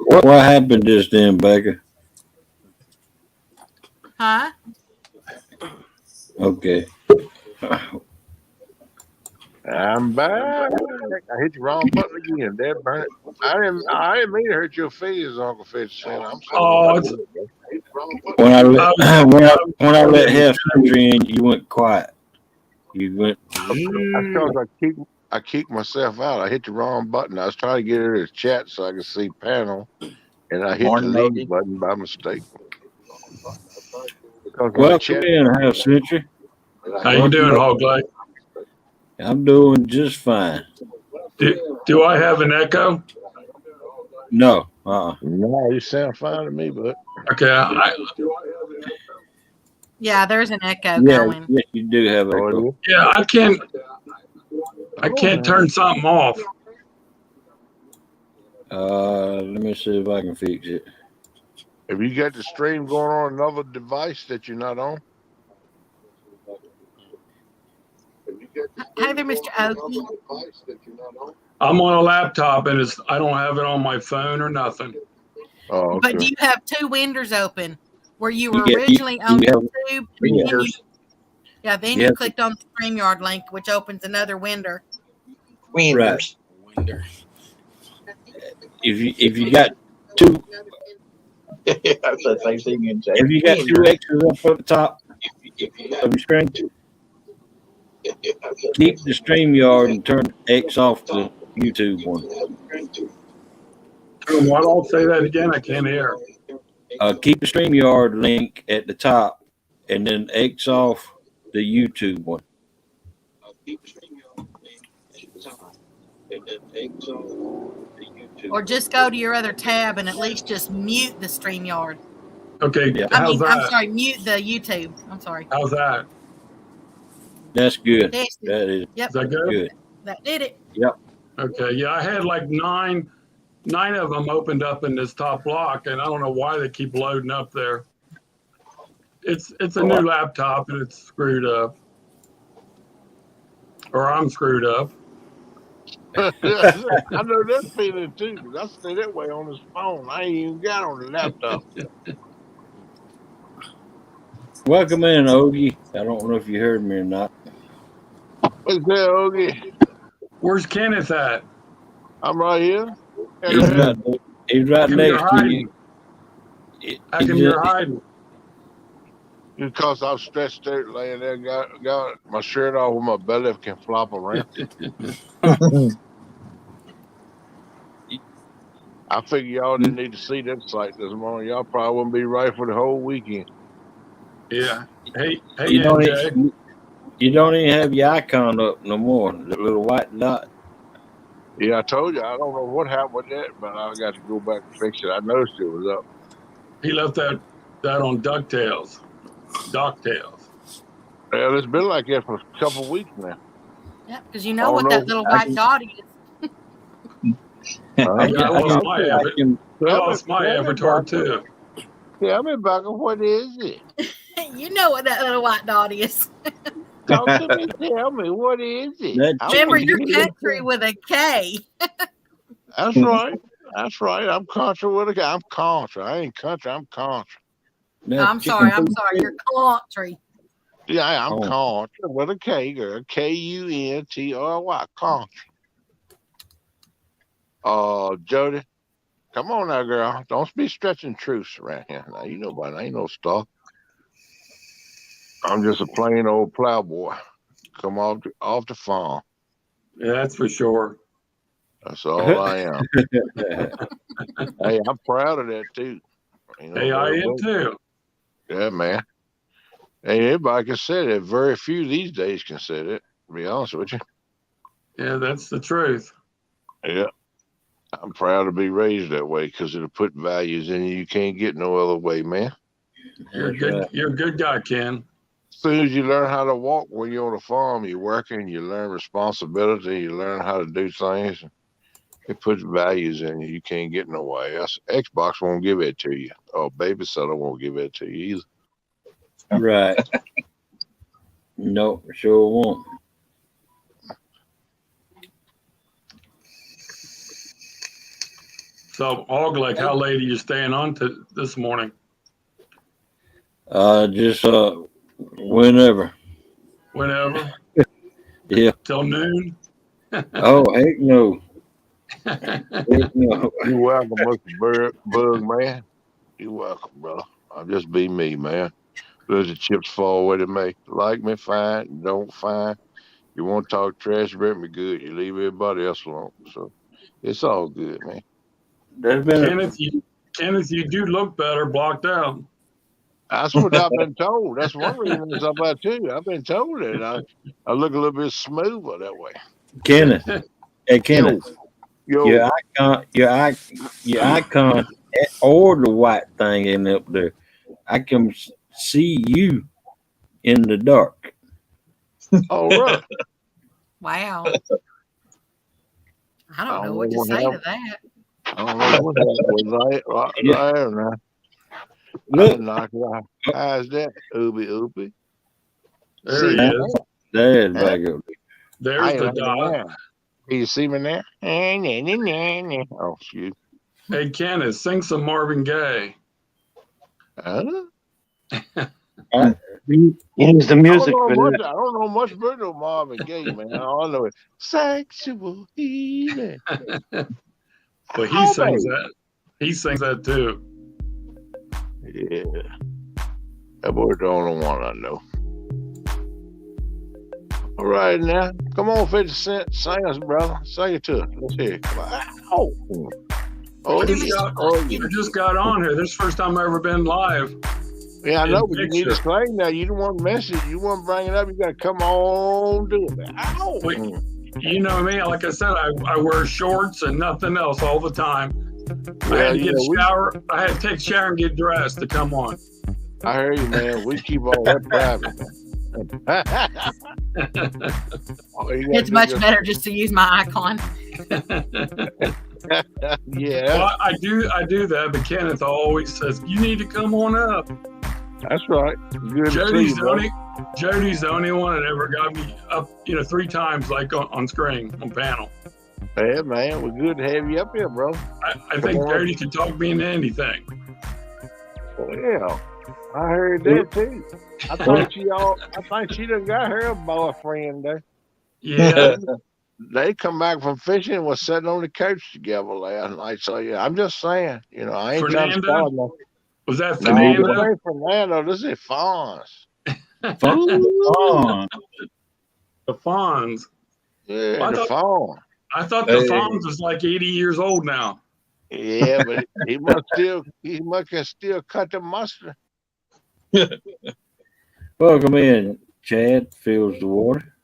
What happened just then, Becca? Huh? Okay. I'm back. I hit the wrong button again. That burnt. I didn't mean to hurt your feelings, Uncle Fitz. I'm sorry. When I let half century in, you went quiet. You went. I kicked myself out. I hit the wrong button. I was trying to get her to chat so I could see panel, and I hit the leave button by mistake. Welcome in, half century. How you doing, Hogley? I'm doing just fine. Do I have an echo? No. No, you sound fine to me, but okay. Yeah, there's an echo going. Yes, you do have an echo. Yeah, I can't turn something off. Let me see if I can fix it. Have you got the stream going on another device that you're not on? Hi there, Mr. Okie. I'm on a laptop and I don't have it on my phone or nothing. Oh, okay. But do you have 2 windows open where you were originally on YouTube? Then you clicked on the StreamYard link, which opens another window. Right. If you got 2, That's the same thing in if you got 2 X's up at the top of your screen, keep the StreamYard and turn X off the YouTube one. What? I'll say that again. I can't hear. Keep the StreamYard link at the top and then X off the YouTube one. Or just go to your other tab and at least just mute the StreamYard. Okay. Yeah. I'm sorry, mute the YouTube. I'm sorry. How's that? That's good. Yes. That is. Yep. Is that good? That did it. Yep. Okay. Yeah, I had like nine of them opened up in this top block, and I don't know why they keep loading up there. It's a new laptop and it's screwed up, or I'm screwed up. I know that feeling too, because I stay that way on this phone. I ain't even got on the laptop. Welcome in, Ogie. I don't know if you heard me or not. What's that, Ogie? Where's Kenneth at? I'm right here. He's right next to you. How come you're hiding? Because I'm stretched out laying there, got my shirt off with my belly can flop around. I figure y'all didn't need to see that site this morning. Y'all probably wouldn't be right for the whole weekend. Yeah. Hey, you don't, MJ. you don't even have your icon up no more. The little white dot. Yeah, I told you I don't know what happened with that, but I got to go back and fix it. I noticed it was up. He left that on DuckTales. DuckTales. Well, it's been like that for a couple of weeks now. Yeah, because you know what that little I white can- dot is. Yeah, I lost my avatar too. Tell me, Becca, what is it? You know what that little white dot is. Talk to me. Tell me, what is it? Remember, you're country with a K. That's right. That's right. I'm country with a guy. I'm country. I ain't country. I'm country. No, I'm sorry. You're country. Yeah, I'm country with a K, girl. Kuntry. Country. Jody, come on now, girl. Don't be stretching truths around here. Now, you know by now, ain't no stuff. I'm just a plain old plowboy. Come off the farm. Yeah, that's for sure. That's all I am. Hey, I'm proud of that too. You know, Hey, I am too. Yeah, man. Hey, everybody can say that. Very few these days can say that, to be honest with you. Yeah, that's the truth. Yeah. I'm proud to be raised that way because it'll put values in you can't get no other way, man. You're a good. You're a good guy, Ken. As soon as you learn how to walk when you're on the farm, you're working, you learn responsibility, you learn how to do things. It puts values in you. You can't get no way else. Xbox won't give it to you. Or babysitter won't give it to you either. Right. No, sure won't. So, Ogleg, how late are you staying on to this morning? Just whenever. Whenever? Yeah. Till noon? Oh, heck no. Heck no. You're welcome, Mr. Bug, man. You're welcome, brother. I'll just be me, man. Let the chips fall where they may. Like me, fine. Don't, fine. You want to talk trash about me, good. You leave everybody else alone. So it's all good, man. There's been Kenneth, you do look better blocked out. That's what I've been told. That's one reason it's about too. I've been told that I look a little bit smoother that way. Kenneth. Hey, Kenneth. Yo. Your icon or the white thing in up there. I can see you in the dark. Oh, right. Wow. I don't know what to say to that. I don't know what that was. There now. Look. How's that? Oopie. There he is. There's Becca. There's the dog. Can you see me now? Oh, shoot. Hey, Kenneth, sing some Marvin Gaye. Use the music for I that. don't know much about no Marvin Gaye, man. All I know is sexual healing. But he sings that. He sings that too. Yeah. That boy's the only one I know. All right, now. Come on, 50 Cent. Sing us, brother. Sing it to us. Let's hear it. Come on. I just got on here. This is the first time I've ever been live. Yeah, I know, but you need to sing now. You don't want to mess it. You want to bring it up. You got to come on, do it. Ow. Wait, you know me. Like I said, I wear shorts and nothing else all the time. I had to get a shower. I had to take a shower and get dressed to come on. I hear you, man. We keep all that private. It's much better just to use my icon. Yeah. Well, I do that, but Kenneth always says, you need to come on up. That's right. Good Jody's the only one that ever got me up, 3 times, like on screen, on panel. Yeah, man. We're good to have you up here, bro. I think Jody can talk me into anything. Well, yeah. I heard that too. I think she done got her a boyfriend there. Yeah. They come back from fishing and was sitting on the couch together last night. So yeah, I'm just saying, I ain't trying to start nothing. Was that Fernando? No, this ain't Fernando. This is Fonz. Fonz. The Fonz. Yeah, well, the Fonz. I thought the Fonz was like 80 years old now. Yeah, but he must can still cut the mustard. Welcome in, Chad. Fills the water.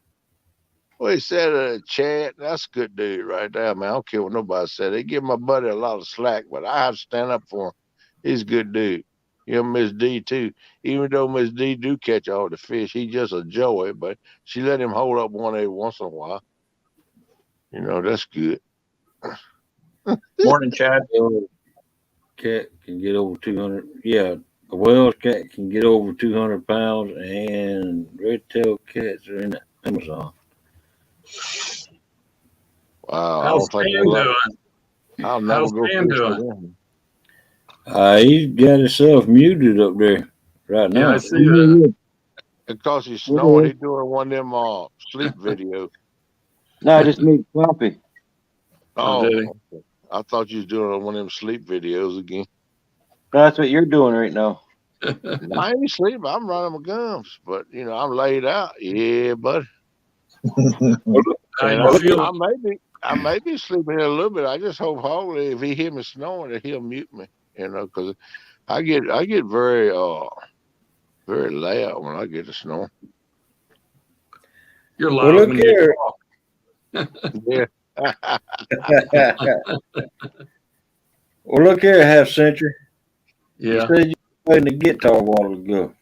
Well, he said Chad, that's a good dude right there, man. I don't care what nobody said. They give my buddy a lot of slack, but I have to stand up for him. He's a good dude. You know, Miss D too. Even though Miss D do catch all the fish, he just a joey, but she let him hold up one every once in a while. You know, that's good. Morning, Chad. Cat can get over 200. Yeah, a Wells cat can get over 200 pounds, and red-tailed cats are in Amazon. Wow, I How's don't think Stan doing? I'll never How's go Stan fish with doing? him. He's got himself muted up there right Yeah, now. I see that. Because he's snoring, he's doing one of them sleep videos. No, I just made coffee. Oh, did he? okay. I thought you was doing one of them sleep videos again. That's what you're doing right now. I ain't sleeping. I'm running my gums, but you know I'm laid out. Yeah, buddy. How And you feeling? I may be sleeping here a little bit. I just hope hopefully if he hear me snoring that he'll mute me. You know, because I get very very loud when I get to snoring. You're Well, loud look when here. you talk. Yeah. Well, look here, Half Century. You Yeah. said you were playing the guitar a while ago.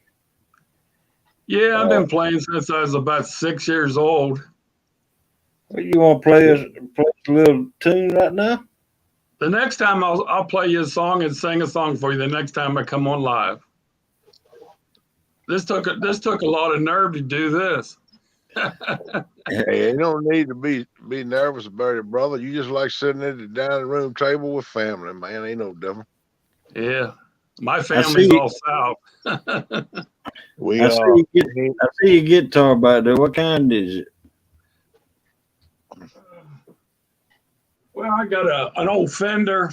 Yeah, I've been playing since I was about 6 years old. Well, you want to play a little tune right now? The next time I'll play you a song and sing a song for you the next time I come on live. This took a lot of nerve to do this. Hey, you don't need to be nervous about it, brother. You just like sitting at the dining room table with family, man. Ain't no different. Yeah. My family's all south. I see your guitar back there. What kind is it? Well, I got an old Fender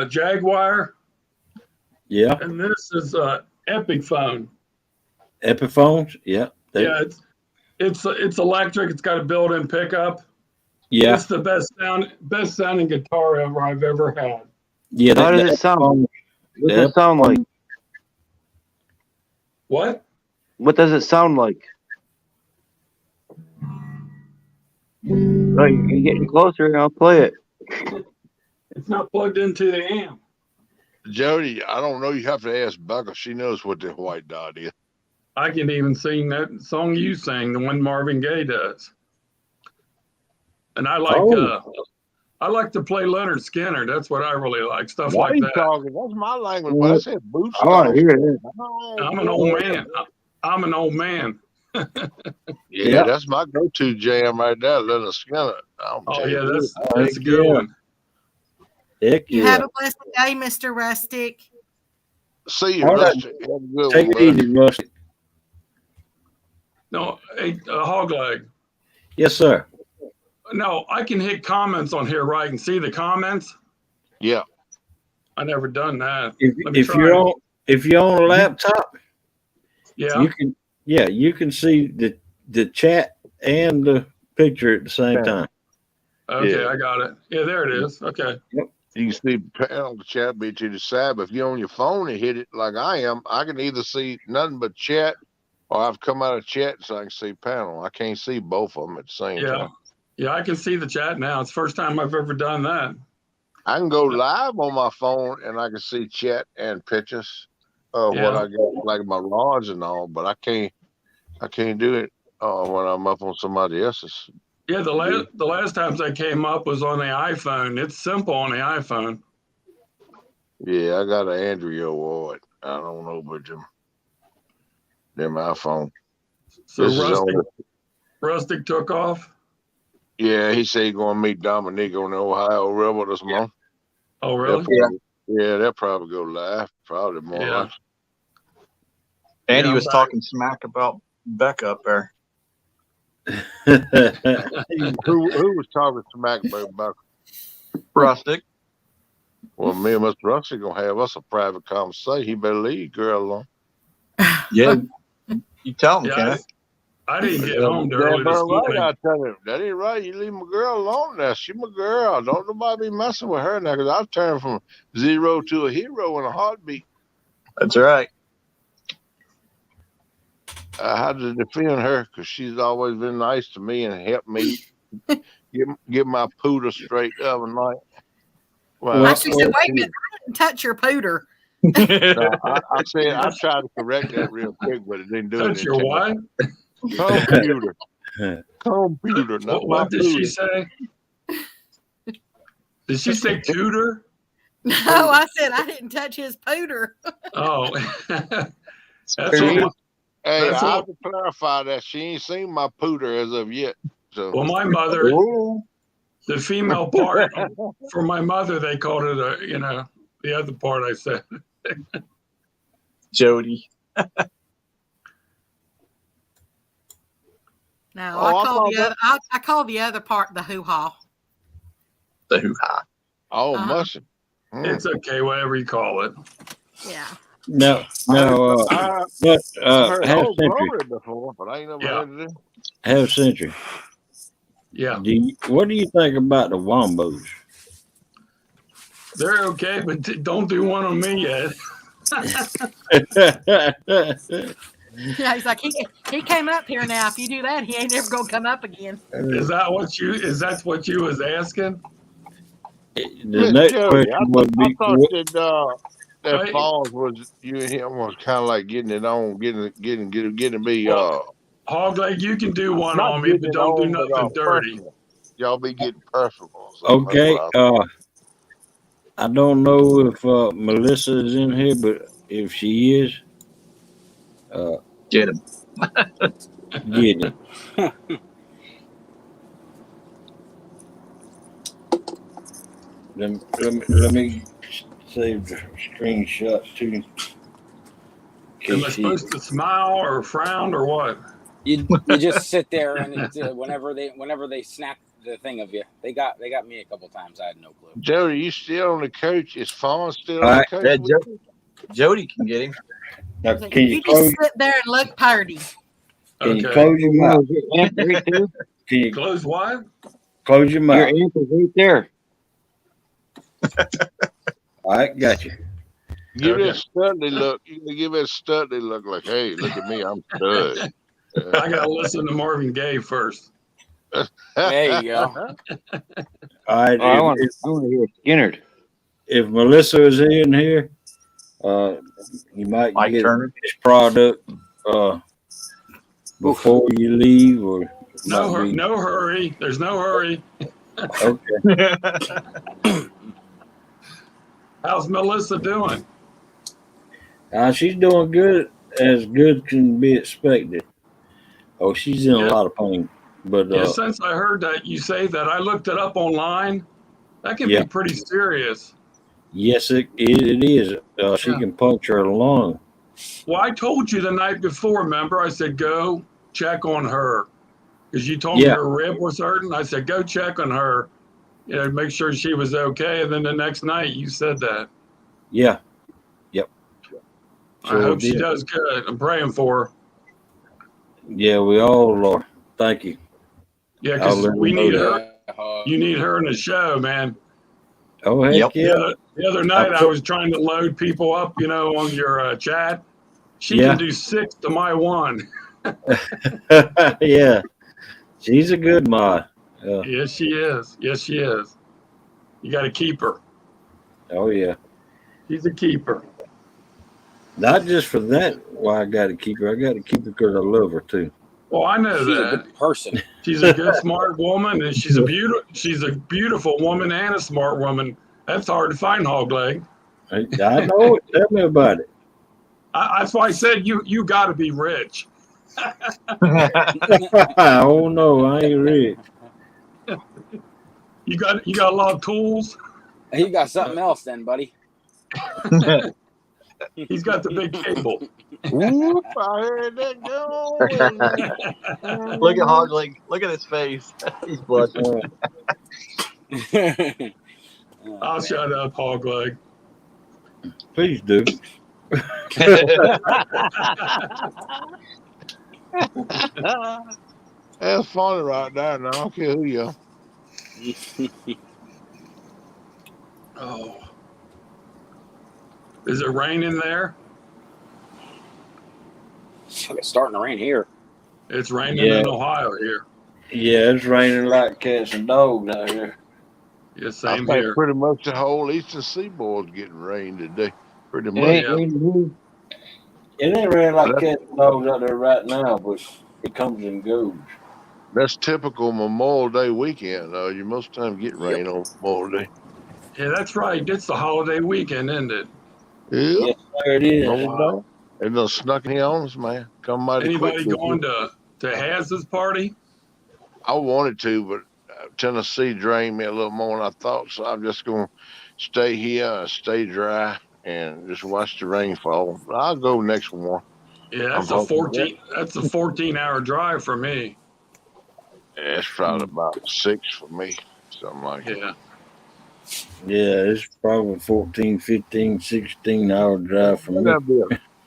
Jaguar, Yeah. and this is Epiphone. Epiphones? Yeah. Yeah, it's electric. It's got a built-in pickup. Yeah. It's the best sounding guitar I've ever had. Yeah. How does it sound? What does it sound like? What? What does it sound like? Oh, you're getting closer, and I'll play it. It's not plugged into the amp. Jody, I don't know. You have to ask Becca. She knows what the white dot is. I can even sing that song you sang, the one Marvin Gaye does. And I like to play Leonard Skinner. That's what I really like. Stuff Why like you that. talking? That's my language. But I said boot I want to hear it. I'm an old man. I'm an old man. Yeah, that's my go-to jam right there, Leonard Skinner. Oh yeah, that's a good one. Heck You have a blessed day, Mr. Rustic. See you, All right. Rusty. Have a good Take one, it easy, Rusty. No, a hog leg. Yes, sir. No, I can hit comments on here, right, and see the comments. Yeah. I never done that. If you're on a laptop, yeah, you can see the chat and the picture at the same time. Okay, Yeah. I got it. Yeah, there it is. Okay. You can see panel the chat be to the side, but if you're on your phone and hit it like I am, I can either see nothing but chat or I've come out of chat so I can see panel. I can't see both of them at the same time. Yeah, I can see the chat now. It's the first time I've ever done that. I can go live on my phone and I can see chat and pictures of what I got, like my rods and all, but I can't do it when I'm up on somebody else's. Yeah, the last times I came up was on the iPhone. It's simple on the iPhone. Yeah, I got an Android Award. I don't know about them iPhone. So Rustic took off? Yeah, he said he's going to meet Dominique on the Ohio River this month. Oh, really? They'll probably go live. Probably more likely. Andy was talking smack about Becca up there. Who was talking smack about Becca? Rustic. Well, me and Mr. Rustic going to have us a private conversation. He better leave girl alone. Yeah. You tell him, Kenneth. I didn't get home early this morning. I tell him, that ain't right. You leave my girl alone now. She my girl. Don't nobody be messing with her now because I've turned from 0 to a hero in a heartbeat. That's right. I had to defend her because she's always been nice to me and helped me get my pooter straight the other night. Well, I should say, wait a minute, I didn't touch your pooter. no, I said I tried to correct that real quick, but it didn't do it. Touch your what? Computer. Computer, not my What did she pooter. say? Did she say cooter? No, I said I didn't touch his pooter. Oh. That's Hey, what I that's have what- to clarify that she ain't seen my pooter as of yet. So well, my mother, the female part for my mother, they called it the other part I said. Jody. No, Oh, I call the other part the hoo-ha. The hoo-ha. Oh, Uh-huh. mushing. It's okay, whatever you call it. Yeah. No, I heard have Old Century. Glory before, but I ain't never heard of it. Have Century. Yeah. What do you think about the wombos? They're okay, but don't do one on me yet. Yeah, he's like, he came up here now. If you do that, he ain't ever gonna come up again. Is that what you was asking? The Miss next Jody, question would be, I thought that Right. Falls was you and him was kind of like getting it on, getting me. Hog leg, you can do one not on me, getting but it don't do on, but, nothing dirty. personal. Y'all be getting personal. or something. That's okay. what I don't know if Melissa is in here, but if she is, Get him. get it. Let me save the screenshots too. Am I supposed to smile or frown or what? You just sit there and whenever they snap the thing of you, they got me a couple times. I had no clue. Jody, you still on the coach? Is Fawn still All on the right. coach? Yeah, with you? Jody can get him. Now, He's like, can you you just close? sit there and look party. Can you Okay. close your mouth? Right there. Can you Close what? close your Your mouth? answer's right there. All right, got you. Give it Okay. a studly look. You can give it a studly look, like, hey, look at me, I'm stud. I gotta listen to Marvin Gaye first. There you go. All right. Oh, I want to hear Skinner. If Melissa is in here, you might Mike get Turner. this product before you leave, or No hurry. There's no hurry. Okay. How's Melissa doing? She's doing good can be expected. Oh, she's in a lot of pain, but Yeah, since I heard that you say that, I looked it up online. That can Yeah. be pretty serious. yes, it is. She Yeah. can puncture a lung. Well, I told you the night before, remember? I said, go check on her. Because you told me Yeah. her rib was hurting. I said, go check on her. Make sure she was okay. And then the next night you said that. Yeah. Yep. I hope she did. does good. I'm praying for her. Yeah, we all are. Thank you. Yeah, I'll because let we her know need that. her. You need her in the show, man. Oh, heck Yep. yeah. The other night I was trying to load people up, on your chat. She Yeah. can do 6 to my 1. Yeah. She's a good mod. Yes, she is. Yes, she is. You got to keep her. Oh, yeah. She's a keeper. Not just for that, why I got to keep her. I got to keep her because I love her, too. Well, I know She's a that. good person. She's a good, smart woman, and she's a beautiful woman and a smart woman. That's hard to find, Hog Leg. I know it. Tell me about it. That's why I said you got to be rich. Oh, no, I ain't rich. You got a lot of tools. You got something else then, buddy. He's got the big cable. Whoop, I heard that going. Look at Hog Leg. Look at his face. He's blushing. I'll shut up, Hog Leg. Please do. That's funny right there. Now I don't care who you are. Oh. Is it raining there? It's starting to rain here. It's raining Yeah. in Ohio here. Yeah, it's raining like cats and dogs out here. Yeah, I same think here. pretty much the whole eastern seaboard's getting rain today. Pretty It much. ain't Yeah. raining It ain't raining like That's, cats and dogs out there right now, but it comes and goes. that's typical Memorial Day weekend. You most time get Yep. rain on Memorial Day. Yeah, that's right. It's the holiday weekend, isn't it? Yeah. Yes, sir, it is. No Wow. doubt. They done snuck in here on us, man. Come mighty quick. Anybody going to Haz's party? I wanted to, but Tennessee drained me a little more than I thought, so I'm just going to stay here and stay dry and just watch the rain fall. I'll go next one. Yeah, I'm hoping. That's a 14-hour drive for me. Yeah, it's probably about 6 for me, something like that. Yeah. Yeah, it's probably 14, 15, 16-hour drive for me.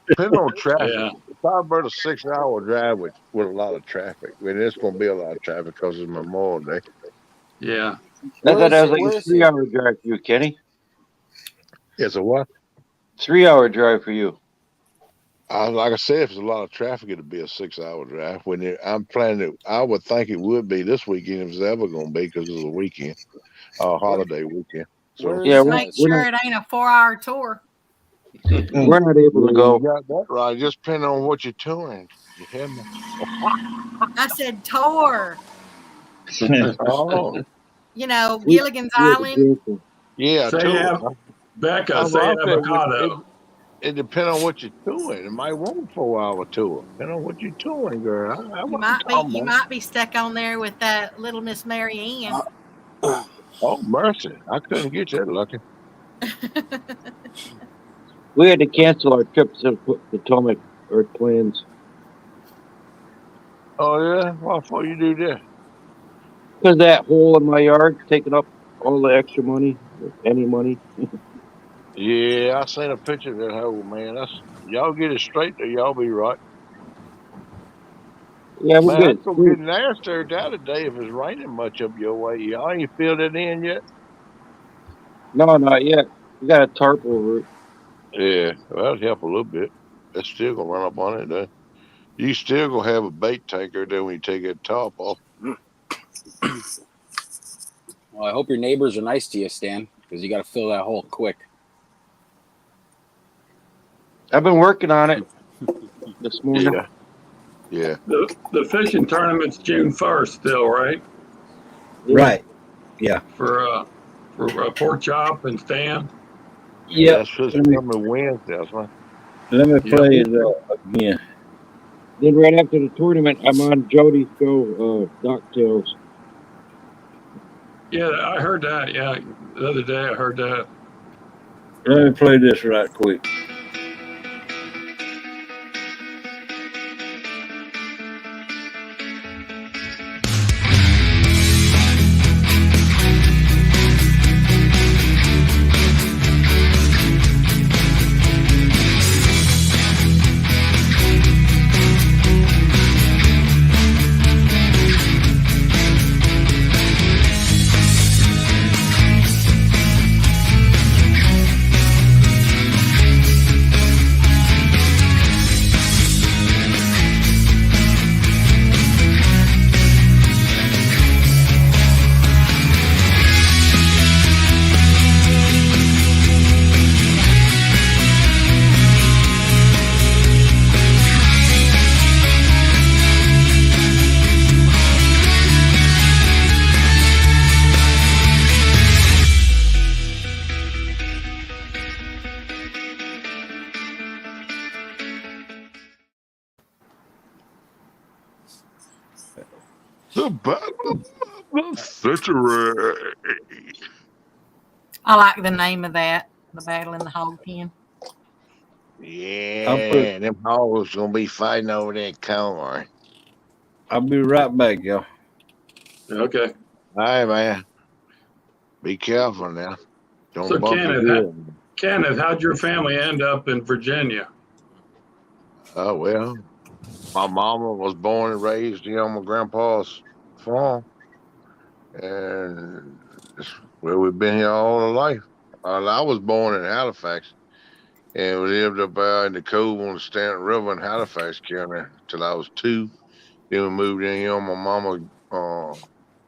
Depending on traffic. Yeah. It's probably about a 6-hour drive with a lot of traffic. I mean, it's going to be a lot of traffic because it's Memorial Day. Yeah. I thought that was Where like a is 3-hour drive for you, Kenny. It's a what? 3-hour drive for you. Like I said, if there's a lot of traffic, it'll be a 6-hour drive. I'm planning to, I would think it would be this weekend if it's ever going to be because it's a weekend, holiday weekend. So Where Yeah, is Make sure it ain't a 4-hour tour. we're not able to go. You got that right. Just depending on what you're doing. You hear me? I said tour. Oh, You know, We- Gilligan's we had to Island. cancel. yeah, Say too. Becca, say avocado. It depends on what you're doing. It might want a 4-hour tour. Depending on what you're doing, girl. You might be stuck on there with that little Miss Mary Ann. Oh, mercy. I couldn't get that lucky. We had to cancel our trip to Potomac, our plans. Oh, yeah? Why for you do that? Because that hole in my yard taking up all the extra money, any money. Yeah, I seen a picture of that hole, man. Y'all get it straight there, y'all be right. Yeah, we're Man, good. it's gonna get nasty out today if it's raining much up your way. Y'all ain't filled it in yet? No, not yet. We got a tarp over it. Yeah, well, that'd help a little bit. That's still gonna run up on it, though. You still gonna have a bait tanker there when you take that top off. Well, I hope your neighbors are nice to you, Stan, because you got to fill that hole quick. I've been working on it this morning. Yeah. The fishing tournament's June 1st still, right? Right. Yeah. For Pork Chop and Stan. Yeah. That's just coming Wednesday, that's right. Let me play it again. Then right after the tournament, I'm on Jody's show, DuckTales. Yeah, I heard that. Yeah, the other day I heard that. Let me play this right quick. The Battle of the Century. I like the name of that. The Battle in the Hog Pen. Yeah, them hogs gonna be fighting over that corn. I'll be right back, y'all. Okay. All right, man. Be careful now. Don't So bump your head. Kenneth, how'd your family end up in Virginia? Oh, well, my mama was born and raised on my grandpa's farm. And we've been here all our life. I was born in Halifax, And we lived up out in the cove on the Stanton River in Halifax County till I was 2. Then we moved in here on my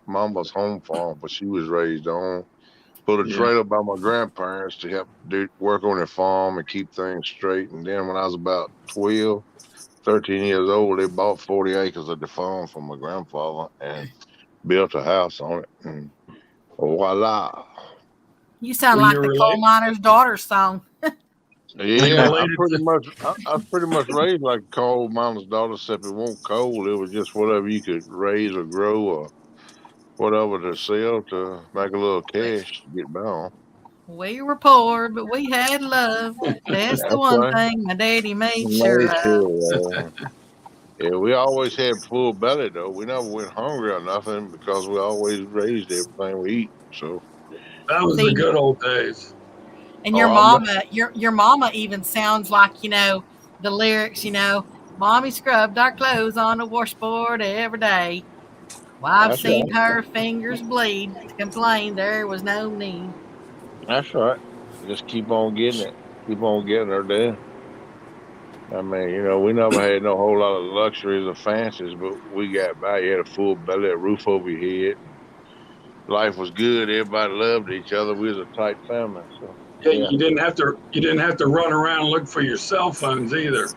mama's home farm, but she was raised on. Put a Yeah. trailer by my grandparents to help work on their farm and keep things straight. And then when I was about 12, 13 years old, they bought 40 acres of the farm from my grandfather and built a house on it. And voila. You sound Were like you the coal related? miner's daughter song. Yeah, related I was pretty much raised like a coal miner's daughter, except it wasn't coal. It was just whatever you could raise or grow or whatever to sell to make a little cash to get by on. We were poor, but we had love. That's the That's one right. thing my daddy made sure Made of. sure. Yeah, we always had full belly though. We never went hungry or nothing because we always raised everything we eat. So, That was the See, good old days. and oh, your I remember. mama, your mama even sounds like, the lyrics, Mommy scrubbed our clothes on the washboard every day. Well, I've That's seen right. her fingers bleed to complain there was no need. That's right. Just keep on getting it. Keep on getting her there. I mean, we never had no whole lot of luxuries or fancies, but we got by. You had a full belly, a roof over your head. Life was good. Everybody loved each other. We was a tight family. So, Yeah, yeah. you didn't have to run around and look for your cell phones either.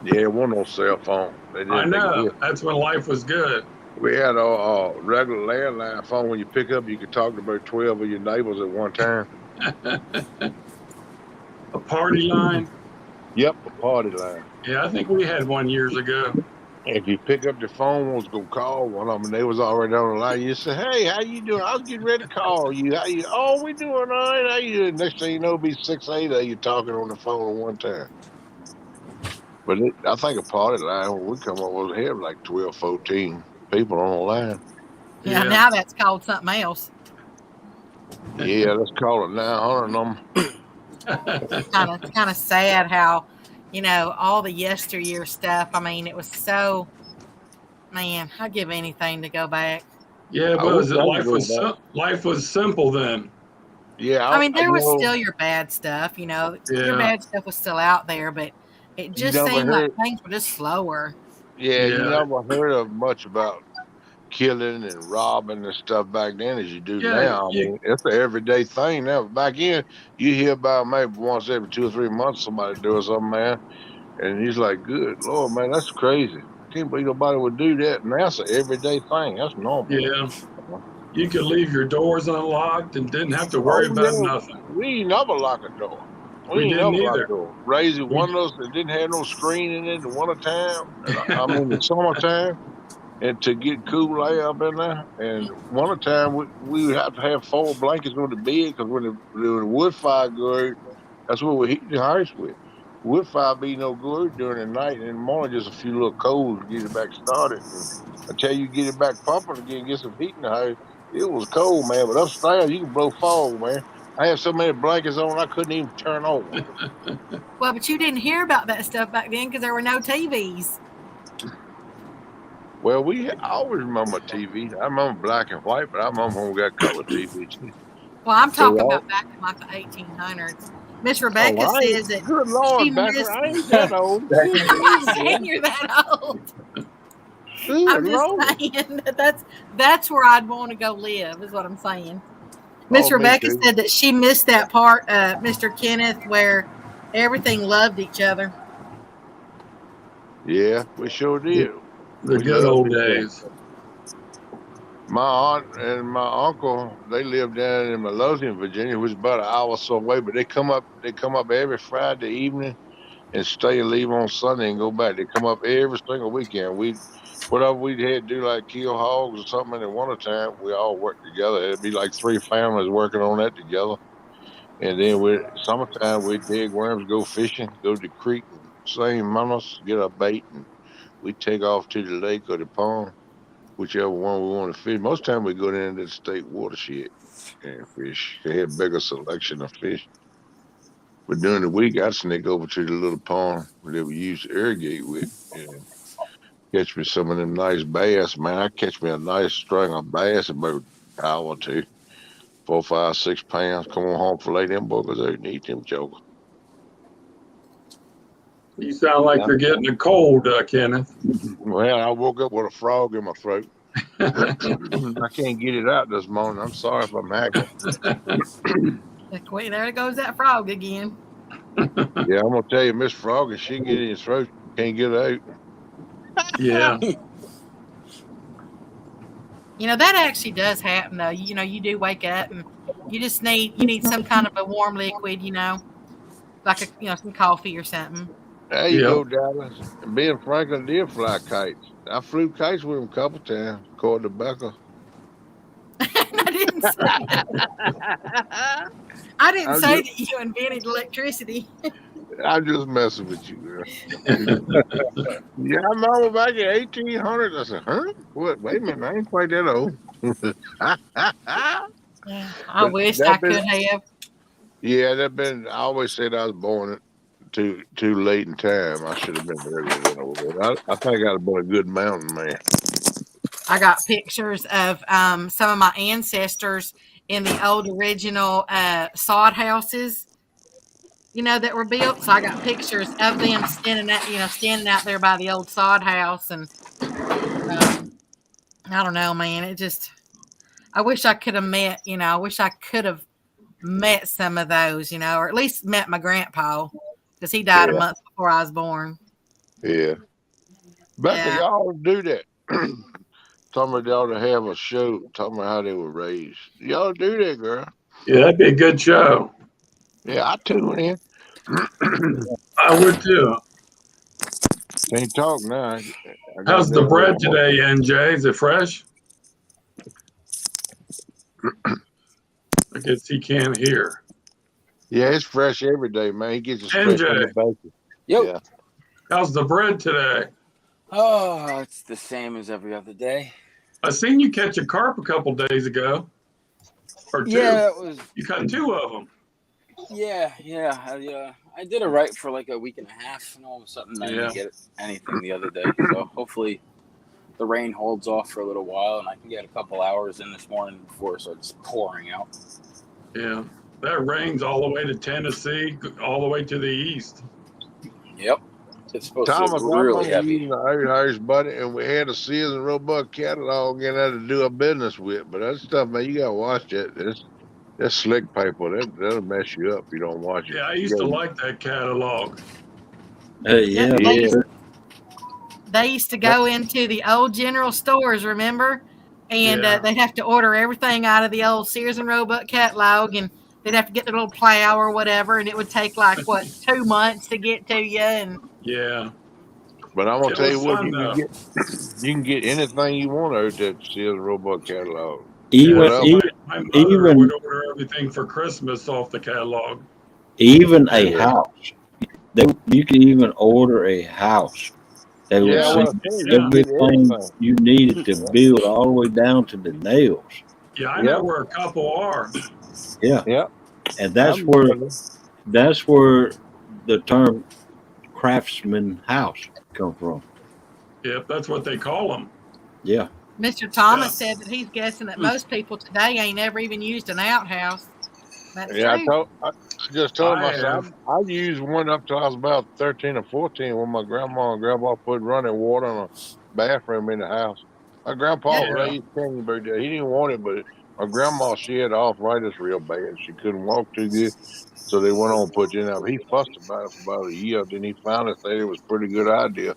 Yeah, there wasn't no cell phone. They I didn't know. exist. That's when life was good. We had a regular landline phone. When you pick up, you could talk to about 12 of your neighbors at one time. A party line. Yep, a party line. Yeah, I think we had one years ago. If you pick up the phone, was gonna call one of them, and they was already on the line. You say, "Hey, how you doing? I was getting ready to call you. How you? Oh, we doing all right. How you doing?" Next thing you know, it'll be 6, 8 of you talking on the phone at one time. But I think a party line when we come up was had like 12, 14 people on the line. Yeah, Yeah. now that's called something else. Yeah, let's call it 900 number. It's kind of sad how, all the yesteryear stuff. I mean, it was so, man, I'd give anything to go back. Yeah, it I was. wish I could Life go back. life was simple then. Yeah, I mean, there was know, still your bad stuff, your Yeah. bad stuff was still out there, but it you just never seemed like heard. things were just slower. Yeah, you Yeah. never heard of much about killing and robbing and stuff back then as you do Yeah. now. I mean, it's an everyday thing now. Back then, you hear about maybe once every 2 or 3 months somebody doing something, man, and he's like, "Good Lord, man, that's crazy. I can't believe nobody would do that." And that's an everyday thing. That's normal. Yeah. You could leave your doors unlocked and didn't have to worry Oh about yeah, nothing. we ain't never lock a door. We We ain't never didn't lock a either. door. Raised We windows that didn't have no screen in it in the wintertime. And I mean, the summertime. And to get cool air up in there. And one time we would have to have 4 blankets on the bed because when the wood fire go out, that's what we heat the house with. Wood fire be no good during the night, and in the morning just a few little coals to get it back started. And until you get it back pumping again, get some heat in the house, it was cold, man. But upstairs you can blow fog, man. I had so many blankets on I couldn't even turn on one. Well, but you didn't hear about that stuff back then because there were no TVs. Well, I always remember TV. I remember black and white, but I remember when we got color TV too. Well, I'm So talking about back in like the 1800s. Miss Rebecca I ain't, says that good she Lord, Becca, missed. I ain't that old. I'm not saying you're that old. Good I'm just Lord. saying that's where I'd want to go live, is what I'm saying. Miss Oh, me Rebecca too. said that she missed that part, Mr. Kenneth, where everything loved each other. Yeah, we sure did. The We good loved old each other. days. My aunt and my uncle, they lived down in Midlothian, Virginia, which is about an hour or so away, but they come up every Friday evening and stay and leave on Sunday and go back. They come up every single weekend. Whatever we had to do, like kill hogs or something in the wintertime, we all worked together. It'd be like 3 families working on that together. And then summertime we dig worms, go fishing, go to the creek and same mamas, get our bait, and we take off to the lake or the pond, whichever one we want to fish. Most time we go down to the state watershed and fish. They have bigger selection of fish. But during the week, I'd sneak over to the little pond that we used to irrigate with and catch me some of them nice bass. Man, I catch me a nice string of bass about an hour or 2, 4, 5, 6 pounds. Come on home, fillet them boogers out and eat them jokers. You sound like you're getting a cold, Kenneth. Well, I woke up with a frog in my throat. I can't get it out this morning. I'm sorry if I'm haggling. There goes that frog again. Yeah, I'm gonna tell you, Miss Frog, if she get in your throat, you can't get it out. Yeah. That actually does happen though. You do wake up and you need some kind of a warm liquid, like some coffee or something. There you go, Dallas. And me and Franklin did fly kites. I flew kites with him a couple times, according to Becca. I didn't say that. I didn't say that you invented electricity. I'm just messing with you, girl. Yeah, I'm over back in 1800. I said, huh? What? Wait a minute, I ain't quite that old. I wish I could have. Yeah, I always said I was born too late in time. I should have been earlier than I was. I think I'd have been a good mountain man. I got pictures of some of my ancestors in the old original sod houses, that were built. So I got pictures of them standing out there by the old sod house. And I don't know, man. I wish I could have met, I wish I could have met some of those, or at least met my grandpa, because he died a month before I was born. Yeah. Becca, y'all do that. Talking about y'all to have a show, talking about how they were raised. Y'all do that, girl. Yeah, that'd be a good show. Yeah, I tune in. I would too. Can't talk now. How's the bread today, NJ? Is it fresh? I guess he can't hear. Yeah, it's fresh every day, man. He gets it straight from the baker. Yeah. How's the bread today? Oh, it's the same as every other day. I seen you catch a carp a couple days ago. Or two. Yeah, it was. You caught two of them. Yeah. I did it right for like a week and a half, and all of a sudden I didn't get anything the other day. So hopefully the rain holds off for a little while, and I can get a couple hours in this morning before it starts pouring out. Yeah, that rain's all the way to Tennessee, all the way to the east. Yep. It's supposed Thomas, to be really I'm heavy. using the Irish buddy, and we had a Sears and Roebuck catalog in there to do a business with. But that stuff, man, you gotta watch that. That's slick paper. That'll mess you up if you don't watch it. Yeah, I used to like that catalog. Yeah. They used to go into the old general stores, remember? And they'd have to order everything out of the old Sears and Roebuck catalog, and they'd have to get their little plow or whatever, and it would take 2 months to get to you. And yeah. But I'm gonna tell you what, you can get anything you want out of that Sears and Roebuck catalog. My mother would order everything for Christmas off the catalog. Even a house. You can even order a house. They would send everything you needed to build all the way down to the nails. Yeah, I know where a couple are. Yeah. And that's where the term craftsman house come from. Yep, that's what they call them. Yeah. Mr. Thomas said that he's guessing that most people today ain't ever even used an outhouse. That's true. I just told myself I used one up till I was about 13 or 14 when my grandma and grandpa put running water in a bathroom in the house. My grandpa raised Kingbird there. He didn't want it, but my grandma, she had arthritis real bad. She couldn't walk too good. So they went on and put it in there. He fussed about it for about a year. Then he finally said it was a pretty good idea.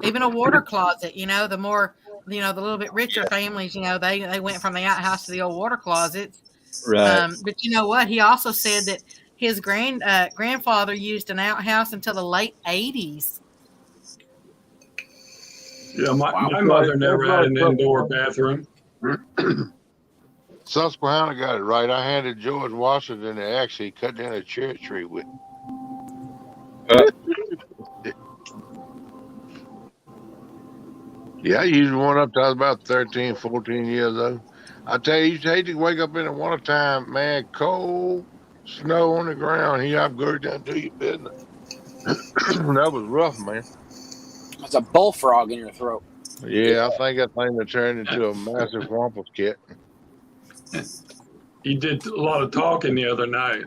Even a water closet, the more, the little bit richer families, they went from the outhouse to the old water closets. Right. But you know what? He also said that his grandfather used an outhouse until the late 80s. Yeah, my mother never had an indoor bathroom. Susquehanna got it right. I handed George Washington the axe he cut down a cherry tree with. Yeah, I used one up till I was about 13, 14 years old. I tell you, you hate to wake up in the wintertime, man, cold, snow on the ground. Here I've got down to do your business. That was rough, man. It's a bullfrog in your throat. Yeah, I think that thing that turned into a massive wampus cat. He did a lot of talking the other night.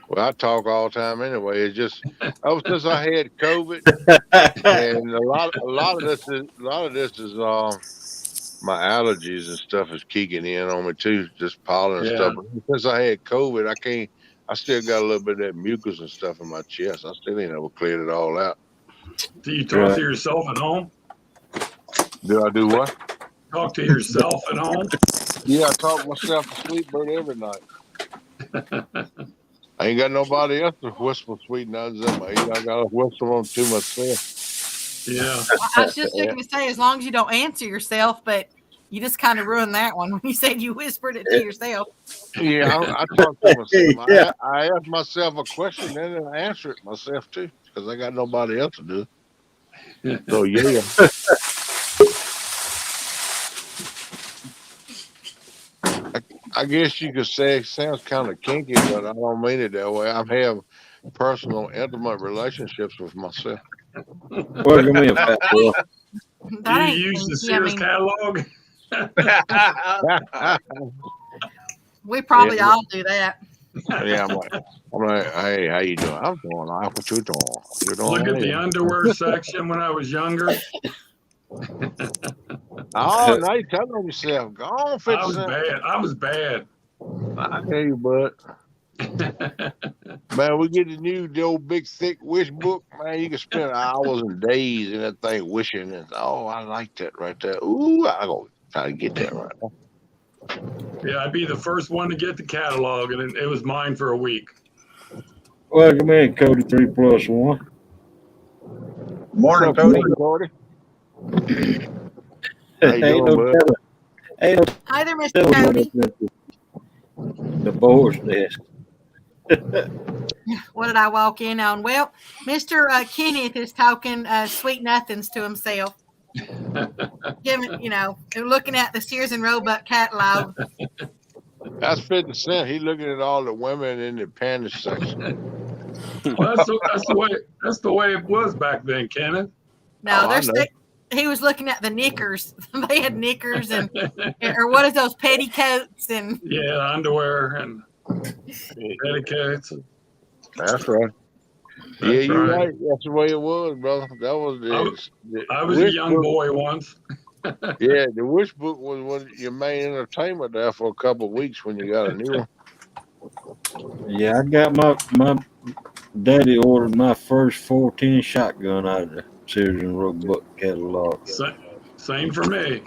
Well, I talk all the time anyway. It's just ever since I had COVID, and a lot of this is my allergies and stuff is kicking in on me too, just pollen and stuff. But since I had COVID, I still got a little bit of that mucus and stuff in my chest. I still ain't ever cleared it all out. Do you talk to yourself at home? Do I do what? Talk to yourself at home? Yeah, I talk myself to sleep, but every night. I ain't got nobody else to whisper sweet nothings in my ear. I got to whisper them to myself. Yeah. I was just going to say, as long as you don't answer yourself, but you just kind of ruined that one when you said you whispered it to yourself. Yeah, I talk to myself. Yeah. I ask myself a question and then I answer it myself too, because I got nobody else to do it. So yeah. I guess you could say it sounds kind of kinky, but I don't mean it that way. I have personal, intimate relationships with myself. Well, give me a fat boy. Do you use the Sears catalog? We probably all do that. Yeah, I'm like, hey, how you doing? I'm doing all right. What you doing? Look at the underwear section when I was younger. Oh, now you telling on yourself. Go on, 50 I was Cent. bad. I was bad. I tell you, bud. Man, we get the old big thick wish book. Man, you can spend hours and days in that thing wishing. And oh, I like that right there. Ooh, I go try to get that right now. Yeah, I'd be the first one to get the catalog, and it was mine for a week. Welcome in, Cody 3+1. Morning, Cody. How you doing, bud? Hi there, Mr. Cody. The Boar's desk. What did I walk in on? Well, Mr. Kenneth is talking sweet nothings to himself. Giving, looking at the Sears and Roebuck catalog. That's 50 Cent. He looking at all the women in the panty section. Well, that's the way it was back then, Kenneth. No, he was looking at the knickers. They had knickers or what is those petticoats and underwear and petticoats. That's right. Yeah, you're right. That's the way it was, brother. That was I was a young boy once. Yeah, the wish book was your main entertainment there for a couple of weeks when you got a new one. Yeah, I got my daddy ordered my first 410 shotgun out of the Sears and Roebuck catalog. Same for me.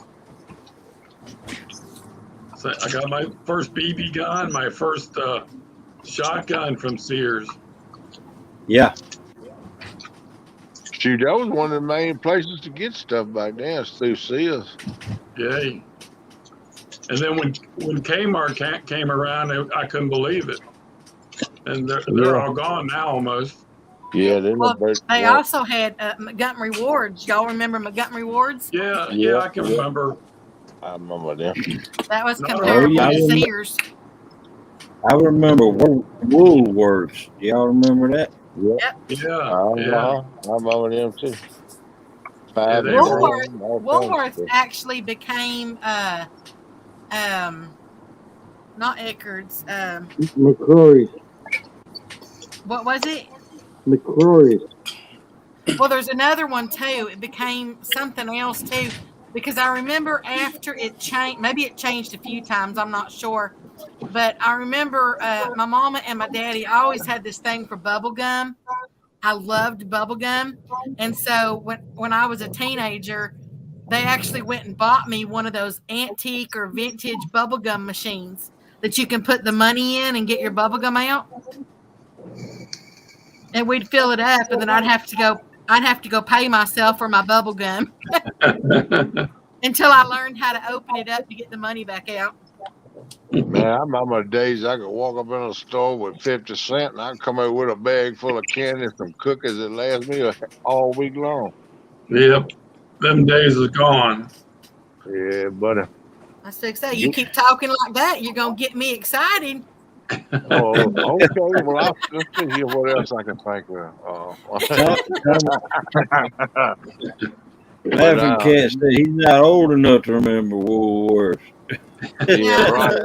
So I got my first BB gun, my first shotgun from Sears. Yeah. Shoot, that was one of the main places to get stuff back then, through Sears. Yeah. And then when Kmart came around, I couldn't believe it. And they're all gone now almost. Yeah, they also had Montgomery Wards. Y'all remember Montgomery Wards? Yeah, I can remember. I remember them. That was comparable to Sears. I remember Woolworths. Y'all remember that? Yep. Yeah. I remember them too. Woolworth actually became not Eckerd's. McCrory's. What was it? McCrory's. Well, there's another one too. It became something else too, because I remember after it changed. Maybe it changed a few times. I'm not sure, but I remember my mama and my daddy always had this thing for bubble gum. I loved bubble gum, and so when I was a teenager, they actually went and bought me one of those antique or vintage bubble gum machines that you can put the money in and get your bubble gum out. And we'd fill it up, and then I'd have to go pay myself for my bubble gum until I learned how to open it up to get the money back out. Man, I remember the days I could walk up in a store with 50 cents and I'd come out with a bag full of candy and some cookies that last me all week long. Yep. Them days are gone. Yeah, buddy. I was say, you keep talking like that, you're going to get me excited. Oh, okay. Well, let's see here what else I can think of. Laughing Cat said he's not old enough to remember Woolworths. Yeah, right.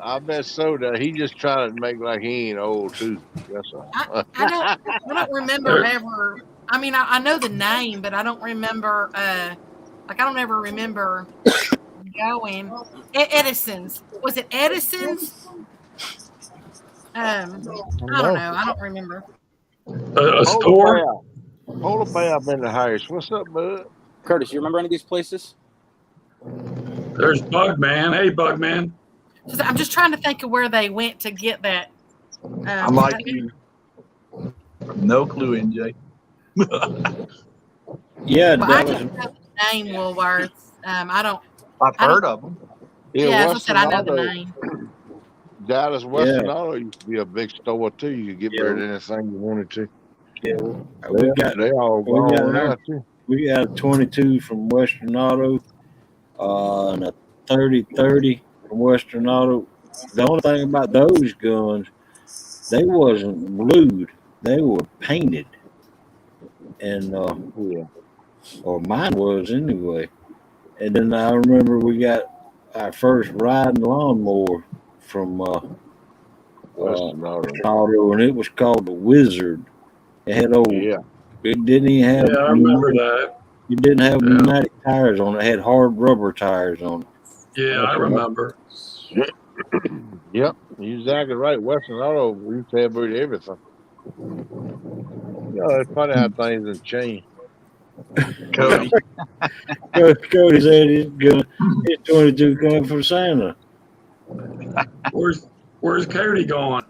I bet so. That he just trying to make like he ain't old too. That's all. I don't remember ever. I mean, I know the name, but I don't remember. Like I don't ever remember going. Edison's, was it Edison's? I don't know. I don't remember. A store? Polar Bear, I've been to Harris. What's up, bud? Curtis, you remember any of these places? There's Bugman. Hey, Bugman. I'm just trying to think of where they went to get that. I'm like you. No clue, NJ. Yeah, Well, I Dallas. just know the name Woolworths. I don't. I've heard of them. Yeah, as I said, I know the name. Dallas Western Auto used to be a big store too. You could get rid of anything you wanted to. Yeah, we got they all gone now too. We got a 22 from Western Auto, and a 30-30 from Western Auto. The only thing about those guns, they wasn't blued; they were painted, and or mine was anyway. And then I remember we got our first riding lawnmower from Western Auto, and it was called the Wizard. It had old. Yeah. It didn't even have. Yeah, I remember that. It didn't have pneumatic tires on it. It had hard rubber tires on it. Yeah, I remember. Yep, you're exactly right. Western Auto, we used to have everything. It's funny how things have changed. Cody. Cody said his 22 coming from Santa. Where's Cody going?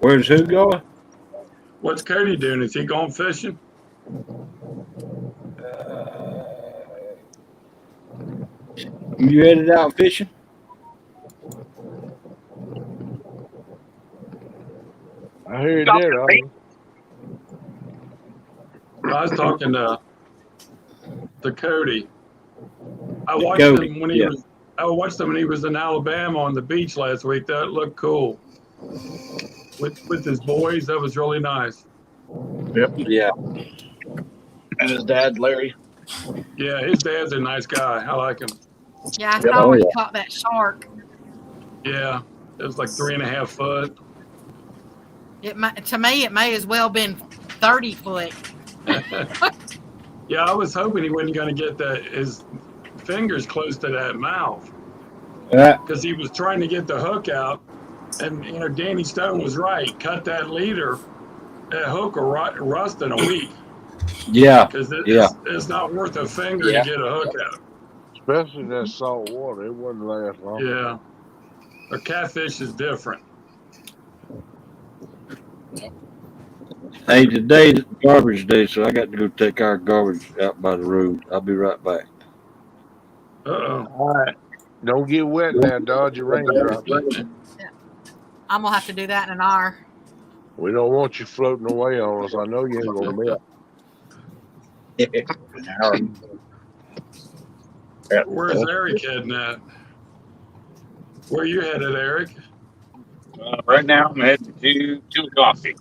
Where's who going? What's Cody doing? Is he going fishing? You headed out fishing? I heard that. I was talking to Cody. I watched him when he was. I watched him when he was in Alabama on the beach last week. That looked cool. With his boys, that was really nice. Yep. Yeah. And his dad, Larry. Yeah, his dad's a nice guy. I like him. Yeah, I saw where he caught that shark. Yeah, it was like 3.5 foot. To me, it may as well been 30 foot. Yeah, I was hoping he wasn't going to get his fingers close to that mouth because he was trying to get the hook out, and Danny Stone was right. Cut that leader, that hook will rust in a week. Yeah, because it's not worth a finger to get a hook out. Especially in that salt water, it wouldn't last long. Yeah, a catfish is different. Hey, today's garbage day, so I got to go take our garbage out by the road. I'll be right back. All right. Don't get wet now, dodge your raindrops. I'm going to have to do that in an hour. We don't want you floating away on us. I know you ain't going to melt. Where's Eric heading at? Where you headed, Eric? Right now, I'm heading to coffee.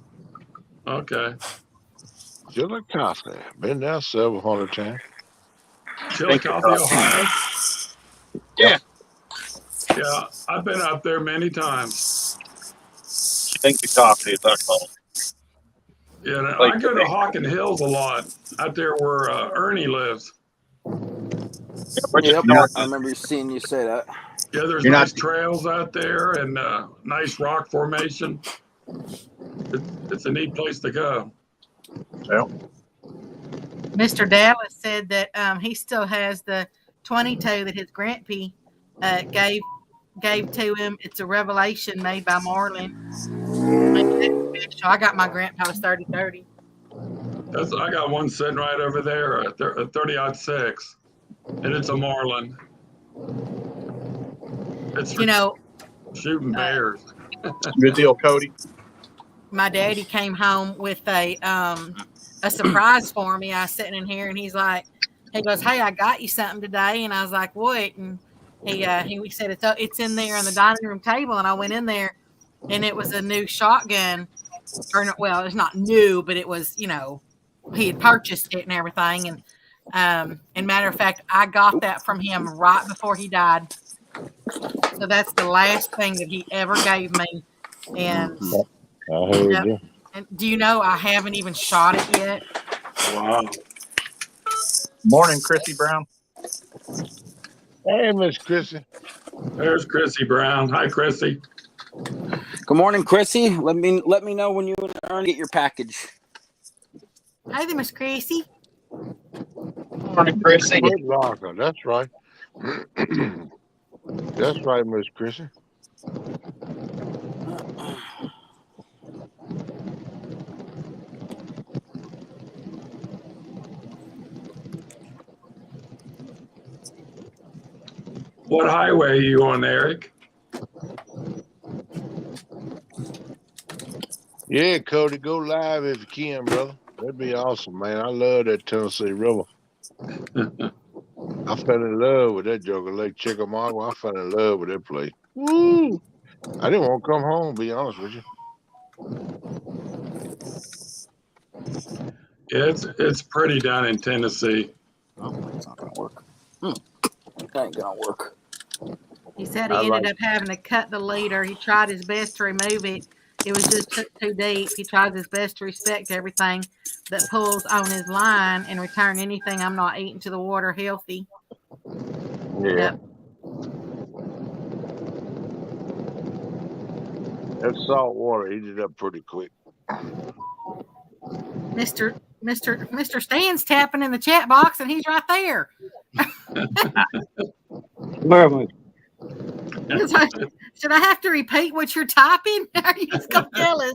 Okay. Chili Coffee. Been there several hundred times. Chili Coffee, Ohio? Yeah. Yeah, I've been up there many times. Thank you, coffee, as I call it. Yeah, I go to Hawken Hills a lot, out there where Ernie lives. Yep, I remember seeing you say that. Yeah, there's nice trails out there and nice rock formation. It's a neat place to go. Yeah. Mr. Dallas said that he still has the 22 that his grandpa gave to him. It's a Revelation made by Marlin. I got my grandpa's 30-30. I got one sitting right over there, a 30-06, and it's a Marlin. It's shooting bears. Good deal, Cody. My daddy came home with a surprise for me. I was sitting in here, and he goes, "Hey, I got you something today." And I was like, "What?" And he said, "It's in there on the dining room table." And I went in there, and it was a new shotgun. Well, it's not new, but it was, he had purchased it and everything. And And matter of fact, I got that from him right before he died. So that's the last thing that he ever gave me. And I heard yep. you. And do you know I haven't even shot it yet? Wow. Morning, Chrissy Brown. Hey, Miss Chrissy. There's Chrissy Brown. Hi, Chrissy. Good morning, Chrissy. Let me know when you and Aaron get your package. Hi there, Miss Chrissy. Morning, Chrissy. Foot Locker. That's right. That's right, Miss Chrissy. What highway are you on, Eric? Yeah, Cody, go live if you can, brother. That'd be awesome, man. I love that Tennessee River. I fell in love with that joker, Lake Chickamauga. I fell in love with that place. Woo! I didn't want to come home, to be honest with you. It's pretty down in Tennessee. Oh, it's not gonna work. That ain't gonna work. He said he ended up having to cut the leader. He tried his best to remove it. It was just too deep. He tried his best to respect everything that pulls on his line and return anything I'm not eating to the water healthy. Yeah. Yep. That salt water heated up pretty quick. Mr. Stan's tapping in the chat box and he's right there. Where am I? Should I have to repeat what you're typing? Are you just gonna tell us?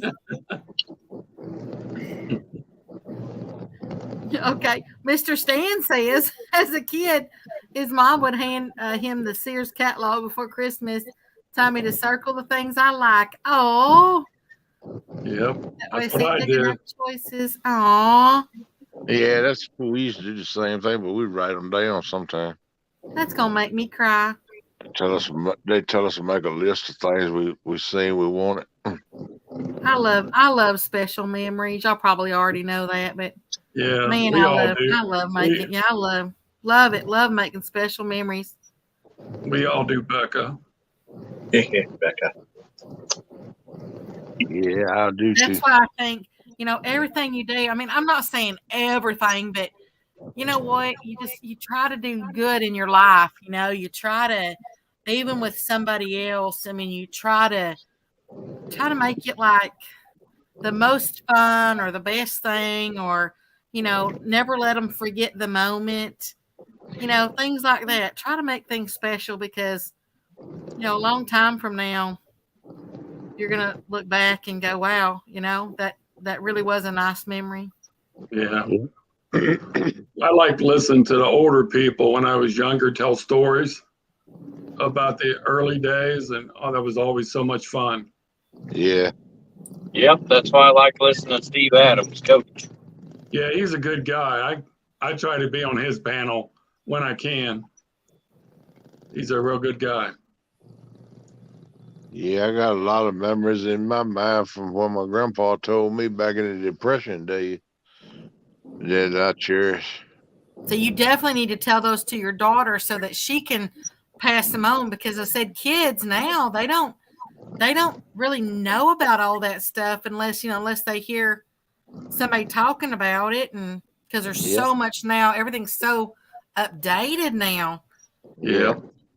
Okay. Mr. Stan says, as a kid, his mom would hand him the Sears catalog before Christmas, tell me to circle the things I like. Oh. Yep. That's what I do. Choices. Aw. Yeah, that's cool. We used to do the same thing, but we write them down sometime. That's gonna make me cry. They tell us to make a list of things we seen we wanted. I love special memories. Y'all probably already know that, but yeah, man, I love making. I love it. Love making special memories. We all do, Becca. Becca. Yeah, I do too. That's why I think everything you do. I mean, I'm not saying everything, but you know what? You try to do good in your life. You try to, even with somebody else. I mean, you try to make it like the most fun or the best thing, or never let them forget the moment. Things like that. Try to make things special because a long time from now, you're gonna look back and go, "Wow, that really was a nice memory." Yeah. I like to listen to the older people when I was younger tell stories about the early days, and that was always so much fun. Yeah. Yep, that's why I like listening to Steve Adams, coach. Yeah, he's a good guy. I try to be on his panel when I can. He's a real good guy. Yeah, I got a lot of memories in my mind from what my grandpa told me back in the Depression days that I cherish. So you definitely need to tell those to your daughter so that she can pass them on, because I said kids now, they don't really know about all that stuff unless they hear somebody talking about it, and because there's so much now, everything's so updated now. Yeah.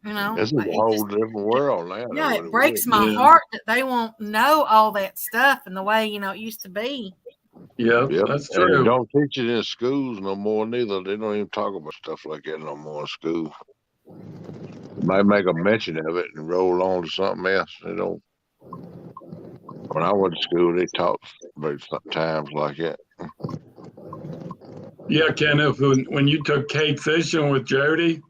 It's a whole different world now. Yeah, it breaks my heart that they won't know all that stuff and the way it used to be. Yeah, that's true. They don't teach it in schools no more neither. They don't even talk about stuff like that no more in school. They might make a mention of it and roll on to something else. They don't. When I went to school, they taught about times like that. Yeah, Kenneth, when you took Kate fishing with Jody,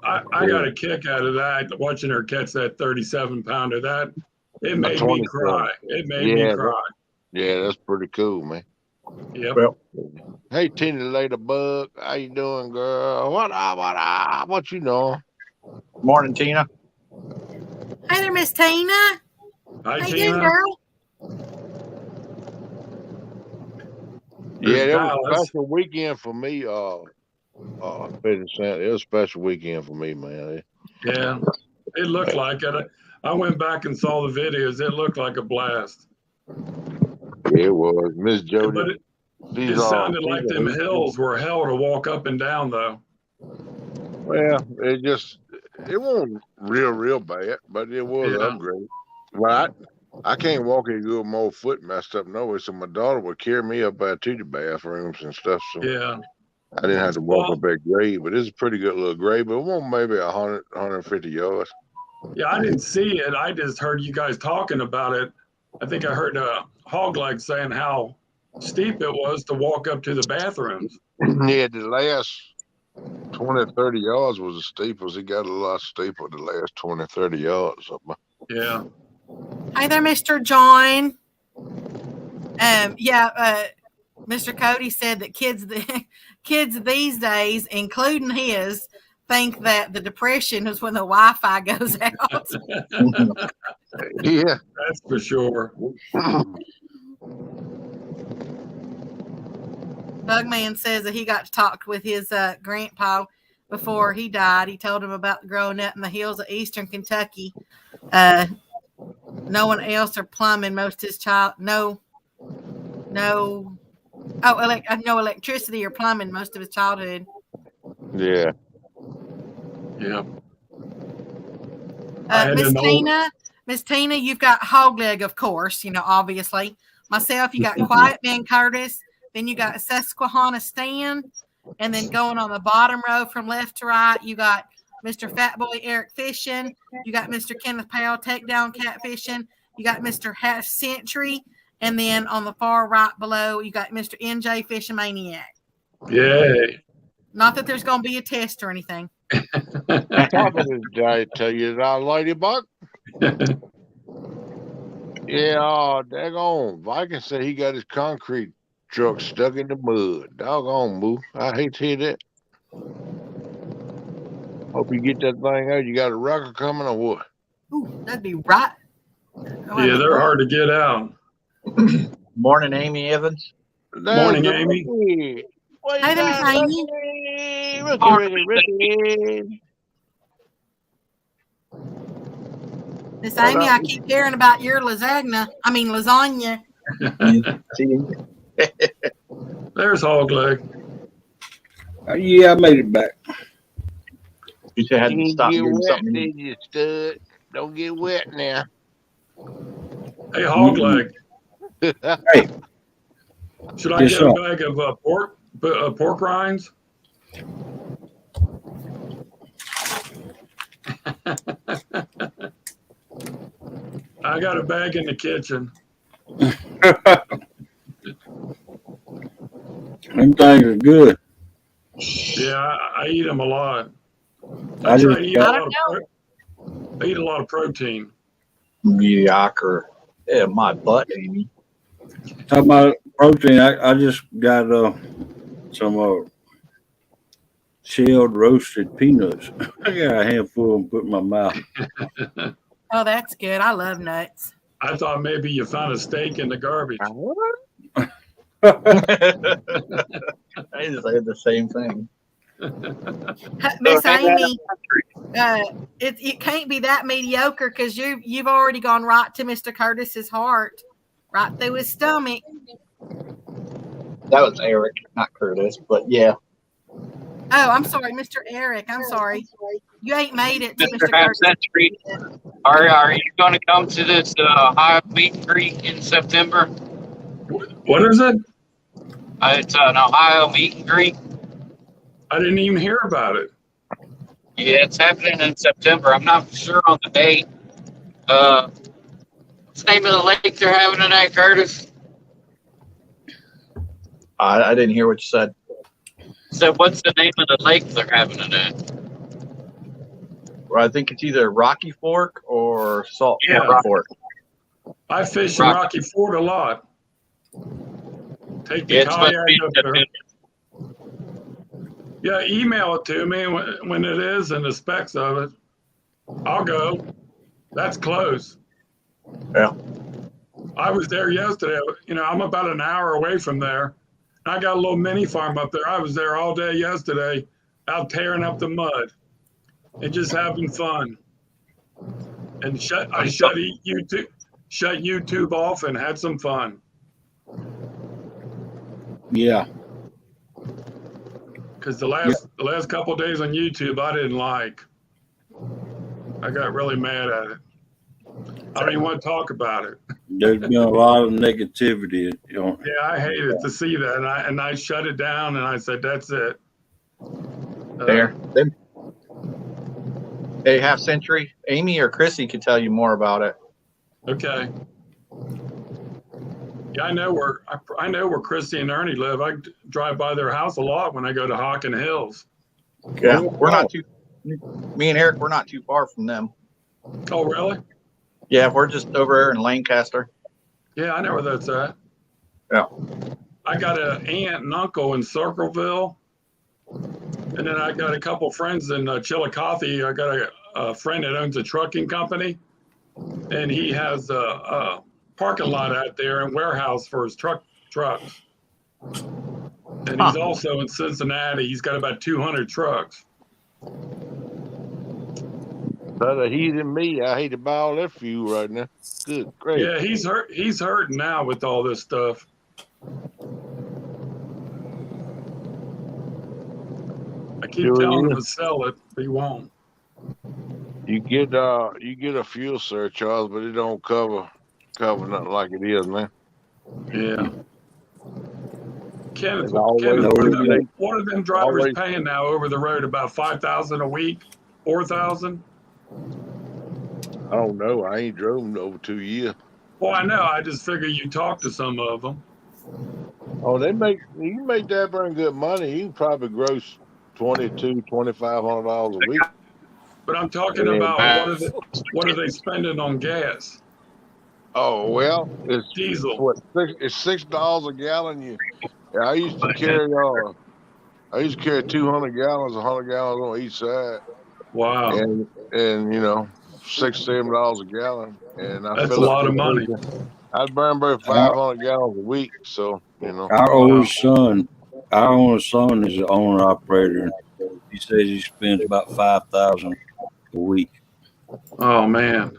I got a kick out of that, watching her catch that 37-pounder. It made me cry. It made me cry. Yeah, that's pretty cool, man. Yep. Well, hey, Tina Ladybug, how you doing, girl? What up? What you know? Morning, Tina. Hi there, Miss Tina. Hi, how Tina. you doing, girl? Yeah, that was a special weekend for me. Oh, 50 Cent. It was a special weekend for me, man. Yeah, it looked like it. I went back and saw the videos. It looked like a blast. It was. Miss Jody. But it sounded like them hills were hell to walk up and down, though. Well, it wasn't real bad, but it was an upgrade. Well, I can't walk as good with my old foot messed up nowhere, so my daughter would carry me up there to the bathrooms and stuff. So yeah, I didn't have to walk up that grade, but it's a pretty good little grade, but it won't maybe 100, 150 yards. Yeah, I didn't see it. I just heard you guys talking about it. I think I heard Hogleg saying how steep it was to walk up to the bathrooms. Yeah, the last 20, 30 yards was the steepest. It got a lot steeper the last 20, 30 yards. Yeah. Hi there, Mr. John. Mr. Cody said that kids these days, including his, think that the depression is when the Wi-Fi goes out. Yeah, that's for sure. Bugman says that he got to talk with his grandpa before he died. He told him about growing up in the hills of eastern Kentucky. No one else or plumbing most of his no electricity or plumbing most of his childhood. Yeah. Yeah. Miss Tina, you've got Hogleg, of course, obviously. Myself, you got Quiet Man Curtis, then you got Susquehanna Stan, and then going on the bottom row from left to right, you got Mr. Fat Boy Eric Fishing, you got Mr. Kenneth Powell Takedown Catfishing, you got Mr. Half Century, and then on the far right below, you got Mr. NJ Fishing Maniac. Yay. Not that there's going to be a test or anything. Top of this guy tell you that Ladybug. Yeah, daggone. Viking said he got his concrete truck stuck in the mud. Doggone, Moo. I hate to hear that. Hope you get that thing out. You got a wrecker coming or what? Ooh, that'd be right. Yeah, they're hard to get out. Morning, Amy Evans. Morning, Amy. Hi there, Miss Amy. Ricky. Miss Amy, I keep hearing about your lasagna. There's Hogleg. Yeah, I made it back. You should have to stop get doing wet, something. did you, stud? Don't get wet now. Hey, Hogleg. Hey. Should I get a bag of pork rinds? I got a bag in the kitchen. Them things are good. Yeah, I eat them a lot. I eat a lot of protein. Mediocre. Yeah, my butt, Amy. Talking about protein, I just got some shelled roasted peanuts. I got a handful and put in my mouth. Oh, that's good. I love nuts. I thought maybe you found a steak in the garbage. I just said the same thing. Miss Amy, it can't be that mediocre because you've already gone right to Mr. Curtis's heart, right through his stomach. That was Eric, not Curtis, but yeah. Oh, I'm sorry, Mr. Eric. I'm sorry. You ain't made it to Mr. Mr. Curtis. Century, are you going to come to this Ohio meet and greet in September? What is it? It's an Ohio meet and greet. I didn't even hear about it. Yeah, it's happening in September. I'm not sure on the date. What's the name of the lake they're having tonight, Curtis? I didn't hear what you said. So what's the name of the lake they're having tonight? Well, I think it's either Rocky Fork or Salt Fork. I fish in Rocky Ford a lot. Take the kayak up there. Yeah, email it to me when it is and the specs of it. I'll go. That's close. Yeah. I was there yesterday. I'm about an hour away from there. I got a little mini farm up there. I was there all day yesterday, out tearing up the mud and just having fun. And I shut YouTube off and had some fun. Yeah. Because the last couple of days on YouTube, I didn't like. I got really mad at it. I don't even want to talk about it. There's been a lot of negativity. You know. Yeah, I hated to see that, and I shut it down, and I said, "That's it." There. Hey, Half Century, Amy or Chrissy could tell you more about it. Okay. Yeah, I know where Christy and Ernie live. I drive by their house a lot when I go to Hockin Hills. Yeah, we're not too. Me and Eric, we're not too far from them. Oh, really? Yeah, we're just over here in Lancaster. Yeah, I know where that's at. Yeah. I got an aunt and uncle in Circleville, and then I got a couple friends in Chillicothe. I got a friend that owns a trucking company, and he has a parking lot out there and warehouse for his trucks. And he's also in Cincinnati. He's got about 200 trucks. Better he than me. I hate to buy all that fuel right now. Good, great. Yeah, he's hurting now with all this stuff. I keep telling him to sell it, but he won't. You get a fuel surcharge, but it don't cover nothing like it is now. Yeah. Kenneth, always- what are them drivers always- paying now over the road? About $5,000 a week, 4,000? I don't know. I ain't drove in over 2 years. Well, I know. I just figure you talk to some of them. Oh, you make that very good money. You can probably gross $2,500 a week. But I'm talking about what are they spending on gas? Oh well, it's diesel. It's $6 a gallon. I used to carry 200 gallons, 100 gallons on each side. Wow. And $6-7 a gallon, and that's a lot of money. I'd burn about 500 gallons a week. So our oldest son is an owner operator. He says he spends about 5,000 a week. Oh man,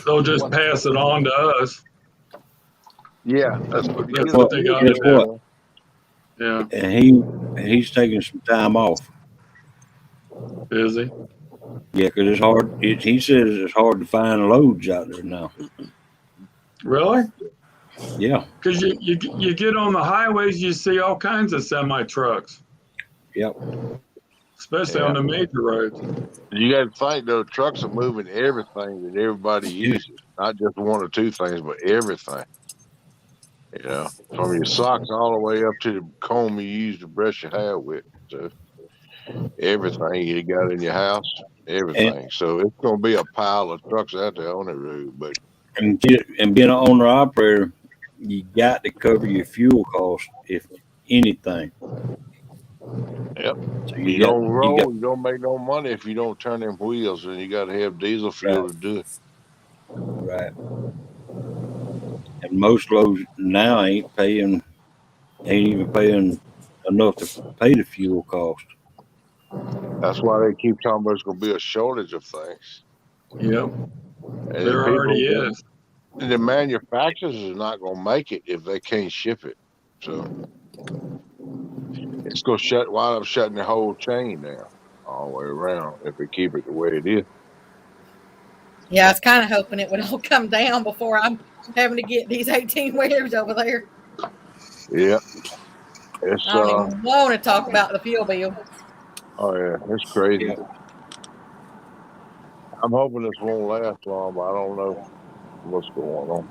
they'll just pass it on to us. Yeah, that's what they got to do. Yeah, and he's taking some time off. Is he? Yeah, because it's hard. He says it's hard to find loads out there now. Really? Yeah. Because you get on the highways, you see all kinds of semi trucks. Yep. Especially on the major roads. You got to think though, trucks are moving everything that everybody uses, not just one or two things, but everything. From your socks all the way up to the comb you use to brush your hair with. So everything you got in your house, everything. So it's going to be a pile of trucks out there on the road. But and being an owner operator, you got to cover your fuel costs, if anything. Yep. So you don't make no money if you don't turn them wheels, and you got to have diesel fuel to do it. Right. And most loads now ain't even paying enough to pay the fuel cost. That's why they keep talking about it's going to be a shortage of things. Yep. And there already is. The manufacturers is not going to make it if they can't ship it. So it's going to wind up shutting the whole chain down all the way around if they keep it the way it is. Yeah, I was kind of hoping it would all come down before I'm having to get these 18-wheelers over there. Yeah. I don't even want to talk about the fuel bill. Oh, yeah. It's crazy. Yeah. I'm hoping this won't last long, but I don't know what's going on.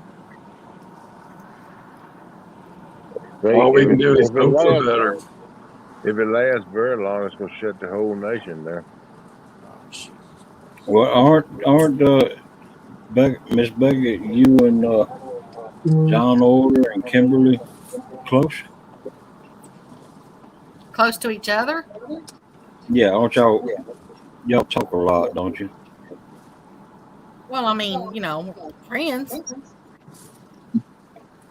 All we can do is hope for better. If it lasts very long, it's going to shut the whole nation down. Well, aren't Miss Becca, you and John Order and Kimberly close? Close to each other? Yeah, aren't y'all talk a lot, don't you? Well, I mean, friends.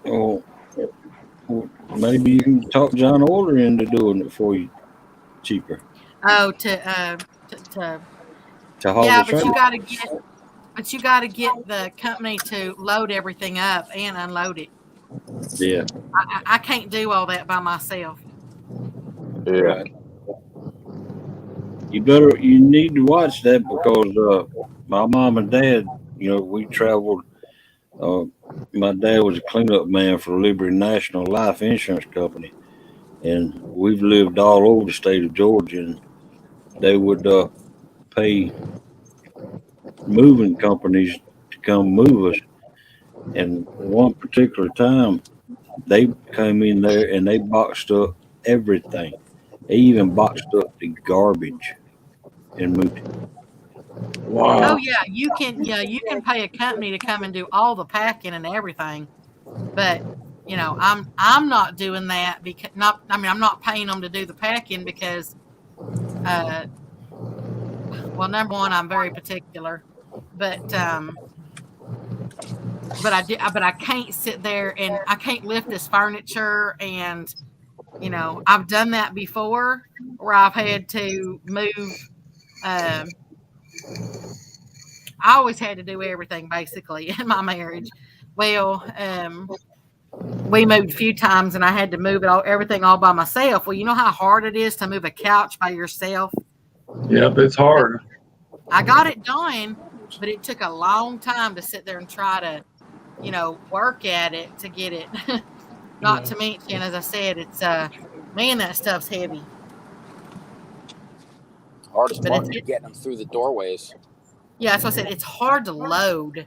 Oh, maybe you can talk John Order into doing it for you cheaper Oh, to haul yeah, the but trailer. you got to get the company to load everything up and unload it. Yeah. I can't do all that by myself. Yeah. Right. You need to watch that because my mom and dad, we traveled. My dad was a cleanup man for Liberty National Life Insurance Company, and we've lived all over the state of Georgia. And they would pay moving companies to come move us. And one particular time, they came in there and they boxed up everything. They even boxed up the garbage and moved it. Oh Wow. yeah, you can pay a company to come and do all the packing and everything. But I'm not doing that because I'm not paying them to do the packing because well, number one, I'm very particular, but I can't sit there and I can't lift this furniture and I've done that before where I've had to move. Um, I always had to do everything basically in my marriage. Well, we moved a few times and I had to move everything all by myself. Well, you know how hard it is to move a couch by yourself? Yep, it's hard. I got it done, but it took a long time to sit there and try to, work at it to get it. Not to mention, as I said, it's man, that stuff's heavy. Hardest But part is getting them through the doorways. Yeah, that's what I said. It's hard to load.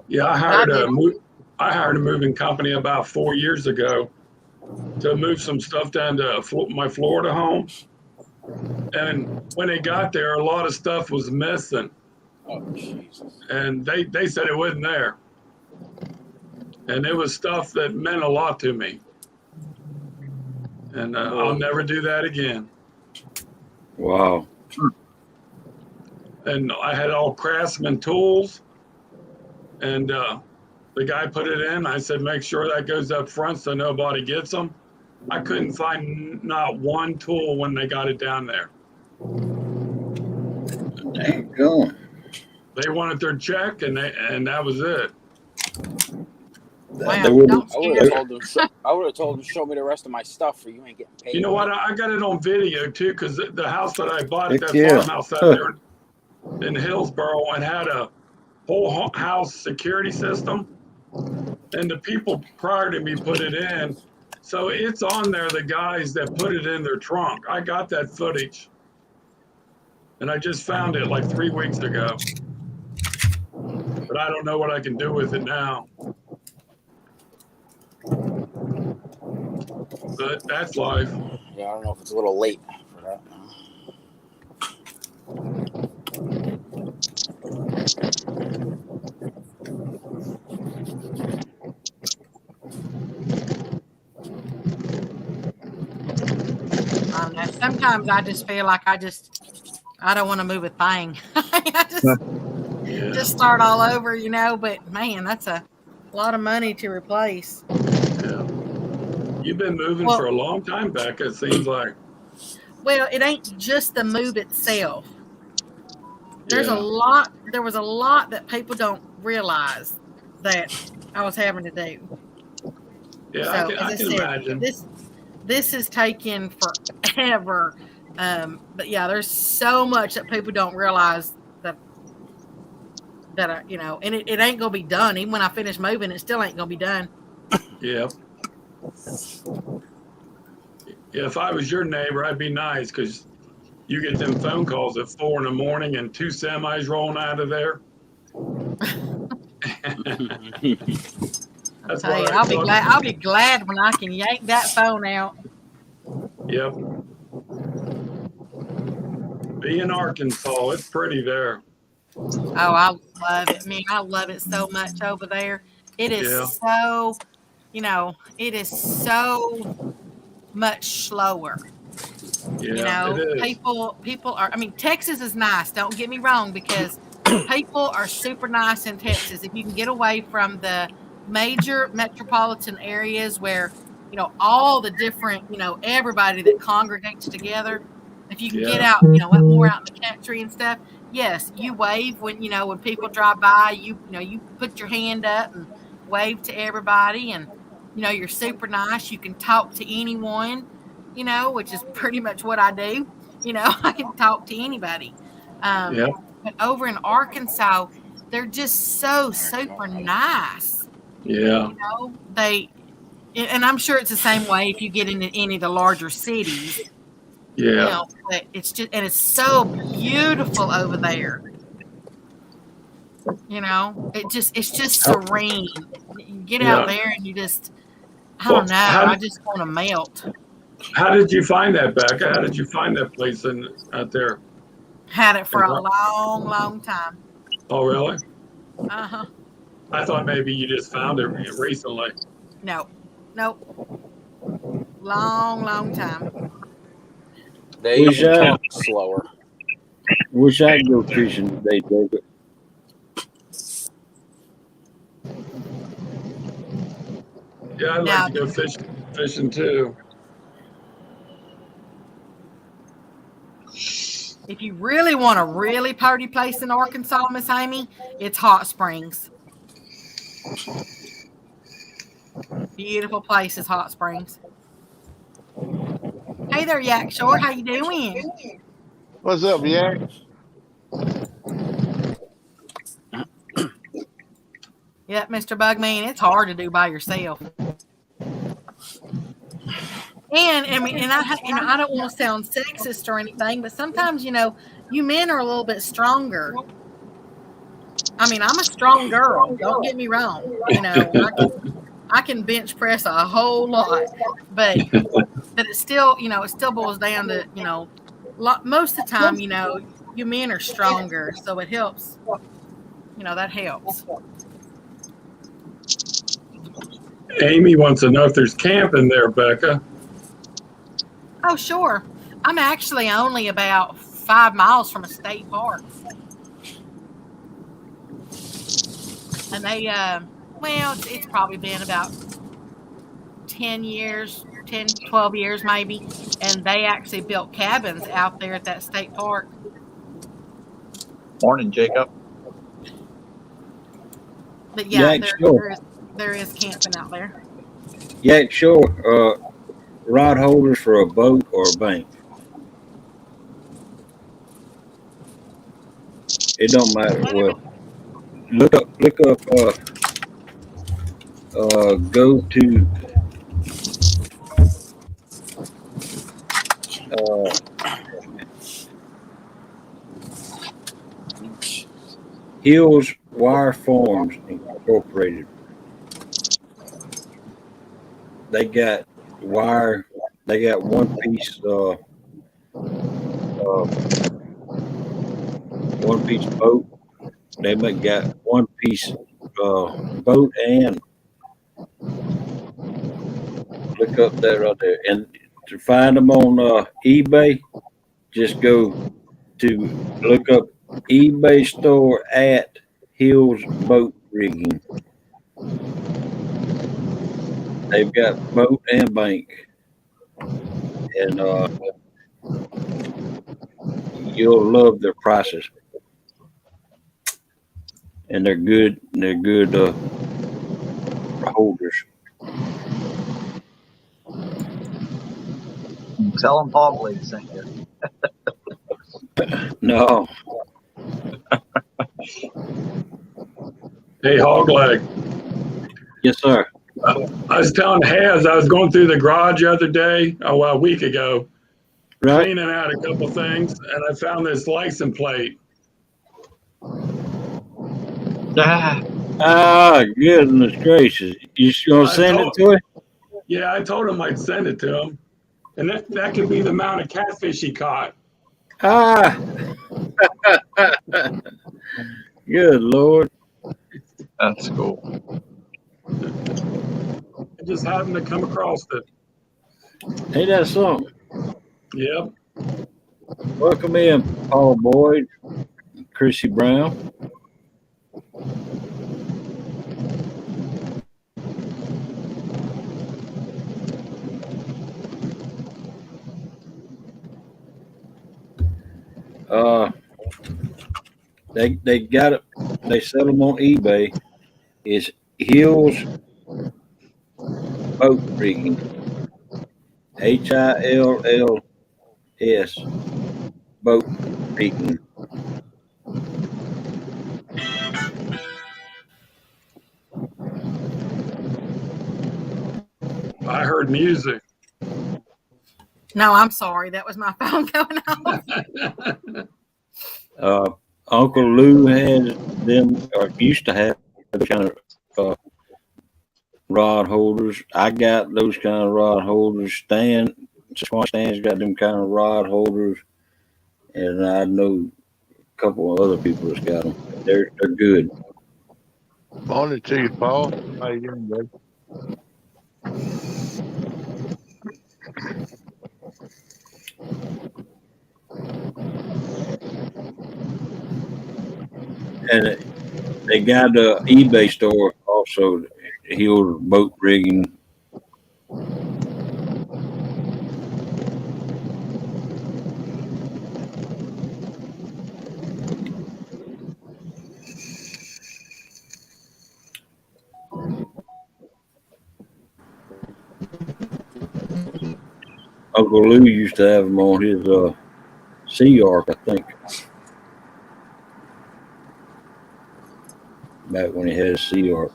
Yeah, I hired a moving company about 4 years ago to move some stuff down to my Florida home. And when they got there, a lot of stuff was missing. Oh, Jesus. And they said it wasn't there. And it was stuff that meant a lot to me. And I'll never do that again. Wow. And I had all Craftsman tools. And the guy put it in. I said, make sure that goes up front so nobody gets them. I couldn't find not one tool when they got it down there. Dang gone. They wanted their check, and that was it. Wow, I would have told them, show me the rest of my stuff, or you ain't getting paid. You know what? I got it on video too, because the house that I bought, Heck that yeah. farmhouse out there in Hillsboro, and had a whole house security system, and the people prior to me put it in. So it's on there, the guys that put it in their trunk. I got that footage. And I just found it like 3 weeks ago. But I don't know what I can do with it now. But that's life. Yeah, I don't know if it's a little late for that now. Sometimes I just feel like I don't want to move a thing. Just start all over, but man, that's a lot of money to replace. Yeah. You've been moving for a long time, Becca, it seems like. Well, it ain't just the move itself. There was a lot that people don't realize that I was having to do. Yeah, So, I can imagine. This is taking forever. But yeah, there's so much that people don't realize that and it ain't gonna be done. Even when I finish moving, it still ain't gonna be done. Yeah. Yeah, if I was your neighbor, I'd be nice, because you get them phone calls at 4 a.m. and 2 semis rolling out of there. That's I'll tell you, I'll be glad when I can yank that phone out. Yep. Be in Arkansas, it's pretty there. Oh, I love it. I love it so much over there. It is so, it is so much slower. Yeah, it is. People are. Texas is nice. Don't get me wrong, because people are super nice in Texas. If you can get away from the major metropolitan areas where, you know, all the different, you know, everybody that congregates together, if you can get out, you know, more out in the country and stuff, yes, you wave when, you know, when people drive by, you know, you put your hand up and wave to everybody, and, you know, you're super nice. You can talk to anyone, you know, which is pretty much what I do. You know, I can talk to anybody. But over in Arkansas, they're just so super nice. Yeah. You know, and I'm sure it's the same way if you get into any of the larger cities. Yeah. You know, but it's just, and it's so beautiful over there. You know, it's just serene. You get out there and you just, I don't know, I just want to melt. How did you find that, Becca? How did you find that place out there? Had it for a long, long time. Oh, really? Uh-huh. I thought maybe you just found it recently. Nope. Long, long time. They talk slower. Wish I could go fishing today, Jacob. Yeah, I'd like to go fishing too. If you really want a really party place in Arkansas, Miss Amy, it's Hot Springs. Beautiful place is Hot Springs. Hey there, Yak Shore. How you doing? What's up, Yak? Yep, Mr. Bugman, it's hard to do by yourself. And I mean, I don't want to sound sexist or anything, but sometimes, you know, you men are a little bit stronger. I mean, I'm a strong girl. Don't get me wrong. You know, I can bench press a whole lot, but it's still, you know, it still boils down to, you know, most of the time, you know, you men are stronger, so it helps. You know, that helps. Amy wants to know if there's camping there, Becca. Oh, sure. I'm actually only about 5 miles from a state park. And they, well, it's probably been about 10 years, 10, 12 years maybe. And they actually built cabins out there at that state park. Morning, Jacob. But yeah, sure. there is camping out there. Yeah, sure. Rod holders for a boat or a bank. It don't matter. Well, look up. Go to Hills Wire Farms Incorporated. They got wire. They got one piece boat. They got one piece boat, and look up there right there. And to find them on eBay, just go to look up eBay store at Hills Boat Rigging. They've got boat and bank, and you'll love their prices. And they're good. They're good holders. Tell them Paul Blade sent you. No. Hey, Hogleg. Yes, sir. I was telling Haz, I was going through the garage the other day, a week ago, cleaning out a couple things, and I found this license plate. Goodness gracious. You gonna send it to him? Yeah, I told him I'd send it to him. And that could be the amount of catfish he caught. Good Lord. That's cool. I just happened to come across it. Hey, that's something. Yep. Welcome in, Paul Boyd, Chrissy Brown. They got it. They sell them on eBay. It's Hills Boat Rigging. HILLS Boat Rigging. I heard music. No, I'm sorry. That was my phone going off. Uncle Lou has them, or used to have those kind of rod holders. I got those kind of rod holders. Stan's got them kind of rod holders, and I know a couple of other people that's got them. They're good. Morning to you, Paul. How you doing, buddy? And they got a eBay store also. Hills Boat Rigging. Uncle Lou used to have them on his Sea Ark, I think. Back when he had a Sea Ark.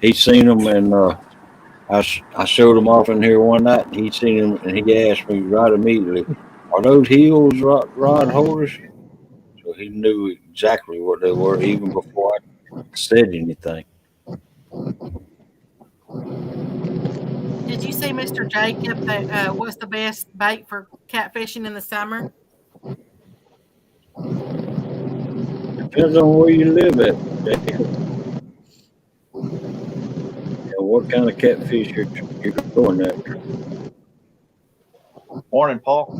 He's seen them, and I showed him off in here one night, and he seen them, and he asked me right immediately, "Are those Hills rod holders?" So he knew exactly what they were even before I said anything. Did you see, Mr. Jacob, that what's the best bait for catfishing in the summer? Depends on where you live at, Jacob. And what kind of catfish you're going after. Morning, Paul.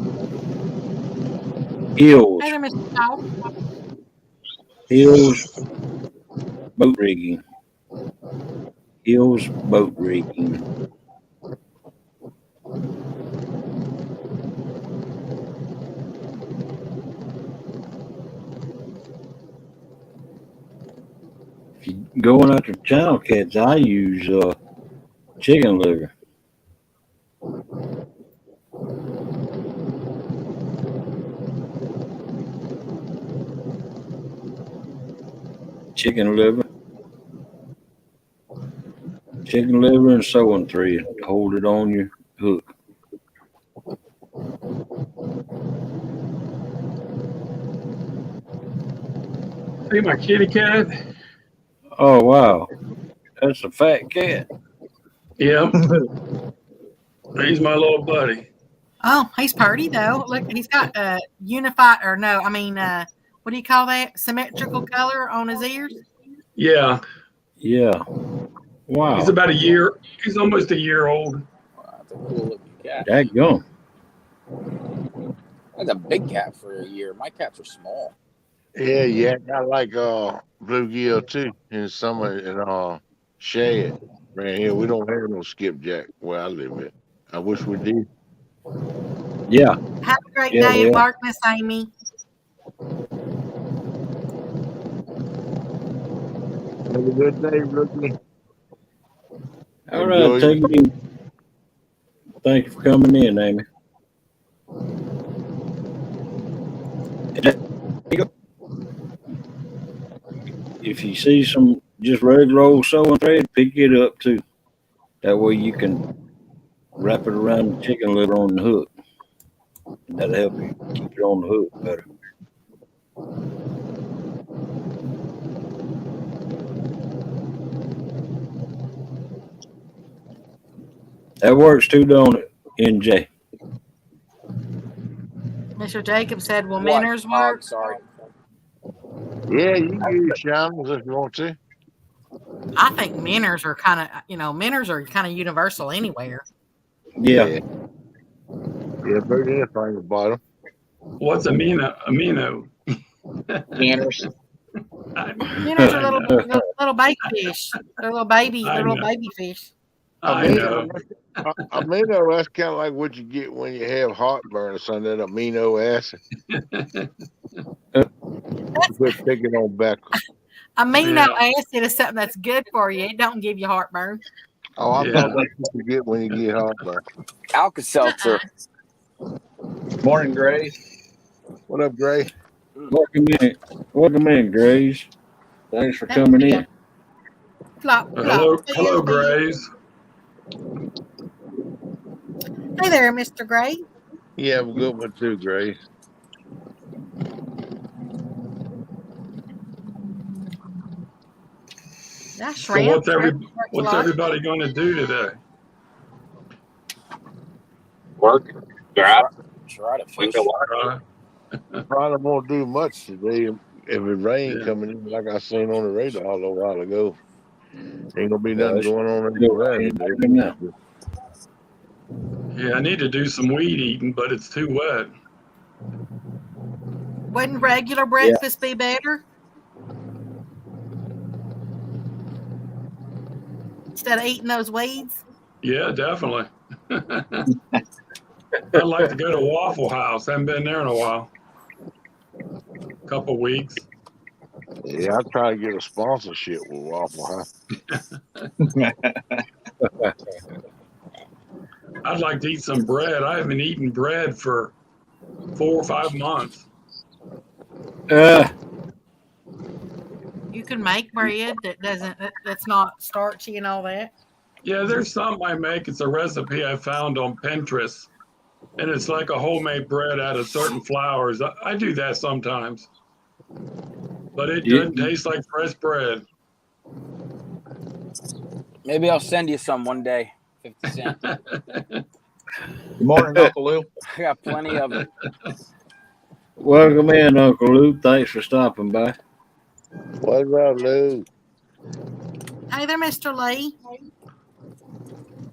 Hills. Hey there, Mr. Paul. Hills Boat Rigging. Hills Boat Rigging. If you're going after channel cats, I use chicken liver. Chicken liver and sewing thread. Hold it on your hook. See my kitty cat? Oh wow, that's a fat cat. Yep. He's my little buddy. Oh, he's pretty though. Look, he's got unified, or no, I mean, what do you call that? Symmetrical color on his ears. Yeah. Yeah. Wow. He's about a year. He's almost a year old. Wow, that's a cool looking cat. Daggone. That's a big cat for a year. My cats are small. Yeah. I like bluegill too in summer and shad. Man, here we don't have no skipjack where I live at. I wish we did. Yeah. Have a great day at work, Miss Amy. Have a good day, Rookie. All right, take it easy. Thank you for coming in, Amy. If you see some just regular old sewing thread, pick it up too. That way you can wrap it around the chicken liver on the hook. That'll help you keep it on the hook better. That works too, don't it, NJ? Mr. Jacob said, "Will minnows work?" Sorry. Yeah, you can use shambles if you want to. I think minnows are kind of, universal anywhere. Yeah. Yeah, bird anything about them. What's amino? Manners. Minnows are little baby fish. They're little baby fish. I know. Amino, that's kind of like what you get when you have heartburn or something, that amino acid. Quit picking on Becca. Amino acid is something that's good for you. It don't give you heartburn. Oh, I thought that's what you get when you get heartburn. Alka-Seltzer. Morning, Grace. What up, Gray? Welcome in, Grace. Thanks for coming in. Flop, Hello, flop, hello, fizz, fizz. Grace. Hey there, Mr. Gray. Yeah, have a good one too, Grace. That's So shrimp. what's everybody going to do today? Work. Drive. Try to We fish. go water. Probably won't do much today if it rain coming in like I seen on the radar a little while ago. Ain't gonna be nothing going on in the valley today. Yeah, I need to do some weed eating, but it's too wet. Wouldn't regular breakfast be better? Instead of eating those weeds? Yeah, definitely. I'd like to go to Waffle House. I haven't been there in a while. Couple weeks. Yeah, I try to get a sponsorship with Waffle House. I'd like to eat some bread. I haven't eaten bread for 4 or 5 months. You can make bread that's not starchy and all that. Yeah, there's some I make. It's a recipe I found on Pinterest. And it's like a homemade bread out of certain flours. I do that sometimes. But it doesn't taste like fresh bread. Maybe I'll send you some one day. 50 cents. Good morning, Uncle Lou. I got plenty of it. Welcome in, Uncle Lou. Thanks for stopping by. What's up, Lou? Hey there, Mr. Lee.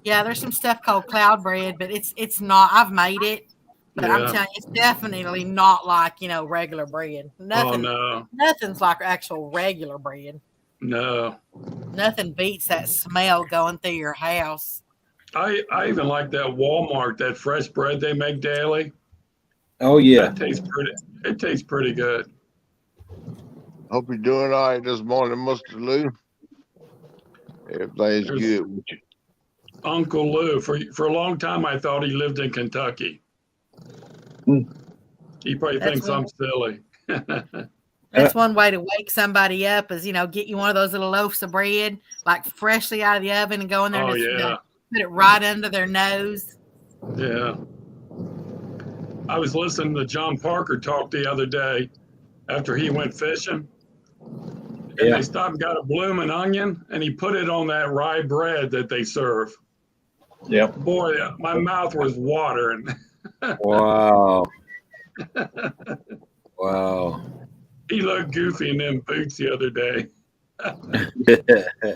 Yeah, there's some stuff called cloud bread, but it's not. I've made it, but I'm telling you, it's definitely not like regular bread. Nothing. Oh, no. Nothing's like actual regular bread. No. Nothing beats that smell going through your house. I even like that Walmart, that fresh bread they make daily. Oh yeah, it tastes pretty good. Hope you're doing all right this morning, Mr. Lou. Everything's good with you. Uncle Lou, for a long time I thought he lived in Kentucky. He probably thinks I'm silly. That's one way to wake somebody up is, get you one of those little loaves of bread, like freshly out of the oven, and go in there and just, put it right under their nose. Yeah. I was listening to John Parker talk the other day after he went fishing. And they stopped and got a blooming onion, and he put it on that rye bread that they serve. Yep. Boy, my mouth was watering. Wow. Wow. He looked goofy in them boots the other day.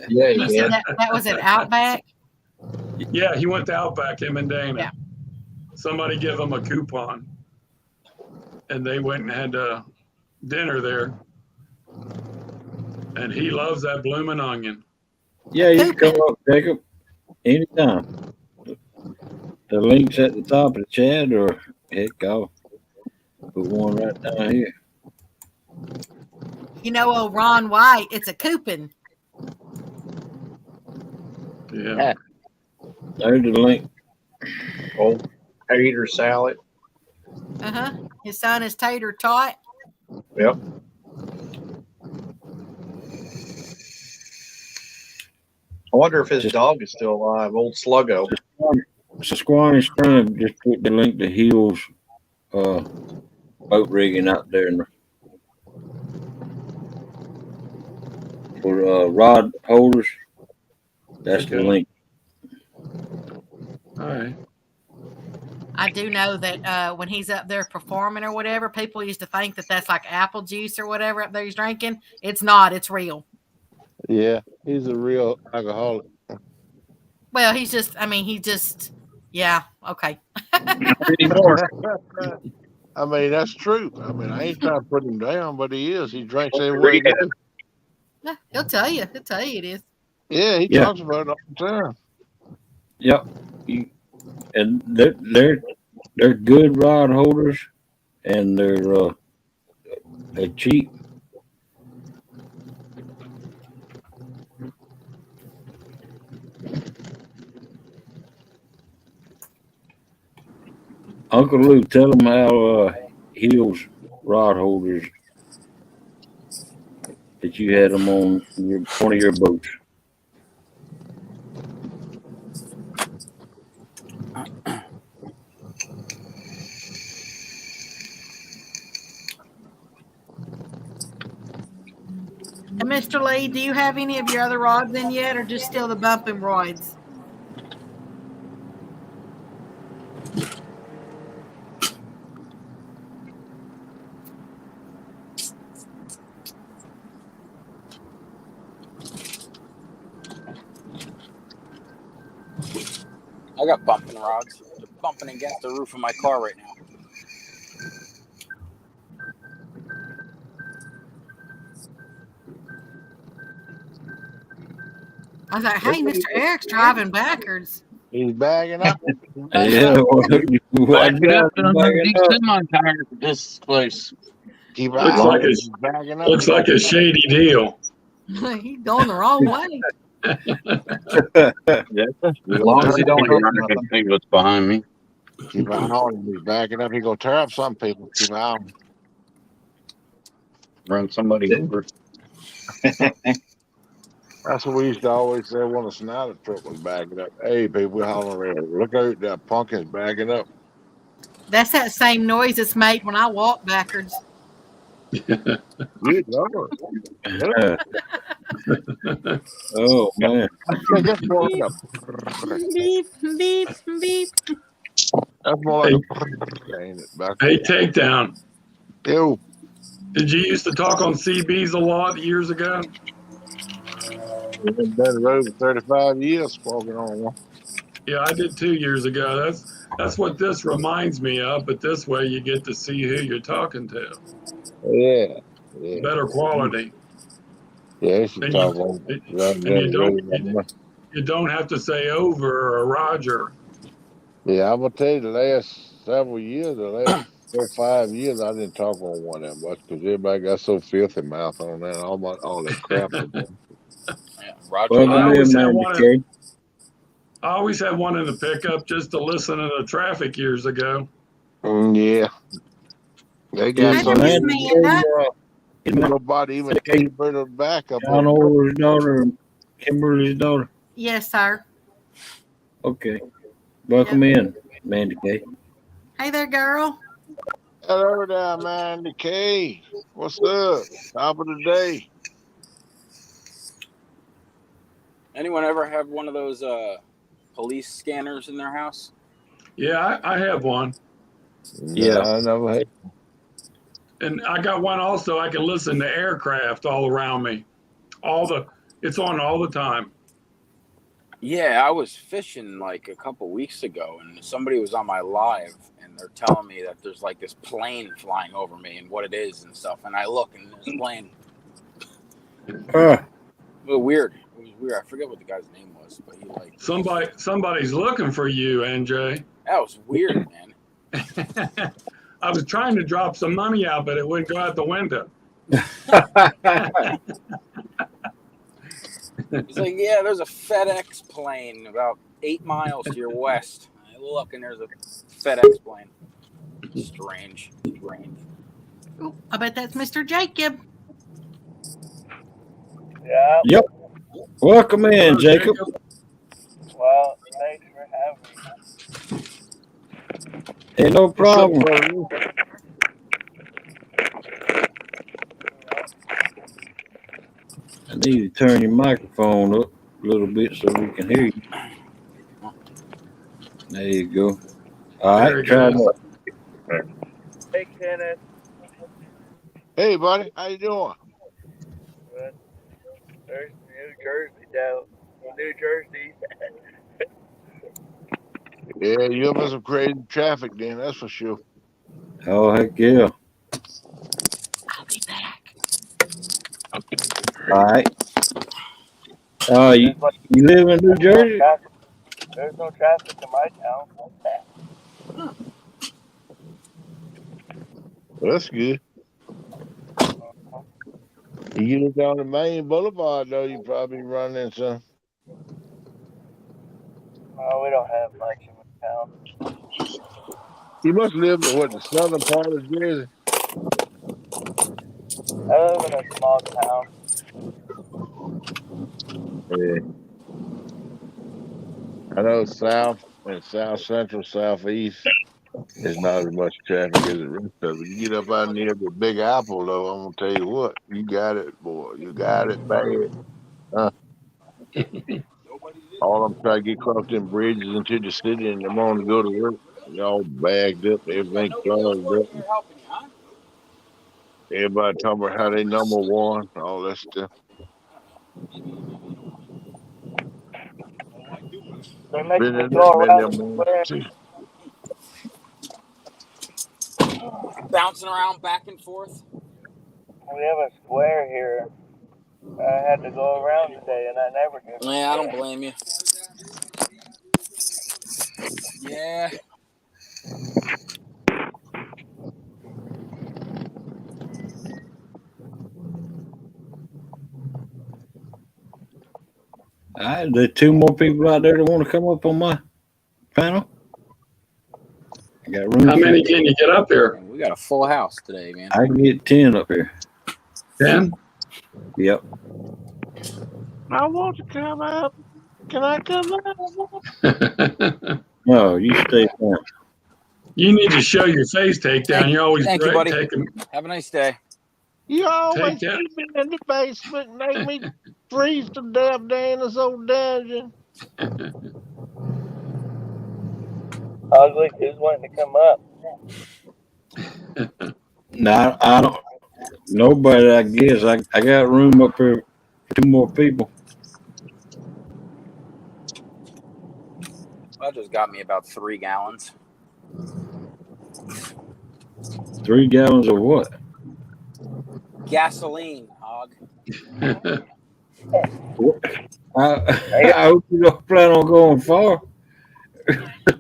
Yeah, You said that was at Outback? Yeah, he went to Outback, him and Dana. Yeah. Somebody gave him a coupon. And they went and had dinner there. And he loves that blooming onion. Yeah, you can come up, Jacob, anytime. The link's at the top of the chat, or heck, I'll put one right down here. Old Ron White, it's a coupon. Yeah. There's the link. Oh, tater salad. His son is Tater Tot. Yep. I wonder if his dog is still alive, old Sluggo. Squamish Friend just put the link to Hill's boat rigging out there for rod holders. That's the link. All right. I do know that when he's up there performing or whatever, people used to think that that's like apple juice or whatever up there he's drinking. It's not. It's real. Yeah, he's a real alcoholic. Well, yeah, okay. Anymore. I mean, that's true. I mean, I ain't trying to put him down, but he is. He drinks everywhere he goes. Yeah, he'll tell you. He'll tell you it is. Yeah, he talks about it all the time. Yep. and they're good rod holders, and they're cheap. Uncle Lou, tell them how Hill's rod holders that you had them on one of your boats. And Mr. Lee, do you have any of your other rods in yet, or just still the bumping rods? I got bumping rods. They're bumping against the roof of my car right now. I was like, hey, Mr. Eric's driving backwards. He's bagging up. Yeah, Backing up on these semi tires at this place. Keep Looks like looks like a shady deal. He's going the wrong way. As long as he don't run, I can see what's behind me. Keep an eye on him. He's backing up. He's gonna tear up some people. Keep an eye on him. Run somebody over. That's what we used to always say when a Snyder truck was backing up. Hey, people, we're hollering, look out, that pumpkin's backing up. That's that same noise it's made when I walk backwards. Good Lord. Oh, man. Beep, beep, beep. That's more like ain't it? Hey, Takedown. Ew. Did you used to talk on CBs a lot years ago? We've been down the road for 35 years walking on one. Yeah, I did 2 years ago. That's what this reminds me of, but this way you get to see who you're talking to. Yeah. Better quality. Yeah, you should talk on you don't have to say over or Roger. Yeah, I'm gonna tell you the last several years, the last 4 or 5 years, I didn't talk on one that much because everybody got so filthy mouth on that, all that crap. Roger. I always had one in the pickup just to listen to the traffic years ago. Yeah. They got nobody even came for the backup. John Orr's daughter and Kimberly's daughter. Yes, sir. Okay. Welcome in, Mandy K. Hey there, girl. Hello there, Mandy K. What's up? Top of the day. Anyone ever have one of those police scanners in their house? Yeah, I have one. Yeah, I never had. And I got one also. I can listen to aircraft all around me. It's on all the time. Yeah, I was fishing like a couple weeks ago, and somebody was on my live, and they're telling me that there's like this plane flying over me and what it is and stuff. And I look, and there's a plane. A little weird. It was weird. I forget what the guy's name was, but he like somebody's looking for you, NJ. That was weird, man. I was trying to drop some money out, but it wouldn't go out the window. He's like, yeah, there's a FedEx plane about 8 miles to your west. I look, and there's a FedEx plane. Strange. Ooh, I bet that's Mr. Jacob. Yeah. Yep. Welcome in, Jacob. Well, thanks for having me. Hey, no problem. I need to turn your microphone up a little bit so we can hear you. There you go. All right, try that. Hey, Kenneth. Hey, buddy. How you doing? Good. There's New Jersey down. New Jersey. Yeah, you have some crazy traffic then, that's for sure. Oh, heck yeah. I'll be back. All right. You live in New Jersey? There's no traffic in my town. Well, that's good. You get down the main boulevard, though, you probably run into some. Oh, we don't have much in my town. You must live in what, the southern part of Jersey? I live in a small town. Yeah. I know south and south central, southeast, there's not as much traffic as the rest of it. You get up out near the Big Apple, though, I'm gonna tell you what, you got it, boy. You got it bad. Huh? All I'm trying to get across them bridges into the city in the morning to go to work. They all bagged up, everything clogged up. Everybody talking about how they number one, all that stuff. They make Been me in go that man around them the mornings square. too. Bouncing around back and forth. We have a square here. I had to go around today, and I never do. Yeah, I don't blame you. Yeah. All right, there's two more people out there that want to come up on my panel. I got room. How many can you get up here? We got a full house today, man. I can get 10 up here. 10? Yep. I want to come up. Can I come up? No, you stay down. You need to show your face takedown. You're always Thank you, buddy. taking. Have a nice day. You always Take that. keep me in the basement and make me freeze to death there in this old dungeon. Ugly, who's wanting to come up? No, I don't. Nobody, I guess. I got room up here for two more people. That just got me about 3 gallons. 3 gallons of what? Gasoline, hog. I hope you don't plan on going far.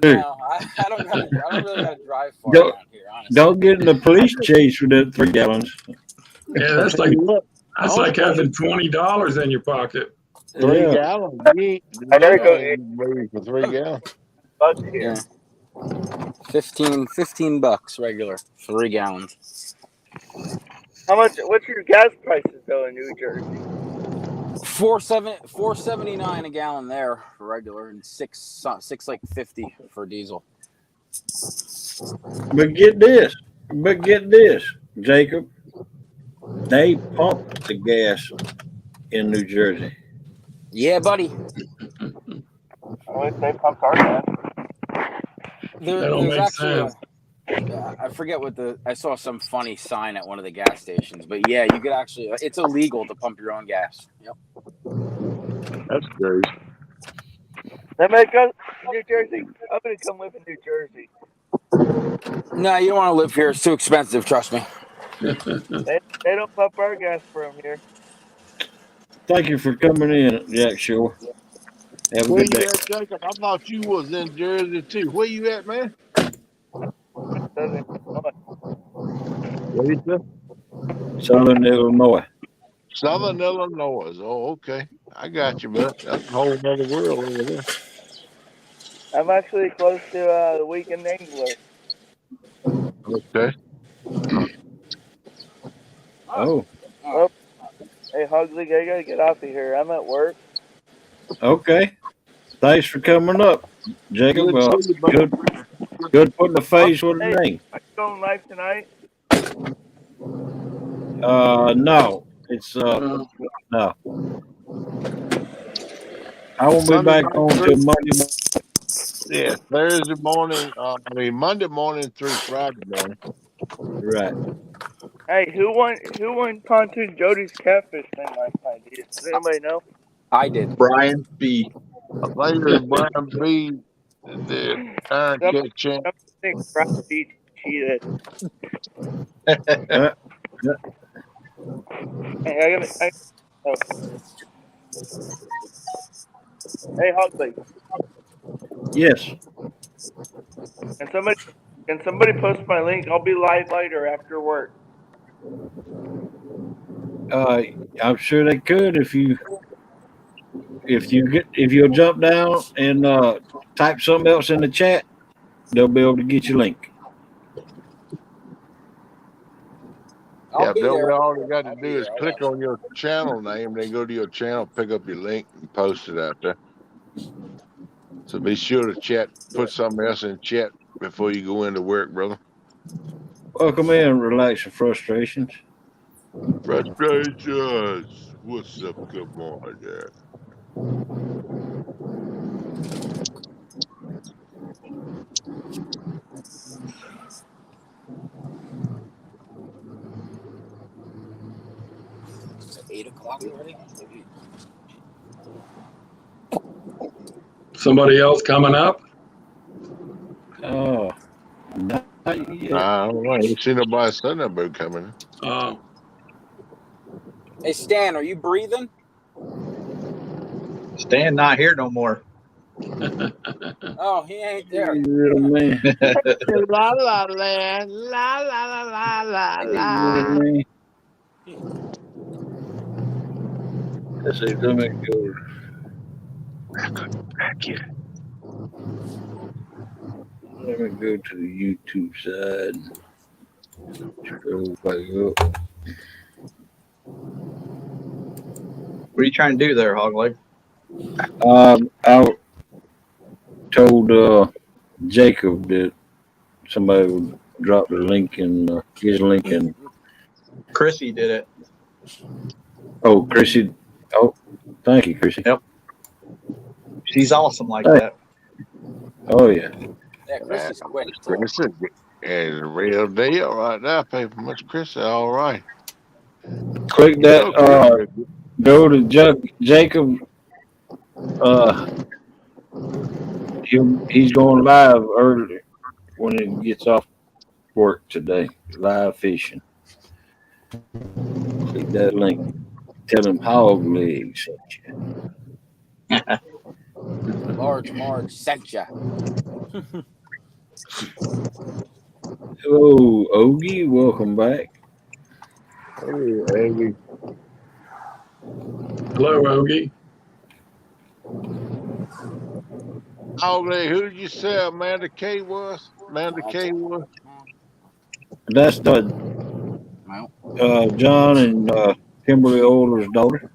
No, I don't really gotta drive far Don't, around here, honestly. don't get in the police chase with that 3 gallons. Yeah, that's like having $20 in your pocket. 3 Yeah. gallons. I gotta go ready for 3 gallons. bucks here. Yeah. 15 bucks regular, 3 gallons. How much? What's your gas prices though in New Jersey? $4.79 a gallon there for regular, and six like 50 for diesel. But get this, Jacob. They pump the gas in New Jersey. Yeah, buddy. I wish they pumped our gas. There's actually I forget I saw some funny sign at one of the gas stations, but yeah, you could actually, it's illegal to pump your own gas. Yep. That's great. They make us New Jersey. I'm gonna come live in New Jersey. No, you don't want to live here. It's too expensive. Trust me. They don't pump our gas from here. Thank you for coming in, Jack Shore. Have a Where good you day. at, Jacob? I thought you was in Jersey too. Where you at, man? What is that? Southern Illinois. Southern Illinois. Oh, okay. I got you, man. That's a whole other world over there. I'm actually close to the Weekend Angler. Okay. Oh. Hey, Hugley, I gotta get off of here. I'm at work. Okay. Thanks for coming up, Jacob. Good putting a face with a name. Are you going live tonight? No. It's no. I won't be back on till Monday. Yeah, Thursday morning. Monday morning through Friday morning. Right. Hey, who won Pontoon Jody's Catfish thing last night? Does anybody know? I did. Brian B. I think it was Brian B. The Iron Cat champ. I think Brian B cheated. Hey, Hey, Hugley. Yes. And somebody post my link. I'll be live later after work. I'm sure they could if you'll jump down and type something else in the chat. They'll be able to get your link. Yeah, be Bill, there. all you got to I'll be do is there. I'll click on your channel name, then go to your channel, pick up your link, and post it out there. So be sure to put something else in chat before you go into work, brother. Welcome in, Relax Your Frustrations. Frustrations. What's up? Come on there. It's 8 o'clock already. Somebody else coming up? Oh, not yet. I don't know. I ain't seen nobody send that bird coming. Oh. Hey, Stan, are you breathing? Stan not here no more. Oh, he ain't there. Little man. La la land, la la la la la la. Let's see, let me go. Back here. Let me go to the YouTube side. Scroll back up. What are you trying to do there, Hogleg? I told Jacob that somebody would drop the link in his link in. Chrissy did it. Oh, Chrissy. Oh, thank you, Chrissy. Yep. She's awesome like that. Oh, yeah. Yeah, Chrissy's quick. Chris is a real deal right now. Pay for much Chris. All right. Click that. Go to Jacob. He's going live early when he gets off work today. Live fishing. Click that link. Tell him Hog Leg sent you. Large Marge sent ya. Hello, Ogie. Welcome back. Hey, Ogie. Hello, Ogie. Hogleg, who did you say Amanda K was? Amanda K was? That's John and Kimberly Oiler's daughter.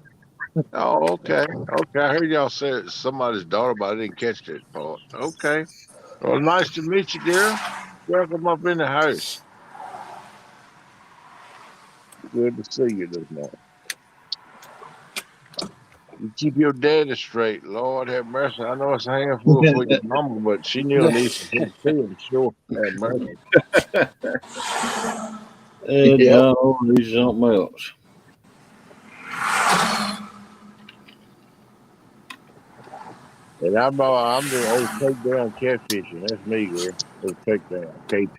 Oh, okay. Okay. I heard y'all say it's somebody's daughter, but I didn't catch that part. Okay. Well, nice to meet you, dear. Welcome up in the house. Good to see you this morning. You keep your daddy straight. Lord have mercy. I know it's a handful for your mama, but she knew needs some help too, I'm sure. Have mercy. John Oiler is something else. And I'm doing old takedown catfishing. That's me, girl. Old takedown, KP.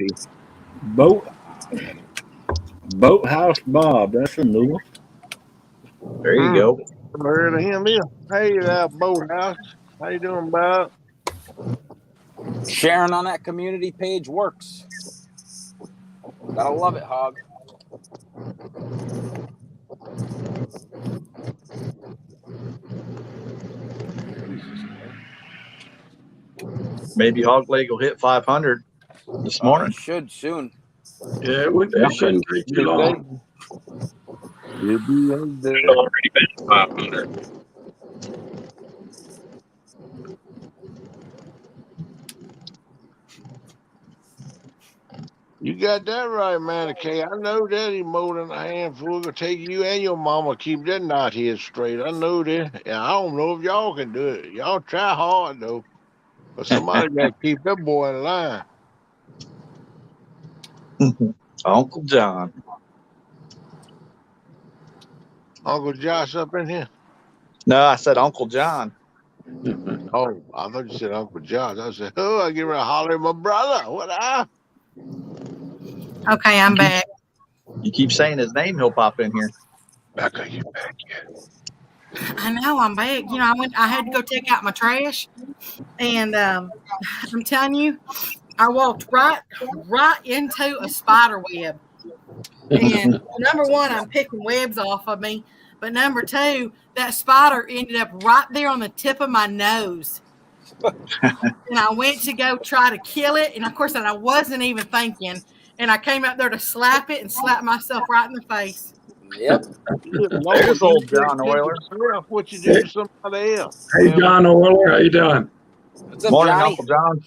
Boathouse Bob. That's a new one. There you go. I've heard of him, yeah. Hey, that Boathouse. How you doing, Bob? Sharing on that community page works. Gotta love it, Hog. Maybe Hogleg will hit 500 this morning. Should soon. Yeah, it shouldn't take too long. You'll be in there. Already been 500. You got that right, man. K. I know that he more than a handful. Gonna take you and your mama keep that knot head straight. I know that. And I don't know if y'all can do it. Y'all try hard though, but somebody got to keep that boy in line. Uncle John. Uncle Josh up in here? No, I said Uncle John. Oh, I thought you said Uncle Josh. I said, oh, I get ready to holler at my brother. What up? Okay, I'm back. You keep saying his name, he'll pop in here. Becca, you back yet? I know I'm back. You know, I had to go take out my trash, And I'm telling you, I walked right into a spider web. And number one, I'm picking webs off of me. But number two, that spider ended up right there on the tip of my nose. And I went to go try to kill it. And of course, I wasn't even thinking. And I came up there to slap it and slap myself right in the face. Yep. There's old John Oiler. What you do to somebody else? Hey, John Oiler, how you doing? What's up, Morning, Johnny? Uncle John.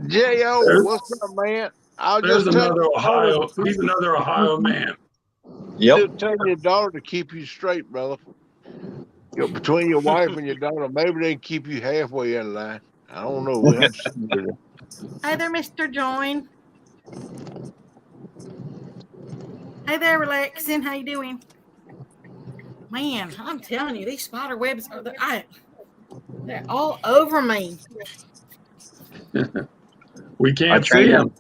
J.O., what's up, man? I was There's just telling another your Ohio. daughter- He's another Ohio man. Just telling your daughter to keep you straight, brother. Between your wife and your daughter, maybe they can keep you halfway in line. I don't know. We have to see with it. Hey there, Mr. Join. Hey there, relaxing. How you doing? Man, I'm telling you, these spider webs are they're all over me. We can't see him.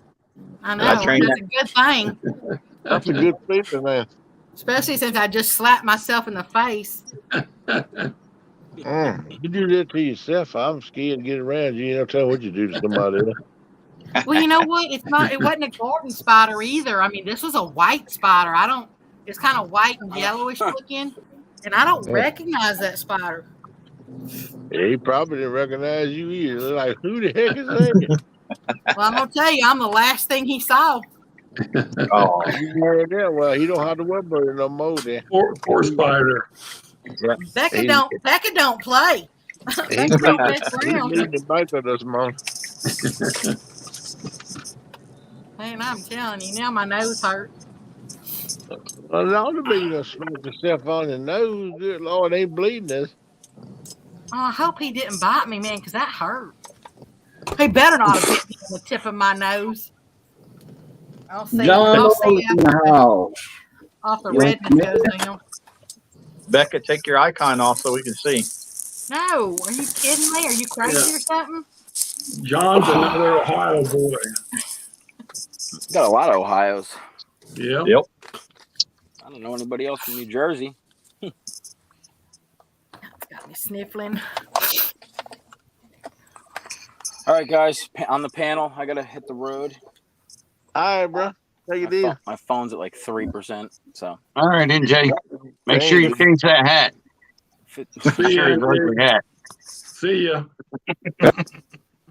I know. That's a good thing. That's a good feeling, man. Especially since I just slapped myself in the face. You do that to yourself. I'm scared to get around you. You know, tell what you do to somebody else. Well, you know what? It wasn't a garden spider either. I mean, this was a white spider. It's kind of white and yellowish looking. And I don't recognize that spider. Yeah, he probably didn't recognize you either. They're like, who the heck is that? Well, I'm going to tell you, I'm the last thing he saw. Oh, you heard that? Well, he don't have to worry about it no more then. Poor spider. Yeah. Becca don't play. Becca don't mess around. He's the bite of this month. Man, I'm telling you, now my nose hurts. Well, it ought to be to smack yourself on the nose. Good Lord, ain't bleeding this. Oh, I hope he didn't bite me, man, because that hurt. He better not have bit me on the tip of my nose. I'll see. I'll see in the house. off the redness goes down. Becca, take your icon off so we can see. No, are you kidding me? Are you crazy or something? John's another Ohio boy. Got a lot of Ohios. Yeah. Yep. I don't know anybody else from New Jersey. Got me sniffling. All right, guys, on the panel, I gotta hit the road. All right, bro. Take it easy. My phone's at like 3%. So. All right, NJ. Make sure you change that hat. See ya. Hat. See ya.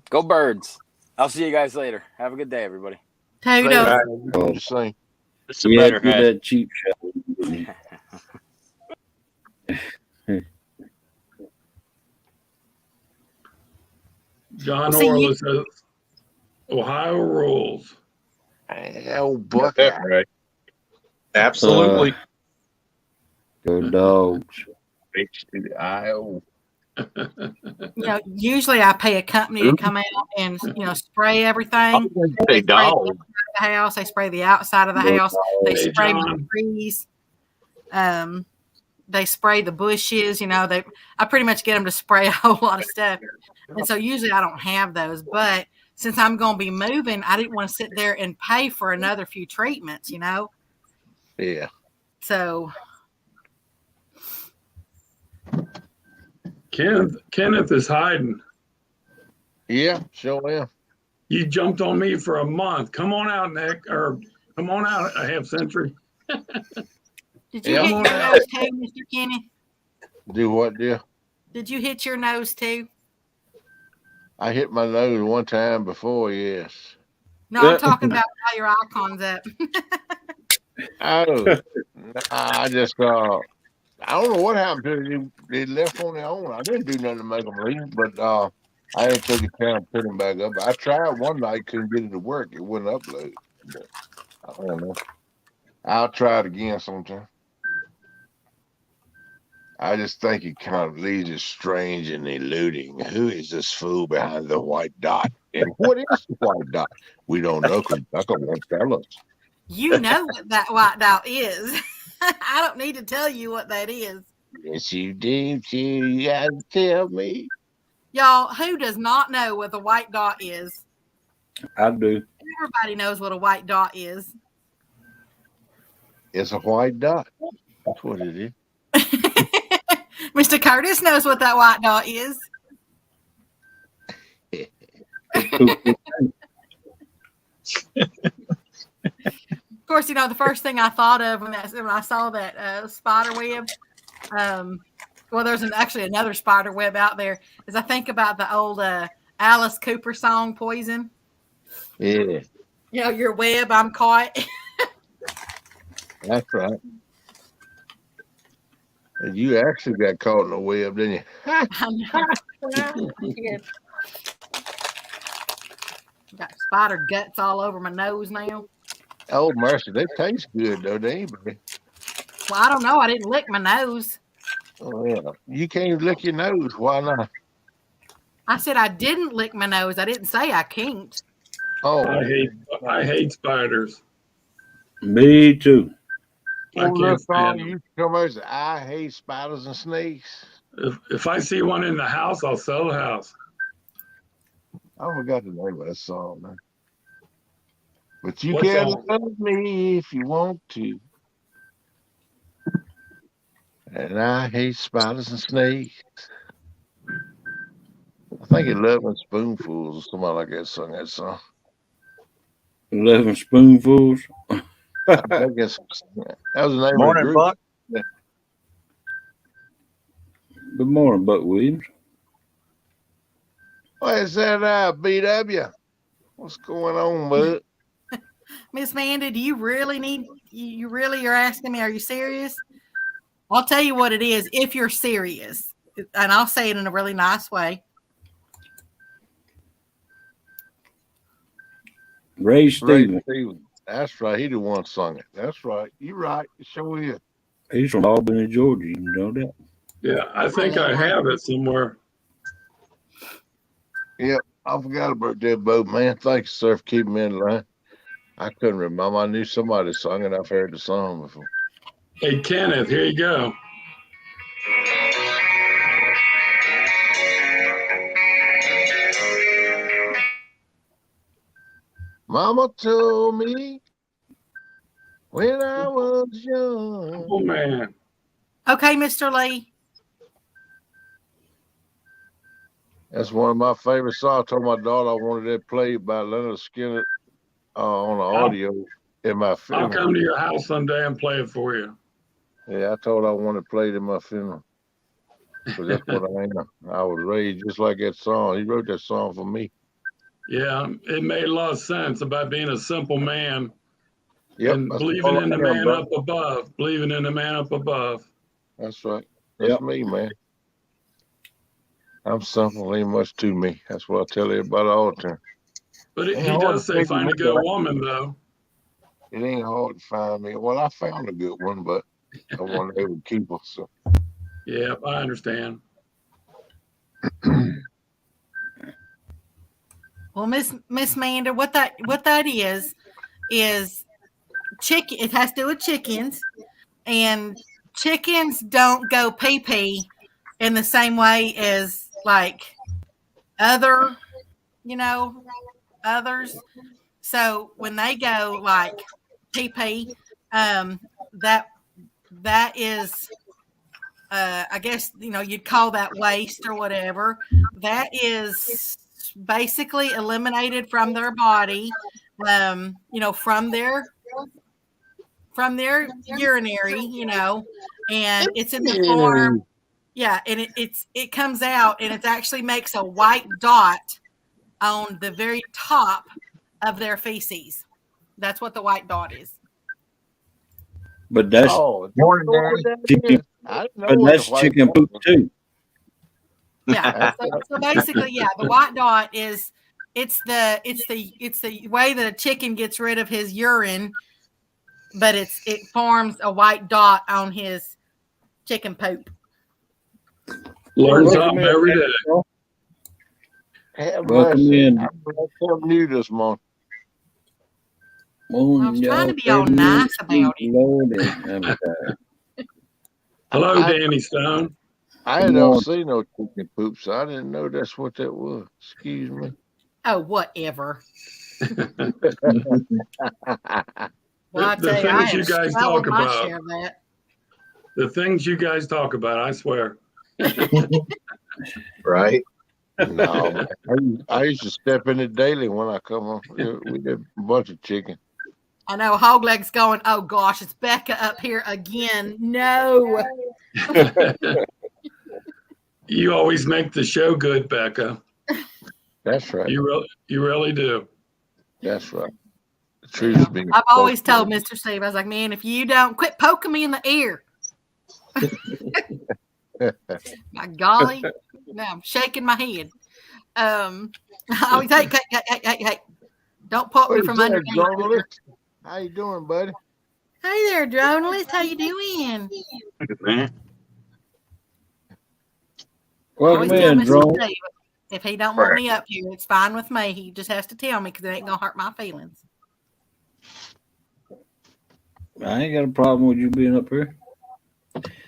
Go Birds. I'll see you guys later. Have a good day, everybody. Toodles. It's a better hat. That cheap shot. John Orla says, Ohio rules. Oh, Bucket. Right. Absolutely. Go Dogs. H2IO. Usually I pay a company to come out and spray everything. They spray the outside of the house. They spray the outside of the house. They spray the trees. They spray the bushes. I pretty much get them to spray a whole lot of stuff. And so usually I don't have those, but since I'm going to be moving, I didn't want to sit there and pay for another few treatments. Yeah. So. Kenneth is hiding. Yeah, sure am. You jumped on me for a month. Come on out, Nick, or come on out a half century. Did you hit your nose too, Mr. Kenny? Do what, dear? Did you hit your nose too? I hit my nose one time before, yes. No, I'm talking about how your icon's up. I just I don't know what happened to them. They left on their own. I didn't do nothing to make them leave, but I didn't take a time to put them back up. I tried one night, couldn't get it to work. It wouldn't upload. But I don't know. I'll try it again sometime. I just think it kind of leaves it strange and eluding. Who is this fool behind the white dot? And what is the white dot? We don't know because Becca won't tell us. You know what that white dot is. I don't need to tell you what that is. Yes, you do, too. You got to tell me. Y'all, who does not know what the white dot is? I do. Everybody knows what a white dot is. It's a white dot. That's what it is. Mr. Curtis knows what that white dot is. poop. Of course, the first thing I thought of when I saw that spider web, well, there's actually another spider web out there, is I think about the old Alice Cooper song, Poison. Yeah, Your web, I'm caught. that's right. And you actually got caught in a web, didn't you? I know. Got spider guts all over my nose now. Oh, mercy. They taste good, though, they ain't. Well, I don't know. I didn't lick my nose. Oh, yeah. You can't even lick your nose. Why not? I said I didn't lick my nose. I didn't say I can't. Oh, I hate spiders. Me too. I can't stand them. You come over and say, I hate spiders and snakes. If I see one in the house, I'll sell the house. I forgot the name of that song, man. But you What's can that? love me if you want to. And I hate spiders and snakes. I think it's 11 Spoonfuls or somebody like that sung that song. 11 Spoonfuls. I think that was the name of the Morning, group. Buck. Good morning, Buck Williams. What is that, BW? What's going on, bud? Miss Amanda, do you really you really are asking me, are you serious? I'll tell you what it is if you're serious. And I'll say it in a really nice way. Ray Stevens. That's right. He the one sung it. That's right. You're right. It sure is. He's from Albany, Georgia. You know that. Yeah, I think I have it somewhere. Yep. I forgot about that boat, man. Thanks, sir, for keeping me in line. I couldn't remember. I knew somebody sung it. I've heard the song before. Hey, Kenneth, here you go. Mama told me when I was young. Oh, man. Okay, Mr. Lee. That's one of my favorite songs. I told my daughter I wanted that played by Leonard Skinner on the audio in my I'll funeral. come to your house someday and play it for you. Yeah, I told her I wanted played in my funeral. Because that's what I am. I was raised just like that song. He wrote that song for me. Yeah, it made a lot of sense about being a simple man. Yep, And that's believing all in the I am, man brother. up above. Believing in the man up above. That's right. That's me, man. I'm simple. Ain't much to me. That's what I tell everybody all the time. But Ain't he hard does to say figure find a me good out. woman, though. It ain't hard to find me. Well, I found a good one, but I wasn't able to keep her. So Yeah, I understand. Well, Miss Amanda, what that is chicken. It has to do with chickens, and chickens don't go pee pee in the same way as like others. So when they go like pee pee, that is. I guess you'd call that waste or whatever. That is basically eliminated from their body, from their urinary, and it's in the form. Yeah, and it comes out and it actually makes a white dot on the very top of their feces. That's what the white dot is. But that's morning, chicken, but that's chicken poop too. Yeah. So basically, yeah, the white dot is it's the way that a chicken gets rid of his urine, but it forms a white dot on his chicken poop. Learn something every day. Welcome in. I'm something new this morning. I was trying to be all nice about it. Hello, Danny Stone. I don't see no chicken poop, so I didn't know that's what that was. Excuse me. Oh, whatever. Well, I tell the you, I things am you guys swelling talk my about. share of that. The things you guys talk about, I swear. Right. No, man. I used to step in it daily when I come home. We did a bunch of chicken. I know Hogleg's going, oh gosh, it's Becca up here again. No. You always make the show good, Becca. That's right. You really do. That's right. The truth being I've always spoken. told Mr. Steve, I was like, man, if you don't quit poking me in the ear. My golly. No, I'm shaking my head. I always, hey. Don't poke me from underneath. How you doing, buddy? Hey there, journalist. How you doing? Good man. Welcome Always tell in, Mr. Drone. Steve, if he don't want me up here, it's fine with me. He just has to tell me because it ain't gonna hurt my feelings. I ain't got a problem with you being up here.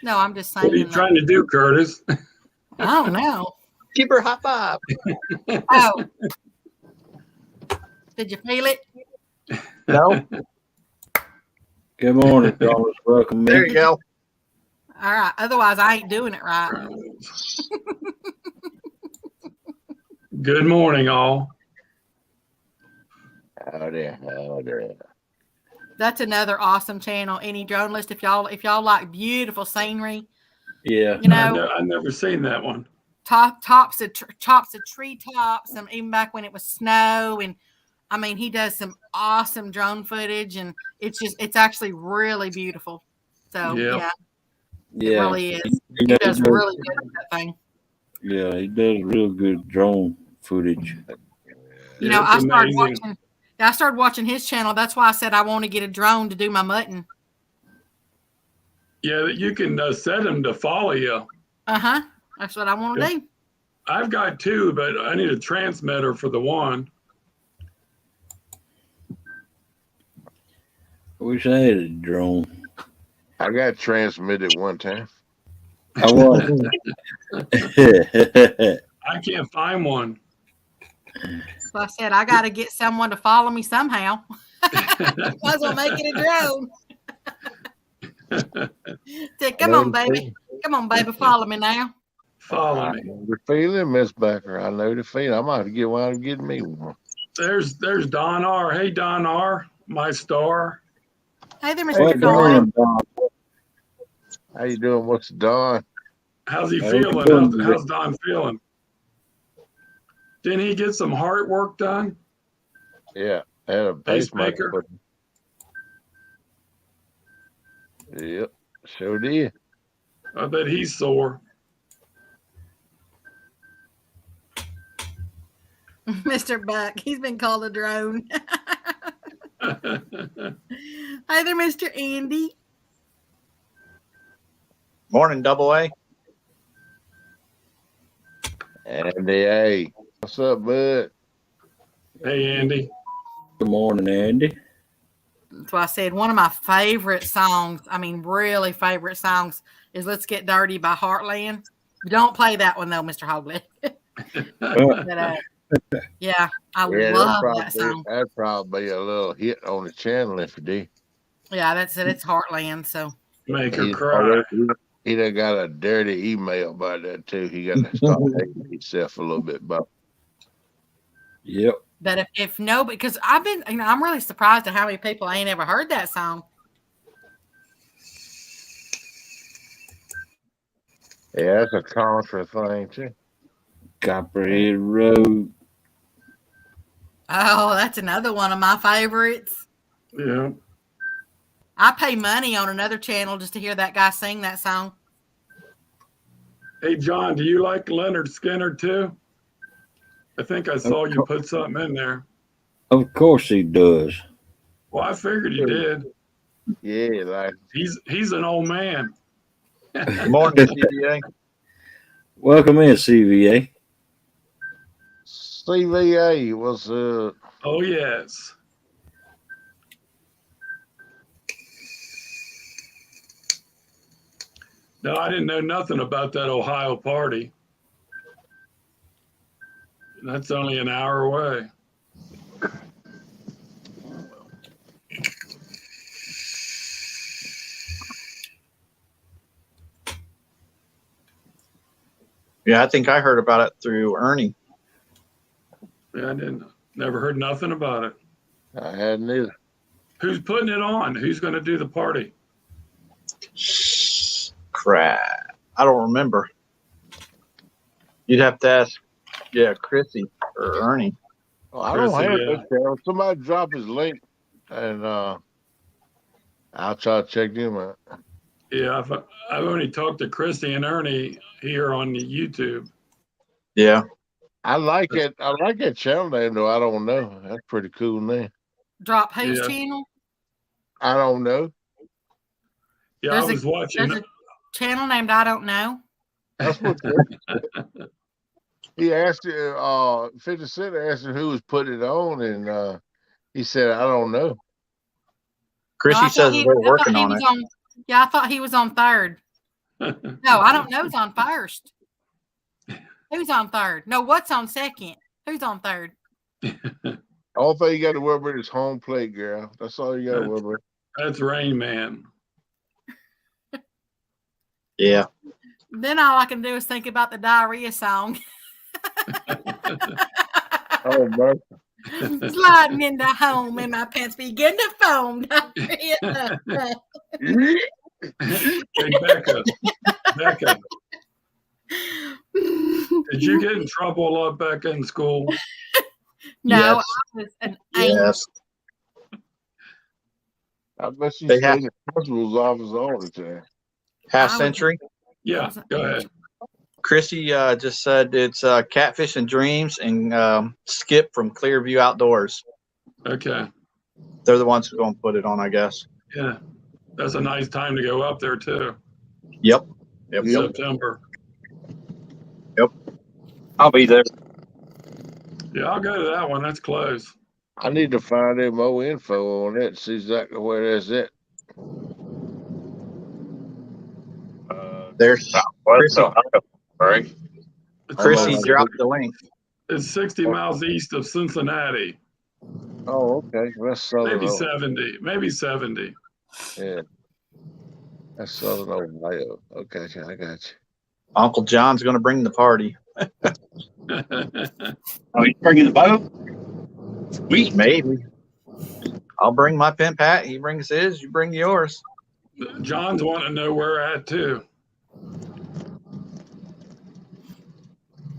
No, I'm just saying. What are you trying to do, Curtis? Oh no. Give her a high five. Oh. Did you feel it? No. Good morning, Drone. Welcome There in. you go. All right. Otherwise, I ain't doing it right. Good morning, all. Howdy. That's another awesome channel. Any journalist, if y'all like beautiful scenery, Yeah. you know, I've never seen that one. chops of treetops, and even back when it was snow, and I mean, he does some awesome drone footage, and it's actually really beautiful. So yeah, it really is. He does really good with that thing. Yeah, he does real good drone footage. You know, I started watching his channel. That's why I said I want to get a drone to do my mutton. Yeah, you can set him to follow you. That's what I want to do. I've got two, but I need a transmitter for the one. I wish I had a drone. I got transmitted one time. I was. I can't find one. So I said I got to get someone to follow me somehow. Might as well make it a drone. Said, come on, baby, follow me now. Follow me. I know the feeling, Miss Becker. I know the feeling. I might have to get one and get me one. There's Don R. Hey, Don R. My star. Hey there, Mr. Don. How you doing? What's Don? How's he feeling? How's Don feeling? Didn't he get some heart work done? Yeah, I had a pacemaker. Yep, sure did. I bet he's sore. Mr. Buck, he's been called a drone. Hi there, Mr. Andy. Morning, Double A. Andy, hey. What's up, bud? Hey, Andy. Good morning, Andy. So I said one of my favorite songs, I mean, really favorite songs, is Let's Get Dirty by Heartland. Don't play that one, though, Mr. Hogley. Yeah, I love that song. That'd probably be a little hit on the channel if it did. Yeah, that's it. It's Heartland, so. Make her cry. He done got a dirty email about that, too. He got to stop hating himself a little bit about. Yep. But if no, because I'm really surprised at how many people ain't ever heard that song. Yeah, that's a contra thing, too. Copperhead Road. Oh, that's another one of my favorites. Yeah. I pay money on another channel just to hear that guy sing that song. Hey, John, do you like Leonard Skinner, too? I think I saw you put something in there. Of course he does. Well, I figured you did. Yeah, like he's an old man. Morning, CVA. Welcome in, CVA. CVA was Oh yes. No, I didn't know nothing about that Ohio party. That's only an hour away. Yeah, I think I heard about it through Ernie. Yeah, I never heard nothing about it. I hadn't either. Who's putting it on? Who's going to do the party? Crap. I don't remember. You'd have to ask, Chrissy or Ernie. Oh, I don't have that channel. Somebody drop his link, and I'll try to check them out. Yeah, I've only talked to Christy and Ernie here on the YouTube. Yeah. I like it. I like that channel name, though. I don't know. That's pretty cool name. Drop whose channel? I don't know. Yeah, There's I was watching. There's a channel named I Don't Know. That's what he asked. 50 Cent asked him who was putting it on, and he said, "I don't know." Chrissy says they're working on it. Yeah, I thought he was on third. No, I don't know. Who's on first? Who's on third? No, what's on second? Who's on third? All thing you got to worry about is home plate, girl. That's all you got to worry about. That's Rain Man. Yeah. Then all I can do is think about the diarrhea song. Oh, man. Sliding into home and my pants begin to foam. Diarrhea. Hey, Becca. Did you get in trouble a lot, Becca, in school? No, Yes. I was an angel. Yes. I bet you They stay have- in the principal's office all the time. Half century. Yeah, go ahead. Chrissy just said it's Catfish and Dreams and Skip from Clearview Outdoors. Okay. They're the ones who are going to put it on, I guess. Yeah. That's a nice time to go up there, too. Yep. September. Yep. I'll be there. Yeah, I'll go to that one. That's close. I need to find out more info on that. See exactly where that's at. There's Chrissy. Right. Chrissy dropped the link. It's 60 miles east of Cincinnati. Oh, okay. That's Southern Maybe Ohio. 70. Maybe 70. Yeah. That's Southern Ohio. Okay, I got you. Uncle John's going to bring the party. Oh, you bringing the boat? Sweet. Maybe. I'll bring my pin pat. He brings his. You bring yours. John's wanting to know where we're at, too.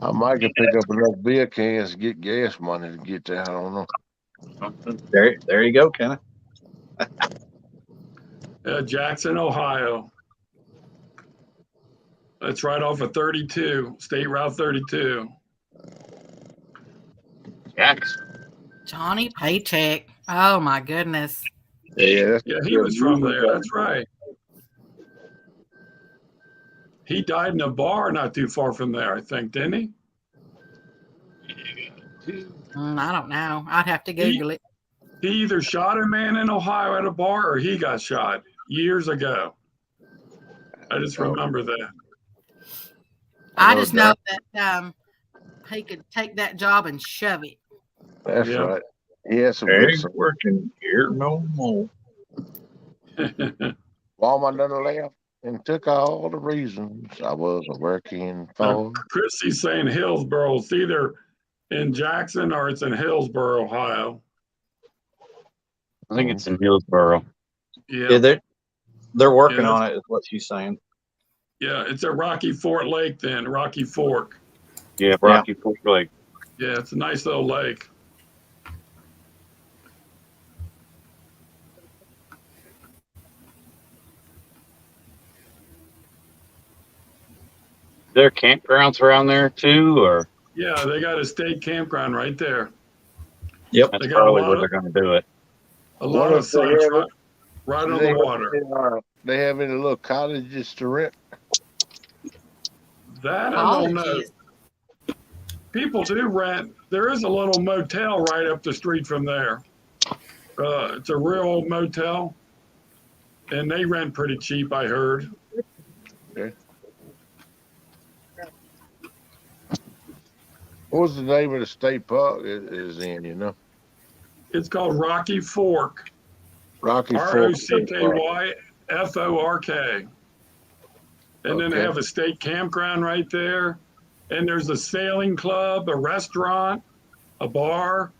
I might could pick up enough beer cans to get gas money to get there. I don't know. There you go, Kenneth. Jackson, Ohio. That's right off of 32, State Route 32. Jackson. Johnny Paycheck. Oh my goodness. Yeah, he was from there. That's right. He died in a bar not too far from there, I think, didn't he? I don't know. I'd have to Google it. He either shot a man in Ohio at a bar or he got shot years ago. I just remember that. I just know that he could take that job and shove it. That's right. He has some Ain't good songs. working here no more. Walmart done left and took all the reasons I wasn't working for. Chrissy's saying Hillsboro. It's either in Jackson or it's in Hillsboro, Ohio. I think it's in Hillsboro. Yeah, they're working on it, is what she's saying. Yeah, it's at Rocky Fort Lake then, Rocky Fork. Yeah, Rocky Fork Lake. Yeah, it's a nice little lake. There are campgrounds around there too, or? Yeah, they got a state campground right there. Yep. That's They got probably a where lot they're going to do it. A lot of sites right on the water. They have any little cottages to rent? That I don't know. People do rent. There is a little motel right up the street from there. It's a real old motel, and they rent pretty cheap, I heard. Okay. What was the name of the state park it is in, you know? It's called Rocky Fork. Rocky Fork. ROCKYFORK. And then they Okay. have a state campground right there. And there's a sailing club, a restaurant. a bar.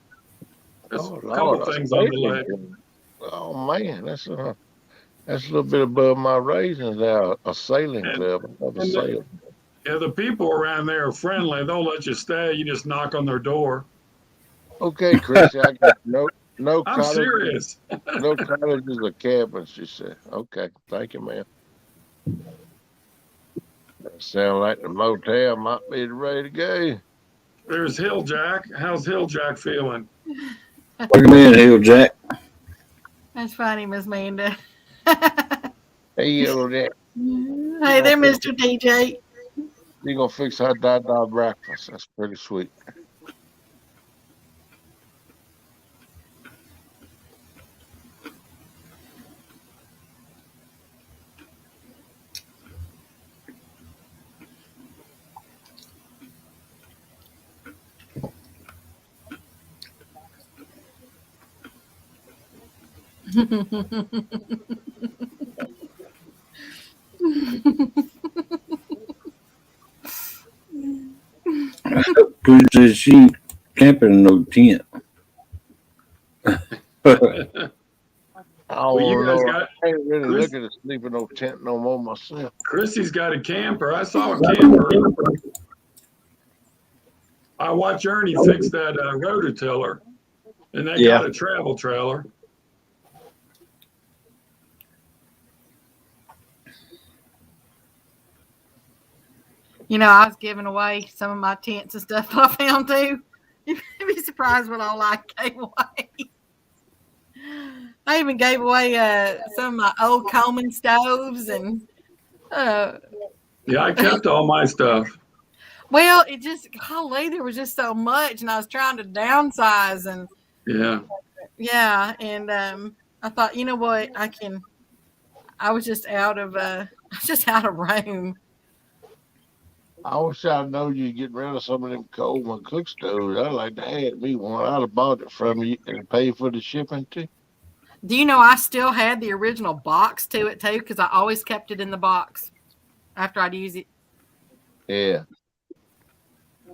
There's Oh, a couple Lord, a things on the sailing lake. club. Oh man, that's a little bit above my raisins there. A sailing club. I never And sailed. the people around there are friendly. They'll let you stay. You just knock on their door. Okay, Chrissy, I got no I'm cottages, serious. no cottages or cabins. She said. Okay, thank you, ma'am. That sound like the motel might be ready to go. There's Hill Jack. How's Hill Jack feeling? What do you mean, Hill Jack? That's funny, Miss Amanda. Hey, Yellow Jack. Hey there, Mr. DJ. You gonna fix her dog breakfast? That's pretty sweet. Chris says she ain't camping in no tent. I don't Well, you guys know. got I ain't really Chris, looking to sleep in no tent no more myself. Chrissy's got a camper. I saw a camper. I watched Ernie fix that rototiller, and they got a travel trailer. You know, I was giving away some of my tents and stuff that I found too. You'd be surprised what all I gave away. I even gave away some of my old Coleman stoves and. Yeah, I kept all my stuff. Well, it just golly, there was just so much, and I was trying to downsize, and and I thought, you know what, I was just out of room. I wish I'd known you'd get rid of some of them Coleman cook stoves. I'd like to have me one. I'd have bought it from you and paid for the shipping too. Do you know I still had the original box to it too? Because I always kept it in the box after I'd use it. Yeah.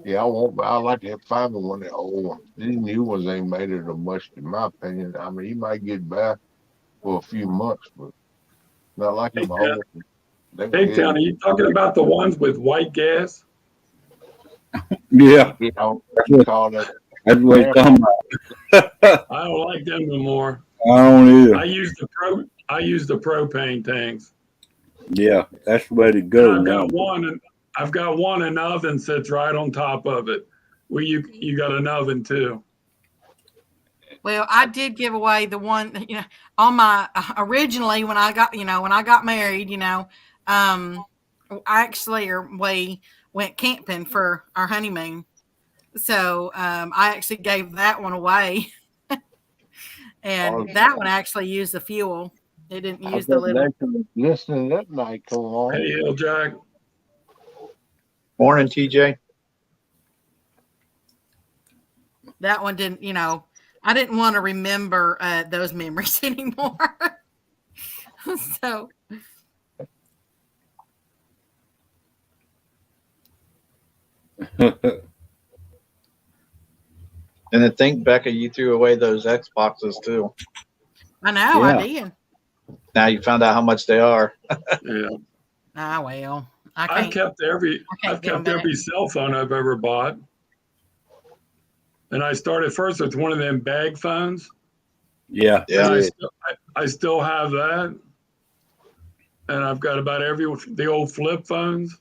Yeah, I like to find one of the old ones. These new ones ain't made it a much, in my opinion. I mean, you might get back for a few months, but not like them old ones. Hey, Town, are you talking about the ones with white gas? Yeah. You know, call that. That's what it's talking about. I don't like them no more. I don't either. I use the propane tanks. Yeah, that's the way to go. And I've got one, an oven sits right on top of it. Well, you got an oven too. Well, I did give away the one, on my originally when I got married, we went camping for our honeymoon. So I actually gave that one away. And that one actually used the fuel. It didn't use the little. Listening that night, come on. Hey, Hill Jack. Morning, TJ. That one didn't, I didn't want to remember those memories anymore. So. And I think, Becca, you threw away those Xboxes too. I know, I did. Now you found out how much they are. Yeah. Well, I've kept every cell phone I've ever bought. And I started first with one of them bag phones. Yeah. Yeah. I still have that. And I've got about the old flip phones.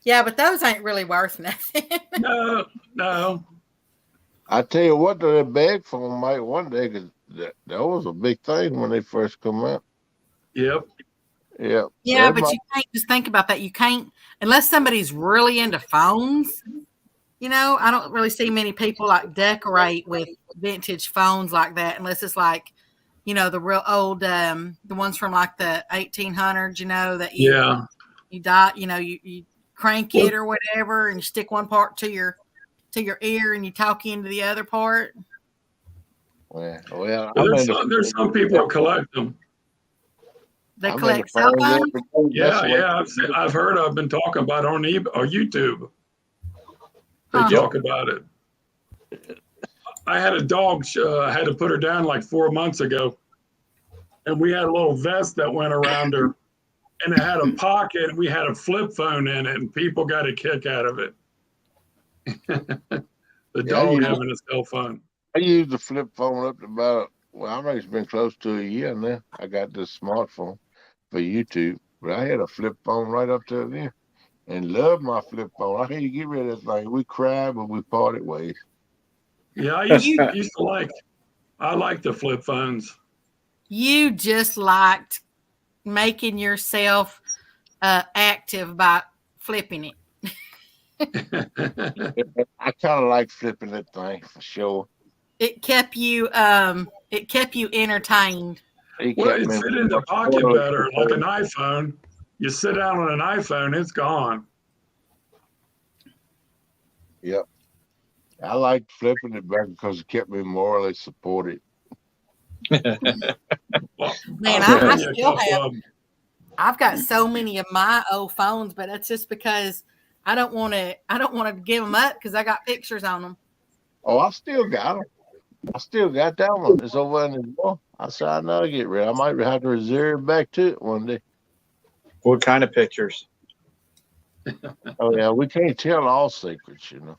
Yeah, but those ain't really worth nothing. No. I tell you what, that bag phone might one day, because that was a big thing when they first come out. Yep. Yeah. Yeah, but you can't just think about that. You can't, unless somebody's really into phones. I don't really see many people like decorate with vintage phones like that, unless it's like, the real old, the ones from like the 1800s, that you crank it or whatever, and you stick one part to your ear and you talk into the other part. Well, there's some people that collect them. They collect cell phones? Yeah. I've heard of been talking about it on eBay or YouTube. They talk about it. I had a dog. I had to put her down like 4 months ago, and we had a little vest that went around her, and it had a pocket. And we had a flip phone in it, and people got a kick out of it. The dog having a cell phone. I use the flip phone up to about, well, I think it's been close to a year now. I got this smartphone for YouTube, but I had a flip phone right up to there and loved my flip phone. I had to get rid of that thing. We cried, but we parted ways. Yeah, I used to like. I like the flip phones. You just liked making yourself active by flipping it. I kind of like flipping that thing for sure. It kept you entertained. Well, it fit in the pocket better, like an iPhone. You sit down on an iPhone, it's gone. Yep. I liked flipping it back because it kept me morally supported. Man, I still have. I've got so many of my old phones, but that's just because I don't want to give them up because I got pictures on them. Oh, I still got them. I still got that one. It's over in the wall. I said I know to get rid. I might have to reserve back to it one day. What kind of pictures? Oh yeah, we can't tell all secrets, you know.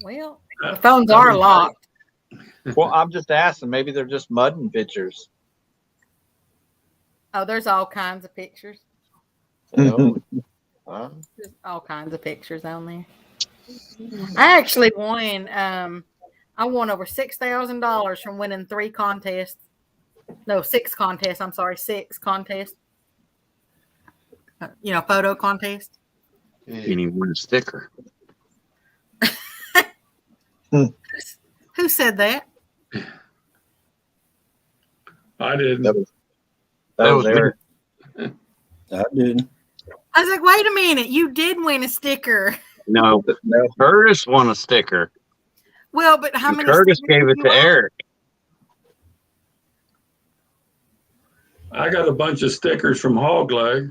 Well, the phones are locked. Well, I'm just asking. Maybe they're just mudding pictures. Oh, there's all kinds of pictures. Huh? There's all kinds of pictures on there. I actually won. I won over $6,000 from winning 3 contests. No, 6 contests. I'm sorry, 6 contests. Photo contest. You need one sticker. Who said that? I didn't. That was Eric. I didn't. I was like, wait a minute, you did win a sticker. No, Curtis won a sticker. Well, but how many? Curtis gave it to Eric. I got a bunch of stickers from Hog Leg.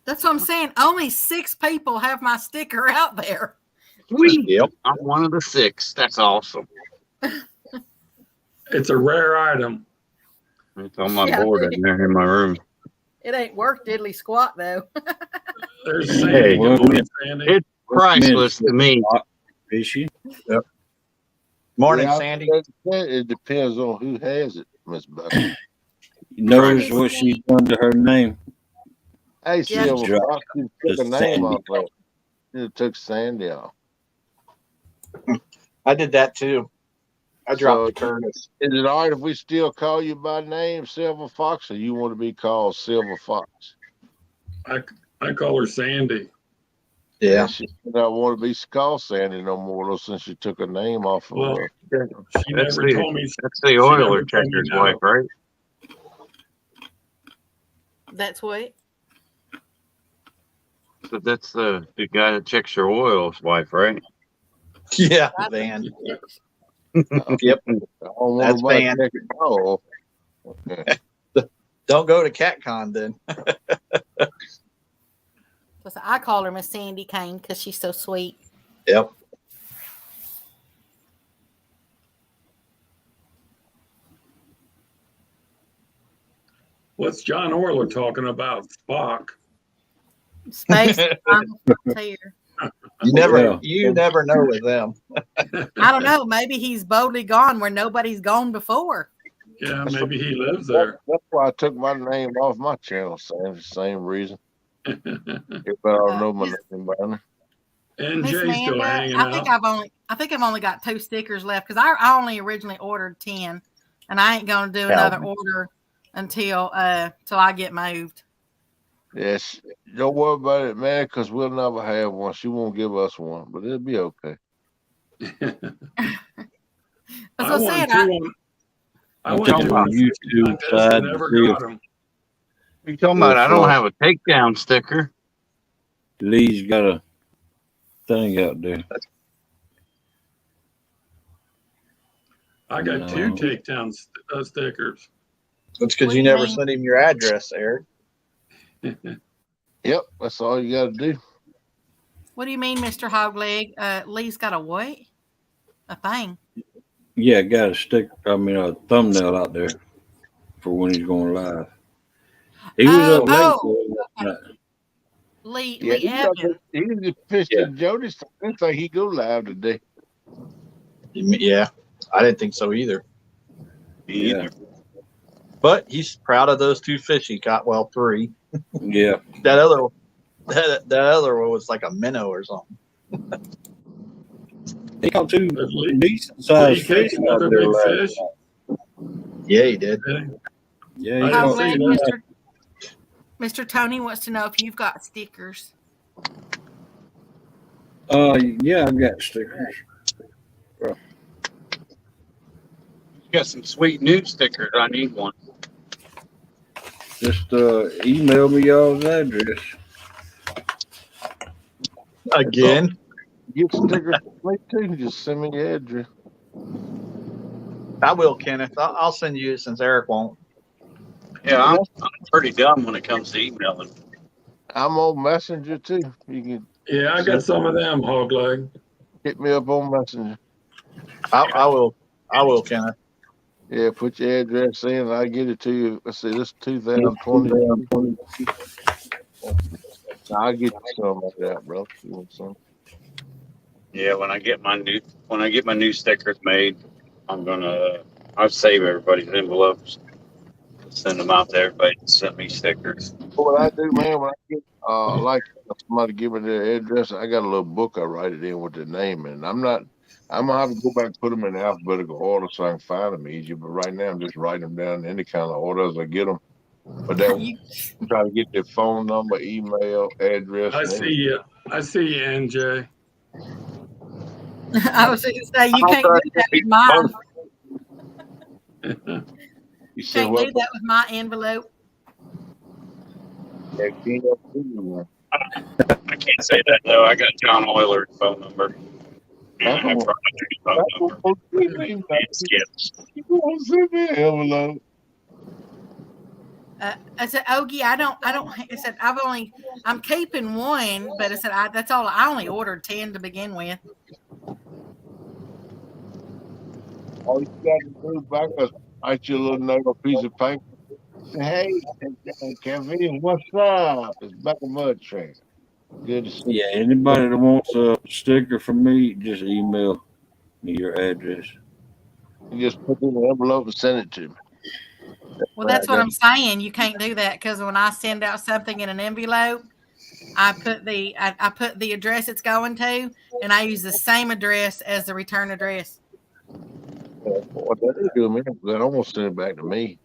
That's what I'm saying. Only 6 people have my sticker out there. Sweet. Yep, I'm one of the 6. That's awesome. It's a rare item. It's on my board in there in my room. It ain't worth diddly squat though. There's Sandy. Sandy. It's priceless to me. Fishy. Yep. Morning, Yeah, Sandy. It depends on who has it, Miss Becca. Notice what she's done to her name. Hey, Yeah. Silver Fox, you took a name Sandy. off of it. You took Sandy off. I did that too. I dropped So, Curtis. Is it all right if we still call you by name, Silver Fox, or you want to be called Silver Fox? I call her Sandy. Yeah. She don't want to be called Sandy no more though, since she took a name off of Well, her. she never told me. That's the she oiler never told me checker's no. wife, right? That's what. So that's the guy that checks your oil's wife, right? Yeah, Van. Yep. I don't want That's nobody Van. checking my oil. Okay. Don't go to CatCon then. So I call her Miss Sandy Kane because she's so sweet. Yep. What's John Orler talking about? Spock. Space. Here. You never, Yeah. you never know with them. I don't know. Maybe he's boldly gone where nobody's gone before. Yeah, maybe he lives there. That's why I took my name off my channel, same reason. If I don't know my name by now. And Miss Jay's still Amanda, hanging I think out. I've only got 2 stickers left because I only originally ordered 10, and I ain't gonna do another order until I get moved. Yes, don't worry about it, man, because we'll never have one. She won't give us one, but it'll be okay. That's what I I won said. 2 on. I I'm won talking 2 about on YouTube contests side and to never see got if them. You talking about? I don't have a takedown sticker. Lee's got a thing out there. I got 2 takedown stickers. That's because you never sent him your address, Eric. Yep, that's all you got to do. What do you mean, Mr. Hogleg? Lee's got a what? A thing. Yeah, got a thumbnail out there for when he's going live. He was up late. Okay. Lee Evans. Evans. He just fished at Jody, so I didn't think he'd go live today. Yeah, I didn't think so either. Me either. But he's proud of those 2 fish he caught. Well, 3. Yeah. That other one was like a minnow or something. He caught 2 decent sized fish. Another big fish. Yeah, he did. Yeah, he Hogleg, Mr. Tony wants to know if you've got stickers. Yeah, I've got stickers. You got some sweet new stickers. I need one. Just email me y'all's address. Again? Get stickers for me too. Just send me your address. I will, Kenneth. I'll send you it since Eric won't. Yeah, I'm pretty dumb when it comes to emailing. I'm on Messenger too. You can. Yeah, I got some of them, Hogleg. Hit me up on Messenger. I will, Kenneth. Yeah, put your address in and I'll get it to you. Let's see, this is 2020. I'll get you some like that, bro. You want some? Yeah, when I get my new stickers made, I'll save everybody's envelopes. Send them out to everybody to send me stickers. What I do, man, when I get like somebody give me their address, I got a little book I write it in with their name in. I'm gonna have to go back and put them in alphabetical order so I can find them easier. But right now, I'm just writing them down in any kind of order as I get them. But then try to get their phone number, email, address. I see you, NJ. I was going to say, you can't do that with mine. You said Can't what? do that with my envelope. I can't say that though. I got John Euler's phone number. I probably I said, Ogie, I said, I'm keeping one, but I said, that's all. I only ordered 10 to begin with. All you got to do back is write you a little note on a piece of paper. Hey, Kevin, what's up? It's Becca Mudtramp. Good to see you. Yeah, anybody that wants a sticker from me, just email me your address. You just put it in an envelope and send it to me. Well, that's what I'm saying. You can't do that because when I send out something in an envelope, I put the address it's going to, and I use the same address as the return address. What they do, man? They almost send it back to me.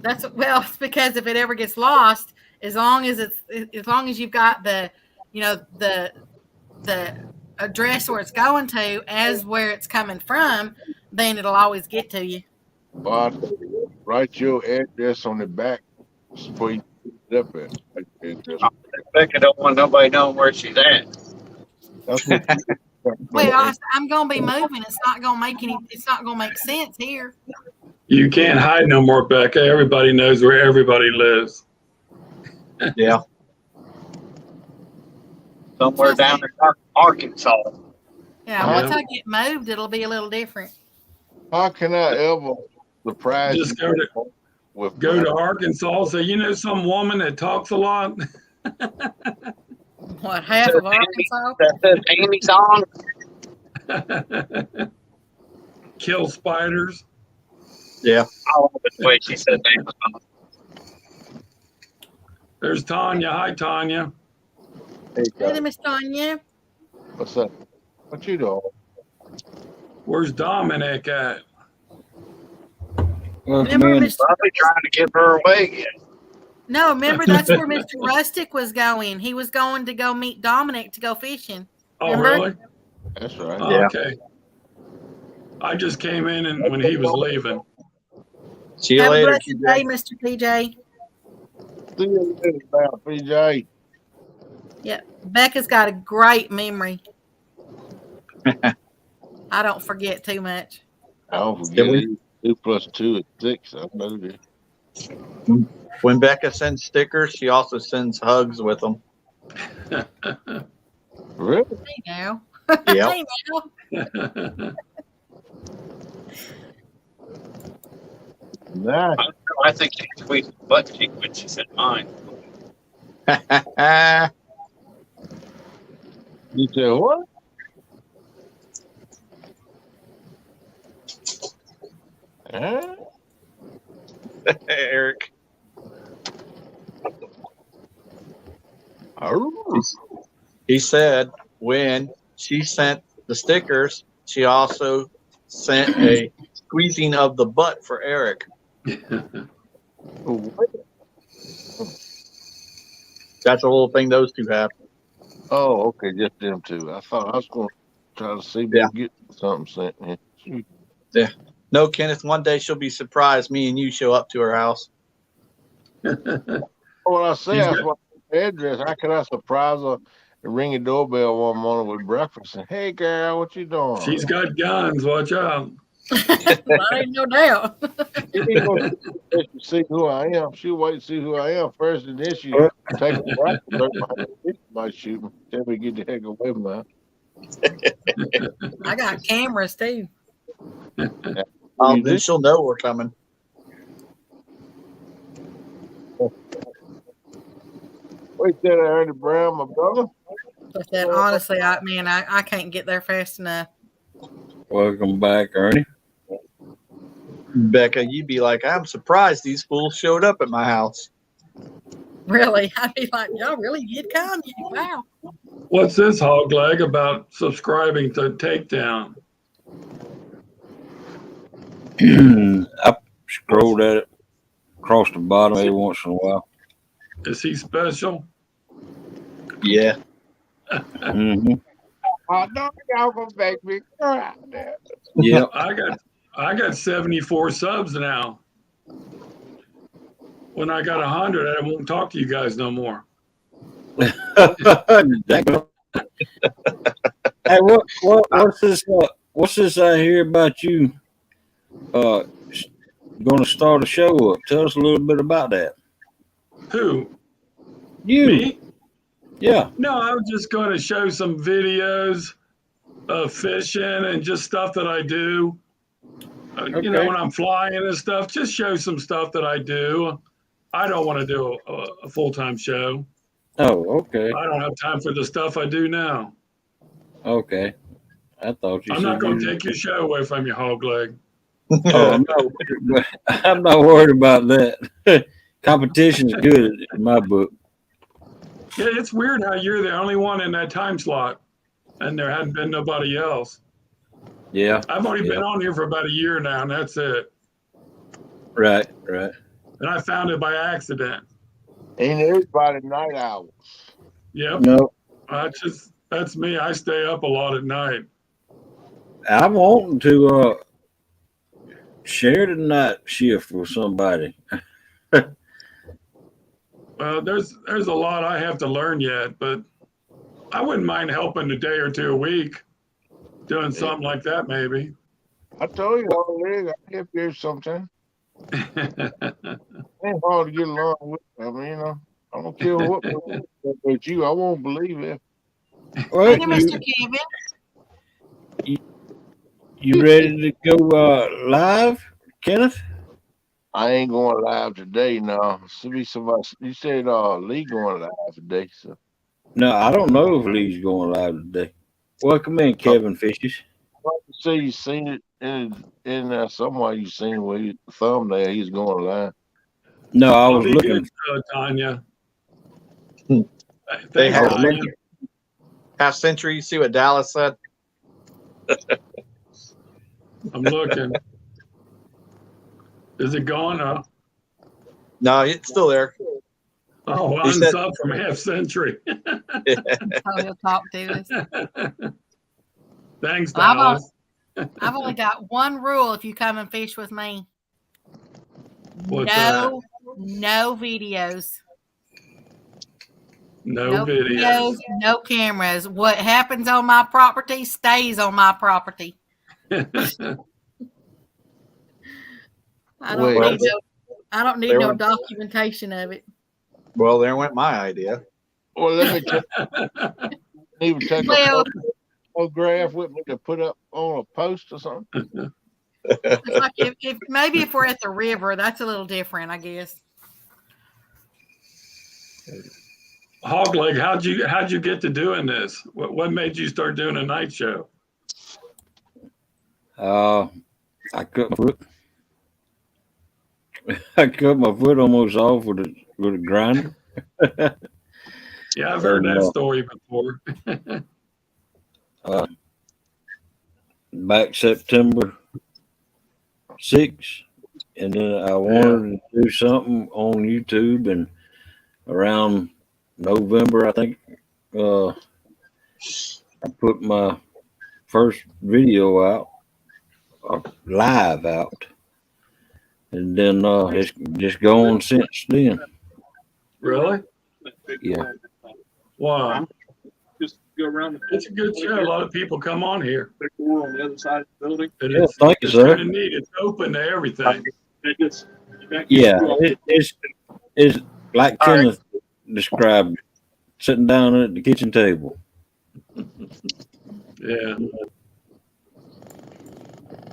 It's because if it ever gets lost, as long as you've got the address where it's going to as where it's coming from, then it'll always get to you. But write your address on the back before you put it up at. Becca don't want nobody knowing where she's at. Well, I'm gonna be moving. It's not gonna make sense here. You can't hide no more, Becca. Everybody knows where everybody lives. Yeah. Somewhere down in Arkansas. Yeah, once I get moved, it'll be a little different. How can I ever surprise you? Just go to Arkansas. Say, you know, some woman that talks a lot. What, half of Arkansas? That says Amy's on. Kill spiders. Yeah. I love the way she said Amy's on. There's Tanya. Hi, Tanya. Hey, Miss Tanya. What's up? What you doing? Where's Dominic at? Remember, Probably trying to give her away again. No, remember that's where Mr. Rustic was going. He was going to go meet Dominic to go fishing. Oh, remember? really? That's right. Oh, Yeah. okay. I just came in and when he was leaving. See you Have later, a blessed day, Mr. PJ. See you later, now, PJ. Yep. Becca's got a great memory. I don't forget too much. I don't forget it. 2 + 2 is 6. I know that. When Becca sends stickers, she also sends hugs with them. Really? Hey now. Yeah. Hey now. Nice. I think she squeezed the butt cheek when she said mine. You said what? Huh? Eric. He said when she sent the stickers, she also sent a squeezing of the butt for Eric. That's a little thing those two have. Oh, okay, just them two. I thought I was going to try to see if we Yeah. could get something sent in. Shoot. Yeah. No, Kenneth, one day she'll be surprised me and you show up to her house. Well, I say that's my address. How could I surprise her and ring a doorbell one morning with breakfast and, hey, girl, what you doing? She's got guns. Watch out. That ain't no doubt. She ain't gonna see who I am. She'll wait to see who I am first, and then she take a break. Might shoot me. Tell me to get the heck away from her. I got cameras too. Oh, then she'll know we're coming. Wait there, Ernie Brown, my brother. But then honestly, I can't get there fast enough. Welcome back, Ernie. Becca, you'd be like, I'm surprised these fools showed up at my house. Really? I'd be like, y'all really did come? Wow. What's this hog leg about subscribing to Takedown? I scrolled at it across the bottom every once in a while. Is he special? Yeah. Mm-hmm. Oh, no, y'all gonna make me cry there. Yeah. I got 74 subs now. When I got 100, I won't talk to you guys no more. Hey, what's this? What's this I hear about you? Going to start a show up. Tell us a little bit about that. Who? You? Me? Yeah. No, I was just going to show some videos of fishing and just stuff that I do. You know, when I'm flying and stuff, just show some stuff that I do. I don't want to do a full-time show. Oh, okay. I don't have time for the stuff I do now. Okay. I thought you I'm said not going to take your show away from you, hog leg. Oh, I'm not worried about that. Competition's good in my book. Yeah, it's weird how you're the only one in that time slot, and there hadn't been nobody else. Yeah. I've only been on here for about a year now, and that's it. Right, right. And I found it by accident. Ain't everybody night owls? Yep. No. That's me. I stay up a lot at night. I'm wanting to share the night shift with somebody. Well, there's a lot I have to learn yet, but I wouldn't mind helping a day or two a week, doing something like that maybe. I told you all leg. I help you sometime. Ain't hard to get along with. I mean, you know, I don't care what about you. I won't believe it. Well, Thank you, Mr. Kevin. You ready to go live, Kenneth? I ain't going live today. No, should be somebody. You said Lee going live today, so. No, I don't know if Lee's going live today. Welcome in, Kevin Fishes. I say you seen it in somewhere. You seen where the thumbnail he's going live. No, I I'll was be looking. good, Tanya. They Thanks, have Tanya. half century. You see what Dallas said? I'm looking. Is it gone? Huh? No, it's still there. Oh, He I'm said- up from half century. Oh, he'll talk to us. Thanks, Well, Dallas. I've only got one rule if you come and fish with me. What's no videos. No videos. No cameras. What happens on my property stays on my property. I don't need no documentation of it. Well, there went my idea. Well, let me tell Even take Well, a photograph with me to put up on a post or something. it's like if maybe if we're at the river, that's a little different, I guess. Hogleg, how'd you get to doing this? What made you start doing a night show? I cut my foot. I cut my foot almost off with a grinder. Yeah, I've heard And, that story before. back September 6th, and then I wanted to do something on YouTube, and around November, I think, I put my first video out, live out, and then it's just gone since then. Really? Yeah. Wow. Just go around. It's a good show. A lot of people come on here. On the other side of the building. And Yeah, thank you, sir. Kind of neat. It's open to everything. Yeah, it's like Kenneth described, sitting down at the kitchen table. Yeah.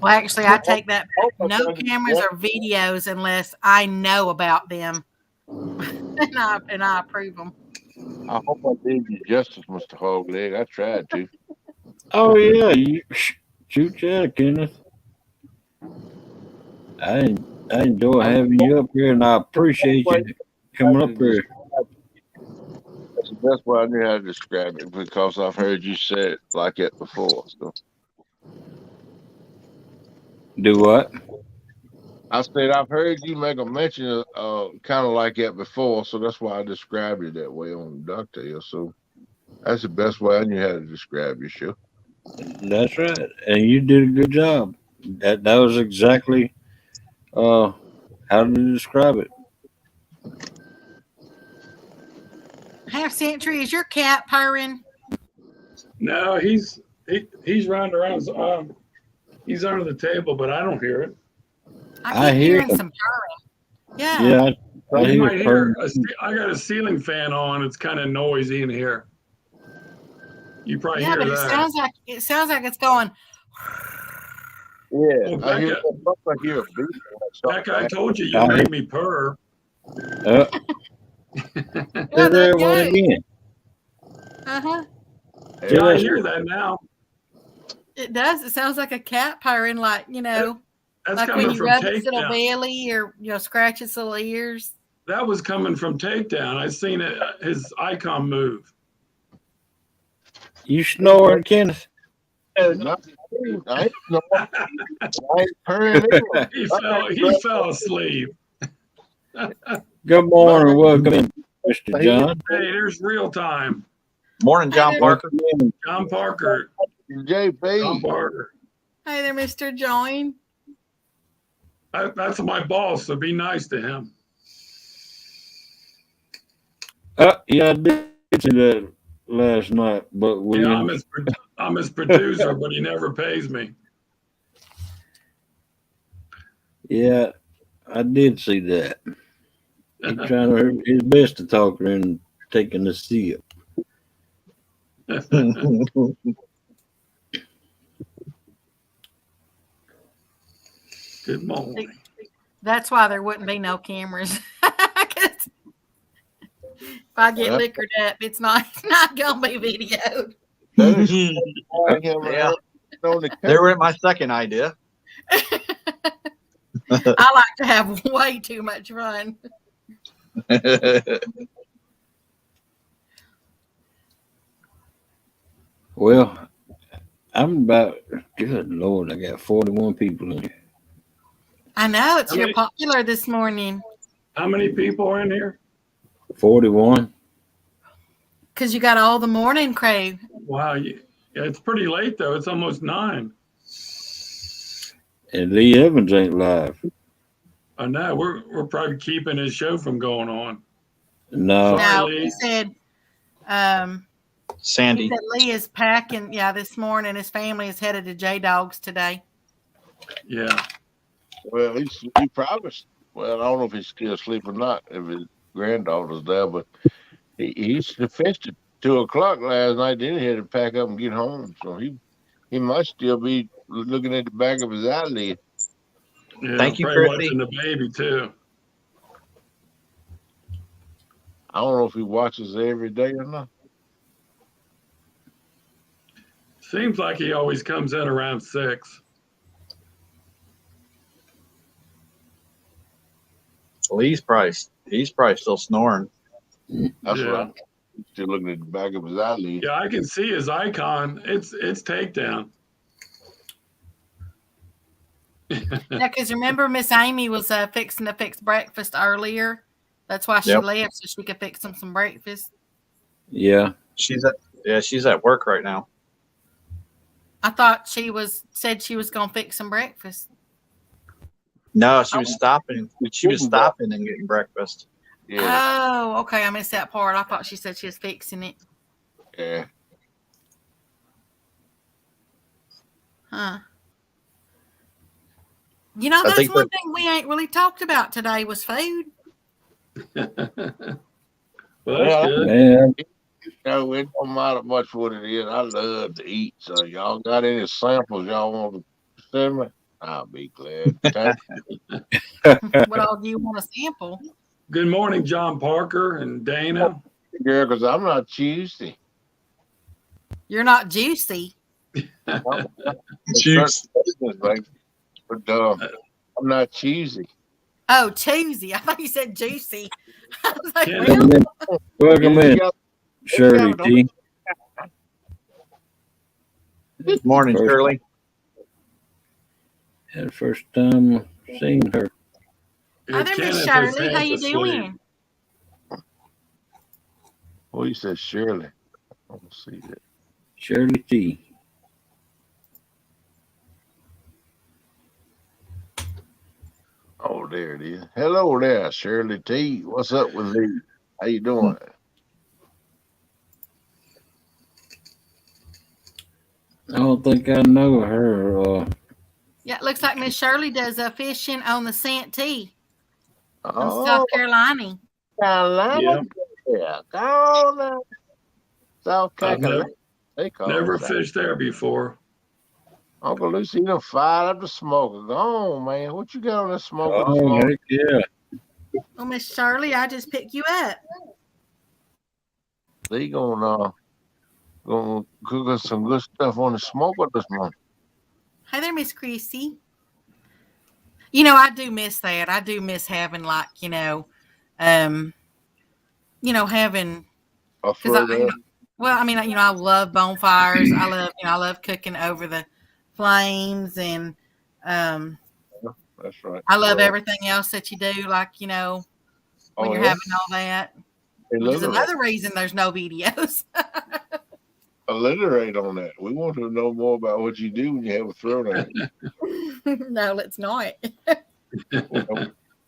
Well, actually, I take that back. No cameras or videos unless I know about them, and I approve them. I hope I did you justice, Mr. Hogleg. I tried to. Oh yeah, you shoot yeah, Kenneth. I enjoy having you up here, and I appreciate you coming up here. That's the best way I knew how to describe it because I've heard you say it like that before. So. Do what? I said I've heard you make a mention of kind of like that before, so that's why I described it that way on Ducktail. So that's the best way I knew how to describe your show. That's right, and you did a good job. That was exactly how to describe it. Half Century, is your cat purring? No, he's running around. He's under the table, but I don't hear it. I keep hear hearing some purring. Yeah. Yeah, I You might hear. purring. I got a ceiling fan on. It's kind of noisy in here. You probably Yeah, hear but that. it sounds like it's going. Yeah, Well, I hear a beat. Becca, I told you you made me purr. There it went again. Uh-huh. Yeah, I hear that now. It does. It sounds like a cat purring, like, That's like coming when you from rub its little takedown. belly or scratch its little ears. That was coming from takedown. I seen it. His icon move. You snoring, Kenneth? I ain't purring anyway. He fell asleep. Good morning, welcome in, Mr. John. Hey, there's real time. Morning, John Parker. John Parker. JP. John Parker. Hey there, Mr. Join. That's my boss, so be nice to him. Yeah, I did see that last night, but I'm his producer, but he never pays me. Yeah, I did see that. He's trying his best to talk her into taking a sip. Good morning. That's why there wouldn't be no cameras. If I get liquored up, it's not gonna be videoed. Yeah. They were my second idea. I like to have way too much fun. Well, I'm about, good Lord, I got 41 people in here. I know it's real popular this morning. How many people are in here? 41. Because you got all the morning crave. Wow. Yeah, it's pretty late, though. It's almost 9. And Lee Evans ain't live. I know. We're probably keeping his show from going on. No. No, he said, Sandy. He said Lee is packing. Yeah, this morning his family is headed to J Dogs today. Yeah. Well, he probably. Well, I don't know if he's still asleep or not. If his granddaughter's there, but he's fished 2 o'clock last night. Then he had to pack up and get home. So he might still be looking at the back of his eyelid. Yeah, Thank you, probably Christy. watching the baby too. I don't know if he watches every day or not. Seems like he always comes in around 6. Well, he's probably still snoring. That's Yeah. right. He's still looking at the back of his eyelid. Yeah, I can see his icon. It's takedown. Yeah, because remember Miss Amy was fixing to fix breakfast earlier. That's why she Yep. left, so she could fix him some breakfast. Yeah. She's at work right now. I thought said she was gonna fix some breakfast. No, she was stopping. She was stopping and getting breakfast. Yeah. Oh, okay. I missed that part. I thought she said she was fixing it. Yeah. Huh. You know, I that's think one thing we ain't really talked about today was food. Well, that's Yeah. good. Man, It don't matter much what it is. I love to eat. So y'all got any samples y'all want to send me? I'll be glad. What all do you want to sample? Good morning, John Parker and Dana. Girl, because I'm not choosy. You're not juicy. Juice. But I'm not choosy. Oh, choosy. I thought you said juicy. I was like, Yeah. really? welcome in, Shirley T. Good morning, First- Shirley. Yeah, first time seeing her. Hi there, Miss Kenneth is Shirley. How half you asleep. doing? Well, you said Shirley. I don't see that. Shirley T. Oh, there it is. Hello there, Shirley T. What's up with you? How you doing? I don't think I know her. Yeah, it looks like Miss Shirley does fishing on the Santee from Oh, South Carolina. Carolina. Yeah, go on. South I've Carolina. They call never it that. fished there before. Uncle Lucy, you done fired up the smoker. Go on, man. What you got on that smoker this Oh, morning? heck yeah. Well, Miss Shirley, I just picked you up. They gonna cook us some good stuff on the smoker this morning. Hey there, Miss Chrissy. You know, I do miss that. I do miss having having because I love bonfires. I love cooking over the flames, and That's right. I love everything else that you do, when Oh, you're yeah? having all that. Hey, Which is look at another reason there's no videos. alliterate on that. We want to know more about what you do when you have a throat out. No, let's not.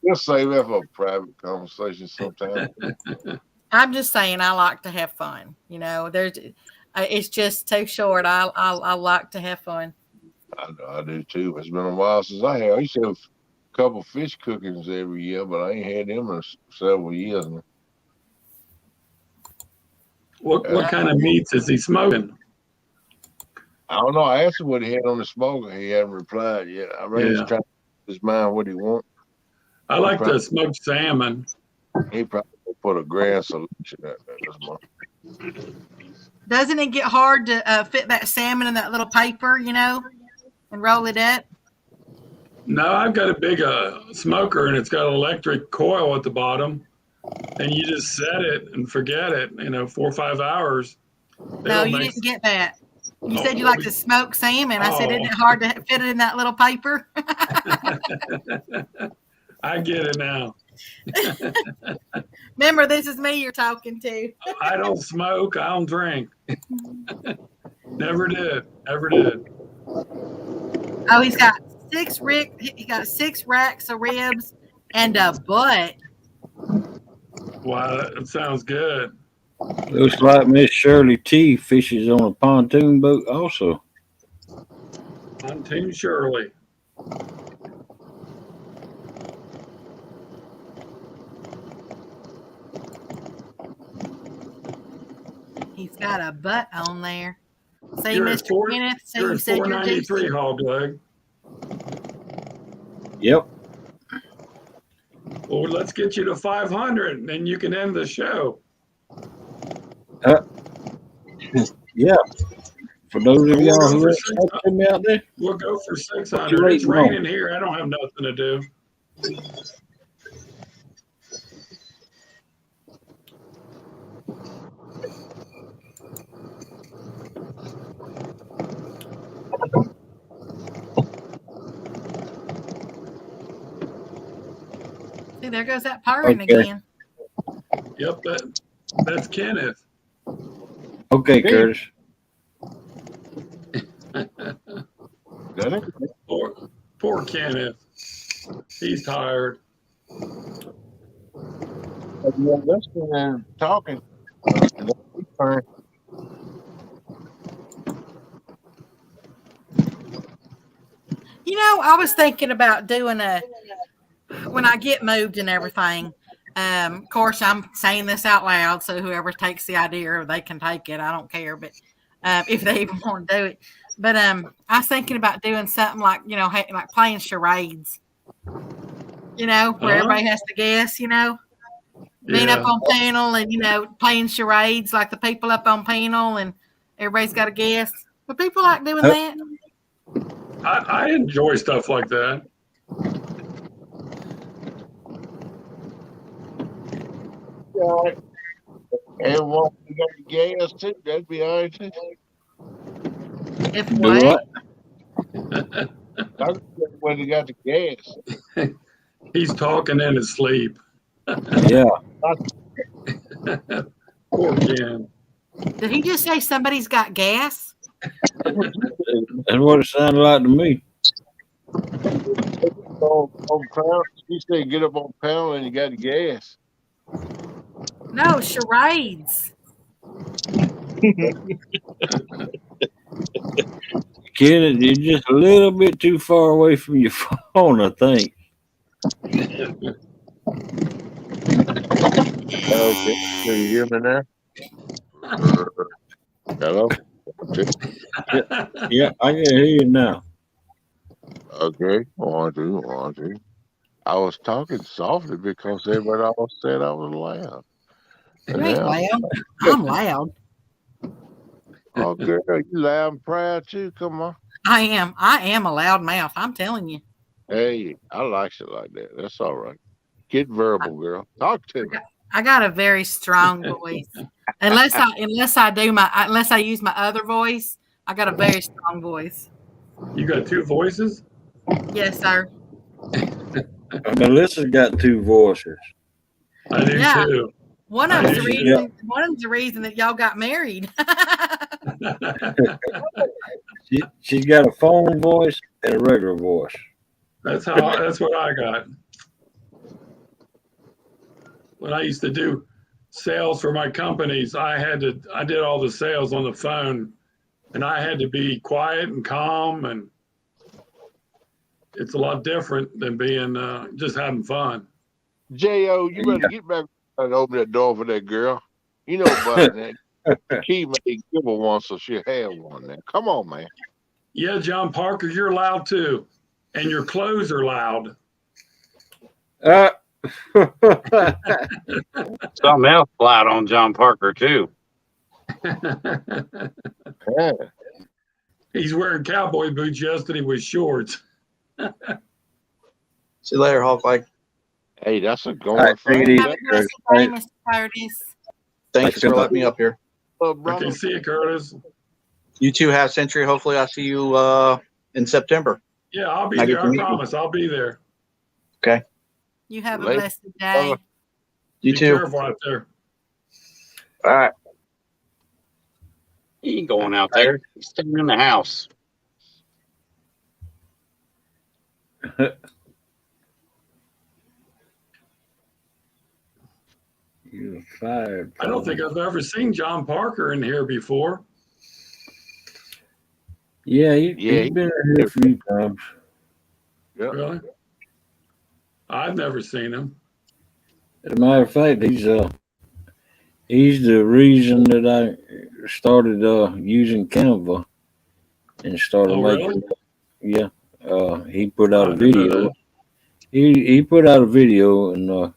We'll save that for a private conversation sometime. I'm just saying I like to have fun. It's just too short. I like to have fun. I know I do too. It's been a while since I used to have a couple fish cookings every year, but I ain't had them in several years now. What kind of meats is he smoking? I don't know. I asked him what he had on the smoker. He hasn't replied yet. I reckon he's trying to his mind what he wants. I like the smoked salmon. He probably put a grand solution out there this month. Doesn't it get hard to fit that salmon in that little paper, and roll it up? No, I've got a big smoker, and it's got an electric coil at the bottom, and you just set it and forget it. 4 or 5 hours. No, you didn't get that. You said you like to smoke salmon. I said, isn't it hard to fit it in that little paper? I get it now. Remember, this is me you're talking to. I don't smoke. I don't drink. Never did. Ever did. Oh, he's got 6 racks of ribs and a butt. Wow, that sounds good. Looks like Miss Shirley T fishes on a pontoon boat also. Pontoon Shirley. He He's got a butt on there. See, You're at Mr. Kenneth, so you're you at said you're 493, juicy. Hog Leg. Yep. Well, let's get you to 500, and then you can end the show. Yeah. For those of We'll y'all go who for are 600. texting me out there, We'll go for what you 600. It's waiting on? raining here. I don't have nothing to do. See, there goes that purring Okay. again. Yep, that's Kenneth. Okay, Curtis. Poor Kenneth. He's tired. Yeah, listening and talking. You know, I was thinking about doing when I get moved and everything. Of course, I'm saying this out loud, so whoever takes the idea, they can take it. I don't care, but if they even want to do it. But I was thinking about doing something like, you know, like playing charades. You know, where everybody has to guess. You know, being up on panel and playing charades like the people up on panel, and everybody's got to guess. But people like doing that. I enjoy stuff like that. Yeah. And what we got the gas too, that'd be all right too. If what? When you got the gas. He's talking in his sleep. Yeah. Poor Ken. Did he just say somebody's got gas? That's what it sounded like to me. On panel, you say get up on panel and you got the gas. No, charades. Kenneth, you're just a little bit too far away from your phone, I think. Okay, can you hear me now? Hello? Yeah, I can hear you now. Okay, 1, 2, 1, 2. I was talking softly because everybody always said I was loud. You ain't loud. I'm loud. Oh, girl, you loud and proud too. Come on. I am a loud mouth. I'm telling you. Hey, I like it like that. That's all right. Get verbal, girl. Talk to me. I got a very strong voice. Unless I use my other voice, I got a very strong voice. You got two voices? Yes, sir. Melissa's got two voices. I do too. One of them's the reason that y'all got married. She's got a phone voice and a regular voice. That's what I got. When I used to do sales for my companies, I did all the sales on the phone, and I had to be quiet and calm, and it's a lot different than being just having fun. J.O., you better get back and open that door for that girl. You know about that. Key may give her one so she'll have one now. Come on, man. Yeah, John Parker, you're loud too. And your clothes are loud. Something else loud on John Parker too. Yeah. He's wearing cowboy boots yesterday with shorts. See you later, Hawk Like. Hey, that's a going friend. Have a blessed day, Mr. Curtis. Thanks for letting me up here. Okay, see you, Curtis. You two have Century. Hopefully, I'll see you in September. Yeah, I'll be I get there. to I meet you. promise. I'll be there. Okay. You have a Later. blessed day. You Be too. careful out there. All right. He ain't going out there. He's staying in the house. You're fired. I don't think I've ever seen John Parker in here before. Yeah, he's been here a few times. Yep. Really? I've never seen him. As a matter of fact, He's the reason that I started using Canva and started Oh, making. really? Yeah, he put I out a didn't know video. that. He put out a video, and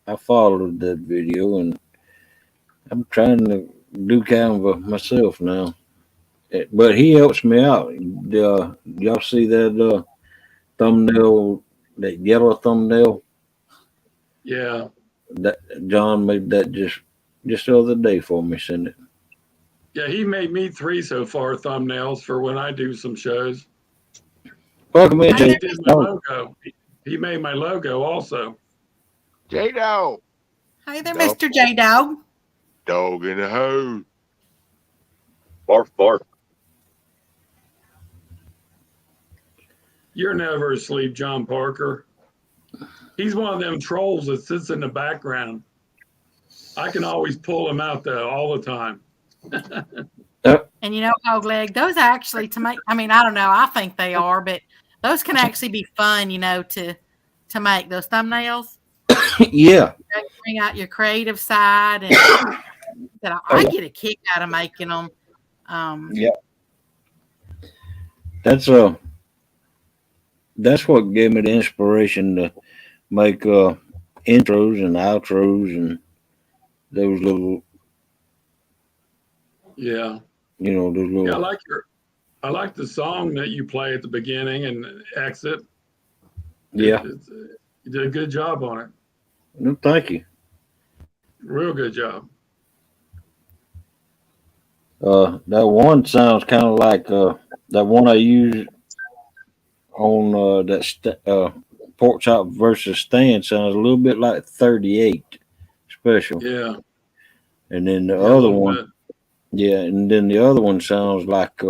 I followed that video, and I'm trying to do Canva myself now. But he helps me out. Y'all see that thumbnail, that yellow thumbnail? Yeah. That John made that just the other day for me. Send it. Yeah, he made me 3 so far thumbnails for when I do some shows. Welcome in, And he Jay. did my logo. He made my logo also. J-Dog. Hey there, Dog. Mr. J Dog. Dog in the hole. Barf, barf. You're never asleep, John Parker. He's one of them trolls that sits in the background. I can always pull him out though all the time. And you know, Hog Leg, those actually to make, I mean, I don't know, I think they are, but those can actually be fun, you know, to make those thumbnails. Yeah. Bring out your creative side, and that I get a kick out of making them. Yeah. That's what gave me the inspiration to make intros and outros and those little, Yeah. you know, those little. Yeah, I like the song that you play at the beginning and exit. Yeah. You did a good job on it. No, thank you. Real good job. That one sounds kind of like that one I used on pork chop versus stand sounds a little bit like 38 special. Yeah. And then the Yeah, a other little one, bit. yeah, and then the other one sounds like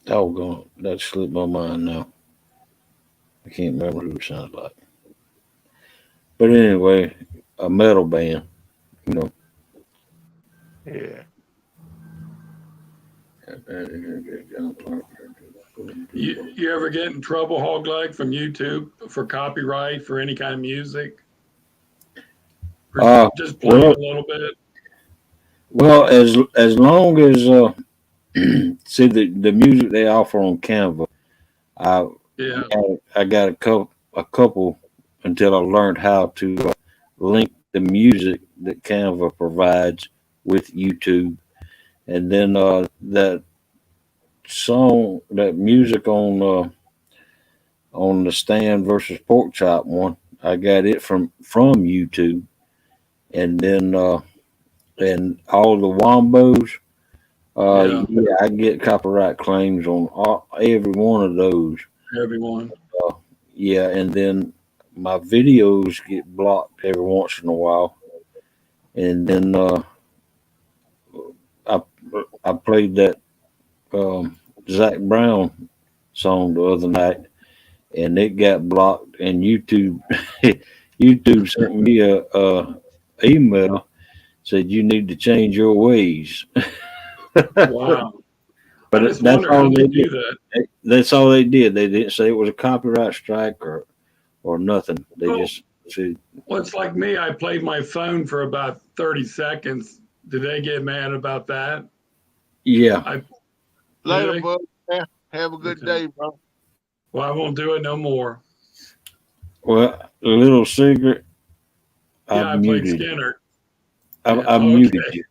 doggone, that slipped my mind now. I can't remember who it sounds like. But anyway, a metal band, you know. Yeah. You ever get in trouble, Hog Leg, from YouTube for copyright for any kind of music? Or just play Well, a little bit? well, as long as see the music they offer on Canva, Yeah. I got a couple until I learned how to link the music that Canva provides with YouTube, and then that music on the stand versus pork chop one, I got it from YouTube, and then and all the wombos. Yeah, I get copyright claims on every one of those. Everyone. Yeah, and then my videos get blocked every once in a while, and then I I played that Zach Brown song the other night, and it got blocked. And YouTube YouTube sent me a email, said you need to change your ways. Wow. But I just that's wonder how all they they do did. that. That's all they did. They didn't say it was a copyright strike or nothing. They just said, Well, it's like me. I played my phone for about 30 seconds. Did they get mad about that? yeah. Later, Really? bud. Yeah. Have a good day, bro. Well, I won't do it no more. Well, a little secret. Yeah, I've I played muted you. Skinner. I've muted Okay. you.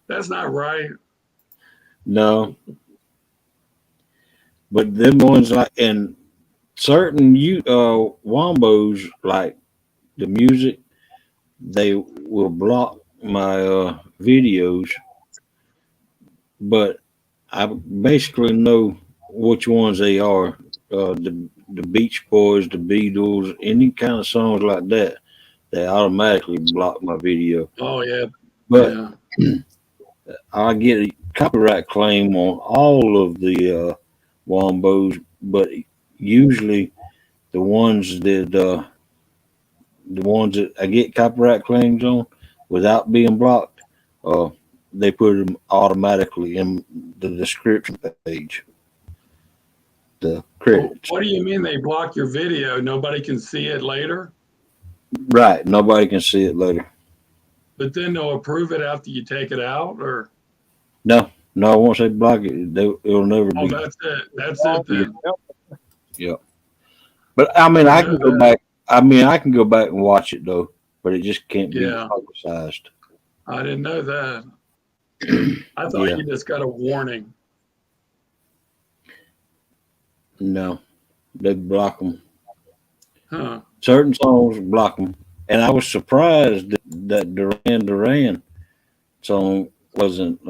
That's not right. No. But them ones like and certain wombos like the music, they will block my videos, but I basically know which ones they are. The Beach Boys, the Beatles, any kind of songs like that, they automatically block my video. Oh, yeah. But Yeah. I get a copyright claim on all of the wombos, but usually the ones that I get copyright claims on without being blocked, they put them automatically in the description page. the credits. What do you mean they block your video? Nobody can see it later? Right. Nobody can see it later. But then they'll approve it after you take it out, or? No. Once they block it, it'll never Oh, be. that's it. That's it then. Yeah. But I mean, I can go back. I mean, I can go back and watch it though, but it just can't be publicized. I didn't know that. I thought you just got a warning. No, they block them. Huh. Certain songs block them, and I was surprised that Duran song wasn't.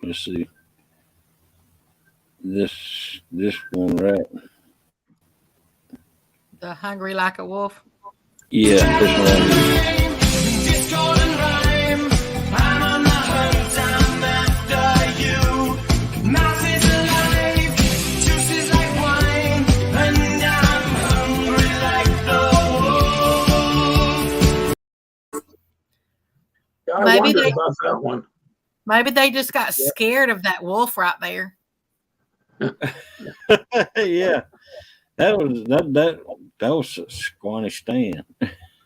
Let's see. This one right. The Hungry Like a Wolf. Yeah, this one. Discord and rhyme. I'm on the hunt. I'm after you. Mouth is alive. Juice is like wine. And I'm hungry like the wolf. Yeah, I wondered about that one. Maybe they just got scared of that wolf right there. Yeah, that was Squanish Stan.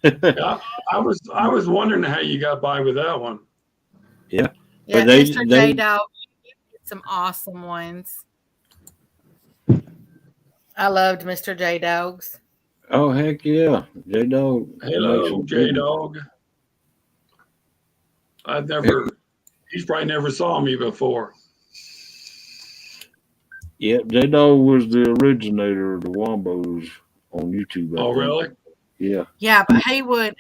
Yeah, I was wondering how you got by with that one. Yeah, Yeah, but Mr. J Dog, some awesome ones. I loved Mr. J Dogs. Oh heck yeah, J Dog. Hello, J Dog. He's probably never saw me before. Yeah, J Dog was the originator of the Wombos on YouTube. Oh, really? Yeah. Yeah, but he would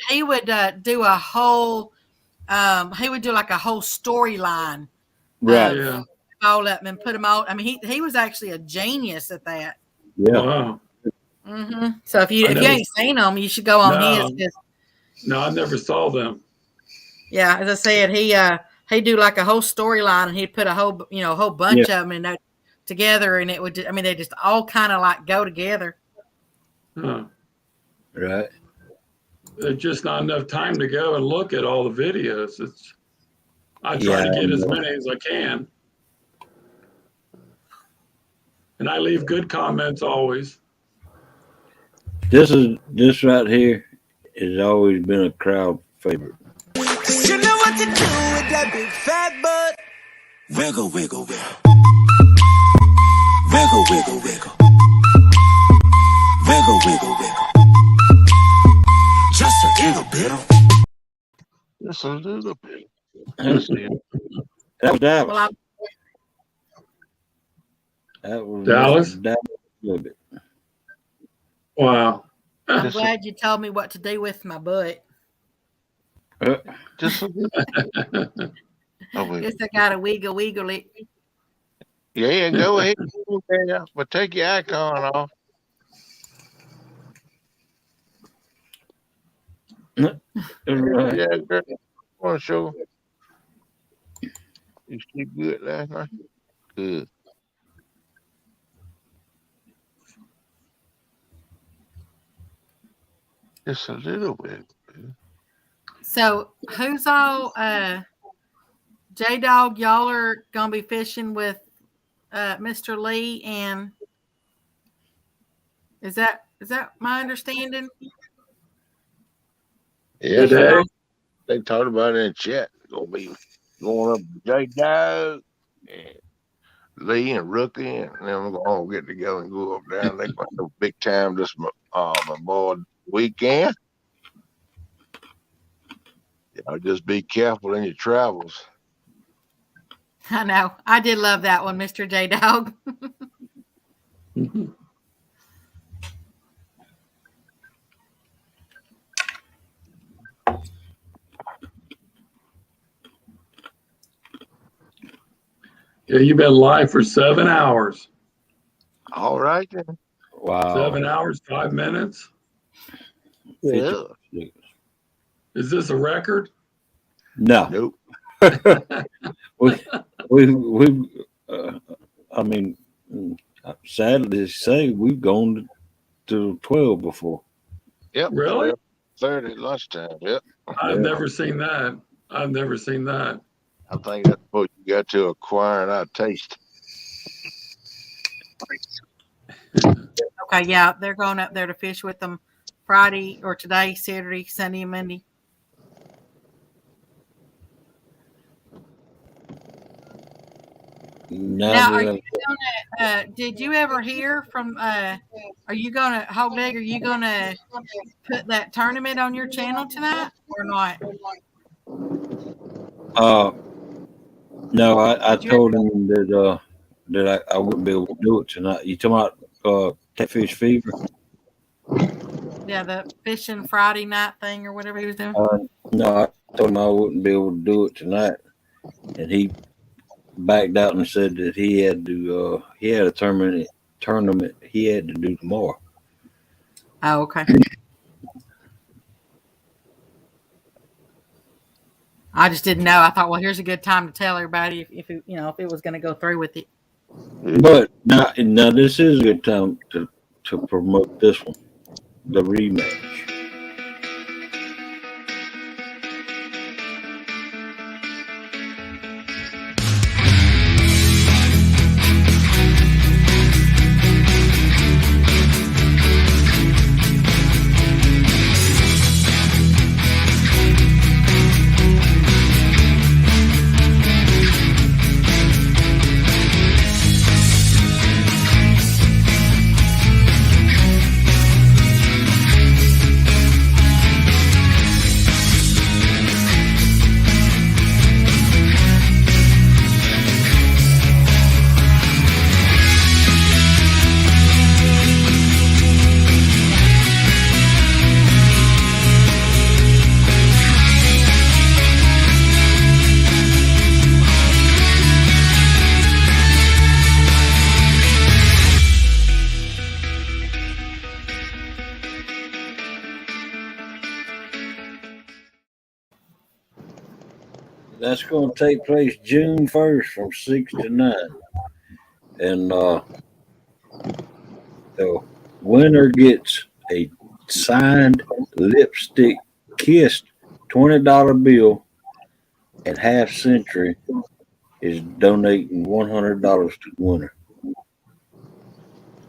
do a whole he would do like a whole storyline. Right. Yeah. All up and put them all. I mean, he was actually a genius at that. Yeah. Wow. Mm-hmm. So if you ain't seen them, you should go on his. No, I never saw them. Yeah, as I said, he'd do like a whole storyline, and he'd put a whole bunch of them in together, and it would. I mean, they just all kind of like go together. Huh. Right. There's just not enough time to go and look at all the videos. I try to get as many as I can, and I leave good comments always. This right here has always been a crowd favorite. You know what to do with that big fat butt. Wiggle, wiggle, wiggle. Wiggle, wiggle, wiggle. Wiggle, wiggle, wiggle. Just a little bit. Just a little bit. That was Dallas. Well, That was Dallas? Dallas a little bit. Wow. I'm glad you told me what to do with my butt. Just a little bit. Guess I got to wiggle it. Yeah, go ahead. But take your icon off. Right. Yeah, girl. I want to show. You sleep good last night? Good. Just a little bit. So who's all J Dog? Y'all are gonna be fishing with Mr. Lee, and is that my understanding? Yeah, they talked about it in chat. Gonna be going up to J Dog and Lee and Rookie, and then we're gonna get together and go up there. They got a big time this Memorial weekend. Just be careful in your travels. I know. I did love that one, Mr. J Dog. Yeah, you've been live for 7 hours. All right then. Wow. 7 hours, 5 minutes. Yeah. Is this a record? No. Nope. we I mean, sadly to say, we've gone to 12 before. Yep. Really? 30 lunchtime. Yep. I've never seen that. I've never seen that. I think that's what you got to acquire our taste. Okay, yeah, they're going up there to fish with them Friday or today, Saturday, Sunday, and Monday. Now, are you gonna? Did you ever hear from? Are you gonna? How big are you gonna put that tournament on your channel tonight or not? No, I told him that I wouldn't be able to do it tonight. You talking about Catfish Fever? Yeah, the fishing Friday night thing or whatever he was doing. No, I told him I wouldn't be able to do it tonight, and he backed out and said that he had to. He had a tournament he had to do tomorrow. Oh, okay. I just didn't know. I thought, well, here's a good time to tell everybody if it, if it was going to go through with it. But now this is a good time to promote this one, the rematch. That's going to take place June 1st from 6 to 9. And the winner gets a signed lipstick kissed $20 bill, and Half Century is donating $100 to the winner.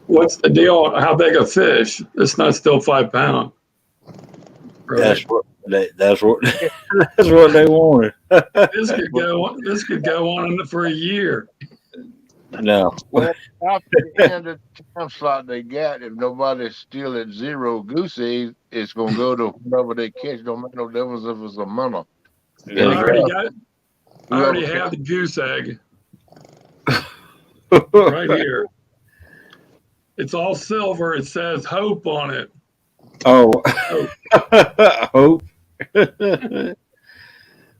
What's the deal? How big a fish? It's not still 5 pounds. Right? That's what that's what they wanted. This could go on for a year. No. Well, after the end of the time slot they got, if nobody's still at 0 goose eggs, it's gonna go to whoever they catch. Don't make no difference if it's a minnow. I already have the goose egg right here. It's all silver. It says hope on it. Oh, hope.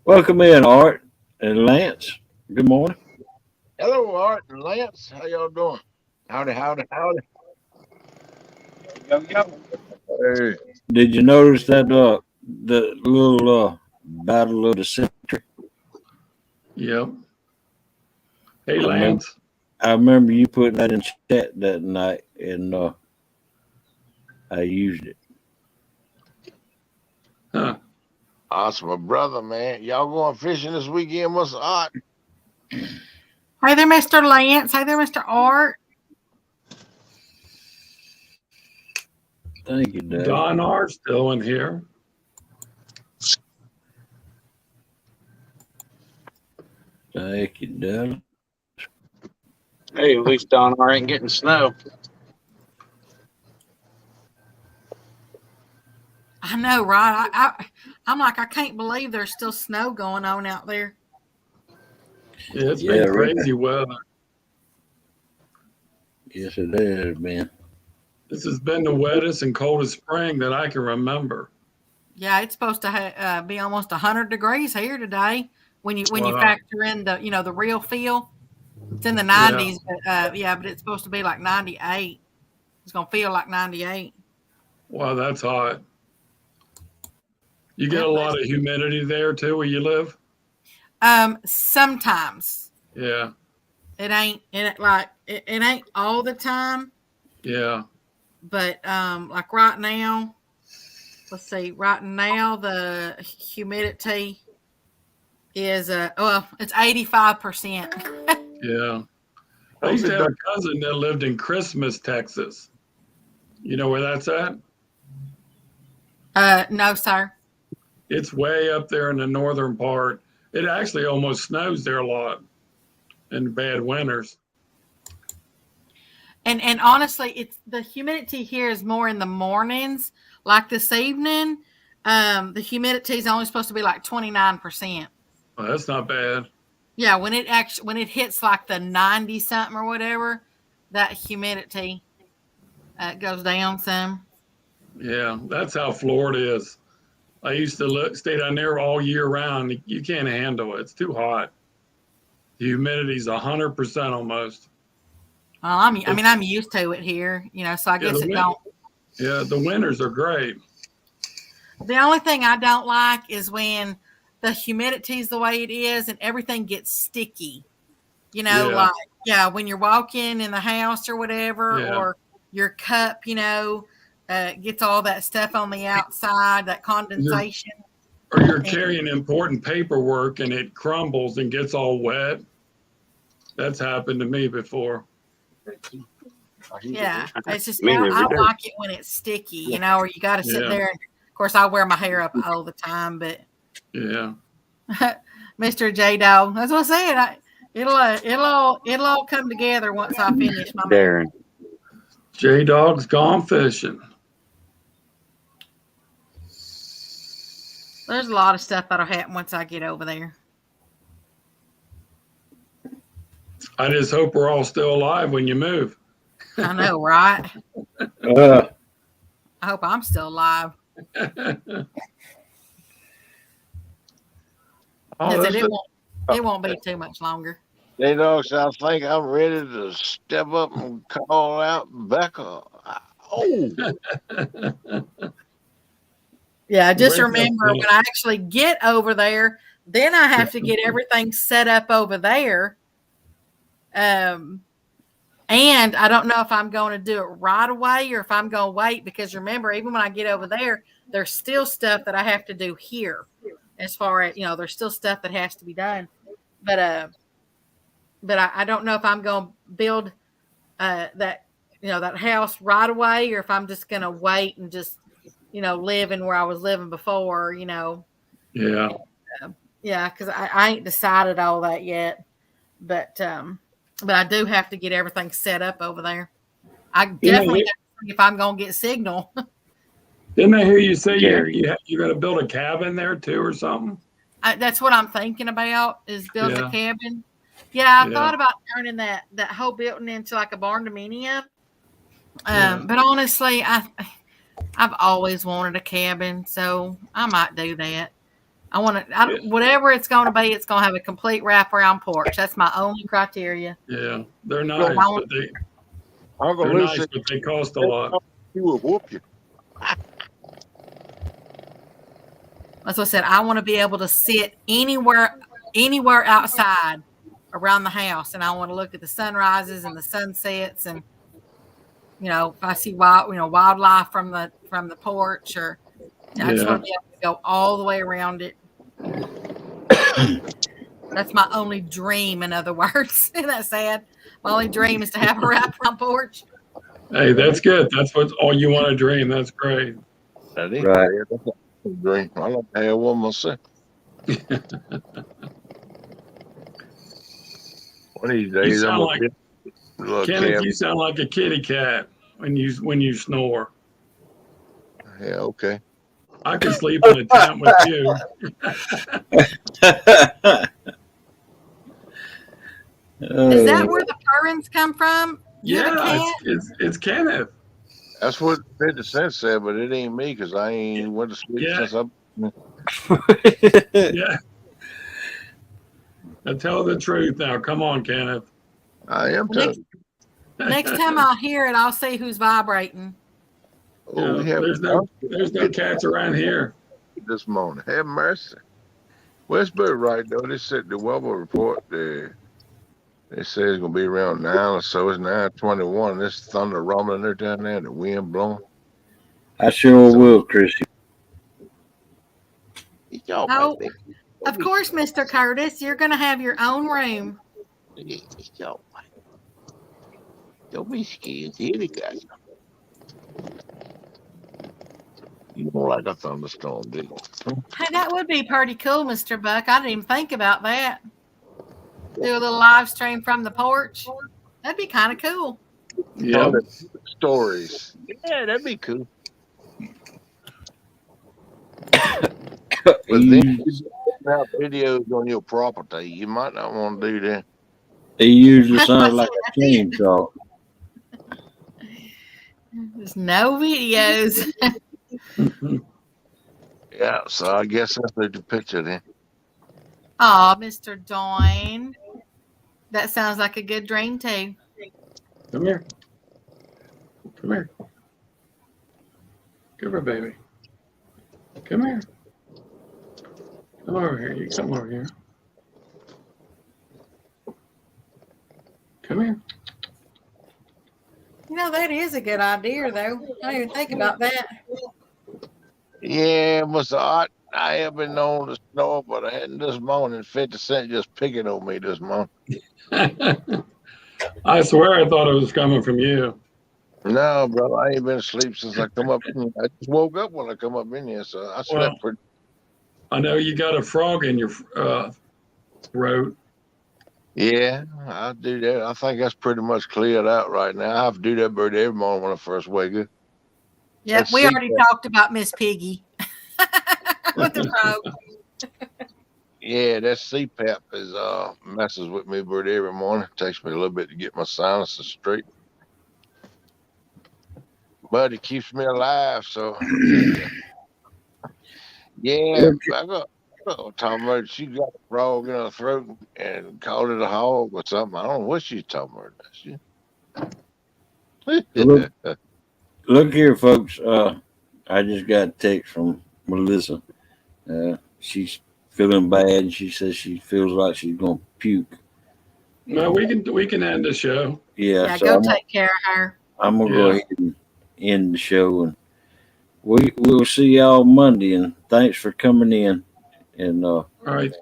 Welcome in, Art and Lance. Good morning. Hello, Art and Lance. How y'all doing? Howdy. Hey. Did you notice that the little battle of the century? Yep. Hey, Lance. I remember you putting that in chat that night, and I used it. Huh. That's my brother, man. Y'all going fishing this weekend, Mr. Art? Hey there, Mr. Lance. Hey there, Mr. Art. Thank you, Dave. Don Art's still in here. Thank you, Dave. Hey, at least Don R ain't getting snow. I know, right? I'm like, I can't believe there's still snow going on out there. Yeah, it's been crazy weather. Yes, it has been. This has been the wettest and coldest spring that I can remember. Yeah, it's supposed to be almost 100 degrees here today. When you factor in the the real feel, it's in the 90s. Yeah. But it's supposed to be like 98. It's gonna feel like 98. Wow, that's hot. You get a lot of humidity there too, where you live. Sometimes. Yeah. It ain't it ain't all the time. Yeah. But like right now, let's see. Right now, the humidity is it's 85%. Yeah. I used to have a cousin that lived in Christmas, Texas. You know where that's at? No, sir. It's way up there in the northern part. It actually almost snows there a lot in bad winters. And honestly, it's the humidity here is more in the mornings. Like this evening, the humidity is only supposed to be like 29%. Well, that's not bad. Yeah, when it hits like the 90 something or whatever, that humidity goes down some. Yeah, that's how Florida is. I used to stay down there all year round. You can't handle it. It's too hot. The humidity's 100% almost. Well, I'm used to it here, so I guess it don't. Yeah, the winters are great. The only thing I don't like is when the humidity is the way it is and everything gets sticky. When you're walking in the house or whatever, or your cup, gets all that stuff on the outside, that condensation. Or you're carrying important paperwork and it crumbles and gets all wet. That's happened to me before. Yeah, it's just I like it when it's sticky, or you got to sit there. And of course, I wear my hair up all the time, but yeah, Mr. J Dog, that's what I said. It'll all come together once I finish my Darren. J Dog's gone fishing. There's a lot of stuff that'll happen once I get over there. I just hope we're all still alive when you move. I know, right? I hope I'm still alive. It won't be too much longer. Hey, dogs, I think I'm ready to step up and call out Becca. Oh. Yeah, just remember when I actually get over there, then I have to get everything set up over there. And I don't know if I'm going to do it right away or if I'm going to wait, because remember, even when I get over there, there's still stuff that I have to do here. As far as, there's still stuff that has to be done. But I don't know if I'm going to build that house right away, or if I'm just going to wait and just, live in where I was living before, Yeah. Yeah, because I ain't decided all that yet. But I do have to get everything set up over there. I definitely have to see if I'm going to get signal. Didn't I hear you say you're going to build a cabin there too or something? That's what I'm thinking about, is build a cabin. Yeah, I thought about turning that whole building into like a barn dominium. But honestly, I've always wanted a cabin, so I might do that. I want to, whatever it's going to be, it's going to have a complete wraparound porch. That's my only criteria. Yeah, they're nice, but they cost a lot. He will whoop you. That's what I said. I want to be able to sit anywhere outside around the house, and I want to look at the sunrises and the sunsets, and if I see wildlife from the porch, or I just want to be able to go all the way around it. That's my only dream, in other words. Isn't that sad? My only dream is to have a wraparound porch. Hey, that's good. That's all you want to dream. That's great. That is right. That's a dream. I like to have one myself. One of these days, I'm going to get Kenneth, you sound like a kitty cat when you snore. Yeah, okay. I could sleep in a tent with you. Is that where the purrings come from? Yeah, it's Kenneth. That's what 50 Cent said, but it ain't me, because I ain't went to sleep since I... Yeah. Now tell the truth now. Come on, Kenneth. I am telling you. Next time I hear it, I'll see who's vibrating. Oh, there's no cats around here. This morning. Have mercy. Westbury, right, though. They said the weather report, they say it's going to be around 9 or so. It's 9:21. There's thunder rumbling there down there, the wind blowing. I sure will, Chrissy. Oh, of course, Mr. Curtis. You're going to have your own room. Don't be scared. Here they go. You don't like a thunderstorm, do you? Hey, that would be pretty cool, Mr. Buck. I didn't even think about that. Do a little live stream from the porch. That'd be kind of cool. Yeah. Stories. Yeah, that'd be cool. But then you have videos on your property. You might not want to do that. He usually sounds like a chainsaw. There's no videos. Yeah, so I guess that's the picture then. Oh, Mr. Doyne. That sounds like a good dream, too. Come here. Come here. Come here, baby. Come here. Come over here. You come over here. Come here. You know, that is a good idea, though. I didn't even think about that. Yeah, Mr. Art, I have been known to snore, but I hadn't this morning. 50 Cent just picking on me this morning. I swear I thought it was coming from you. No, bro, I ain't been asleep since I come up in here. I just woke up when I come up in here, so I slept pretty. I know you got a frog in your throat. Yeah, I do that. I think that's pretty much cleared out right now. I have to do that bird every morning when I first wake up. Yep, Let's we see already that. talked about Miss Piggy with the frog. Yeah, that CPAP is messes with me bird every morning. Takes me a little bit to get my sinuses straight. But it keeps me alive, so yeah. I got talking about she got a frog in her throat and called it a hog or something. I don't know what she's talking about. Look here, folks. I just got a text from Melissa. She's feeling bad. She says she feels like she's gonna puke. No, we can end the show. Yeah, so go take care of her. I'm gonna go ahead and end the show, and we'll see y'all Monday. And thanks for coming in. And all right,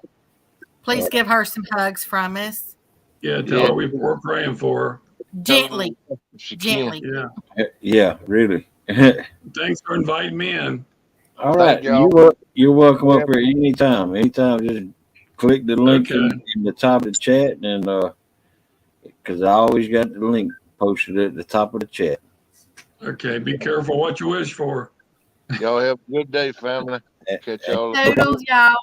please give her some hugs from us. Yeah, tell her we're praying for her. Gently. Gently. Yeah, really. Thanks for inviting me in. All right, you're welcome up here anytime. Anytime, just click the link in the top of the chat, and because I always got the link posted at the top of the chat. Okay, be careful what you wish for. Y'all have a good day, family. Catch y'all. Toodles, y'all.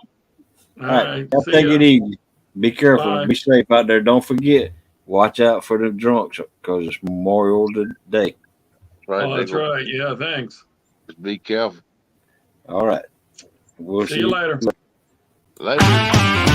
All right, y'all take it easy. Be careful. Bye. Be safe out there. Don't forget, watch out for the drunks because it's Memorial Day. Right, Oh, that's right. Yeah, thanks. Just be careful. All right. We'll See you later. Later.